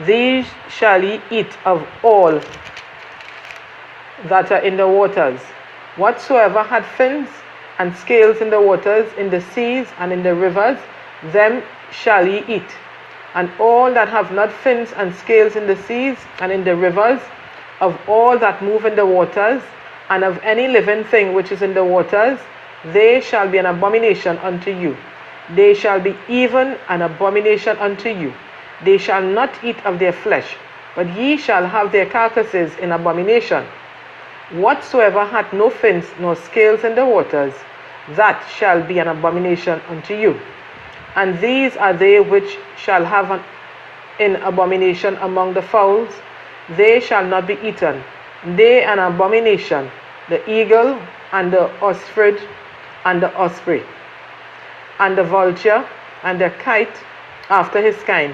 These shall ye eat of all that are in the waters. Whatsoever had fins and scales in the waters, in the seas and in the rivers, them shall ye eat. And all that have not fins and scales in the seas and in the rivers, of all that move in the waters, and of any living thing which is in the waters, they shall be an abomination unto you. They shall be even an abomination unto you. They shall not eat of their flesh, but ye shall have their carcasses in abomination. Whatsoever hath no fins nor scales in the waters, that shall be an abomination unto you. And these are they which shall have in abomination among the fowls, they shall not be eaten. They an abomination, the eagle, and the ostrich, and the osprey, and the vulture, and the kite after his kind,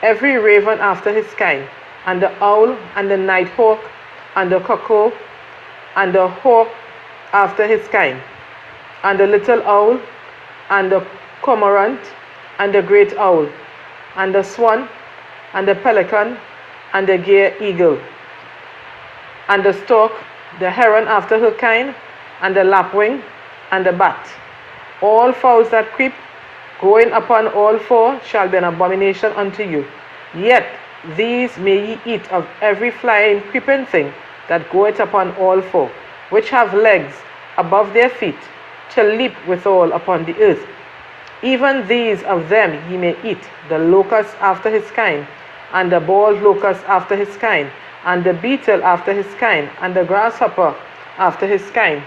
every raven after his kind, and the owl, and the night hawk, and the cuckoo, and the hawk after his kind, and the little owl, and the cormorant, and the great owl, and the swan, and the pelican, and the gay eagle, and the stork, the heron after her kind, and the lapwing, and the bat. All fowls that creep, going upon all four, shall be an abomination unto you. Yet these may ye eat of every flying creeping thing that goeth upon all four, which have legs above their feet, to leap withal upon the earth. Even these of them ye may eat, the locust after his kind, and the bald locust after his kind, and the beetle after his kind, and the grasshopper after his kind.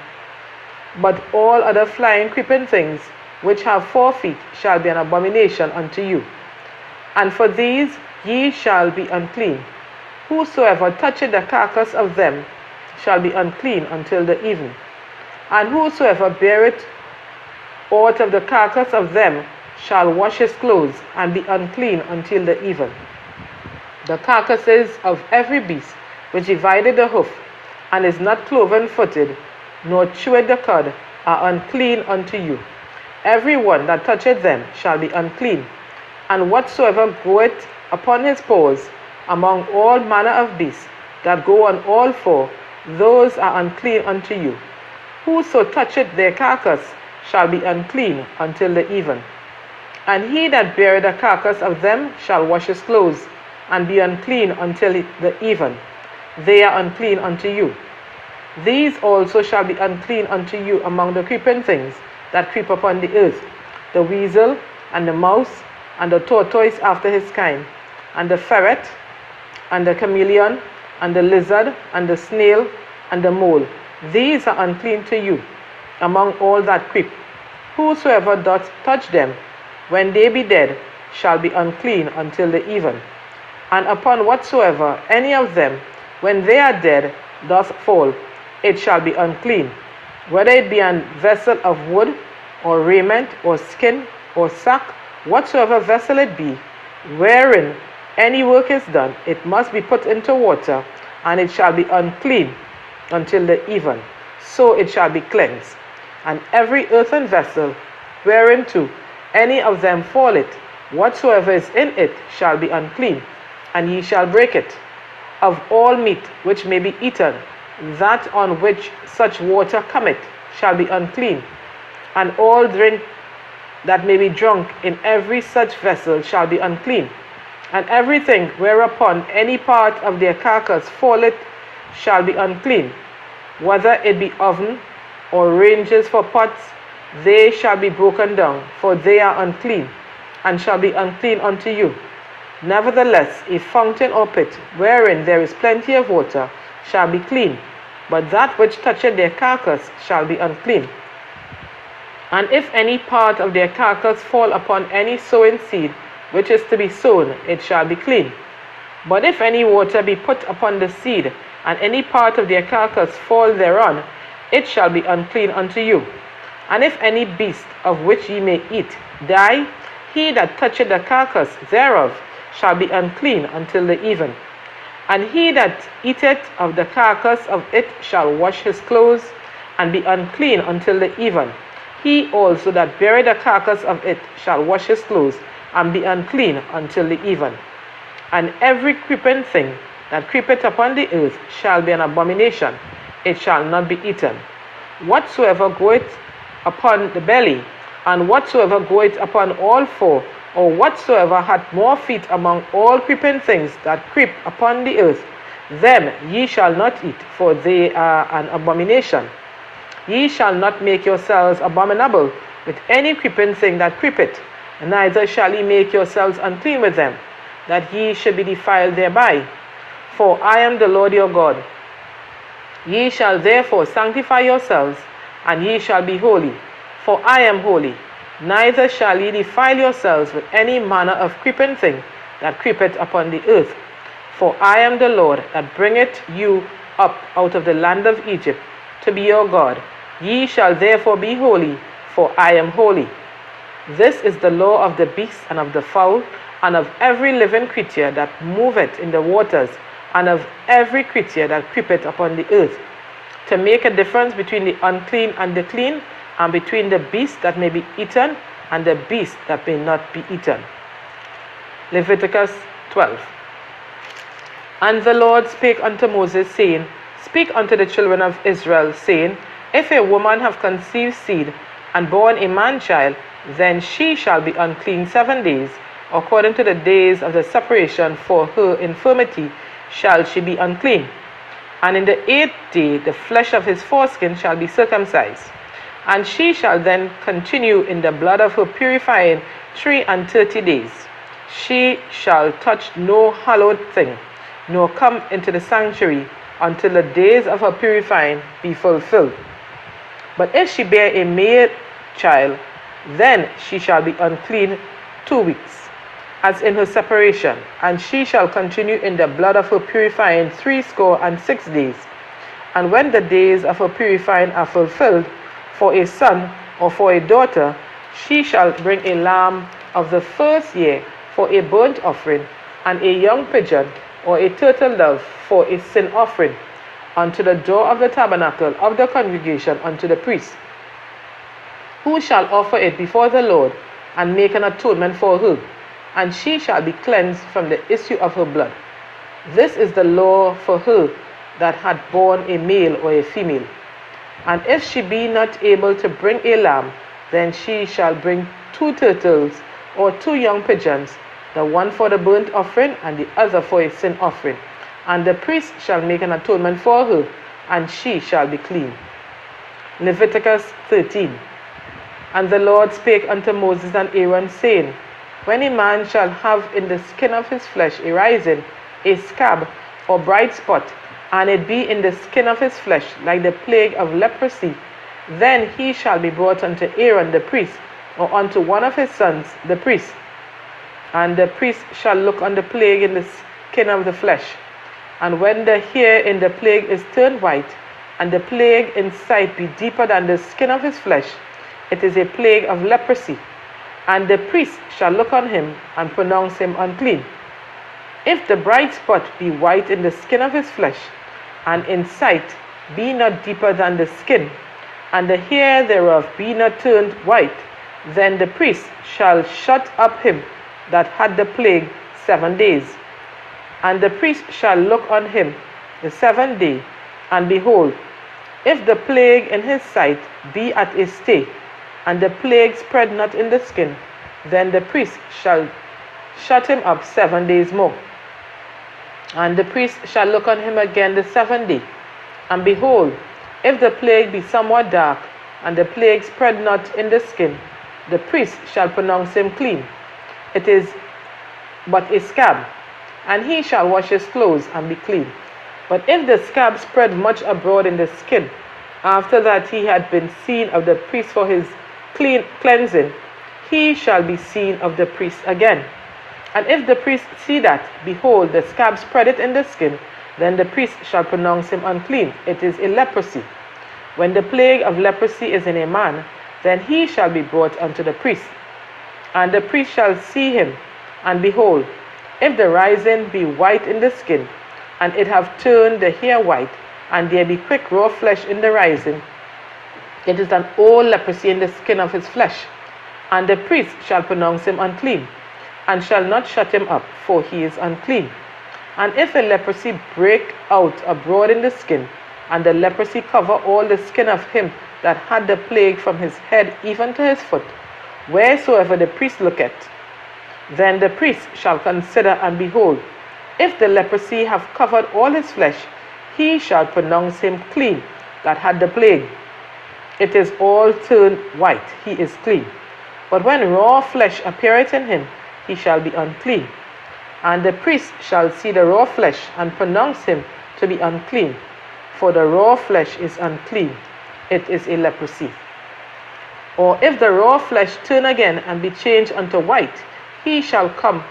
But all other flying creeping things which have 4 feet shall be an abomination unto you. And for these ye shall be unclean. Whosoever toucheth the carcass of them shall be unclean until the even. And whosoever beareth aught of the carcass of them shall wash his clothes, and be unclean until the even. The carcasses of every beast which divided the hoof, and is not cloven-footed, nor chewed the cud, are unclean unto you. Every one that toucheth them shall be unclean. And whatsoever goeth upon his paws, among all manner of beasts that go on all four, those are unclean unto you. Whoso toucheth their carcass shall be unclean until the even. And he that beareth the carcass of them shall wash his clothes, and be unclean until the even. They are unclean unto you. These also shall be unclean unto you among the creeping things that creep upon the earth, the weasel, and the mouse, and the tortoise after his kind, and the ferret, and the chameleon, and the lizard, and the snail, and the mole. These are unclean to you among all that creep. Whosoever doth touch them, when they be dead, shall be unclean until the even. And upon whatsoever any of them, when they are dead, doth fall, it shall be unclean, whether it be a vessel of wood, or raiment, or skin, or sack, whatsoever vessel it be, wherein any work is done, it must be put into water, and it shall be unclean until the even. So it shall be cleansed. And every earthen vessel, whereinto any of them falleth, whatsoever is in it shall be unclean, and ye shall break it. Of all meat which may be eaten, that on which such water cometh shall be unclean, and all drink that may be drunk in every such vessel shall be unclean. And everything whereupon any part of their carcass falleth shall be unclean, whether it be oven or ranges for pots, they shall be broken down, for they are unclean, and shall be unclean unto you. Nevertheless, a fountain or pit, wherein there is plenty of water, shall be clean, but that which toucheth their carcass shall be unclean. And if any part of their carcass fall upon any sowing seed, which is to be sown, it shall be clean. But if any water be put upon the seed, and any part of their carcass fall thereon, it shall be unclean unto you. And if any beast of which ye may eat die, he that toucheth the carcass thereof shall be unclean until the even. And he that eateth of the carcass of it shall wash his clothes, and be unclean until the even. He also that beareth the carcass of it shall wash his clothes, and be unclean until the even. And every creeping thing that creepeth upon the earth shall be an abomination, it shall not be eaten. Whatsoever goeth upon the belly, and whatsoever goeth upon all four, or whatsoever hath more feet among all creeping things that creep upon the earth, them ye shall not eat, for they are an abomination. Ye shall not make yourselves abominable with any creeping thing that creepeth, neither shall ye make yourselves unclean with them, that ye should be defiled thereby. For I am the Lord your God. Ye shall therefore sanctify yourselves, and ye shall be holy, for I am holy. Neither shall ye defile yourselves with any manner of creeping thing that creepeth upon the earth. For I am the Lord that bringeth you up out of the land of Egypt, to be your God. Ye shall therefore be holy, for I am holy. This is the law of the beast, and of the fowl, and of every living creature that moveth in the waters, and of every creature that creepeth upon the earth, to make a difference between the unclean and the clean, and between the beast that may be eaten and the beast that may not be eaten. Leviticus 12. And the Lord spake unto Moses, saying, Speak unto the children of Israel, saying, If a woman have conceived seed, and born a man-child, then she shall be unclean 7 days, according to the days of the separation for her infirmity shall she be unclean. And in the 8th day the flesh of his foreskin shall be circumcised. And she shall then continue in the blood of her purifying 33 days. She shall touch no hallowed thing, nor come into the sanctuary until the days of her purifying be fulfilled. But if she bear a male child, then she shall be unclean 2 weeks, as in her separation, and she shall continue in the blood of her purifying 66 days. And when the days of her purifying are fulfilled, for a son or for a daughter, she shall bring a lamb of the first year for a burnt offering, and a young pigeon or a turtle dove for a sin offering unto the door of the tabernacle of the congregation unto the priest, who shall offer it before the Lord and make an atonement for her, and she shall be cleansed from the issue of her blood. This is the law for her that had borne a male or a female. And if she be not able to bring a lamb, then she shall bring 2 turtles or 2 young pigeons, the one for the burnt offering and the other for a sin offering. And the priest shall make an atonement for her, and she shall be clean. Leviticus 13. And the Lord spake unto Moses and Aaron, saying, When a man shall have in the skin of his flesh a rising, a scab, or bright spot, and it be in the skin of his flesh like the plague of leprosy, then he shall be brought unto Aaron the priest, or unto one of his sons the priest. And the priest shall look on the plague in the skin of the flesh. And when the hair in the plague is turned white, and the plague in sight be deeper than the skin of his flesh, it is a plague of leprosy. And the priest shall look on him, and pronounce him unclean. If the bright spot be white in the skin of his flesh, and in sight be not deeper than the skin, and the hair thereof be not turned white, then the priest shall shut up him that had the plague 7 days. And the priest shall look on him the 7th day, and behold, if the plague in his sight be at a stay, and the plague spread not in the skin, then the priest shall shut him up 7 days more. And the priest shall look on him again the 7th day, and behold, if the plague be somewhat dark, and the plague spread not in the skin, the priest shall pronounce him clean. It is but a scab, and he shall wash his clothes and be clean. But if the scab spread much abroad in the skin, after that he had been seen of the priest for his cleansing, he shall be seen of the priest again. And if the priest see that, behold, the scab spread it in the skin, then the priest shall pronounce him unclean. It is a leprosy. When the plague of leprosy is in a man, then he shall be brought unto the priest. And the priest shall see him, and behold, if the rising be white in the skin, and it have turned the hair white, and there be quick raw flesh in the rising, it is an old leprosy in the skin of his flesh. And the priest shall pronounce him unclean, and shall not shut him up, for he is unclean. And if a leprosy break out abroad in the skin, and the leprosy cover all the skin of him that had the plague from his head even to his foot, wheresoever the priest looketh, then the priest shall consider, and behold, if the leprosy have covered all his flesh, he shall pronounce him clean that had the plague. It is all turned white, he is clean. But when raw flesh appeareth in him, he shall be unclean. And the priest shall see the raw flesh, and pronounce him to be unclean. For the raw flesh is unclean, it is a leprosy. Or if the raw flesh turn again, and be changed unto white, he shall come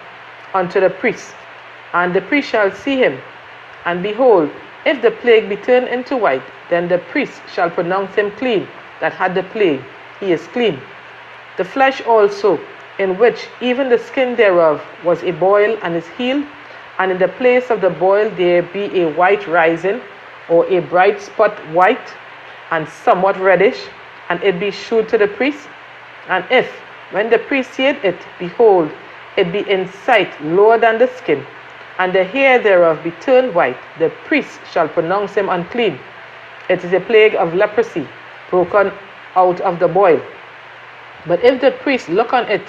unto the priest, and the priest shall see him. And behold, if the plague be turned into white, then the priest shall pronounce him clean that had the plague, he is clean. The flesh also, in which even the skin thereof was a boil and is healed, and in the place of the boil there be a white rising, or a bright spot white, and somewhat reddish, and it be shewed to the priest. And if, when the priest seeth it, behold, it be in sight lower than the skin, and the hair thereof be turned white, the priest shall pronounce him unclean. It is a plague of leprosy, broken out of the boil. But if the priest look on it,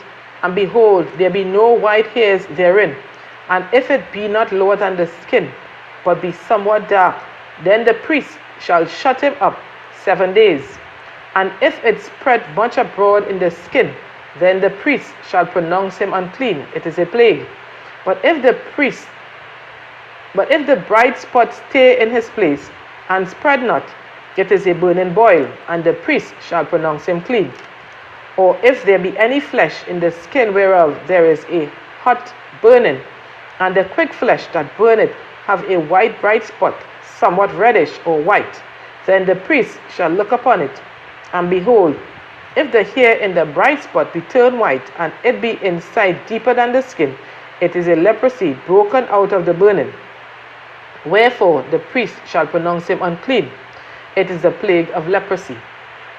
and behold, there be no white hairs therein, and if it be not lower than the skin, but be somewhat dark, then the priest shall shut him up 7 days. And if it spread much abroad in the skin, then the priest shall pronounce him unclean. It is a plague. But if the bright spot stay in his place, and spread not, it is a burning boil, and the priest shall pronounce him clean. Or if there be any flesh in the skin whereof there is a hot burning, and the quick flesh that burneth have a white bright spot, somewhat reddish or white, then the priest shall look upon it, and behold, if the hair in the bright spot be turned white, and it be in sight deeper than the skin, it is a leprosy broken out of the burning. Wherefore the priest shall pronounce him unclean. It is the plague of leprosy.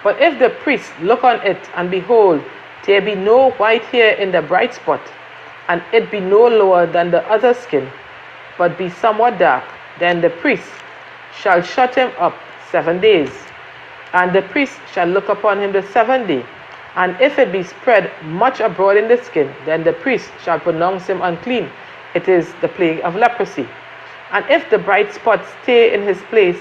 But if the priest look on it, and behold, there be no white hair in the bright spot, and it be no lower than the other skin, but be somewhat dark, then the priest shall shut him up 7 days. And the priest shall look upon him the 7th day, and if it be spread much abroad in the skin, then the priest shall pronounce him unclean. It is the plague of leprosy. And if the bright spot stay in his place,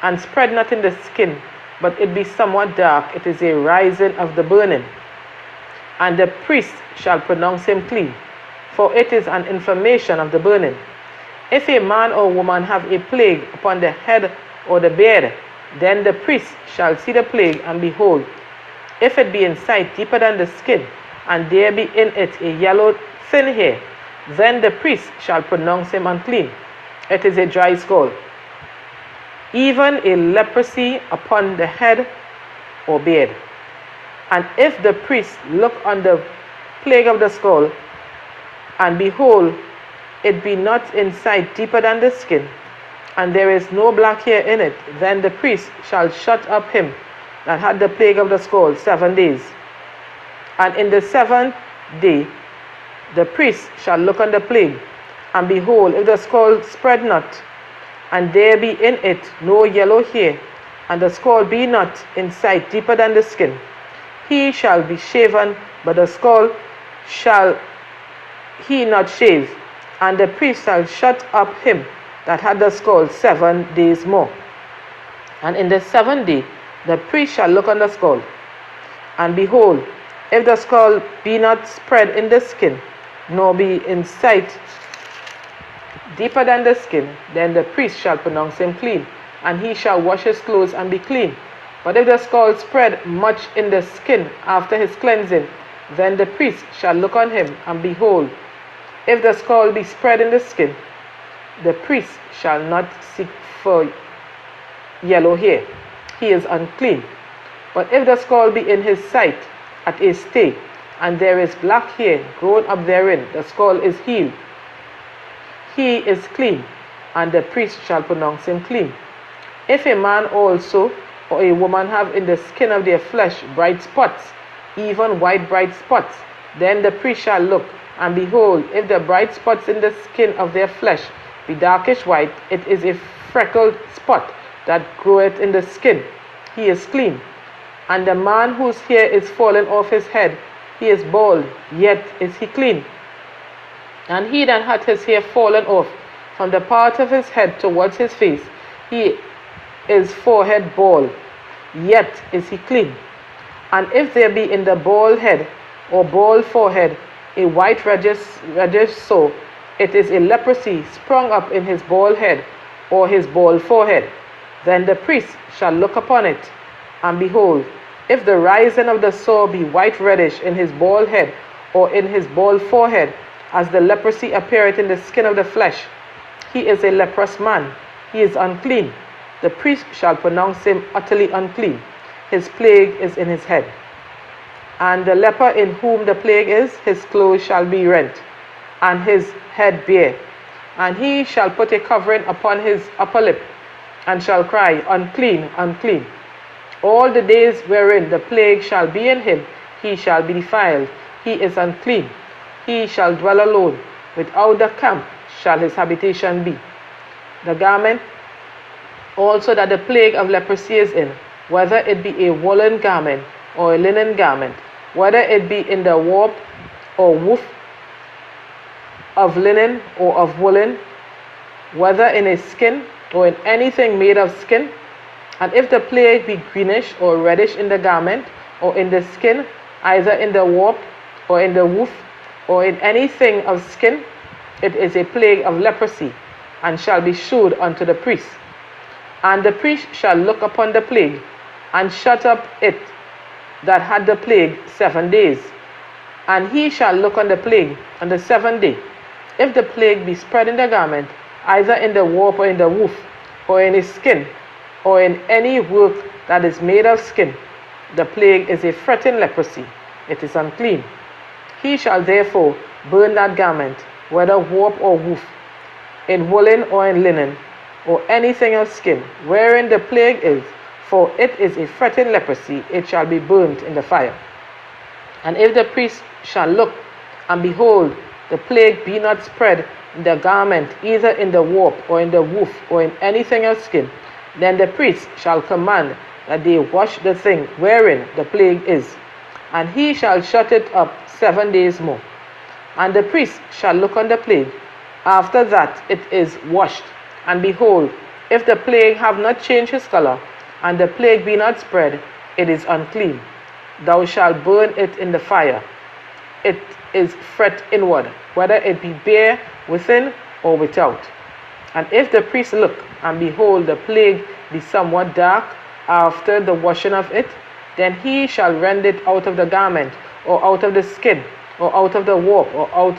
and spread not in the skin, but it be somewhat dark, it is a rising of the burning. And the priest shall pronounce him clean, for it is an inflammation of the burning. If a man or woman have a plague upon the head or the beard, then the priest shall see the plague, and behold, if it be in sight deeper than the skin, and there be in it a yellow thin hair, then the priest shall pronounce him unclean. It is a dry skull, even a leprosy upon the head or beard. And if the priest look on the plague of the skull, and behold, it be not in sight deeper than the skin, and there is no black hair in it, then the priest shall shut up him that had the plague of the skull 7 days. And in the 7th day the priest shall look on the plague, and behold, if the skull spread not, and there be in it no yellow hair, and the skull be not in sight deeper than the skin, he shall be shaven, but the skull shall he not shave. And the priest shall shut up him that had the skull 7 days more. And in the 7th day the priest shall look on the skull, and behold, if the skull be not spread in the skin, nor be in sight deeper than the skin, then the priest shall pronounce him clean, and he shall wash his clothes and be clean. But if the skull spread much in the skin after his cleansing, then the priest shall look on him, and behold, if the skull be spread in the skin, the priest shall not seek for yellow hair. He is unclean. But if the skull be in his sight at a stay, and there is black hair grown up therein, the skull is healed. He is clean, and the priest shall pronounce him clean. If a man also or a woman have in the skin of their flesh bright spots, even white bright spots, then the priest shall look, and behold, if the bright spots in the skin of their flesh be darkish white, it is a freckled spot that groweth in the skin. He is clean. And the man whose hair is fallen off his head, he is bald, yet is he clean. And he that hath his hair fallen off from the part of his head towards his face, he is forehead bald, yet is he clean. And if there be in the bald head or bald forehead a white reddish sore, it is a leprosy sprung up in his bald head or his bald forehead. Then the priest shall look upon it, and behold, if the rising of the sore be white reddish in his bald head or in his bald forehead, as the leprosy appeareth in the skin of the flesh, he is a leprous man, he is unclean. The priest shall pronounce him utterly unclean. His plague is in his head. And the leper in whom the plague is, his clothes shall be rent, and his head bare. And he shall put a covering upon his upper lip, and shall cry, Unclean, unclean. All the days wherein the plague shall be in him, he shall be defiled. He is unclean. He shall dwell alone. Without the camp shall his habitation be. The garment also that the plague of leprosy is in, whether it be a woolen garment or a linen garment, whether it be in the warp or woof of linen or of woolen, whether in a skin or in anything made of skin, and if the plague be greenish or reddish in the garment or in the skin, either in the warp or in the woof or in anything of skin, it is a plague of leprosy, and shall be shewed unto the priest. And the priest shall look upon the plague, and shut up it that had the plague 7 days. And he shall look on the plague on the 7th day. If the plague be spread in the garment, either in the warp or in the woof, or in his skin, or in any work that is made of skin, the plague is a fretting leprosy. It is unclean. He shall therefore burn that garment, whether warp or woof, in woolen or in linen, or anything of skin, wherein the plague is, for it is a fretting leprosy, it shall be burnt in the fire. And if the priest shall look, and behold, the plague be not spread in the garment, either in the warp, or in the woof, or in anything of skin, then the priest shall command that they wash the thing wherein the plague is, and he shall shut it up 7 days more. And the priest shall look on the plague, after that it is washed. And behold, if the plague have not changed his color, and the plague be not spread, it is unclean. Thou shalt burn it in the fire. It is fret inward, whether it be bare within or without. And if the priest look, and behold, the plague be somewhat dark after the washing of it, then he shall rend it out of the garment, or out of the skin, or out of the warp, or out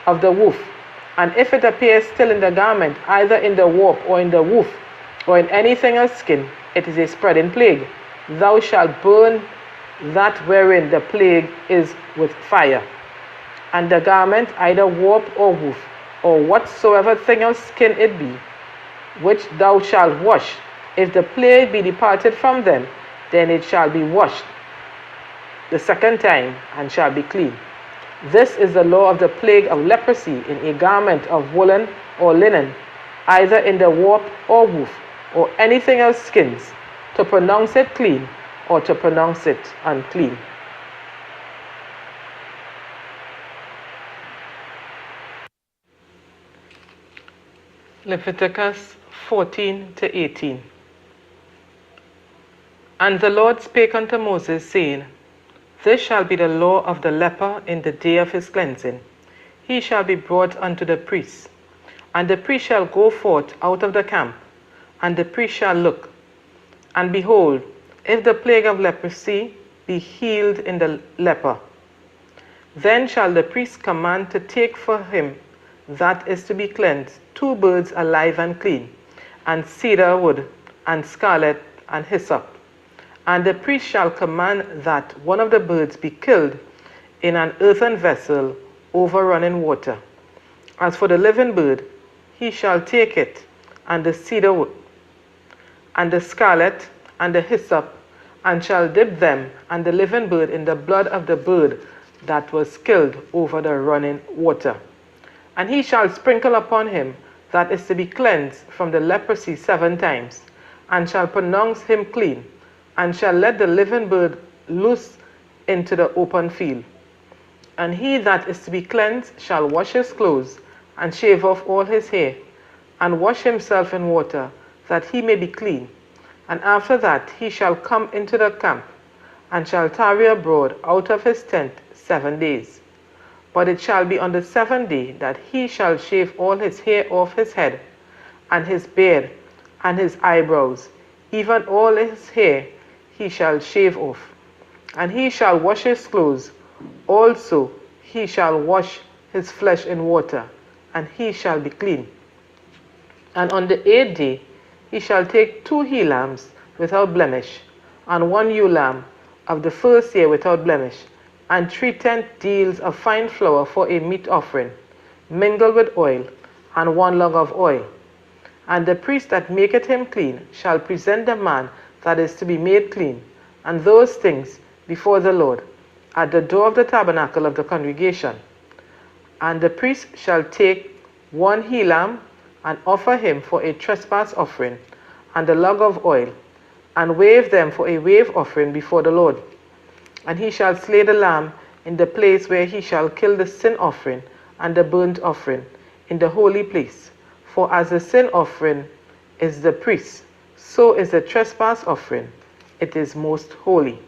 of the woof. And if it appears still in the garment, either in the warp, or in the woof, or in anything of skin, it is a spreading plague. Thou shalt burn that wherein the plague is with fire. And the garment, either warp or woof, or whatsoever thing of skin it be, which thou shalt wash, if the plague be departed from them, then it shall be washed the second time, and shall be clean. This is the law of the plague of leprosy in a garment of woolen or linen, either in the warp or woof, or anything of skins, to pronounce it clean, or to pronounce it unclean. Leviticus 14 to 18. And the Lord spake unto Moses, saying, This shall be the law of the leper in the day of his cleansing. He shall be brought unto the priest, and the priest shall go forth out of the camp, and the priest shall look. And behold, if the plague of leprosy be healed in the leper, then shall the priest command to take for him that is to be cleansed 2 birds alive and clean, and cedar wood, and scarlet, and hyssop. And the priest shall command that one of the birds be killed in an earthen vessel over running water. As for the living bird, he shall take it, and the cedar wood, and the scarlet, and the hyssop, and shall dip them and the living bird in the blood of the bird that was killed over the running water. And he shall sprinkle upon him that is to be cleansed from the leprosy 7 times, and shall pronounce him clean, and shall let the living bird loose into the open field. And he that is to be cleansed shall wash his clothes, and shave off all his hair, and wash himself in water, that he may be clean. And after that he shall come into the camp, and shall tarry abroad out of his tent 7 days. But it shall be on the 7th day that he shall shave all his hair off his head, and his beard, and his eyebrows, even all his hair he shall shave off. And he shall wash his clothes, also he shall wash his flesh in water, and he shall be clean. And on the 8th day he shall take 2 he-lambs without blemish, and 1 ewe lamb of the first year without blemish, and 3/10 deals of fine flour for a meat offering, mingled with oil, and 1 log of oil. And the priest that maketh him clean shall present the man that is to be made clean, and those things before the Lord, at the door of the tabernacle of the congregation. And the priest shall take 1 he-lamb, and offer him for a trespass offering, and a log of oil, and wave them for a wave offering before the Lord. And he shall slay the lamb in the place where he shall kill the sin offering and the burnt offering, in the holy place. For as the sin offering is the priest, so is the trespass offering. It is most holy.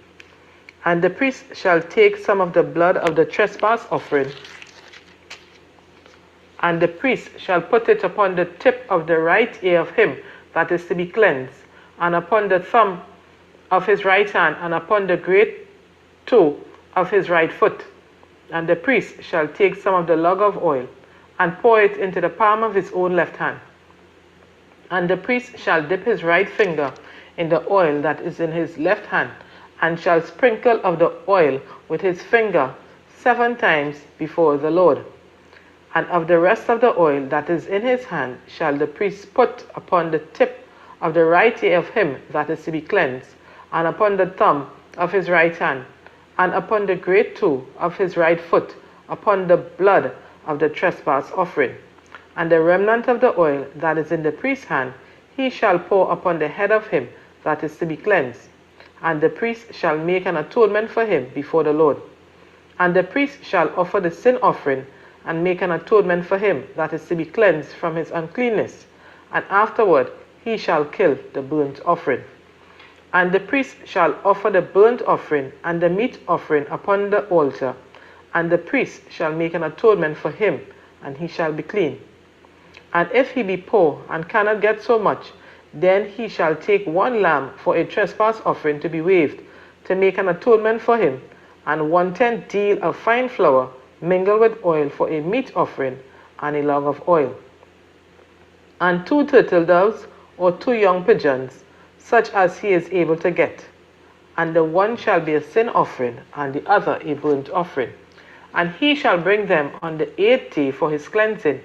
And the priest shall take some of the blood of the trespass offering, and the priest shall put it upon the tip of the right ear of him that is to be cleansed, and upon the thumb of his right hand, and upon the great toe of his right foot. And the priest shall take some of the log of oil, and pour it into the palm of his own left hand. And the priest shall dip his right finger in the oil that is in his left hand, and shall sprinkle of the oil with his finger 7 times before the Lord. And of the rest of the oil that is in his hand shall the priest put upon the tip of the right ear of him that is to be cleansed, and upon the thumb of his right hand, and upon the great toe of his right foot, upon the blood of the trespass offering. And the remnant of the oil that is in the priest's hand he shall pour upon the head of him that is to be cleansed. And the priest shall make an atonement for him before the Lord. And the priest shall offer the sin offering, and make an atonement for him that is to be cleansed from his uncleanness. And afterward he shall kill the burnt offering. And the priest shall offer the burnt offering and the meat offering upon the altar. And the priest shall make an atonement for him, and he shall be clean. And if he be poor and cannot get so much, then he shall take one lamb for a trespass offering to be waved, to make an atonement for him, and 1/10 deal of fine flour mingled with oil for a meat offering, and a log of oil. And 2 turtle doves or 2 young pigeons, such as he is able to get. And the one shall be a sin offering, and the other a burnt offering. And he shall bring them on the 8th day for his cleansing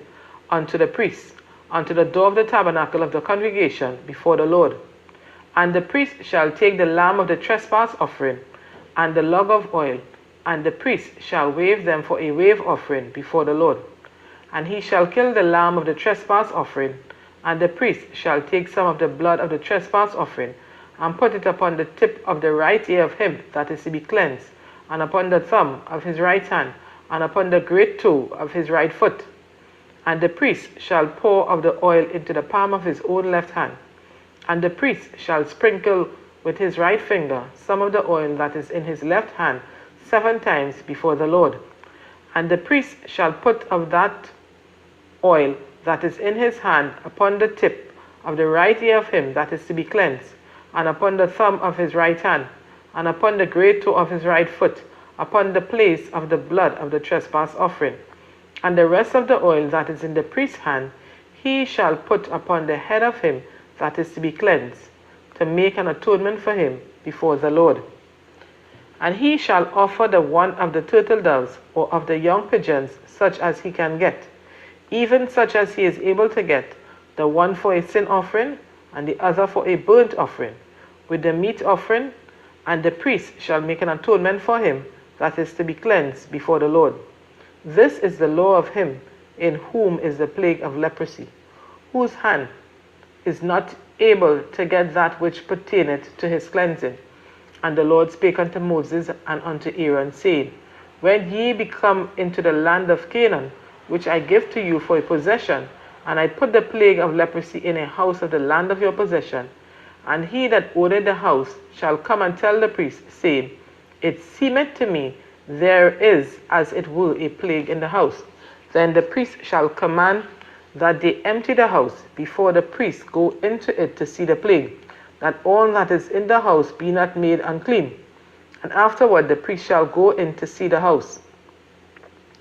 unto the priest, unto the door of the tabernacle of the congregation before the Lord. And the priest shall take the lamb of the trespass offering, and the log of oil, and the priest shall wave them for a wave offering before the Lord. And he shall kill the lamb of the trespass offering, and the priest shall take some of the blood of the trespass offering, and put it upon the tip of the right ear of him that is to be cleansed, and upon the thumb of his right hand, and upon the great toe of his right foot. And the priest shall pour of the oil into the palm of his own left hand. And the priest shall sprinkle with his right finger some of the oil that is in his left hand 7 times before the Lord. And the priest shall put of that oil that is in his hand upon the tip of the right ear of him that is to be cleansed, and upon the thumb of his right hand, and upon the great toe of his right foot, upon the place of the blood of the trespass offering. And the rest of the oil that is in the priest's hand he shall put upon the head of him that is to be cleansed, to make an atonement for him before the Lord. And he shall offer the one of the turtle doves or of the young pigeons, such as he can get, even such as he is able to get, the one for a sin offering, and the other for a burnt offering, with the meat offering. And the priest shall make an atonement for him that is to be cleansed before the Lord. This is the law of him in whom is the plague of leprosy, whose hand is not able to get that which pertaineth to his cleansing. And the Lord spake unto Moses and unto Aaron, saying, When ye be come into the land of Canaan, which I give to you for a possession, and I put the plague of leprosy in a house of the land of your possession, and he that owneth the house shall come and tell the priest, saying, It seemeth to me there is as it were a plague in the house. Then the priest shall command that they empty the house before the priest go into it to see the plague, that all that is in the house be not made unclean. And afterward the priest shall go in to see the house.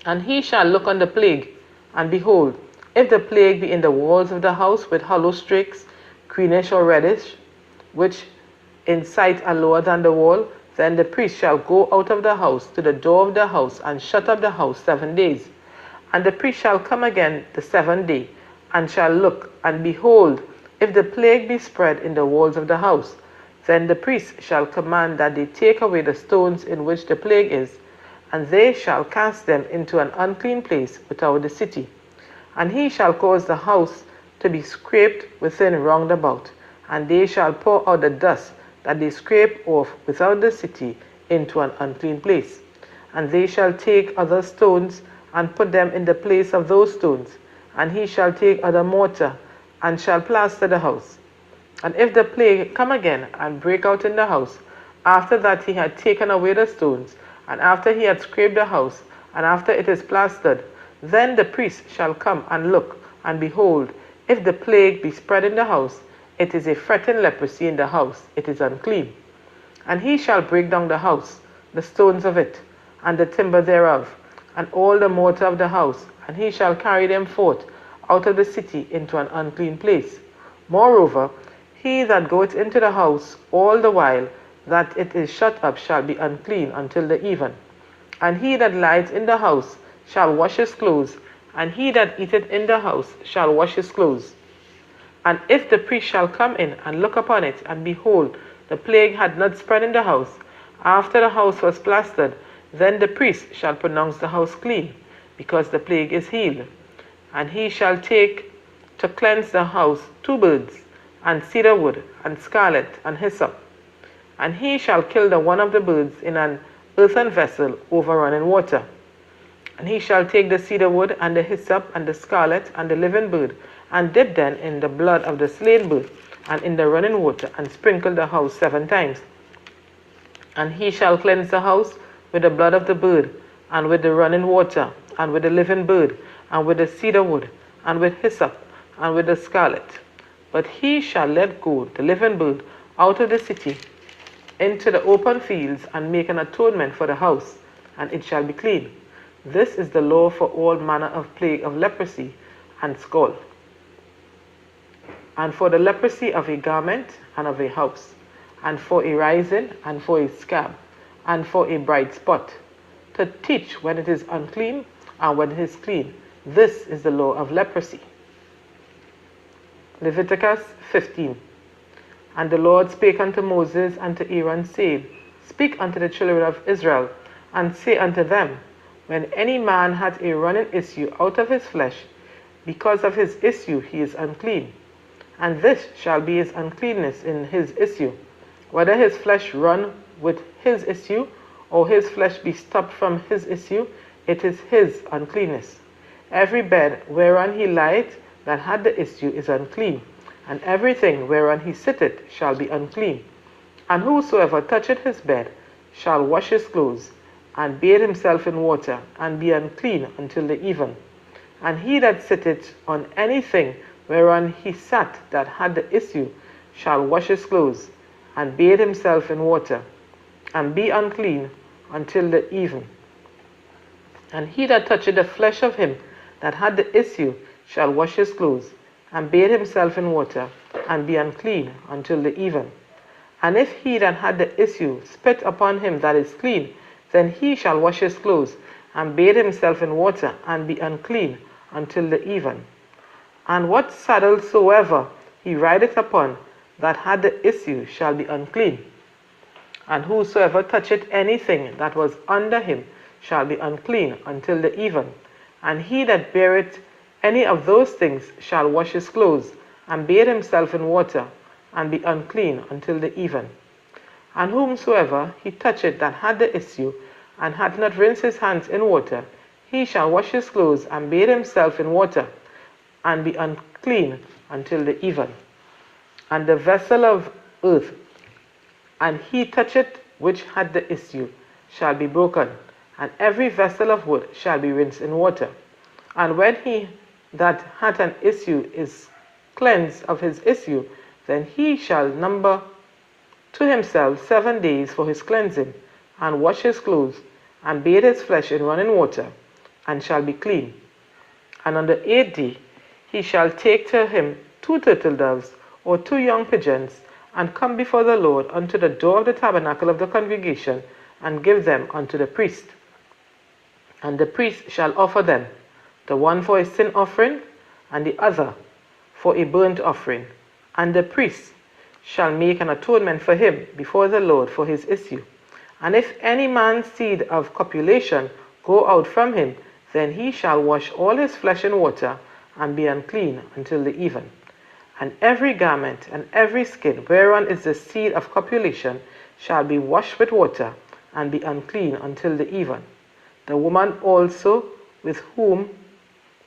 And he shall look on the plague, and behold, if the plague be in the walls of the house with hollow streaks, greenish or reddish, which in sight are lower than the wall, then the priest shall go out of the house to the door of the house, and shut up the house 7 days. And the priest shall come again the 7th day, and shall look, and behold, if the plague be spread in the walls of the house, then the priest shall command that they take away the stones in which the plague is, and they shall cast them into an unclean place without the city. And he shall cause the house to be scraped within round about, and they shall pour out the dust that they scrape off without the city into an unclean place. And they shall take other stones and put them in the place of those stones, and he shall take other mortar and shall plaster the house. And if the plague come again and break out in the house, after that he had taken away the stones, and after he had scraped the house, and after it is plastered, then the priest shall come and look, and behold, if the plague be spread in the house, it is a fretting leprosy in the house, it is unclean. And he shall break down the house, the stones of it, and the timber thereof, and all the mortar of the house, and he shall carry them forth out of the city into an unclean place. Moreover, he that goeth into the house all the while that it is shut up shall be unclean until the even. And he that lieth in the house shall wash his clothes, and he that eateth in the house shall wash his clothes. And if the priest shall come in and look upon it, and behold, the plague had not spread in the house, after the house was plastered, then the priest shall pronounce the house clean, because the plague is healed. And he shall take to cleanse the house 2 birds, and cedar wood, and scarlet, and hyssop. And he shall kill the one of the birds in an earthen vessel over running water. And he shall take the cedar wood, and the hyssop, and the scarlet, and the living bird, and dip them in the blood of the slain bird, and in the running water, and sprinkle the house 7 times. And he shall cleanse the house with the blood of the bird, and with the running water, and with the living bird, and with the cedar wood, and with hyssop, and with the scarlet. But he shall let go the living bird out of the city into the open fields, and make an atonement for the house, and it shall be clean. This is the law for all manner of plague of leprosy and scald, and for the leprosy of a garment and of a house, and for a rising, and for a scab, and for a bright spot, to teach when it is unclean and when it is clean. This is the law of leprosy. Leviticus 15. And the Lord spake unto Moses and to Aaron, saying, Speak unto the children of Israel, and say unto them, When any man hath a running issue out of his flesh, because of his issue he is unclean. And this shall be his uncleanness in his issue, whether his flesh run with his issue, or his flesh be stopped from his issue, it is his uncleanness. Every bed whereon he lieth that had the issue is unclean, and everything whereon he sitteth shall be unclean. And whosoever toucheth his bed shall wash his clothes, and bathe himself in water, and be unclean until the even. And he that sitteth on anything whereon he sat that had the issue shall wash his clothes, and bathe himself in water, and be unclean until the even. And he that toucheth the flesh of him that had the issue shall wash his clothes, and bathe himself in water, and be unclean until the even. And if he that had the issue spit upon him that is clean, then he shall wash his clothes, and bathe himself in water, and be unclean until the even. And what saddle soever he rideth upon that had the issue shall be unclean. And whosoever toucheth anything that was under him shall be unclean until the even. And he that beareth any of those things shall wash his clothes, and bathe himself in water, and be unclean until the even. And whomsoever he toucheth that had the issue, and hath not rinsed his hands in water, he shall wash his clothes, and bathe himself in water, and be unclean until the even. And the vessel of earth, and he toucheth which had the issue, shall be broken, and every vessel of wood shall be rinsed in water. And when he that hath an issue is cleansed of his issue, then he shall number to himself 7 days for his cleansing, and wash his clothes, and bathe his flesh in running water, and shall be clean. And on the 8th day he shall take to him 2 turtle doves, or 2 young pigeons, and come before the Lord unto the door of the tabernacle of the congregation, and give them unto the priest. And the priest shall offer them, the one for a sin offering, and the other for a burnt offering. And the priest shall make an atonement for him before the Lord for his issue. And if any man's seed of copulation go out from him, then he shall wash all his flesh in water, and be unclean until the even. And every garment and every skin whereon is the seed of copulation shall be washed with water, and be unclean until the even. The woman also with whom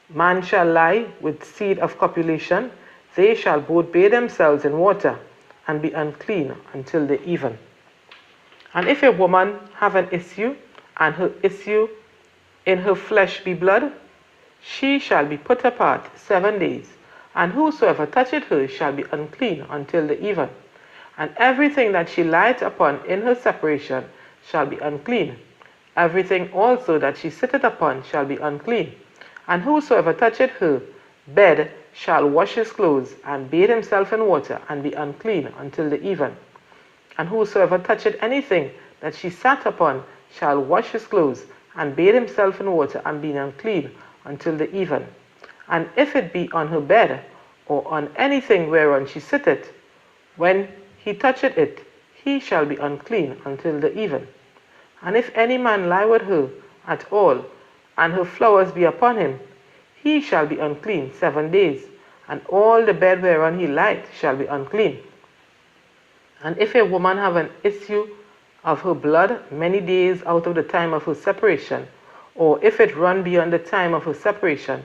man shall lie with seed of copulation, they shall both bathe themselves in water, and be unclean until the even. And if a woman have an issue, and her issue in her flesh be blood, she shall be put apart 7 days, and whosoever toucheth her shall be unclean until the even. And everything that she lieth upon in her separation shall be unclean. Everything also that she sitteth upon shall be unclean. And whosoever toucheth her bed shall wash his clothes, and bathe himself in water, and be unclean until the even. And whosoever toucheth anything that she sat upon shall wash his clothes, and bathe himself in water, and be unclean until the even. And if it be on her bed, or on anything whereon she sitteth, when he toucheth it, he shall be unclean until the even. And if any man lie with her at all, and her flowers be upon him, he shall be unclean 7 days, and all the bed whereon he lieth shall be unclean. And if a woman have an issue of her blood many days out of the time of her separation, or if it run beyond the time of her separation,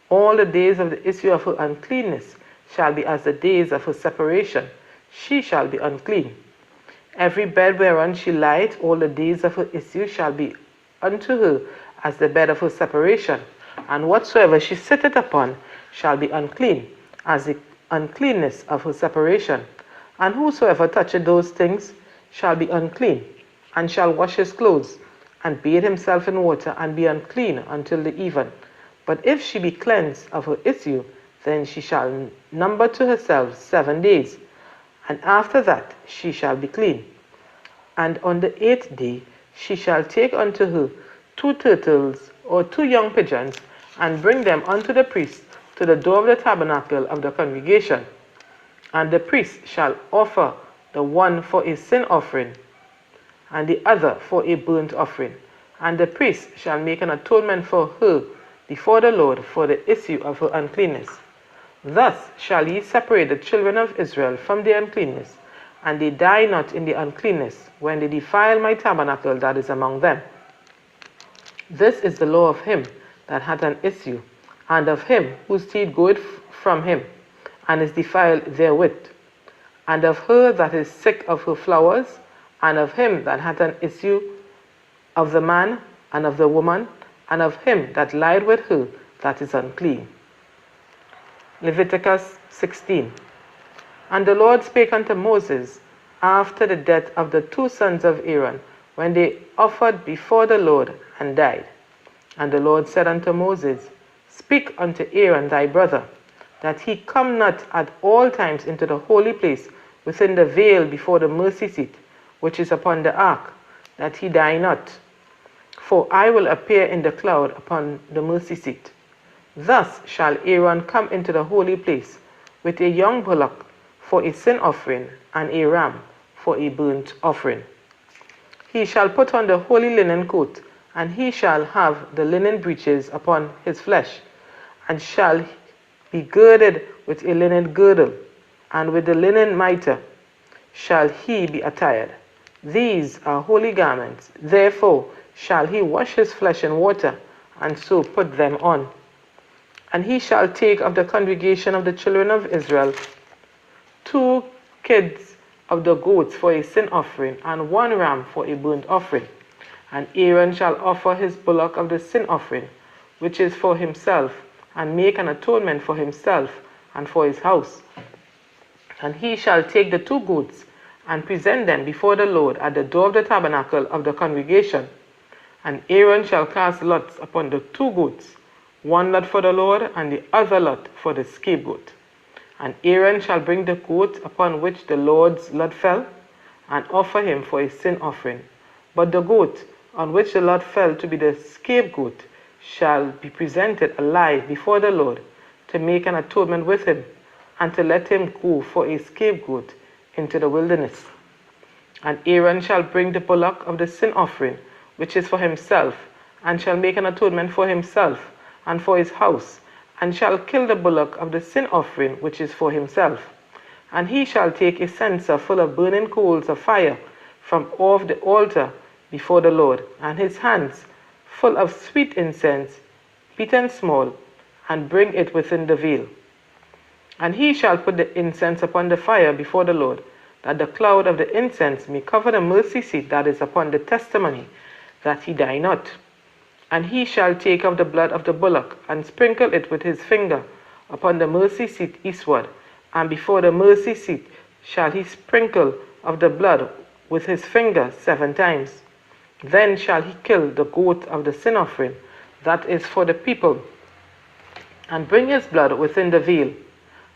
all the days of the issue of her uncleanness shall be as the days of her separation. She shall be unclean. Every bed whereon she lieth, all the days of her issue shall be unto her as the bed of her separation. And whatsoever she sitteth upon shall be unclean, as the uncleanness of her separation. And whosoever toucheth those things shall be unclean, and shall wash his clothes, and bathe himself in water, and be unclean until the even. But if she be cleansed of her issue, then she shall number to herself 7 days, and after that she shall be clean. And on the 8th day she shall take unto her 2 turtles or 2 young pigeons, and bring them unto the priest to the door of the tabernacle of the congregation. And the priest shall offer the one for a sin offering, and the other for a burnt offering. And the priest shall make an atonement for her before the Lord for the issue of her uncleanness. Thus shall ye separate the children of Israel from their uncleanness, and they die not in their uncleanness when they defile my tabernacle that is among them. This is the law of him that hath an issue, and of him whose seed goeth from him, and is defiled therewith, and of her that is sick of her flowers, and of him that hath an issue, of the man, and of the woman, and of him that lied with her that is unclean. Leviticus 16. And the Lord spake unto Moses after the death of the 2 sons of Aaron, when they offered before the Lord and died. And the Lord said unto Moses, Speak unto Aaron thy brother, that he come not at all times into the holy place within the veil before the mercy seat, which is upon the ark, that he die not. For I will appear in the cloud upon the mercy seat. Thus shall Aaron come into the holy place with a young bullock for a sin offering, and a ram for a burnt offering. He shall put on the holy linen coat, and he shall have the linen breeches upon his flesh, and shall be girded with a linen girdle, and with the linen mitre shall he be attired. These are holy garments. Therefore shall he wash his flesh in water, and so put them on. And he shall take of the congregation of the children of Israel 2 kids of the goats for a sin offering, and 1 ram for a burnt offering. And Aaron shall offer his bullock of the sin offering, which is for himself, and make an atonement for himself and for his house. And he shall take the 2 goats, and present them before the Lord at the door of the tabernacle of the congregation. And Aaron shall cast lots upon the 2 goats, 1 lot for the Lord, and the other lot for the scapegoat. And Aaron shall bring the goat upon which the Lord's lot fell, and offer him for a sin offering. But the goat on which the lot fell to be the scapegoat shall be presented alive before the Lord, to make an atonement with him, and to let him go for a scapegoat into the wilderness. And Aaron shall bring the bullock of the sin offering, which is for himself, and shall make an atonement for himself and for his house, and shall kill the bullock of the sin offering, which is for himself. And he shall take a censer full of burning coals of fire from off the altar before the Lord, and his hands full of sweet incense, beaten small, and bring it within the veil. And he shall put the incense upon the fire before the Lord, that the cloud of the incense may cover the mercy seat that is upon the testimony, that he die not. And he shall take of the blood of the bullock, and sprinkle it with his finger upon the mercy seat eastward, and before the mercy seat shall he sprinkle of the blood with his finger 7 times. Then shall he kill the goat of the sin offering, that is for the people, and bring his blood within the veil,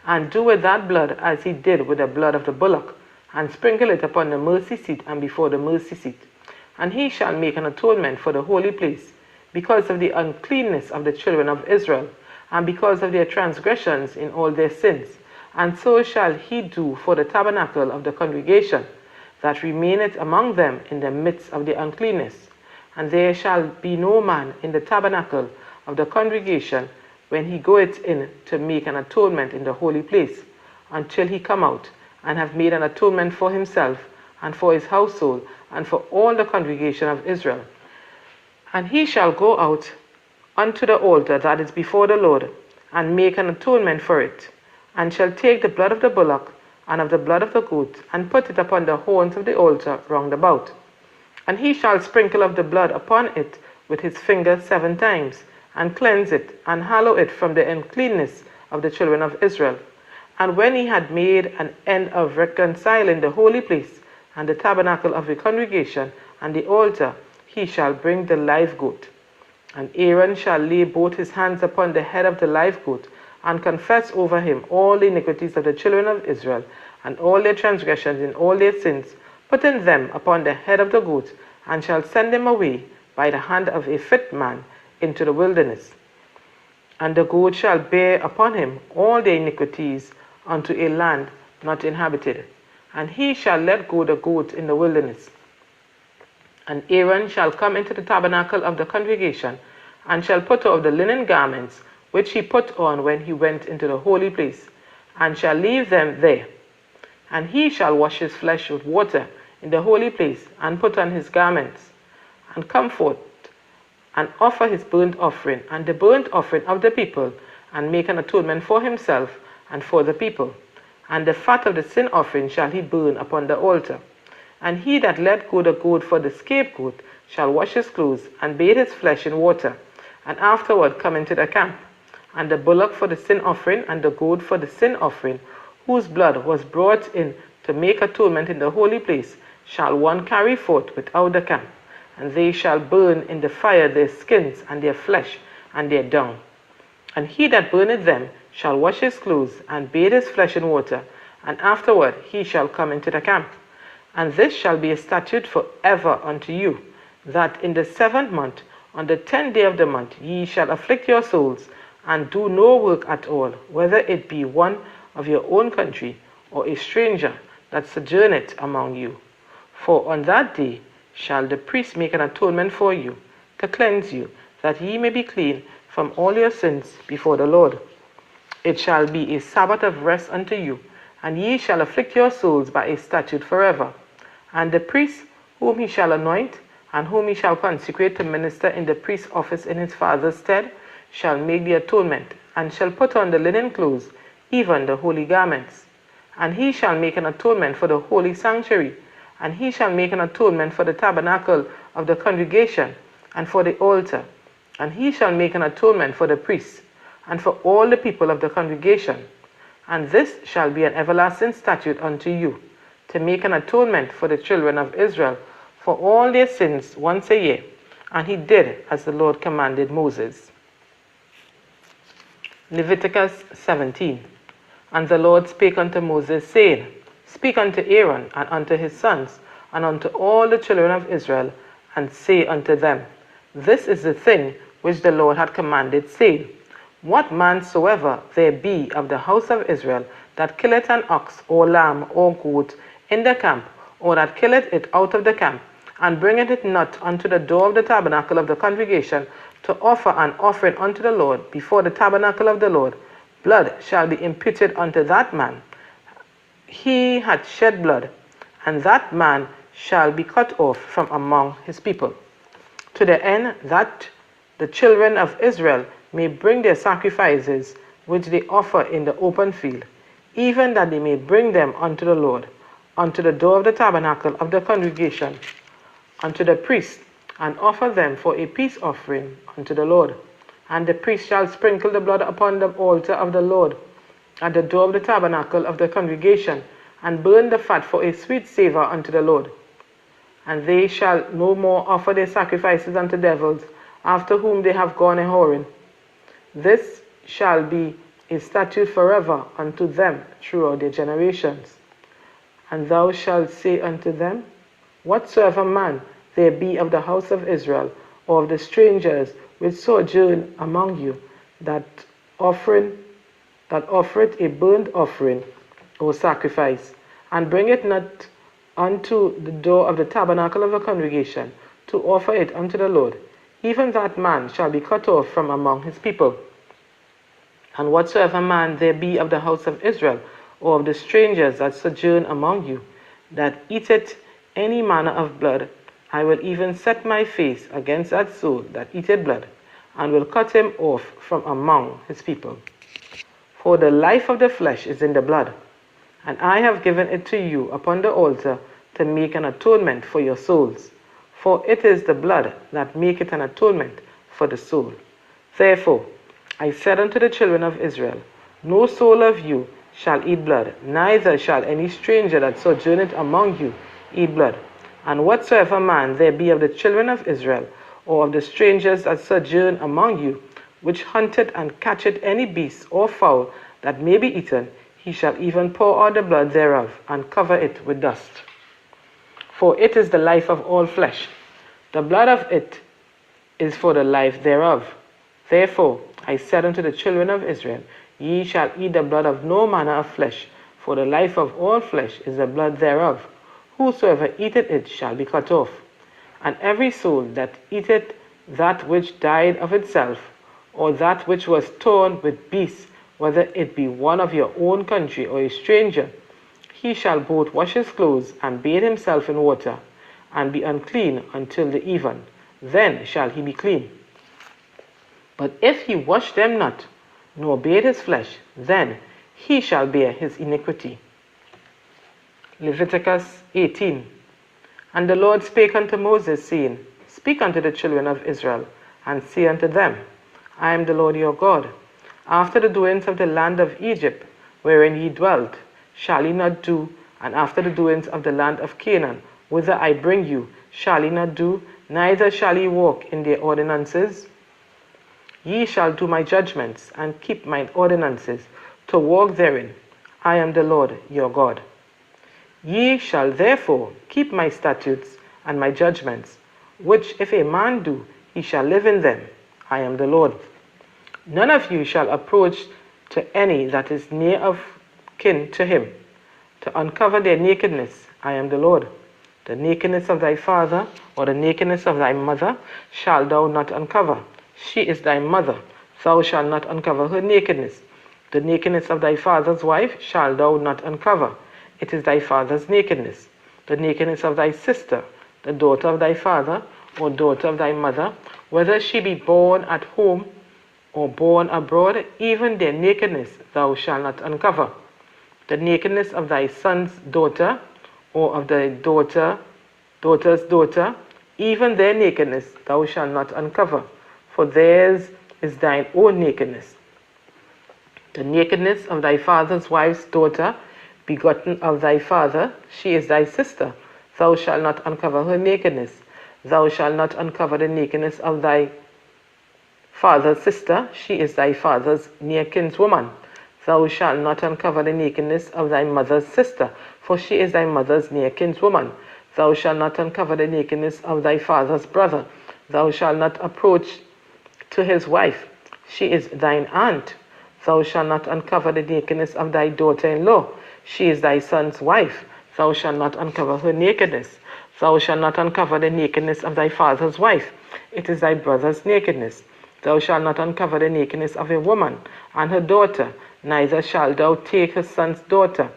and do with that blood as he did with the blood of the bullock, and sprinkle it upon the mercy seat and before the mercy seat. And he shall make an atonement for the holy place, because of the uncleanness of the children of Israel, and because of their transgressions in all their sins. And so shall he do for the tabernacle of the congregation, that remaineth among them in the midst of the uncleanness. And there shall be no man in the tabernacle of the congregation when he goeth in to make an atonement in the holy place, until he come out, and have made an atonement for himself, and for his household, and for all the congregation of Israel. And he shall go out unto the altar that is before the Lord, and make an atonement for it, and shall take the blood of the bullock and of the blood of the goat, and put it upon the horns of the altar round about. And he shall sprinkle of the blood upon it with his finger 7 times, and cleanse it, and hallow it from the uncleanness of the children of Israel. And when he had made an end of reconciling the holy place, and the tabernacle of the congregation, and the altar, he shall bring the live goat. And Aaron shall lay both his hands upon the head of the live goat, and confess over him all the iniquities of the children of Israel, and all their transgressions in all their sins, putting them upon the head of the goat, and shall send them away by the hand of a fit man into the wilderness. And the goat shall bear upon him all their iniquities unto a land not inhabited. And he shall let go the goat in the wilderness. And Aaron shall come into the tabernacle of the congregation, and shall put off the linen garments which he put on when he went into the holy place, and shall leave them there. And he shall wash his flesh with water in the holy place, and put on his garments, and come forth, and offer his burnt offering, and the burnt offering of the people, and make an atonement for himself and for the people. And the fat of the sin offering shall he burn upon the altar. And he that let go the goat for the scapegoat shall wash his clothes, and bathe his flesh in water, and afterward come into the camp. And the bullock for the sin offering, and the goat for the sin offering, whose blood was brought in to make atonement in the holy place, shall one carry forth without the camp. And they shall burn in the fire their skins, and their flesh, and their dung. And he that burneth them shall wash his clothes, and bathe his flesh in water, and afterward he shall come into the camp. And this shall be a statute for ever unto you, that in the 7th month, on the 10th day of the month, ye shall afflict your souls, and do no work at all, whether it be one of your own country, or a stranger that sojourneth among you. For on that day shall the priest make an atonement for you, to cleanse you, that ye may be clean from all your sins before the Lord. It shall be a Sabbath of rest unto you, and ye shall afflict your souls by a statute forever. And the priest whom he shall anoint, and whom he shall consecrate to minister in the priest's office in his father's stead, shall make the atonement, and shall put on the linen clothes, even the holy garments. And he shall make an atonement for the holy sanctuary, and he shall make an atonement for the tabernacle of the congregation, and for the altar. And he shall make an atonement for the priests, and for all the people of the congregation. And this shall be an everlasting statute unto you, to make an atonement for the children of Israel for all their sins once a year. And he did as the Lord commanded Moses. Leviticus 17. And the Lord spake unto Moses, saying, Speak unto Aaron, and unto his sons, and unto all the children of Israel, and say unto them, This is the thing which the Lord had commanded, saying, What man soever there be of the house of Israel that killeth an ox, or lamb, or goat in the camp, or that killeth it out of the camp, and bringeth it not unto the door of the tabernacle of the congregation, to offer an offering unto the Lord before the tabernacle of the Lord, blood shall be imputed unto that man. He hath shed blood, and that man shall be cut off from among his people, to the end that the children of Israel may bring their sacrifices which they offer in the open field, even that they may bring them unto the Lord, unto the door of the tabernacle of the congregation, unto the priest, and offer them for a peace offering unto the Lord. And the priest shall sprinkle the blood upon the altar of the Lord, at the door of the tabernacle of the congregation, and burn the fat for a sweet savour unto the Lord. And they shall no more offer their sacrifices unto devils, after whom they have gone a whoring. This shall be a statute forever unto them throughout their generations. And thou shalt say unto them, Whatsoever man there be of the house of Israel, or of the strangers which sojourn among you, that offereth a burnt offering or sacrifice, and bring it not unto the door of the tabernacle of the congregation, to offer it unto the Lord, even that man shall be cut off from among his people. And whatsoever man there be of the house of Israel, or of the strangers that sojourn among you, that eateth any manner of blood, I will even set my face against that soul that eateth blood, and will cut him off from among his people. For the life of the flesh is in the blood, and I have given it to you upon the altar to make an atonement for your souls. For it is the blood that maketh an atonement for the soul. Therefore I said unto the children of Israel, no soul of you shall eat blood, neither shall any stranger that sojourneth among you eat blood. And whatsoever man there be of the children of Israel, or of the strangers that sojourn among you, which hunteth and catcheth any beast or fowl that may be eaten, he shall even pour out the blood thereof, and cover it with dust. For it is the life of all flesh. The blood of it is for the life thereof. Therefore I said unto the children of Israel, ye shall eat the blood of no manner of flesh, for the life of all flesh is the blood thereof. Whosoever eateth it shall be cut off. And every soul that eateth that which died of itself, or that which was torn with beasts, whether it be one of your own country or a stranger, he shall both wash his clothes and bathe himself in water, and be unclean until the even. Then shall he be clean. But if he wash them not, nor bathe his flesh, then he shall bear his iniquity. Leviticus 18. And the Lord spake unto Moses, saying, speak unto the children of Israel, and say unto them, I am the Lord your God. After the doings of the land of Egypt, wherein ye dwelt, shall ye not do, and after the doings of the land of Canaan, whither I bring you, shall ye not do, neither shall ye walk in their ordinances? Ye shall do my judgments, and keep mine ordinances, to walk therein. I am the Lord your God. Ye shall therefore keep my statutes and my judgments, which if a man do, he shall live in them. I am the Lord. None of you shall approach to any that is near of kin to him, to uncover their nakedness. I am the Lord. The nakedness of thy father, or the nakedness of thy mother, shalt thou not uncover. She is thy mother. Thou shalt not uncover her nakedness. The nakedness of thy father's wife shalt thou not uncover. It is thy father's nakedness. The nakedness of thy sister, the daughter of thy father, or daughter of thy mother, whether she be born at home or born abroad, even their nakedness thou shalt not uncover. The nakedness of thy son's daughter, or of thy daughter's daughter, even their nakedness thou shalt not uncover, for theirs is thine own nakedness. The nakedness of thy father's wife's daughter, begotten of thy father, she is thy sister. Thou shalt not uncover her nakedness. Thou shalt not uncover the nakedness of thy father's sister, she is thy father's near kinswoman. Thou shalt not uncover the nakedness of thy mother's sister, for she is thy mother's near kinswoman. Thou shalt not uncover the nakedness of thy father's brother. Thou shalt not approach to his wife, she is thine aunt. Thou shalt not uncover the nakedness of thy daughter-in-law, she is thy son's wife. Thou shalt not uncover her nakedness. Thou shalt not uncover the nakedness of thy father's wife, it is thy brother's nakedness. Thou shalt not uncover the nakedness of a woman and her daughter, neither shalt thou take her son's daughter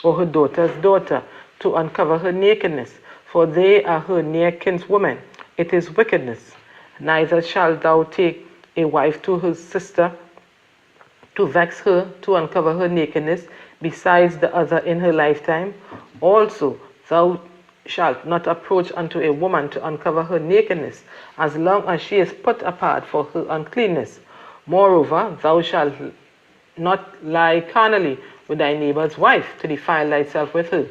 or her daughter's daughter to uncover her nakedness, for they are her near kinswomen. It is wickedness. Neither shalt thou take a wife to her sister to vex her, to uncover her nakedness, besides the other in her lifetime. Also thou shalt not approach unto a woman to uncover her nakedness, as long as she is put apart for her uncleanness. Moreover, thou shalt not lie carnally with thy neighbor's wife, to defile thyself with her.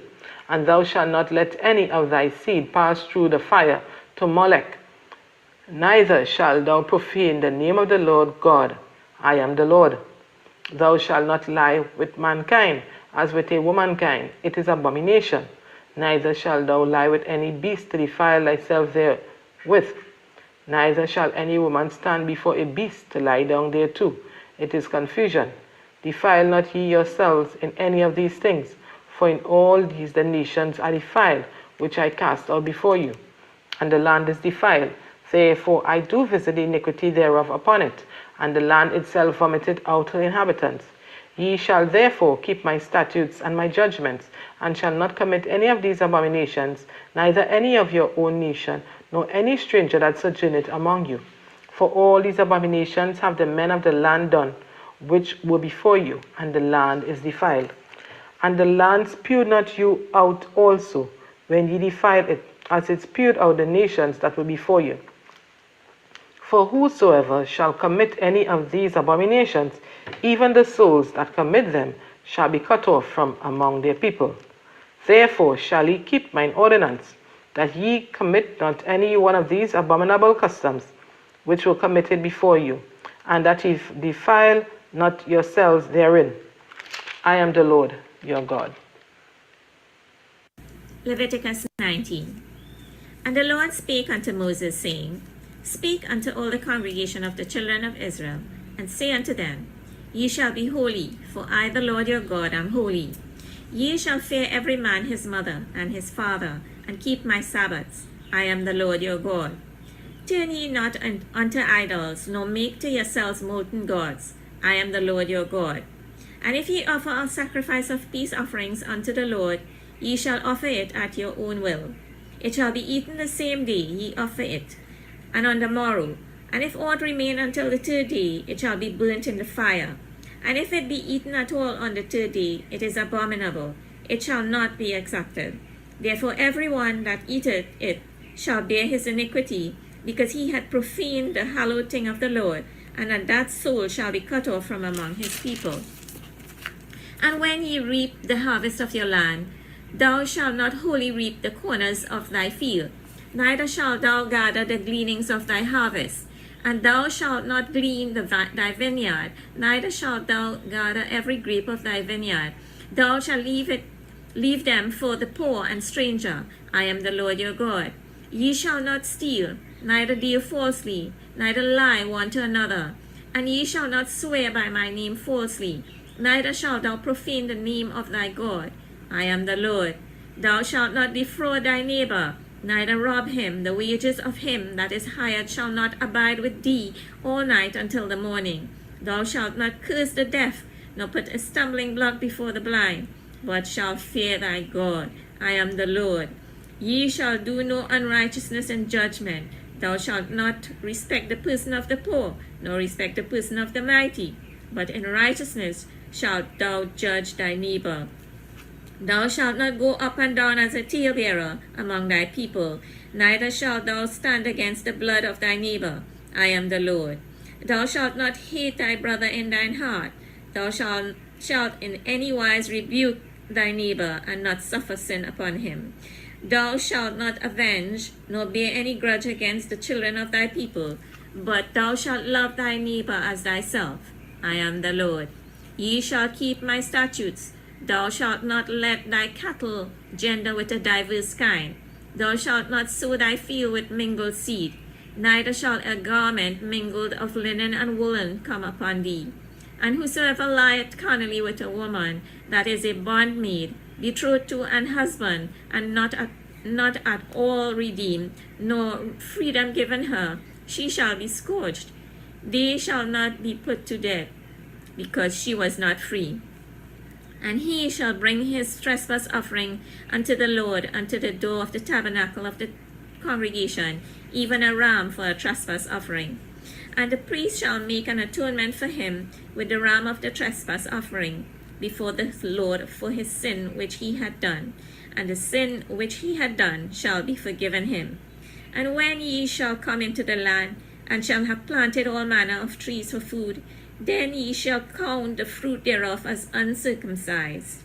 And thou shalt not let any of thy seed pass through the fire to Molech. Neither shalt thou profane the name of the Lord God. I am the Lord. Thou shalt not lie with mankind, as with a womankind. It is abomination. Neither shalt thou lie with any beast to defile thyself therewith. Neither shall any woman stand before a beast to lie down thereto. It is confusion. Defile not ye yourselves in any of these things, for in all these the nations are defiled, which I cast out before you. And the land is defiled. Therefore I do visit the iniquity thereof upon it, and the land itself vomited out her inhabitants. Ye shall therefore keep my statutes and my judgments, and shall not commit any of these abominations, neither any of your own nation, nor any stranger that sojourneth among you. For all these abominations have the men of the land done, which were before you, and the land is defiled. And the land spewed not you out also, when ye defiled it, as it spewed out the nations that were before you. For whosoever shall commit any of these abominations, even the souls that commit them, shall be cut off from among their people. Therefore shall ye keep mine ordinance, that ye commit not any one of these abominable customs, which were committed before you, and that ye defile not yourselves therein. I am the Lord your God. Leviticus 19. And the Lord spake unto Moses, saying, Speak unto all the congregation of the children of Israel, and say unto them, Ye shall be holy, for I the Lord your God am holy. Ye shall fear every man his mother and his father, and keep my Sabbaths. I am the Lord your God. Turn ye not unto idols, nor make to yourselves molten gods. I am the Lord your God. And if ye offer a sacrifice of peace offerings unto the Lord, ye shall offer it at your own will. It shall be eaten the same day ye offer it, and on the morrow. And if aught remain until the third day, it shall be burnt in the fire. And if it be eaten at all on the third day, it is abominable. It shall not be accepted. Therefore every one that eateth it shall bear his iniquity, because he had profaned the hallowed thing of the Lord, and that soul shall be cut off from among his people. And when ye reap the harvest of your land, thou shalt not wholly reap the corners of thy field, neither shalt thou gather the gleanings of thy harvest. And thou shalt not glean thy vineyard, neither shalt thou gather every grape of thy vineyard. Thou shalt leave them for the poor and stranger. I am the Lord your God. Ye shall not steal, neither deal falsely, neither lie one to another. And ye shall not swear by my name falsely, neither shalt thou profane the name of thy God. I am the Lord. Thou shalt not defraud thy neighbor, neither rob him. The wages of him that is hired shall not abide with thee all night until the morning. Thou shalt not curse the deaf, nor put a stumbling block before the blind, but shalt fear thy God. I am the Lord. Ye shall do no unrighteousness in judgment. Thou shalt not respect the person of the poor, nor respect the person of the mighty, but in righteousness shalt thou judge thy neighbor. Thou shalt not go up and down as a talebearer among thy people, neither shalt thou stand against the blood of thy neighbor. I am the Lord. Thou shalt not hate thy brother in thine heart. Thou shalt in any wise rebuke thy neighbor, and not suffer sin upon him. Thou shalt not avenge, nor bear any grudge against the children of thy people, but thou shalt love thy neighbor as thyself. I am the Lord. Ye shall keep my statutes. Thou shalt not let thy cattle gender with a diverse kind. Thou shalt not sow thy field with mingled seed, neither shall a garment mingled of linen and woolen come upon thee. And whosoever lieth carnally with a woman that is a bondmaid, betrothed to an husband, and not at all redeemed, nor freedom given her, she shall be scourged. They shall not be put to death, because she was not free. And he shall bring his trespass offering unto the Lord unto the door of the tabernacle of the congregation, even a ram for a trespass offering. And the priest shall make an atonement for him with the ram of the trespass offering before the Lord for his sin which he had done, and the sin which he had done shall be forgiven him. And when ye shall come into the land, and shall have planted all manner of trees for food, then ye shall count the fruit thereof as uncircumcised.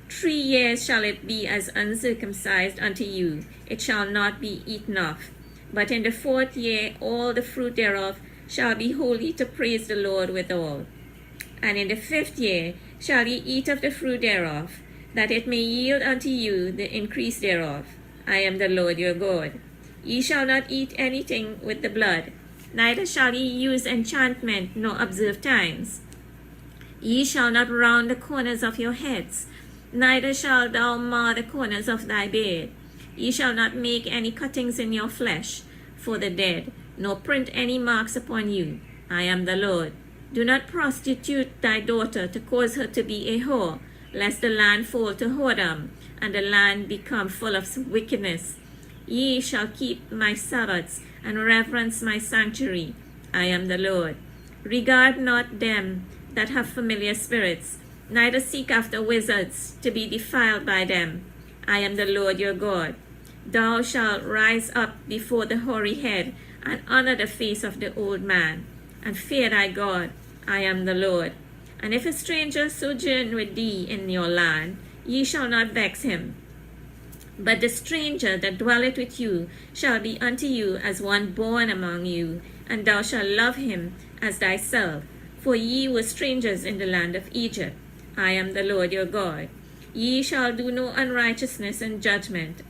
3 years shall it be as uncircumcised unto you, it shall not be eaten of. But in the 4th year all the fruit thereof shall be holy to praise the Lord withal. And in the 5th year shall ye eat of the fruit thereof, that it may yield unto you the increase thereof. I am the Lord your God. Ye shall not eat anything with the blood, neither shall ye use enchantment, nor observe times. Ye shall not round the corners of your heads, neither shalt thou mar the corners of thy beard. Ye shall not make any cuttings in your flesh for the dead, nor print any marks upon you. I am the Lord. Do not prostitute thy daughter to cause her to be a whore, lest the land fall to whoredom, and the land become full of wickedness. Ye shall keep my Sabbaths, and reverence my sanctuary. I am the Lord. Regard not them that have familiar spirits, neither seek after wizards to be defiled by them. I am the Lord your God. Thou shalt rise up before the hoary head, and honor the face of the old man, and fear thy God. I am the Lord. And if a stranger sojourn with thee in your land, ye shall not vex him. But the stranger that dwelleth with you shall be unto you as one born among you, and thou shalt love him as thyself. For ye were strangers in the land of Egypt. I am the Lord your God. Ye shall do no unrighteousness in judgment,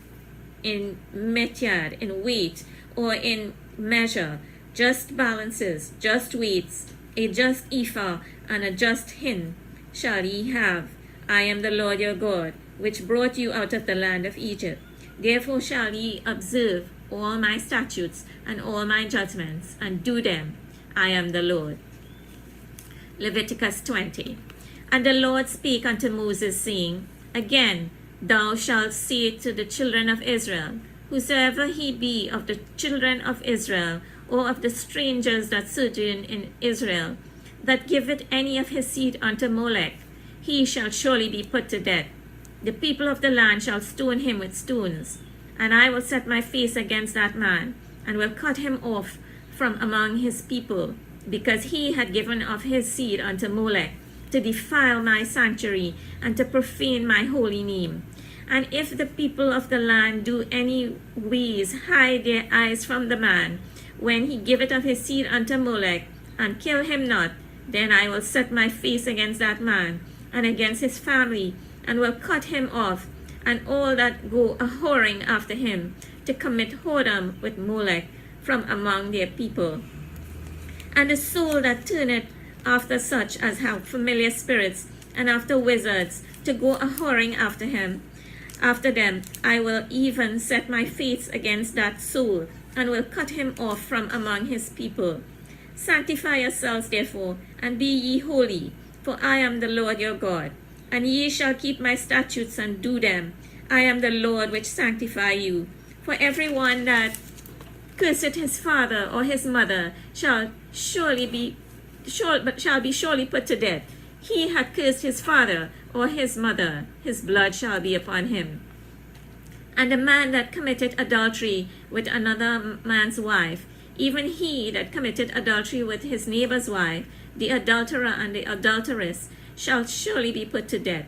in metiard, in weight, or in measure, just balances, just weights, a just ephah, and a just hin shall ye have. I am the Lord your God, which brought you out of the land of Egypt. Therefore shall ye observe all my statutes and all my judgments, and do them. I am the Lord. Leviticus 20. And the Lord spake unto Moses, saying, Again, thou shalt say to the children of Israel, Whosoever he be of the children of Israel, or of the strangers that sojourn in Israel, that giveth any of his seed unto Molech, he shall surely be put to death. The people of the land shall stone him with stones. And I will set my face against that man, and will cut him off from among his people, because he had given of his seed unto Molech, to defile my sanctuary, and to profane my holy name. And if the people of the land do any ways hide their eyes from the man, when he giveth of his seed unto Molech, and kill him not, then I will set my face against that man, and against his family, and will cut him off, and all that go a-whoring after him, to commit whoredom with Molech from among their people. And the soul that turneth after such as have familiar spirits, and after wizards, to go a-whoring after them, I will even set my face against that soul, and will cut him off from among his people. Sanctify yourselves therefore, and be ye holy, for I am the Lord your God. And ye shall keep my statutes and do them. I am the Lord which sanctify you. For every one that curseth his father or his mother shall be surely put to death. He hath cursed his father or his mother, his blood shall be upon him. And the man that committeth adultery with another man's wife, even he that committed adultery with his neighbor's wife, the adulterer and the adulteress, shall surely be put to death.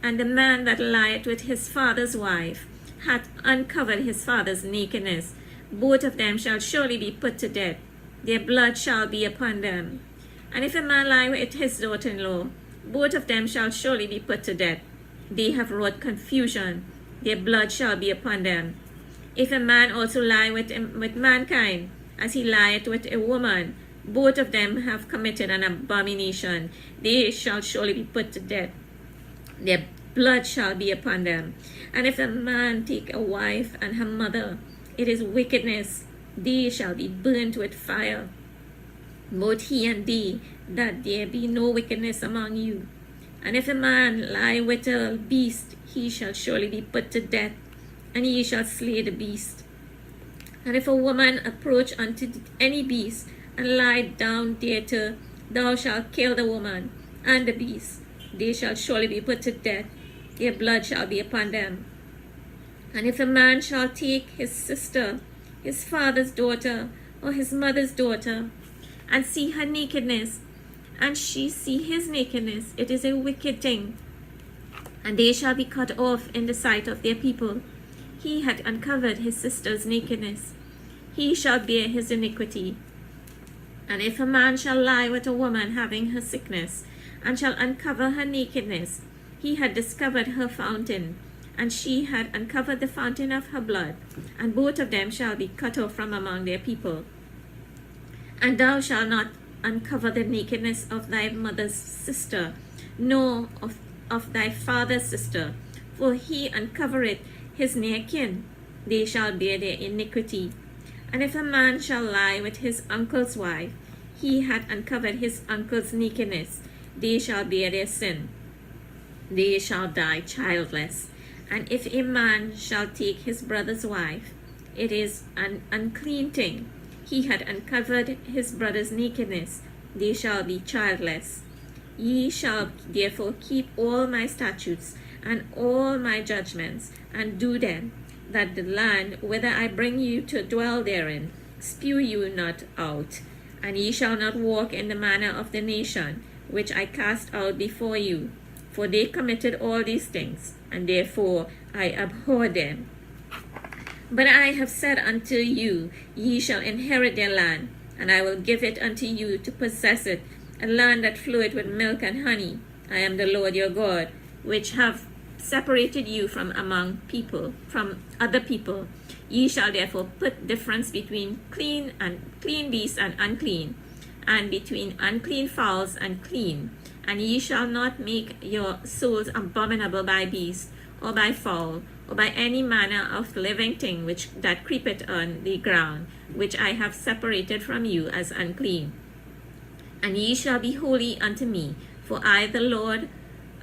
And the man that lieth with his father's wife hath uncovered his father's nakedness. Both of them shall surely be put to death. Their blood shall be upon them. And if a man lie with his daughter-in-law, both of them shall surely be put to death. They have wrought confusion. Their blood shall be upon them. If a man also lie with mankind, as he lieth with a woman, both of them have committed an abomination. They shall surely be put to death. Their blood shall be upon them. And if a man take a wife and her mother, it is wickedness. They shall be burnt with fire, both he and they, that there be no wickedness among you. And if a man lie with a beast, he shall surely be put to death, and ye shall slay the beast. And if a woman approach unto any beast, and lie down thereto, thou shalt kill the woman and the beast. They shall surely be put to death. Their blood shall be upon them. And if a man shall take his sister, his father's daughter, or his mother's daughter, and see her nakedness, and she see his nakedness, it is a wicked thing. And they shall be cut off in the sight of their people. He had uncovered his sister's nakedness. He shall bear his iniquity. And if a man shall lie with a woman having her sickness, and shall uncover her nakedness, he had discovered her fountain, and she had uncovered the fountain of her blood, and both of them shall be cut off from among their people. And thou shalt not uncover the nakedness of thy mother's sister, nor of thy father's sister, for he uncovereth his near kin, they shall bear their iniquity. And if a man shall lie with his uncle's wife, he hath uncovered his uncle's nakedness, they shall bear their sin. They shall die childless. And if a man shall take his brother's wife, it is an unclean thing. He had uncovered his brother's nakedness, they shall be childless. Ye shall therefore keep all my statutes and all my judgments, and do them, that the land whither I bring you to dwell therein spew you not out. And ye shall not walk in the manner of the nation which I cast out before you, for they committed all these things, and therefore I abhor them. But I have said unto you, ye shall inherit their land, and I will give it unto you to possess it, a land that floweth with milk and honey. I am the Lord your God, which have separated you from among people, from other people. Ye shall therefore put difference between clean beasts and unclean, and between unclean fowls and clean. And ye shall not make your souls abominable by beast, or by fowl, or by any manner of living thing that creepeth on the ground, which I have separated from you as unclean. And ye shall be holy unto me, for I the Lord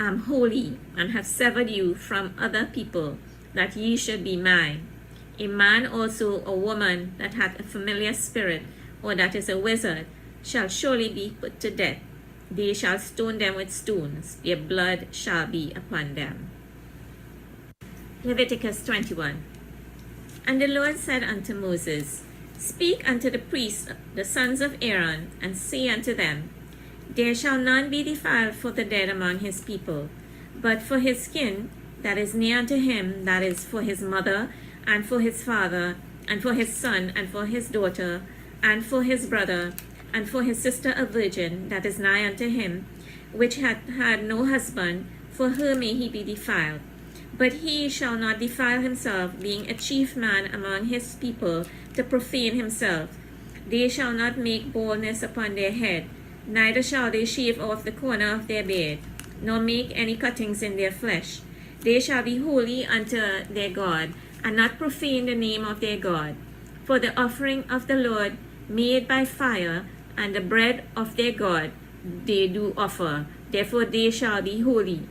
am holy, and have severed you from other people, that ye should be mine. A man also or woman that hath a familiar spirit, or that is a wizard, shall surely be put to death. They shall stone them with stones, their blood shall be upon them. Leviticus 21. And the Lord said unto Moses, Speak unto the priests, the sons of Aaron, and say unto them, There shall none be defiled for the dead among his people, but for his skin that is near unto him, that is for his mother, and for his father, and for his son, and for his daughter, and for his brother, and for his sister a virgin that is nigh unto him, which hath had no husband, for her may he be defiled. But he shall not defile himself, being a chief man among his people, to profane himself. They shall not make baldness upon their head, neither shall they shave off the corner of their beard, nor make any cuttings in their flesh. They shall be holy unto their God, and not profane the name of their God. For the offering of the Lord made by fire, and the bread of their God they do offer, therefore they shall be holy.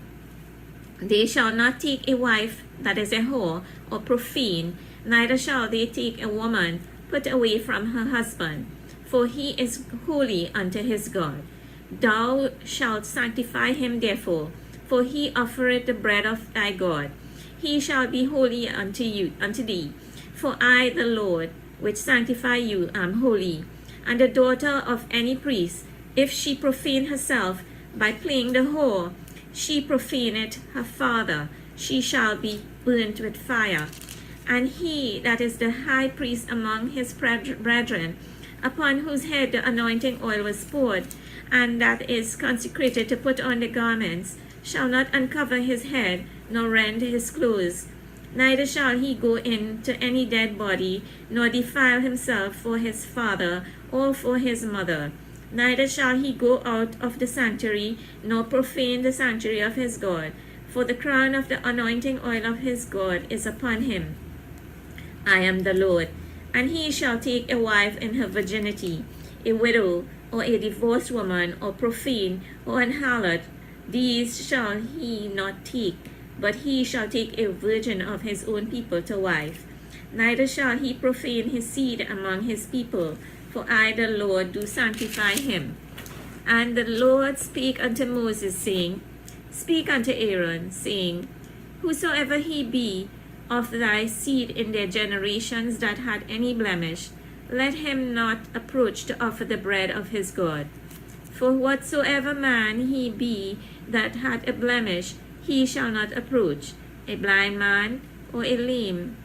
They shall not take a wife that is a whore or profane, neither shall they take a woman put away from her husband, for he is holy unto his God. Thou shalt sanctify him therefore, for he offereth the bread of thy God. He shall be holy unto thee, for I the Lord, which sanctify you, am holy. And the daughter of any priest, if she profane herself by playing the whore, she profaneth her father, she shall be burnt with fire. And he that is the high priest among his brethren, upon whose head the anointing oil was poured, and that is consecrated to put on the garments, shall not uncover his head, nor rend his clothes. Neither shall he go in to any dead body, nor defile himself for his father, or for his mother. Neither shall he go out of the sanctuary, nor profane the sanctuary of his God, for the crown of the anointing oil of his God is upon him. I am the Lord. And he shall take a wife in her virginity, a widow, or a divorced woman, or profane, or an harlot. These shall he not take, but he shall take a virgin of his own people to wife. Neither shall he profane his seed among his people, for I the Lord do sanctify him. And the Lord spake unto Moses, saying, Speak unto Aaron, saying, Whosoever he be of thy seed in their generations that had any blemish, let him not approach to offer the bread of his God. For whatsoever man he be that had a blemish, he shall not approach, a blind man, or a lame,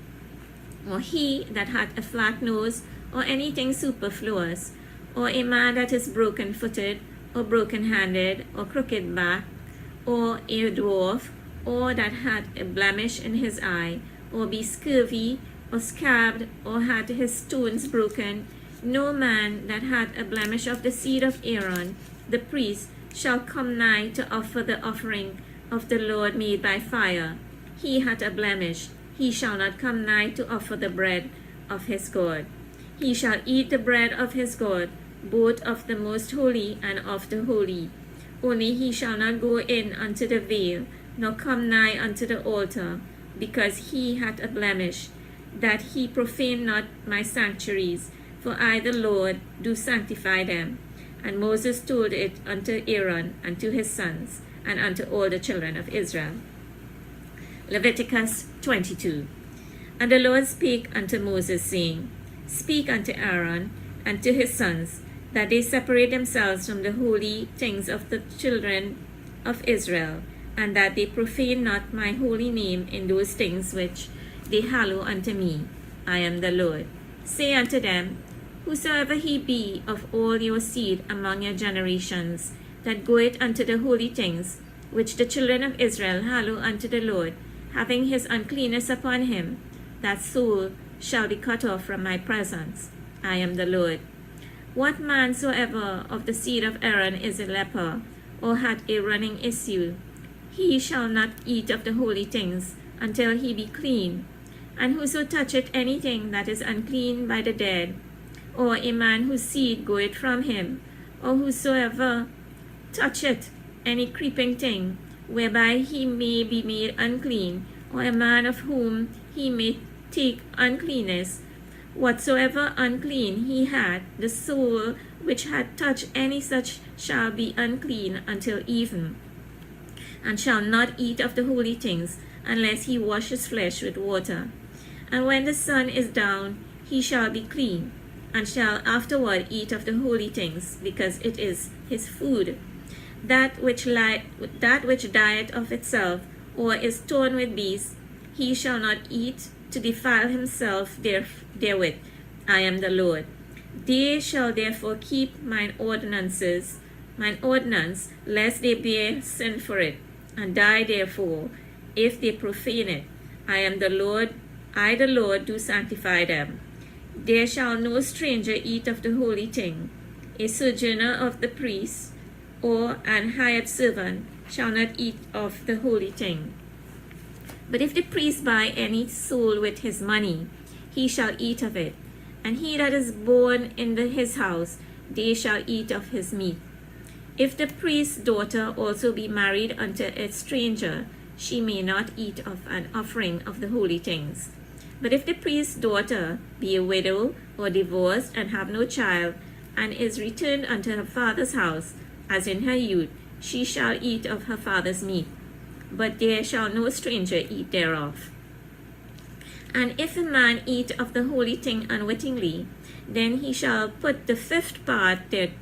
or he that hath a flat nose, or anything superfluous, or a man that is broken-footed, or broken-handed, or crooked back, or a dwarf, or that had a blemish in his eye, or be scurvy, or scabbed, or had his stones broken, no man that had a blemish of the seed of Aaron, the priest, shall come nigh to offer the offering of the Lord made by fire. He had a blemish, he shall not come nigh to offer the bread of his God. He shall eat the bread of his God, both of the most holy and of the holy. Only he shall not go in unto the veil, nor come nigh unto the altar, because he hath a blemish, that he profane not my sanctuaries, for I the Lord do sanctify them. And Moses told it unto Aaron, and to his sons, and unto all the children of Israel. Leviticus 22. And the Lord spake unto Moses, saying, Speak unto Aaron and to his sons, that they separate themselves from the holy things of the children of Israel, and that they profane not my holy name in those things which they hallow unto me. I am the Lord. Say unto them, Whosoever he be of all your seed among your generations, that goeth unto the holy things, which the children of Israel hallow unto the Lord, having his uncleanness upon him, that soul shall be cut off from my presence. I am the Lord. What man soever of the seed of Aaron is a leper, or hath a running issue, he shall not eat of the holy things until he be clean. And whoso toucheth anything that is unclean by the dead, or a man whose seed goeth from him, or whosoever toucheth any creeping thing, whereby he may be made unclean, or a man of whom he may take uncleanness, whatsoever unclean he had, the soul which had touched any such shall be unclean until even, and shall not eat of the holy things, unless he wash his flesh with water. And when the sun is down, he shall be clean, and shall afterward eat of the holy things, because it is his food. That which dieth of itself, or is torn with beasts, he shall not eat to defile himself therewith. I am the Lord. They shall therefore keep mine ordinance, lest they bear sin for it, and die therefore, if they profane it. I am the Lord, I the Lord do sanctify them. There shall no stranger eat of the holy thing. A sojourner of the priest, or an hired servant, shall not eat of the holy thing. But if the priest buy any soul with his money, he shall eat of it. And he that is born in his house, they shall eat of his meat. If the priest's daughter also be married unto a stranger, she may not eat of an offering of the holy things. But if the priest's daughter be a widow or divorced and have no child, and is returned unto her father's house, as in her youth, she shall eat of her father's meat. But there shall no stranger eat thereof. And if a man eat of the holy thing unwittingly, then he shall put the fifth part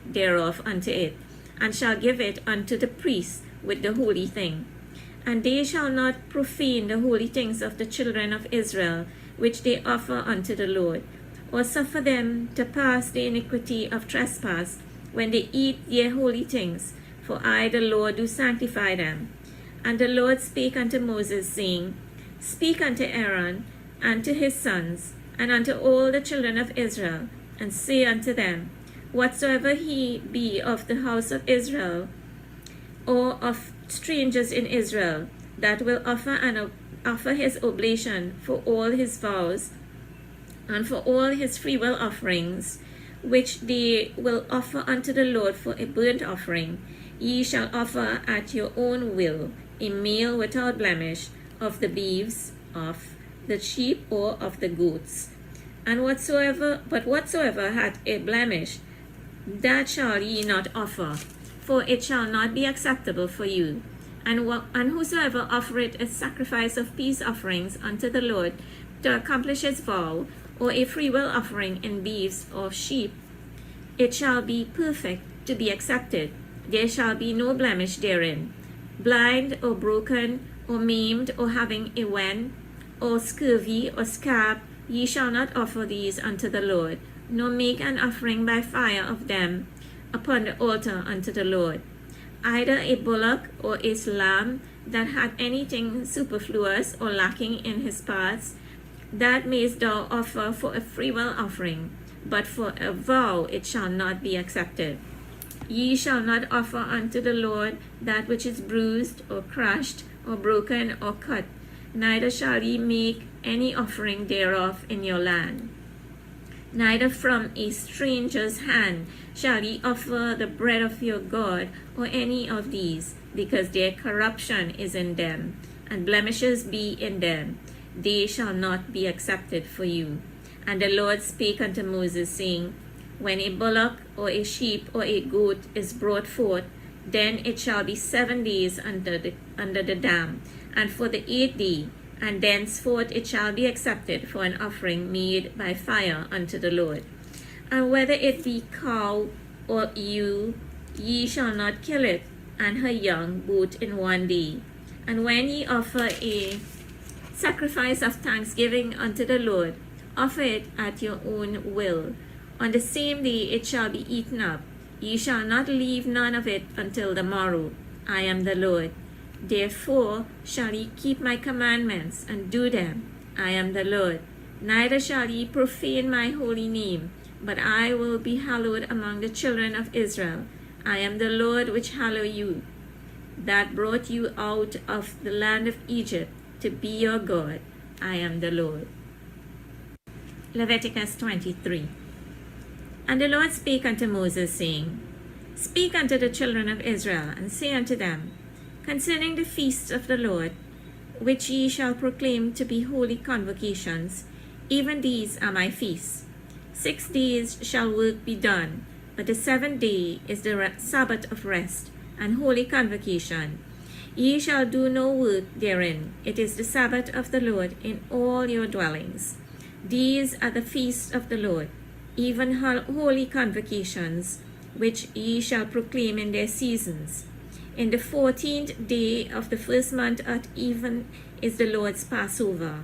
thereof unto it, and shall give it unto the priest with the holy thing. And they shall not profane the holy things of the children of Israel, which they offer unto the Lord, or suffer them to pass the iniquity of trespass, when they eat their holy things, for I the Lord do sanctify them. And the Lord spake unto Moses, saying, Speak unto Aaron, and to his sons, and unto all the children of Israel, and say unto them, Whatsoever he be of the house of Israel, or of strangers in Israel, that will offer his oblation for all his vows, and for all his freewill offerings, which they will offer unto the Lord for a burnt offering, ye shall offer at your own will a male without blemish of the beeves, of the sheep, or of the goats. And whatsoever hath a blemish, that shall ye not offer, for it shall not be acceptable for you. And whosoever offereth a sacrifice of peace offerings unto the Lord to accomplish his vow, or a freewill offering in beeves or sheep, it shall be perfect to be accepted. There shall be no blemish therein. Blind or broken or maimed or having a wen or scurvy or scab, ye shall not offer these unto the Lord, nor make an offering by fire of them upon the altar unto the Lord. Either a bullock or a lamb that hath anything superfluous or lacking in his parts, that mayst thou offer for a freewill offering, but for a vow it shall not be accepted. Ye shall not offer unto the Lord that which is bruised, or crushed, or broken, or cut, neither shall ye make any offering thereof in your land. Neither from a stranger's hand shall ye offer the bread of your God, or any of these, because their corruption is in them, and blemishes be in them. They shall not be accepted for you. And the Lord spake unto Moses, saying, When a bullock, or a sheep, or a goat is brought forth, then it shall be 7 days under the dam, and for the 8th day, and thenceforth it shall be accepted for an offering made by fire unto the Lord. And whether it be cow or ewe, ye shall not kill it, and her young both in 1 day. And when ye offer a sacrifice of thanksgiving unto the Lord, offer it at your own will. On the same day it shall be eaten up. Ye shall not leave none of it until the morrow. I am the Lord. Therefore shall ye keep my commandments, and do them. I am the Lord. Neither shall ye profane my holy name, but I will be hallowed among the children of Israel. I am the Lord which hallow you, that brought you out of the land of Egypt, to be your God. I am the Lord. Leviticus 23. And the Lord spake unto Moses, saying, Speak unto the children of Israel, and say unto them, Concerning the feasts of the Lord, which ye shall proclaim to be holy convocations, even these are my feasts. 6 days shall work be done, but the 7th day is the Sabbath of rest, and holy convocation. Ye shall do no work therein. It is the Sabbath of the Lord in all your dwellings. These are the feasts of the Lord, even holy convocations, which ye shall proclaim in their seasons. In the 14th day of the first month at even is the Lord's Passover.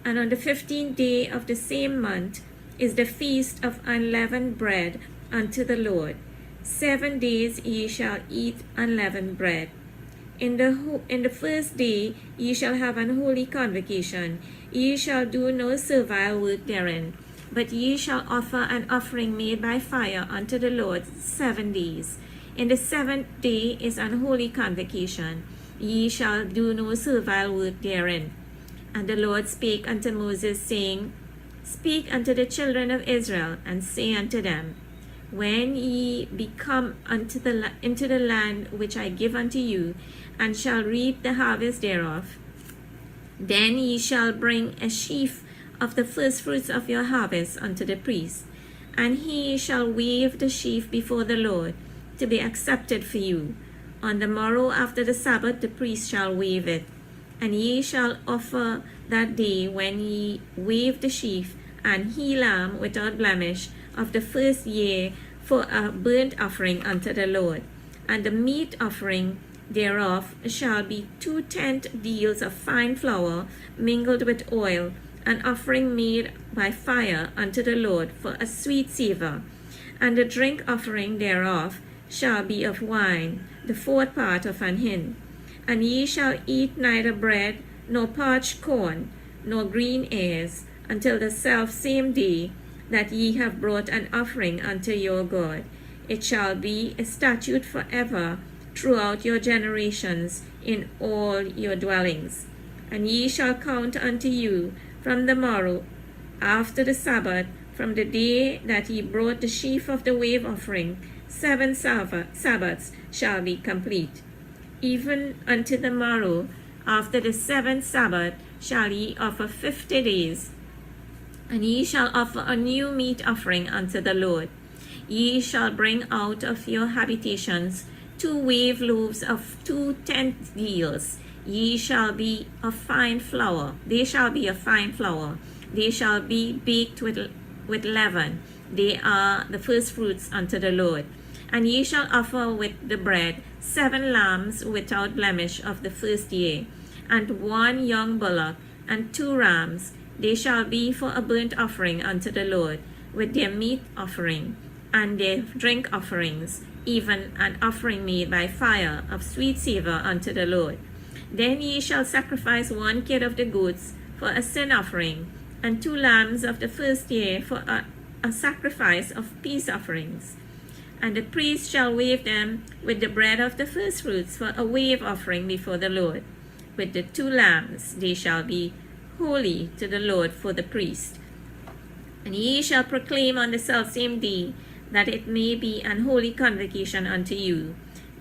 And on the 15th day of the same month is the feast of unleavened bread unto the Lord. 7 days ye shall eat unleavened bread. In the first day ye shall have an holy convocation. Ye shall do no servile work therein, but ye shall offer an offering made by fire unto the Lord 7 days. In the 7th day is an holy convocation. Ye shall do no servile work therein. And the Lord spake unto Moses, saying, Speak unto the children of Israel, and say unto them, When ye be come into the land which I give unto you, and shall reap the harvest thereof, then ye shall bring a sheaf of the firstfruits of your harvest unto the priest, and he shall wave the sheaf before the Lord, to be accepted for you. On the morrow after the Sabbath the priest shall wave it. And ye shall offer that day, when ye wave the sheaf, an he lamb without blemish of the first year, for a burnt offering unto the Lord. And the meat offering thereof shall be 2/10 deals of fine flour mingled with oil, an offering made by fire unto the Lord for a sweet savour. And the drink offering thereof shall be of wine, the 4th part of an hin. And ye shall eat neither bread, nor parched corn, nor green ears, until the selfsame day that ye have brought an offering unto your God. It shall be a statute forever throughout your generations in all your dwellings. And ye shall count unto you from the morrow after the Sabbath, from the day that ye brought the sheaf of the wave offering, 7 Sabbaths shall be complete. Even unto the morrow after the 7th Sabbath shall ye offer 50 days. And ye shall offer a new meat offering unto the Lord. Ye shall bring out of your habitations 2 wave loaves of 2/10 deals. Ye shall be of fine flour. They shall be of fine flour. They shall be baked with leaven. They are the first fruits unto the Lord. And ye shall offer with the bread 7 lambs without blemish of the first year, and 1 young bullock, and 2 rams. They shall be for a burnt offering unto the Lord, with their meat offering, and their drink offerings, even an offering made by fire of sweet savour unto the Lord. Then ye shall sacrifice 1 kid of the goats for a sin offering, and 2 lambs of the first year for a sacrifice of peace offerings. And the priest shall wave them with the bread of the firstfruits for a wave offering before the Lord. With the 2 lambs they shall be holy to the Lord for the priest. And ye shall proclaim on the selfsame day that it may be an holy convocation unto you.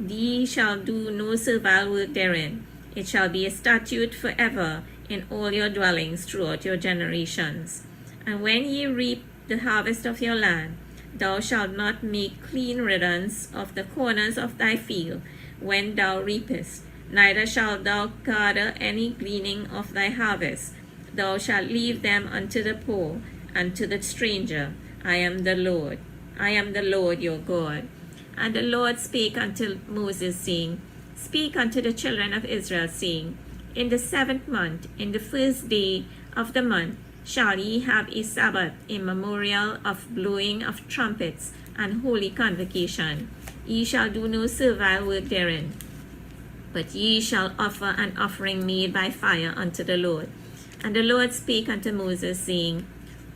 Ye shall do no servile work therein. It shall be a statute forever in all your dwellings throughout your generations. And when ye reap the harvest of your land, thou shalt not make clean riddance of the corners of thy field when thou reapest, neither shalt thou gather any gleaning of thy harvest. Thou shalt leave them unto the poor and to the stranger. I am the Lord. I am the Lord your God. And the Lord spake unto Moses, saying, Speak unto the children of Israel, saying, In the 7th month, in the 1st day of the month, shall ye have a Sabbath, a memorial of blowing of trumpets, and holy convocation. Ye shall do no servile work therein, but ye shall offer an offering made by fire unto the Lord. And the Lord spake unto Moses, saying,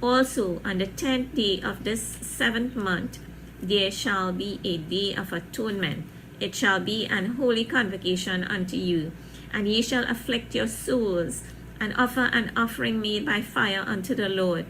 Also on the 10th day of this 7th month, there shall be a day of atonement. It shall be an holy convocation unto you, and ye shall afflict your souls, and offer an offering made by fire unto the Lord.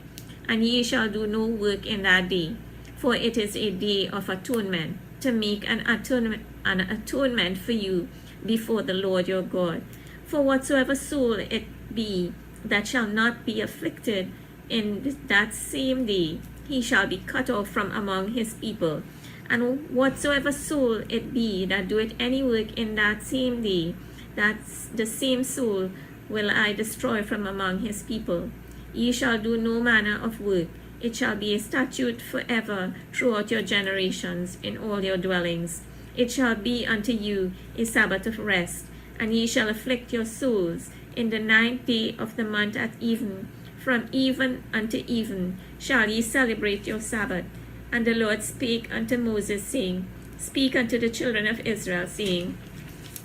And ye shall do no work in that day, for it is a day of atonement, to make an atonement for you before the Lord your God. For whatsoever soul it be that shall not be afflicted in that same day, he shall be cut off from among his people. And whatsoever soul it be that doeth any work in that same day, that's the same soul will I destroy from among his people. Ye shall do no manner of work. It shall be a statute forever throughout your generations in all your dwellings. It shall be unto you a Sabbath of rest, and ye shall afflict your souls. In the 9th day of the month at even, from even unto even, shall ye celebrate your Sabbath. And the Lord spake unto Moses, saying, Speak unto the children of Israel, saying,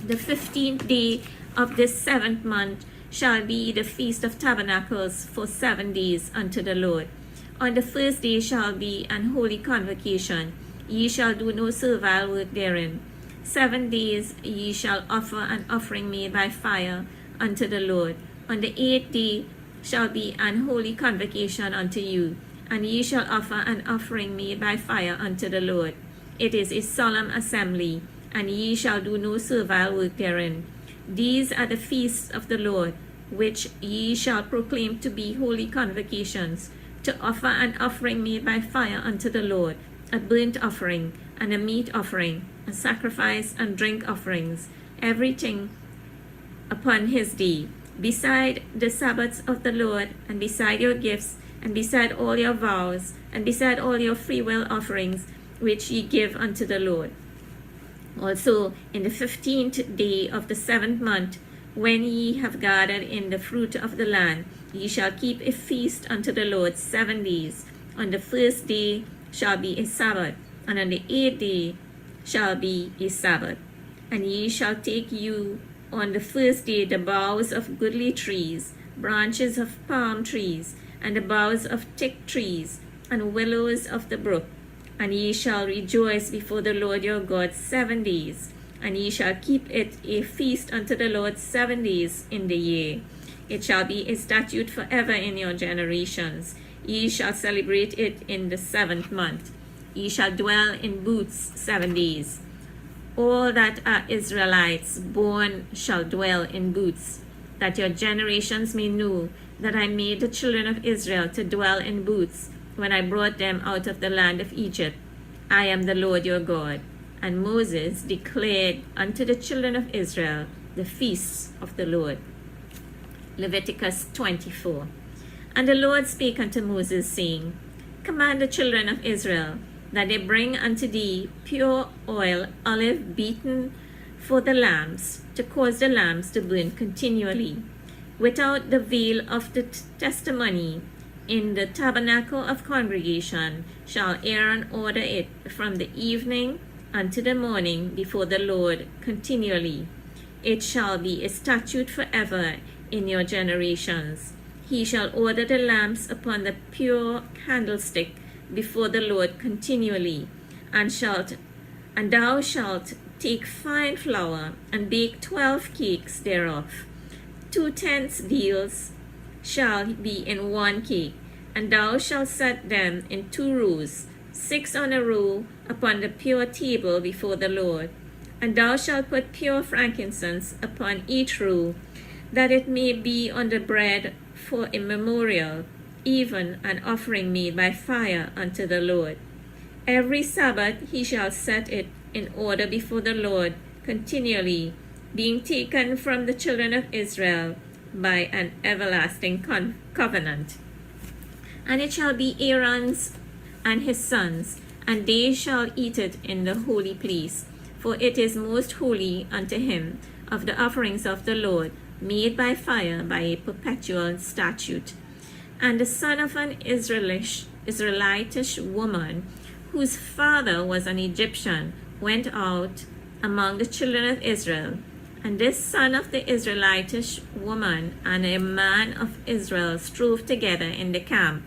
The 15th day of this 7th month shall be the Feast of Tabernacles for 7 days unto the Lord. On the 1st day shall be an holy convocation. Ye shall do no servile work therein. 7 days ye shall offer an offering made by fire unto the Lord. On the 8th day shall be an holy convocation unto you, and ye shall offer an offering made by fire unto the Lord. It is a solemn assembly, and ye shall do no servile work therein. These are the feasts of the Lord, which ye shall proclaim to be holy convocations, to offer an offering made by fire unto the Lord, a burnt offering, and a meat offering, a sacrifice and drink offerings, everything upon his day, beside the Sabbaths of the Lord, and beside your gifts, and beside all your vows, and beside all your freewill offerings, which ye give unto the Lord. Also in the 15th day of the 7th month, when ye have gathered in the fruit of the land, ye shall keep a feast unto the Lord 7 days. On the 1st day shall be a Sabbath, and on the 8th day shall be a Sabbath. And ye shall take you on the 1st day the boughs of goodly trees, branches of palm trees, and the boughs of thick trees, and willows of the brook. And ye shall rejoice before the Lord your God 7 days. And ye shall keep it a feast unto the Lord 7 days in the year. It shall be a statute forever in your generations. Ye shall celebrate it in the 7th month. Ye shall dwell in booths 7 days. All that are Israelites born shall dwell in booths, that your generations may know that I made the children of Israel to dwell in booths when I brought them out of the land of Egypt. I am the Lord your God. And Moses declared unto the children of Israel the feasts of the Lord. Leviticus 24. And the Lord spake unto Moses, saying, Command the children of Israel that they bring unto thee pure oil, olive beaten for the lamps, to cause the lamps to burn continually. Without the veil of the testimony, in the tabernacle of congregation, shall Aaron order it from the evening unto the morning before the Lord continually. it shall be a statute forever in your generations. He shall order the lamps upon the pure candlestick before the Lord continually, and thou shalt take fine flour and bake 12 cakes thereof. 2/10 deals shall be in one cake, and thou shalt set them in 2 rows, 6 on a row, upon the pure table before the Lord. And thou shalt put pure frankincense upon each row, that it may be on the bread for a memorial, even an offering made by fire unto the Lord. Every Sabbath he shall set it in order before the Lord continually, being taken from the children of Israel by an everlasting covenant. And it shall be Aaron's and his sons, and they shall eat it in the holy place, for it is most holy unto him, of the offerings of the Lord, made by fire by a perpetual statute. And the son of an Israelitish woman, whose father was an Egyptian, went out among the children of Israel. And this son of the Israelitish woman and a man of Israel strove together in the camp.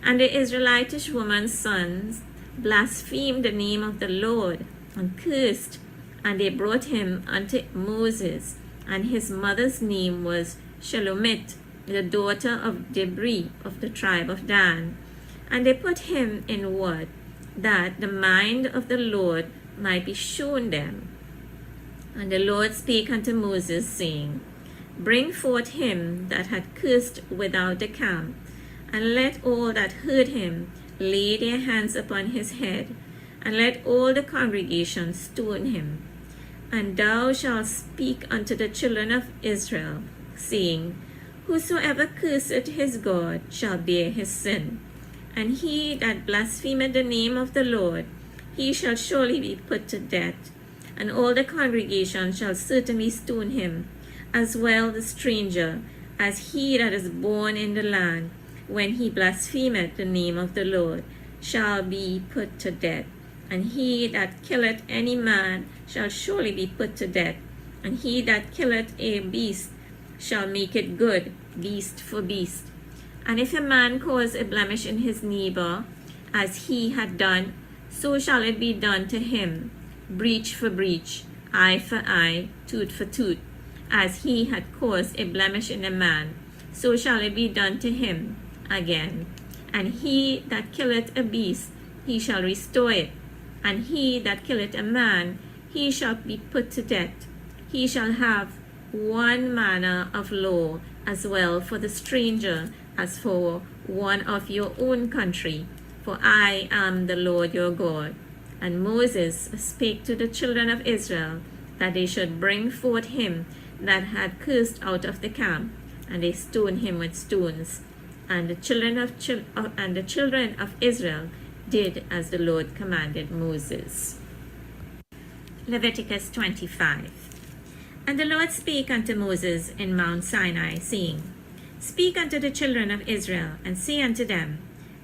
And the Israelitish woman's sons blasphemed the name of the Lord, and cursed, and they brought him unto Moses. And his mother's name was Shelomith, the daughter of Debri of the tribe of Dan. And they put him in ward, that the mind of the Lord might be shown them. And the Lord spake unto Moses, saying, Bring forth him that had cursed without the camp, and let all that heard him lay their hands upon his head, and let all the congregation stone him. And thou shalt speak unto the children of Israel, saying, Whosoever curseth his God shall bear his sin. And he that blasphemeth the name of the Lord, he shall surely be put to death. And all the congregation shall certainly stone him, as well the stranger, as he that is born in the land, when he blasphemeth the name of the Lord, shall be put to death. And he that killeth any man shall surely be put to death. And he that killeth a beast shall make it good, beast for beast. And if a man cause a blemish in his neighbor, as he had done, so shall it be done to him, breach for breach, eye for eye, tooth for tooth. As he had caused a blemish in a man, so shall it be done to him again. And he that killeth a beast, he shall restore it. And he that killeth a man, he shall be put to death. He shall have one manner of law, as well for the stranger as for one of your own country. For I am the Lord your God. And Moses spake to the children of Israel, that they should bring forth him that had cursed out of the camp, and they stoned him with stones. And the children of Israel did as the Lord commanded Moses. Leviticus 25. And the Lord spake unto Moses in Mount Sinai, saying, Speak unto the children of Israel, and say unto them,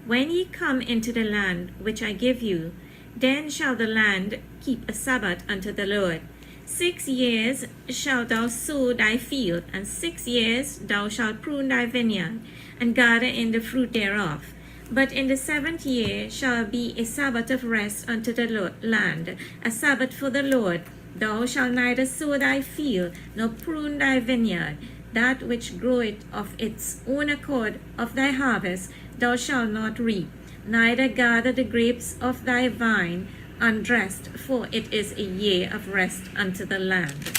When ye come into the land which I give you, then shall the land keep a Sabbath unto the Lord. 6 years shalt thou sow thy field, and 6 years thou shalt prune thy vineyard, and gather in the fruit thereof. But in the 7th year shall be a Sabbath of rest unto the land, a Sabbath for the Lord. Thou shalt neither sow thy field, nor prune thy vineyard. That which groweth of its own accord of thy harvest thou shalt not reap, neither gather the grapes of thy vine undressed, for it is a year of rest unto the land.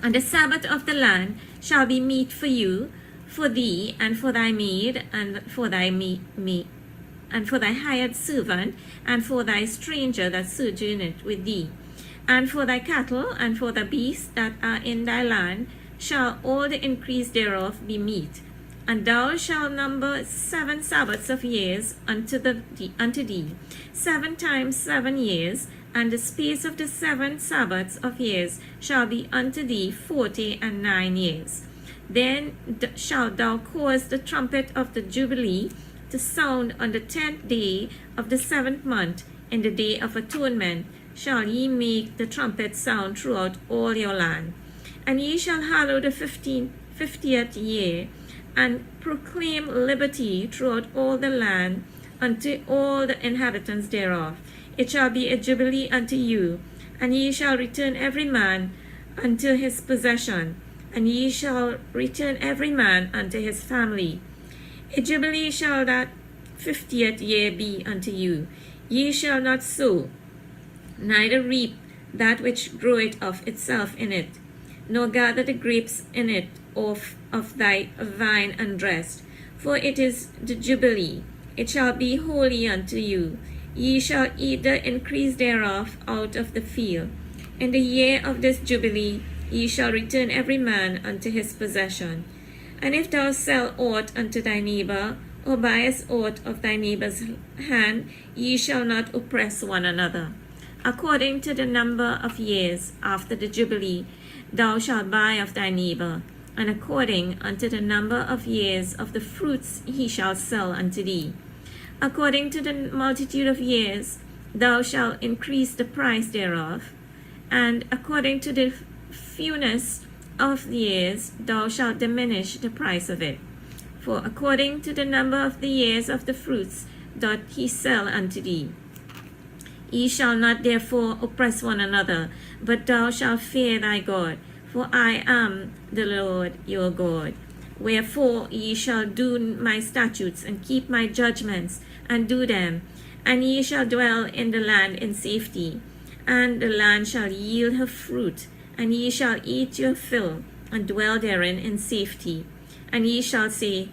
And the Sabbath of the land shall be meat for you, for thee, and for thy maid, and for thy and for thy hired servant, and for thy stranger that sojourneth with thee, and for thy cattle, and for the beasts that are in thy land, shall all the increase thereof be meat. And thou shalt number 7 Sabbaths of years unto thee, 7 times 7 years, and the space of the 7 Sabbaths of years shall be unto thee 49 years. Then shalt thou cause the trumpet of the Jubilee to sound on the 10th day of the 7th month. In the day of atonement shall ye make the trumpet sound throughout all your land. And ye shall hallow the 50th year, and proclaim liberty throughout all the land unto all the inhabitants thereof. It shall be a jubilee unto you, and ye shall return every man unto his possession, and ye shall return every man unto his family. A jubilee shall that 50th year be unto you. Ye shall not sow, neither reap that which groweth of itself in it, nor gather the grapes in it of thy vine undressed, for it is the jubilee. It shall be holy unto you. Ye shall eat the increase thereof out of the field. In the year of this jubilee ye shall return every man unto his possession. And if thou sell aught unto thy neighbor, or buyest aught of thy neighbor's hand, ye shall not oppress one another. According to the number of years after the jubilee thou shalt buy of thy neighbor, and according unto the number of years of the fruits he shall sell unto thee. According to the multitude of years thou shalt increase the price thereof, and according to the fewness of the years thou shalt diminish the price of it. For according to the number of the years of the fruits doth he sell unto thee. Ye shall not therefore oppress one another, but thou shalt fear thy God, for I am the Lord your God. Wherefore ye shall do my statutes, and keep my judgments, and do them, and ye shall dwell in the land in safety, and the land shall yield her fruit, and ye shall eat your fill, and dwell therein in safety. And ye shall say,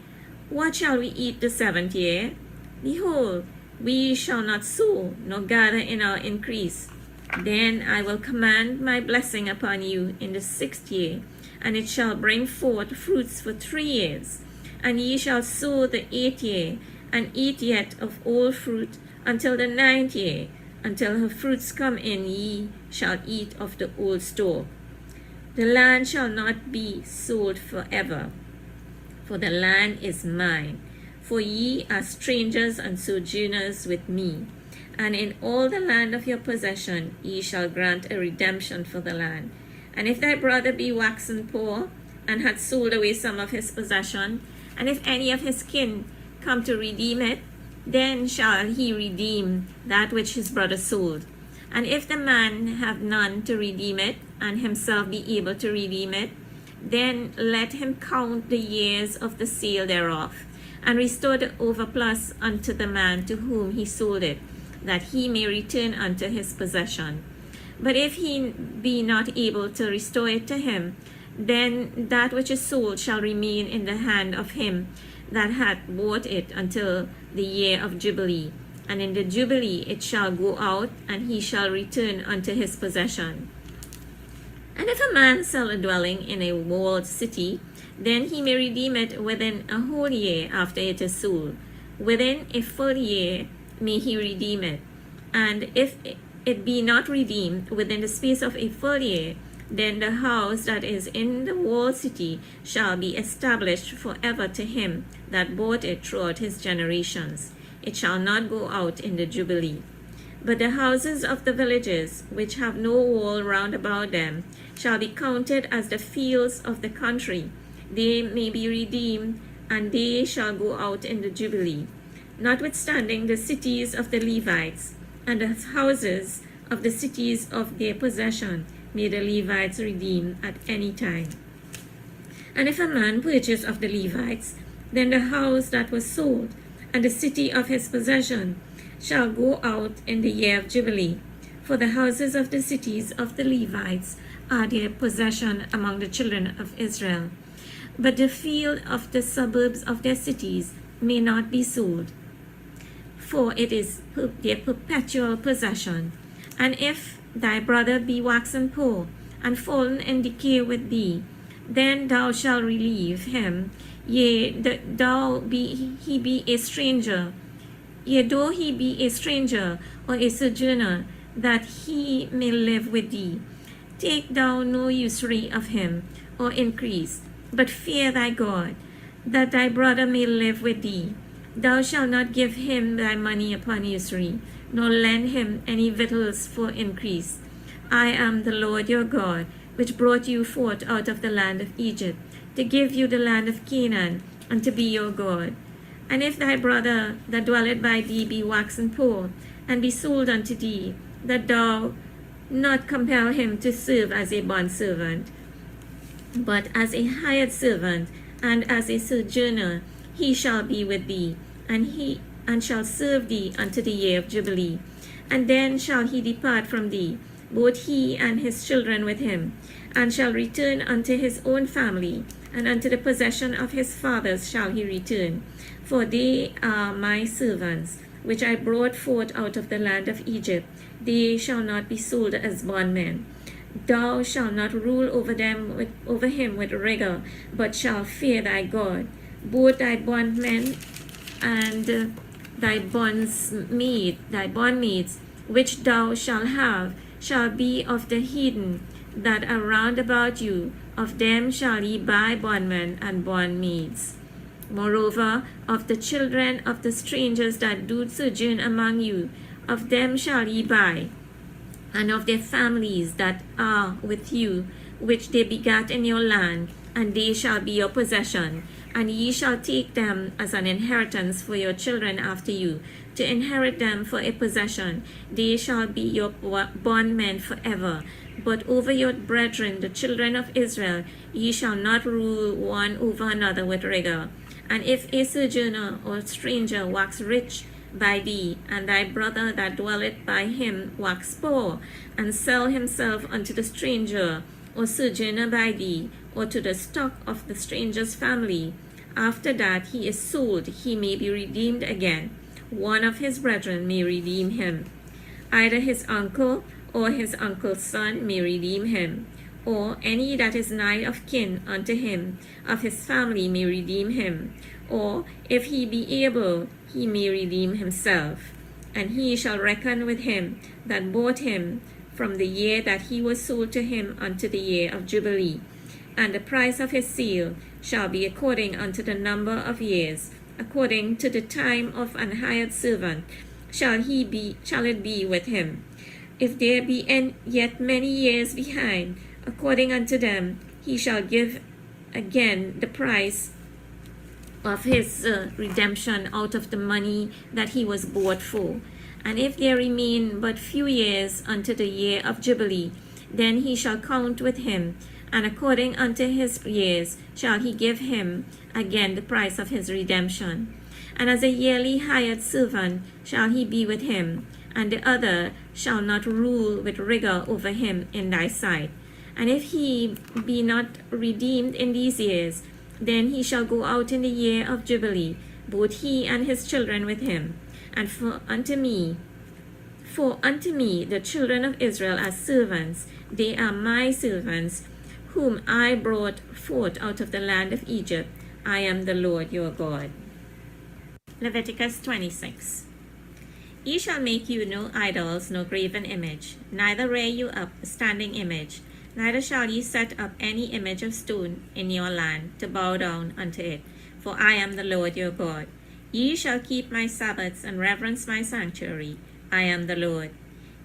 What shall we eat the 7th year? Behold, we shall not sow, nor gather in our increase. Then I will command my blessing upon you in the 6th year, and it shall bring forth fruits for 3 years. And ye shall sow the 8th year, and eat yet of all fruit until the 9th year. Until her fruits come in, ye shall eat of the old store. The land shall not be sold forever, for the land is mine. For ye are strangers and sojourners with me, and in all the land of your possession ye shall grant a redemption for the land. And if thy brother be waxen poor, and hath sold away some of his possession, and if any of his kin come to redeem it, then shall he redeem that which his brother sold. And if the man have none to redeem it, and himself be able to redeem it, then let him count the years of the sale thereof, and restore the overplus unto the man to whom he sold it, that he may return unto his possession. But if he be not able to restore it to him, then that which is sold shall remain in the hand of him that hath bought it until the year of Jubilee. And in the Jubilee it shall go out, and he shall return unto his possession. And if a man sell a dwelling in a walled city, then he may redeem it within a whole year after it is sold. Within a full year may he redeem it. And if it be not redeemed within the space of a full year, then the house that is in the walled city shall be established forever to him that bought it throughout his generations. It shall not go out in the Jubilee. But the houses of the villages, which have no wall round about them, shall be counted as the fields of the country. They may be redeemed, and they shall go out in the Jubilee. Notwithstanding the cities of the Levites, and the houses of the cities of their possession, may the Levites redeem at any time. And if a man purchase of the Levites, then the house that was sold, and the city of his possession, shall go out in the year of Jubilee. For the houses of the cities of the Levites are their possession among the children of Israel. But the field of the suburbs of their cities may not be sold, for it is their perpetual possession. And if thy brother be waxen poor, and fallen in decay with thee, then thou shalt relieve him, yea, though he be a stranger, or a sojourner, that he may live with thee. Take thou no usury of him, or increase, but fear thy God, that thy brother may live with thee. Thou shalt not give him thy money upon usury, nor lend him any victuals for increase. I am the Lord your God, which brought you forth out of the land of Egypt, to give you the land of Canaan, and to be your God. And if thy brother that dwelleth by thee be waxen poor, and be sold unto thee, that thou not compel him to serve as a bondservant, but as a hired servant, and as a sojourner, he shall be with thee, and shall serve thee unto the year of Jubilee. And then shall he depart from thee, both he and his children with him, and shall return unto his own family, and unto the possession of his fathers shall he return. For they are my servants, which I brought forth out of the land of Egypt. They shall not be sold as bondmen. Thou shalt not rule over him with rigor, but shall fear thy God. Both thy bondmen and thy bondmaids, which thou shalt have, shall be of the heathen that are round about you. Of them shall ye buy bondmen and bondmaids. Moreover, of the children of the strangers that do sojourn among you, of them shall ye buy, and of their families that are with you, which they begat in your land, and they shall be your possession. And ye shall take them as an inheritance for your children after you, to inherit them for a possession. They shall be your bondmen forever. But over your brethren, the children of Israel, ye shall not rule one over another with rigor. And if a sojourner or stranger wax rich by thee, and thy brother that dwelleth by him wax poor, and sell himself unto the stranger or sojourner by thee, or to the stock of the stranger's family, after that he is sold, he may be redeemed again. One of his brethren may redeem him. Either his uncle or his uncle's son may redeem him, or any that is nigh of kin unto him, of his family may redeem him, or if he be able, he may redeem himself. And he shall reckon with him that bought him from the year that he was sold to him unto the year of Jubilee. And the price of his sale shall be according unto the number of years, according to the time of an hired servant shall it be with him. If there be yet many years behind, according unto them, he shall give again the price of his redemption out of the money that he was bought for. And if there remain but few years unto the year of Jubilee, then he shall count with him, and according unto his years shall he give him again the price of his redemption. And as a yearly hired servant shall he be with him, and the other shall not rule with rigor over him in thy sight. And if he be not redeemed in these years, then he shall go out in the year of Jubilee, both he and his children with him. And for unto me, the children of Israel are servants, they are my servants, whom I brought forth out of the land of Egypt. I am the Lord your God. Leviticus 26. Ye shall make you no idols, no graven image, neither rear you up a standing image, neither shall ye set up any image of stone in your land to bow down unto it, for I am the Lord your God. Ye shall keep my Sabbaths and reverence my sanctuary. I am the Lord.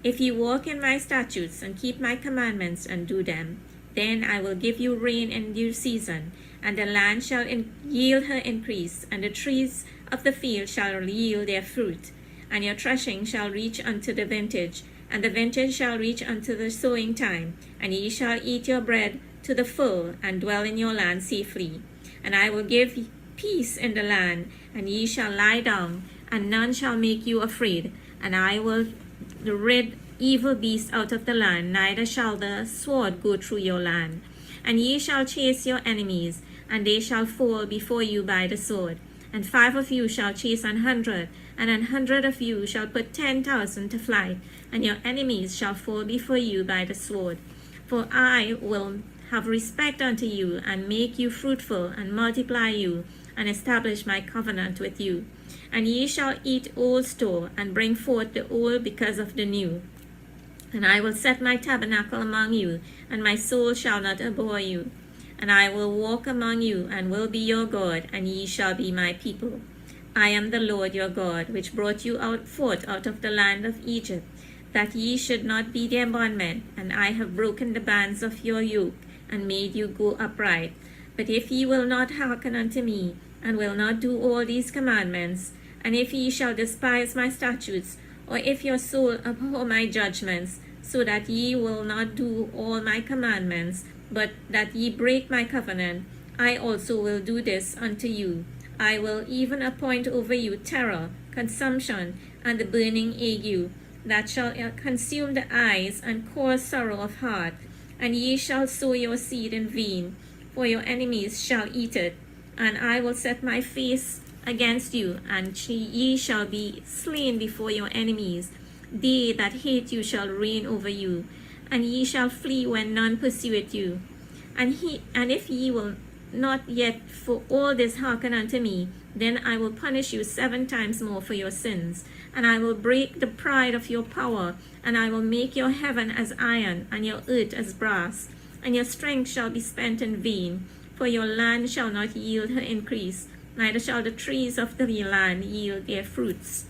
If ye walk in my statutes and keep my commandments and do them, then I will give you rain in due season, and the land shall yield her increase, and the trees of the field shall yield their fruit. And your threshing shall reach unto the vintage, and the vintage shall reach unto the sowing time, and ye shall eat your bread to the full, and dwell in your land safely. And I will give peace in the land, and ye shall lie down, and none shall make you afraid. And I will rid evil beasts out of the land, neither shall the sword go through your land. And ye shall chase your enemies, and they shall fall before you by the sword. And 5 of you shall chase 100, and 100 of you shall put 10,000 to flight, and your enemies shall fall before you by the sword. For I will have respect unto you, and make you fruitful, and multiply you, and establish my covenant with you. And ye shall eat old store, and bring forth the old because of the new. And I will set my tabernacle among you, and my soul shall not abhor you. And I will walk among you, and will be your God, and ye shall be my people. I am the Lord your God, which brought you forth out of the land of Egypt. that ye should not be their bondmen, and I have broken the bands of your yoke, and made you go upright. But if ye will not hearken unto me, and will not do all these commandments, and if ye shall despise my statutes, or if your soul abhor my judgments, so that ye will not do all my commandments, but that ye break my covenant, I also will do this unto you. I will even appoint over you terror, consumption, and the burning ague, that shall consume the eyes and cause sorrow of heart. And ye shall sow your seed in vain, for your enemies shall eat it. And I will set my face against you, and ye shall be slain before your enemies. They that hate you shall reign over you, and ye shall flee when none pursueth you. And if ye will not yet for all this hearken unto me, then I will punish you 7 times more for your sins. And I will break the pride of your power, and I will make your heaven as iron, and your earth as brass. And your strength shall be spent in vain, for your land shall not yield her increase, neither shall the trees of the land yield their fruits.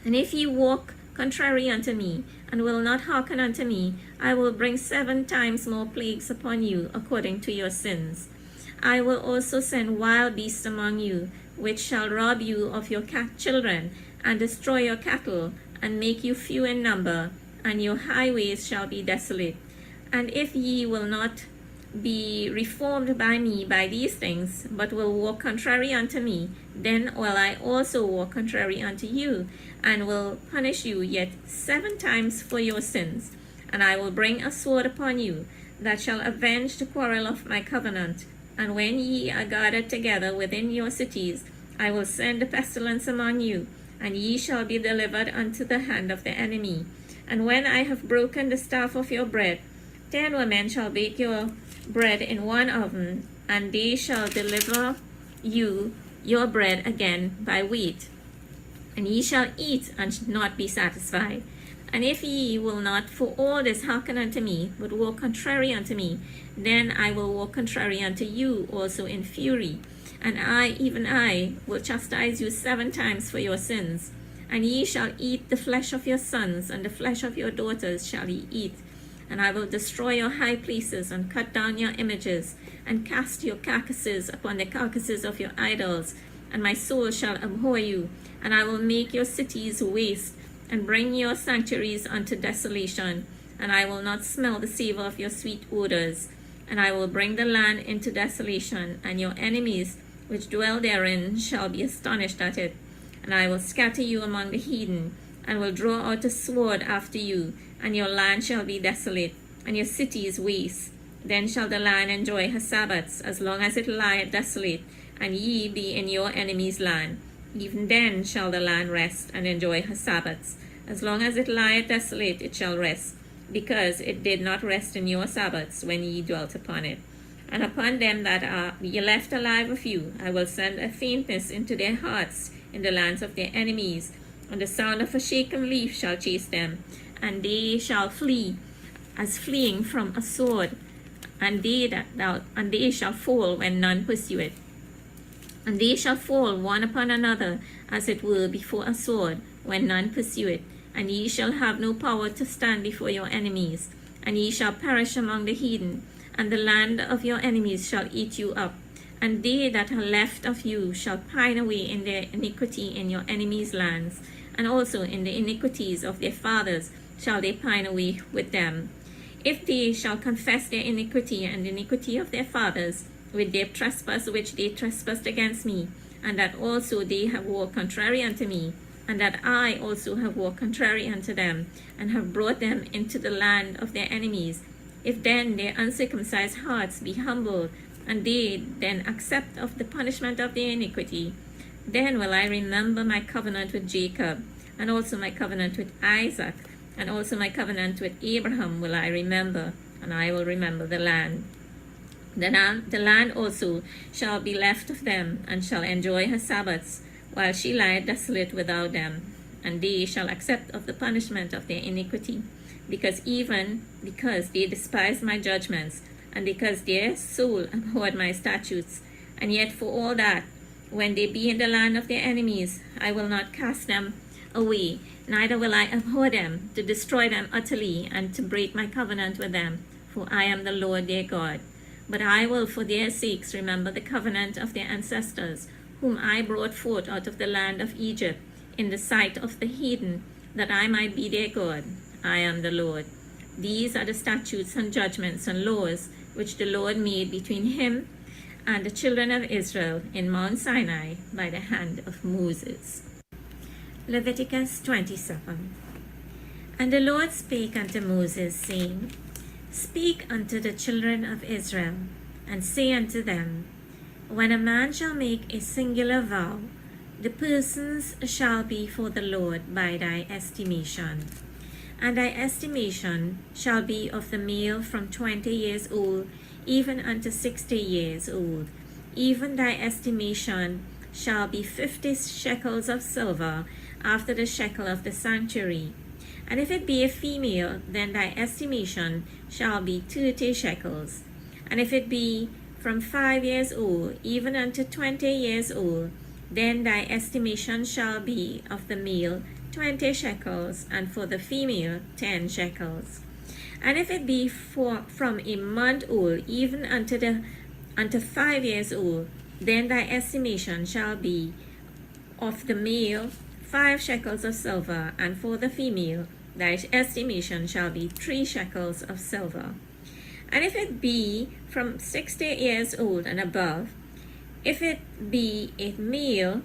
And if ye walk contrary unto me, and will not hearken unto me, I will bring 7 times more plagues upon you, according to your sins. I will also send wild beasts among you, which shall rob you of your children, and destroy your cattle, and make you few in number, and your highways shall be desolate. And if ye will not be reformed by me by these things, but will walk contrary unto me, then will I also walk contrary unto you, and will punish you yet 7 times for your sins. And I will bring a sword upon you, that shall avenge the quarrel of my covenant. And when ye are gathered together within your cities, I will send a pestilence among you, and ye shall be delivered unto the hand of the enemy. And when I have broken the staff of your bread, 10 women shall bake your bread in one oven, and they shall deliver you your bread again by weight. And ye shall eat and not be satisfied. And if ye will not for all this hearken unto me, but walk contrary unto me, then I will walk contrary unto you also in fury. And I, even I, will chastise you 7 times for your sins. And ye shall eat the flesh of your sons, and the flesh of your daughters shall ye eat. And I will destroy your high places, and cut down your images, and cast your carcasses upon the carcasses of your idols. And my soul shall abhor you, and I will make your cities waste, and bring your sanctuaries unto desolation. And I will not smell the savour of your sweet odors. And I will bring the land into desolation, and your enemies which dwell therein shall be astonished at it. And I will scatter you among the heathen, and will draw out a sword after you, and your land shall be desolate, and your cities waste. Then shall the land enjoy her Sabbaths, as long as it lieth desolate, and ye be in your enemy's land. Even then shall the land rest, and enjoy her Sabbaths. As long as it lieth desolate, it shall rest, because it did not rest in your Sabbaths when ye dwelt upon it. And upon them that are left alive of you, I will send a faintness into their hearts in the lands of their enemies, and the sound of a shaken leaf shall chase them, and they shall flee as fleeing from a sword, and they shall fall when none pursue it. And they shall fall one upon another, as it were before a sword, when none pursue it. And ye shall have no power to stand before your enemies, and ye shall perish among the heathen, and the land of your enemies shall eat you up. And they that are left of you shall pine away in their iniquity in your enemies' lands, and also in the iniquities of their fathers shall they pine away with them. If they shall confess their iniquity and the iniquity of their fathers, with their trespass which they trespassed against me, and that also they have walked contrary unto me, and that I also have walked contrary unto them, and have brought them into the land of their enemies, if then their uncircumcised hearts be humbled, and they then accept of the punishment of their iniquity, then will I remember my covenant with Jacob, and also my covenant with Isaac, and also my covenant with Abraham will I remember, and I will remember the land. The land also shall be left of them, and shall enjoy her Sabbaths, while she lieth desolate without them. And they shall accept of the punishment of their iniquity, because they despised my judgments, and because their soul abhorred my statutes. And yet for all that, when they be in the land of their enemies, I will not cast them away, neither will I abhor them, to destroy them utterly, and to break my covenant with them, for I am the Lord their God. But I will for their sakes remember the covenant of their ancestors, whom I brought forth out of the land of Egypt, in the sight of the heathen, that I might be their God. I am the Lord. These are the statutes and judgments and laws which the Lord made between him and the children of Israel in Mount Sinai by the hand of Moses. Leviticus 27. And the Lord spake unto Moses, saying, Speak unto the children of Israel, and say unto them, When a man shall make a singular vow, the persons shall be for the Lord by thy estimation. And thy estimation shall be of the male from 20 years old even unto 60 years old. Even thy estimation shall be 50 shekels of silver after the shekel of the sanctuary. And if it be a female, then thy estimation shall be 30 shekels. And if it be from 5 years old even unto 20 years old, then thy estimation shall be of the male 20 shekels, and for the female 10 shekels. And if it be from a month old even unto 5 years old, then thy estimation shall be of the male 5 shekels of silver, and for the female thy estimation shall be 3 shekels of silver. And if it be from 60 years old and above, if it be a male,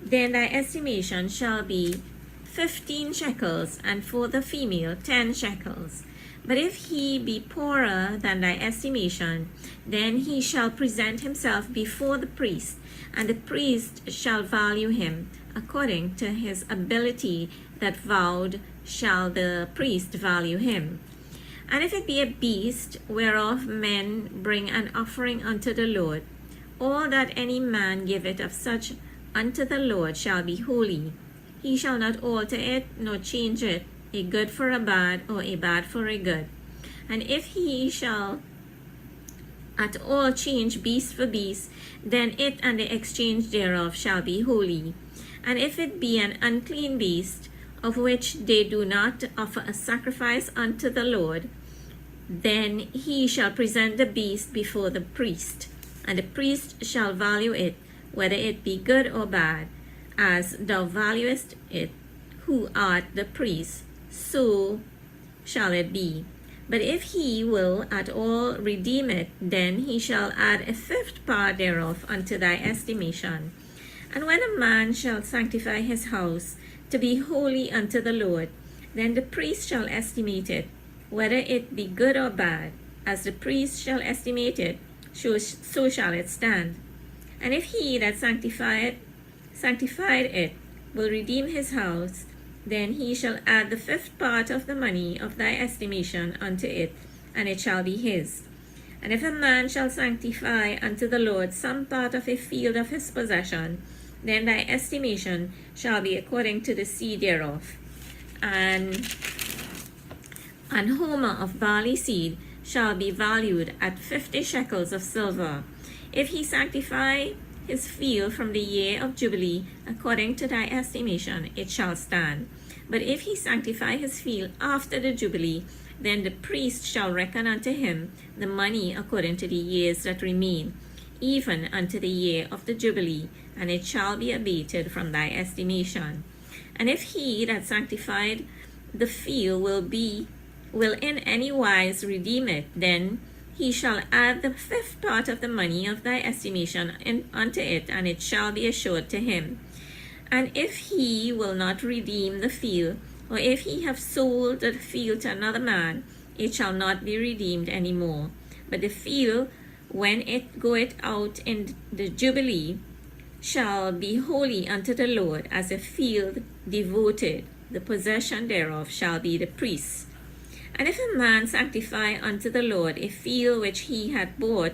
then thy estimation shall be 15 shekels, and for the female 10 shekels. But if he be poorer than thy estimation, then he shall present himself before the priest, and the priest shall value him according to his ability that vowed shall the priest value him. And if it be a beast whereof men bring an offering unto the Lord, all that any man giveth of such unto the Lord shall be holy. He shall not alter it, nor change it, a good for a bad, or a bad for a good. And if he shall at all change beast for beast, then it and the exchange thereof shall be holy. And if it be an unclean beast, of which they do not offer a sacrifice unto the Lord, then he shall present the beast before the priest, and the priest shall value it, whether it be good or bad, as thou valuest it, who art the priest, so shall it be. But if he will at all redeem it, then he shall add a 5th part thereof unto thy estimation. And when a man shall sanctify his house to be holy unto the Lord, then the priest shall estimate it, whether it be good or bad, as the priest shall estimate it, so shall it stand. And if he that sanctified it will redeem his house, then he shall add the 5th part of the money of thy estimation unto it, and it shall be his. And if a man shall sanctify unto the Lord some part of a field of his possession, then thy estimation shall be according to the seed thereof. And an homer of barley seed shall be valued at 50 shekels of silver. If he sanctify his field from the year of Jubilee, according to thy estimation, it shall stand. But if he sanctify his field after the Jubilee, then the priest shall reckon unto him the money according to the years that remain, even unto the year of the Jubilee, and it shall be abated from thy estimation. And if he that sanctified the field will in any wise redeem it, then he shall add the 5th part of the money of thy estimation unto it, and it shall be assured to him. And if he will not redeem the field, or if he have sold the field to another man, it shall not be redeemed any more. But the field, when it goeth out in the Jubilee, shall be holy unto the Lord, as a field devoted. The possession thereof shall be the priest's. And if a man sanctify unto the Lord a field which he hath bought,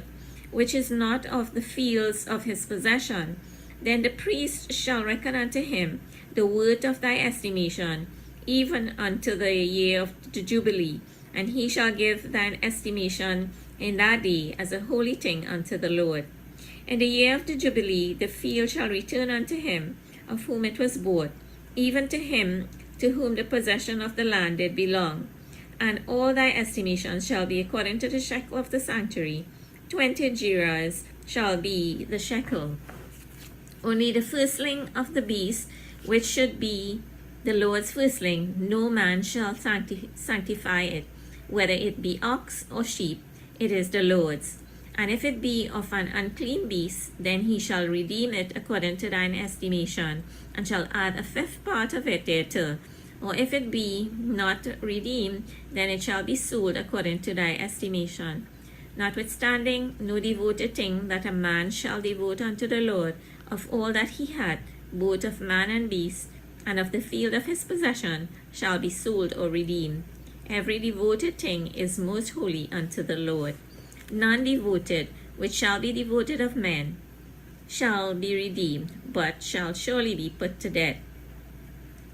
which is not of the fields of his possession, then the priest shall reckon unto him the worth of thy estimation, even unto the year of the Jubilee, and he shall give thine estimation in that day as a holy thing unto the Lord. In the year of the Jubilee the field shall return unto him of whom it was bought, even to him to whom the possession of the land did belong. And all thy estimations shall be according to the shekel of the sanctuary. 20 gerahs shall be the shekel. Only the firstling of the beast, which should be the Lord's firstling, no man shall sanctify it, whether it be ox or sheep, it is the Lord's. And if it be of an unclean beast, then he shall redeem it according to thine estimation, and shall add a fifth part of it thereto. Or if it be not redeemed, then it shall be sold according to thy estimation. Notwithstanding, no devoted thing that a man shall devote unto the Lord, of all that he had, both of man and beast, and of the field of his possession, shall be sold or redeemed. Every devoted thing is most holy unto the Lord. None devoted, which shall be devoted of men, shall be redeemed, but shall surely be put to death.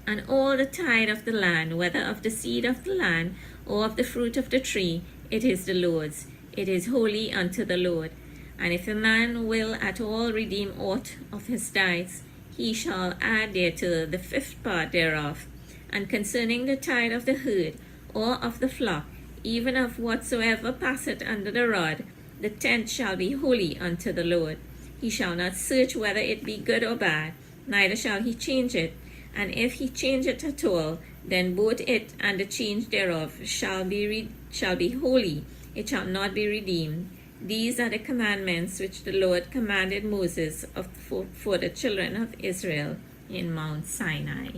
And all the tithe of the land, whether of the seed of the land, or of the fruit of the tree, it is the Lord's. It is holy unto the Lord. And if a man will at all redeem aught of his tithes, he shall add thereto the fifth part thereof. And concerning the tithe of the herd, or of the flock, even of whatsoever passeth under the rod, the tenth shall be holy unto the Lord. He shall not search whether it be good or bad, neither shall he change it. And if he change it at all, then both it and the change thereof shall be holy, it shall not be redeemed. These are the commandments which the Lord commanded Moses for the children of Israel in Mount Sinai.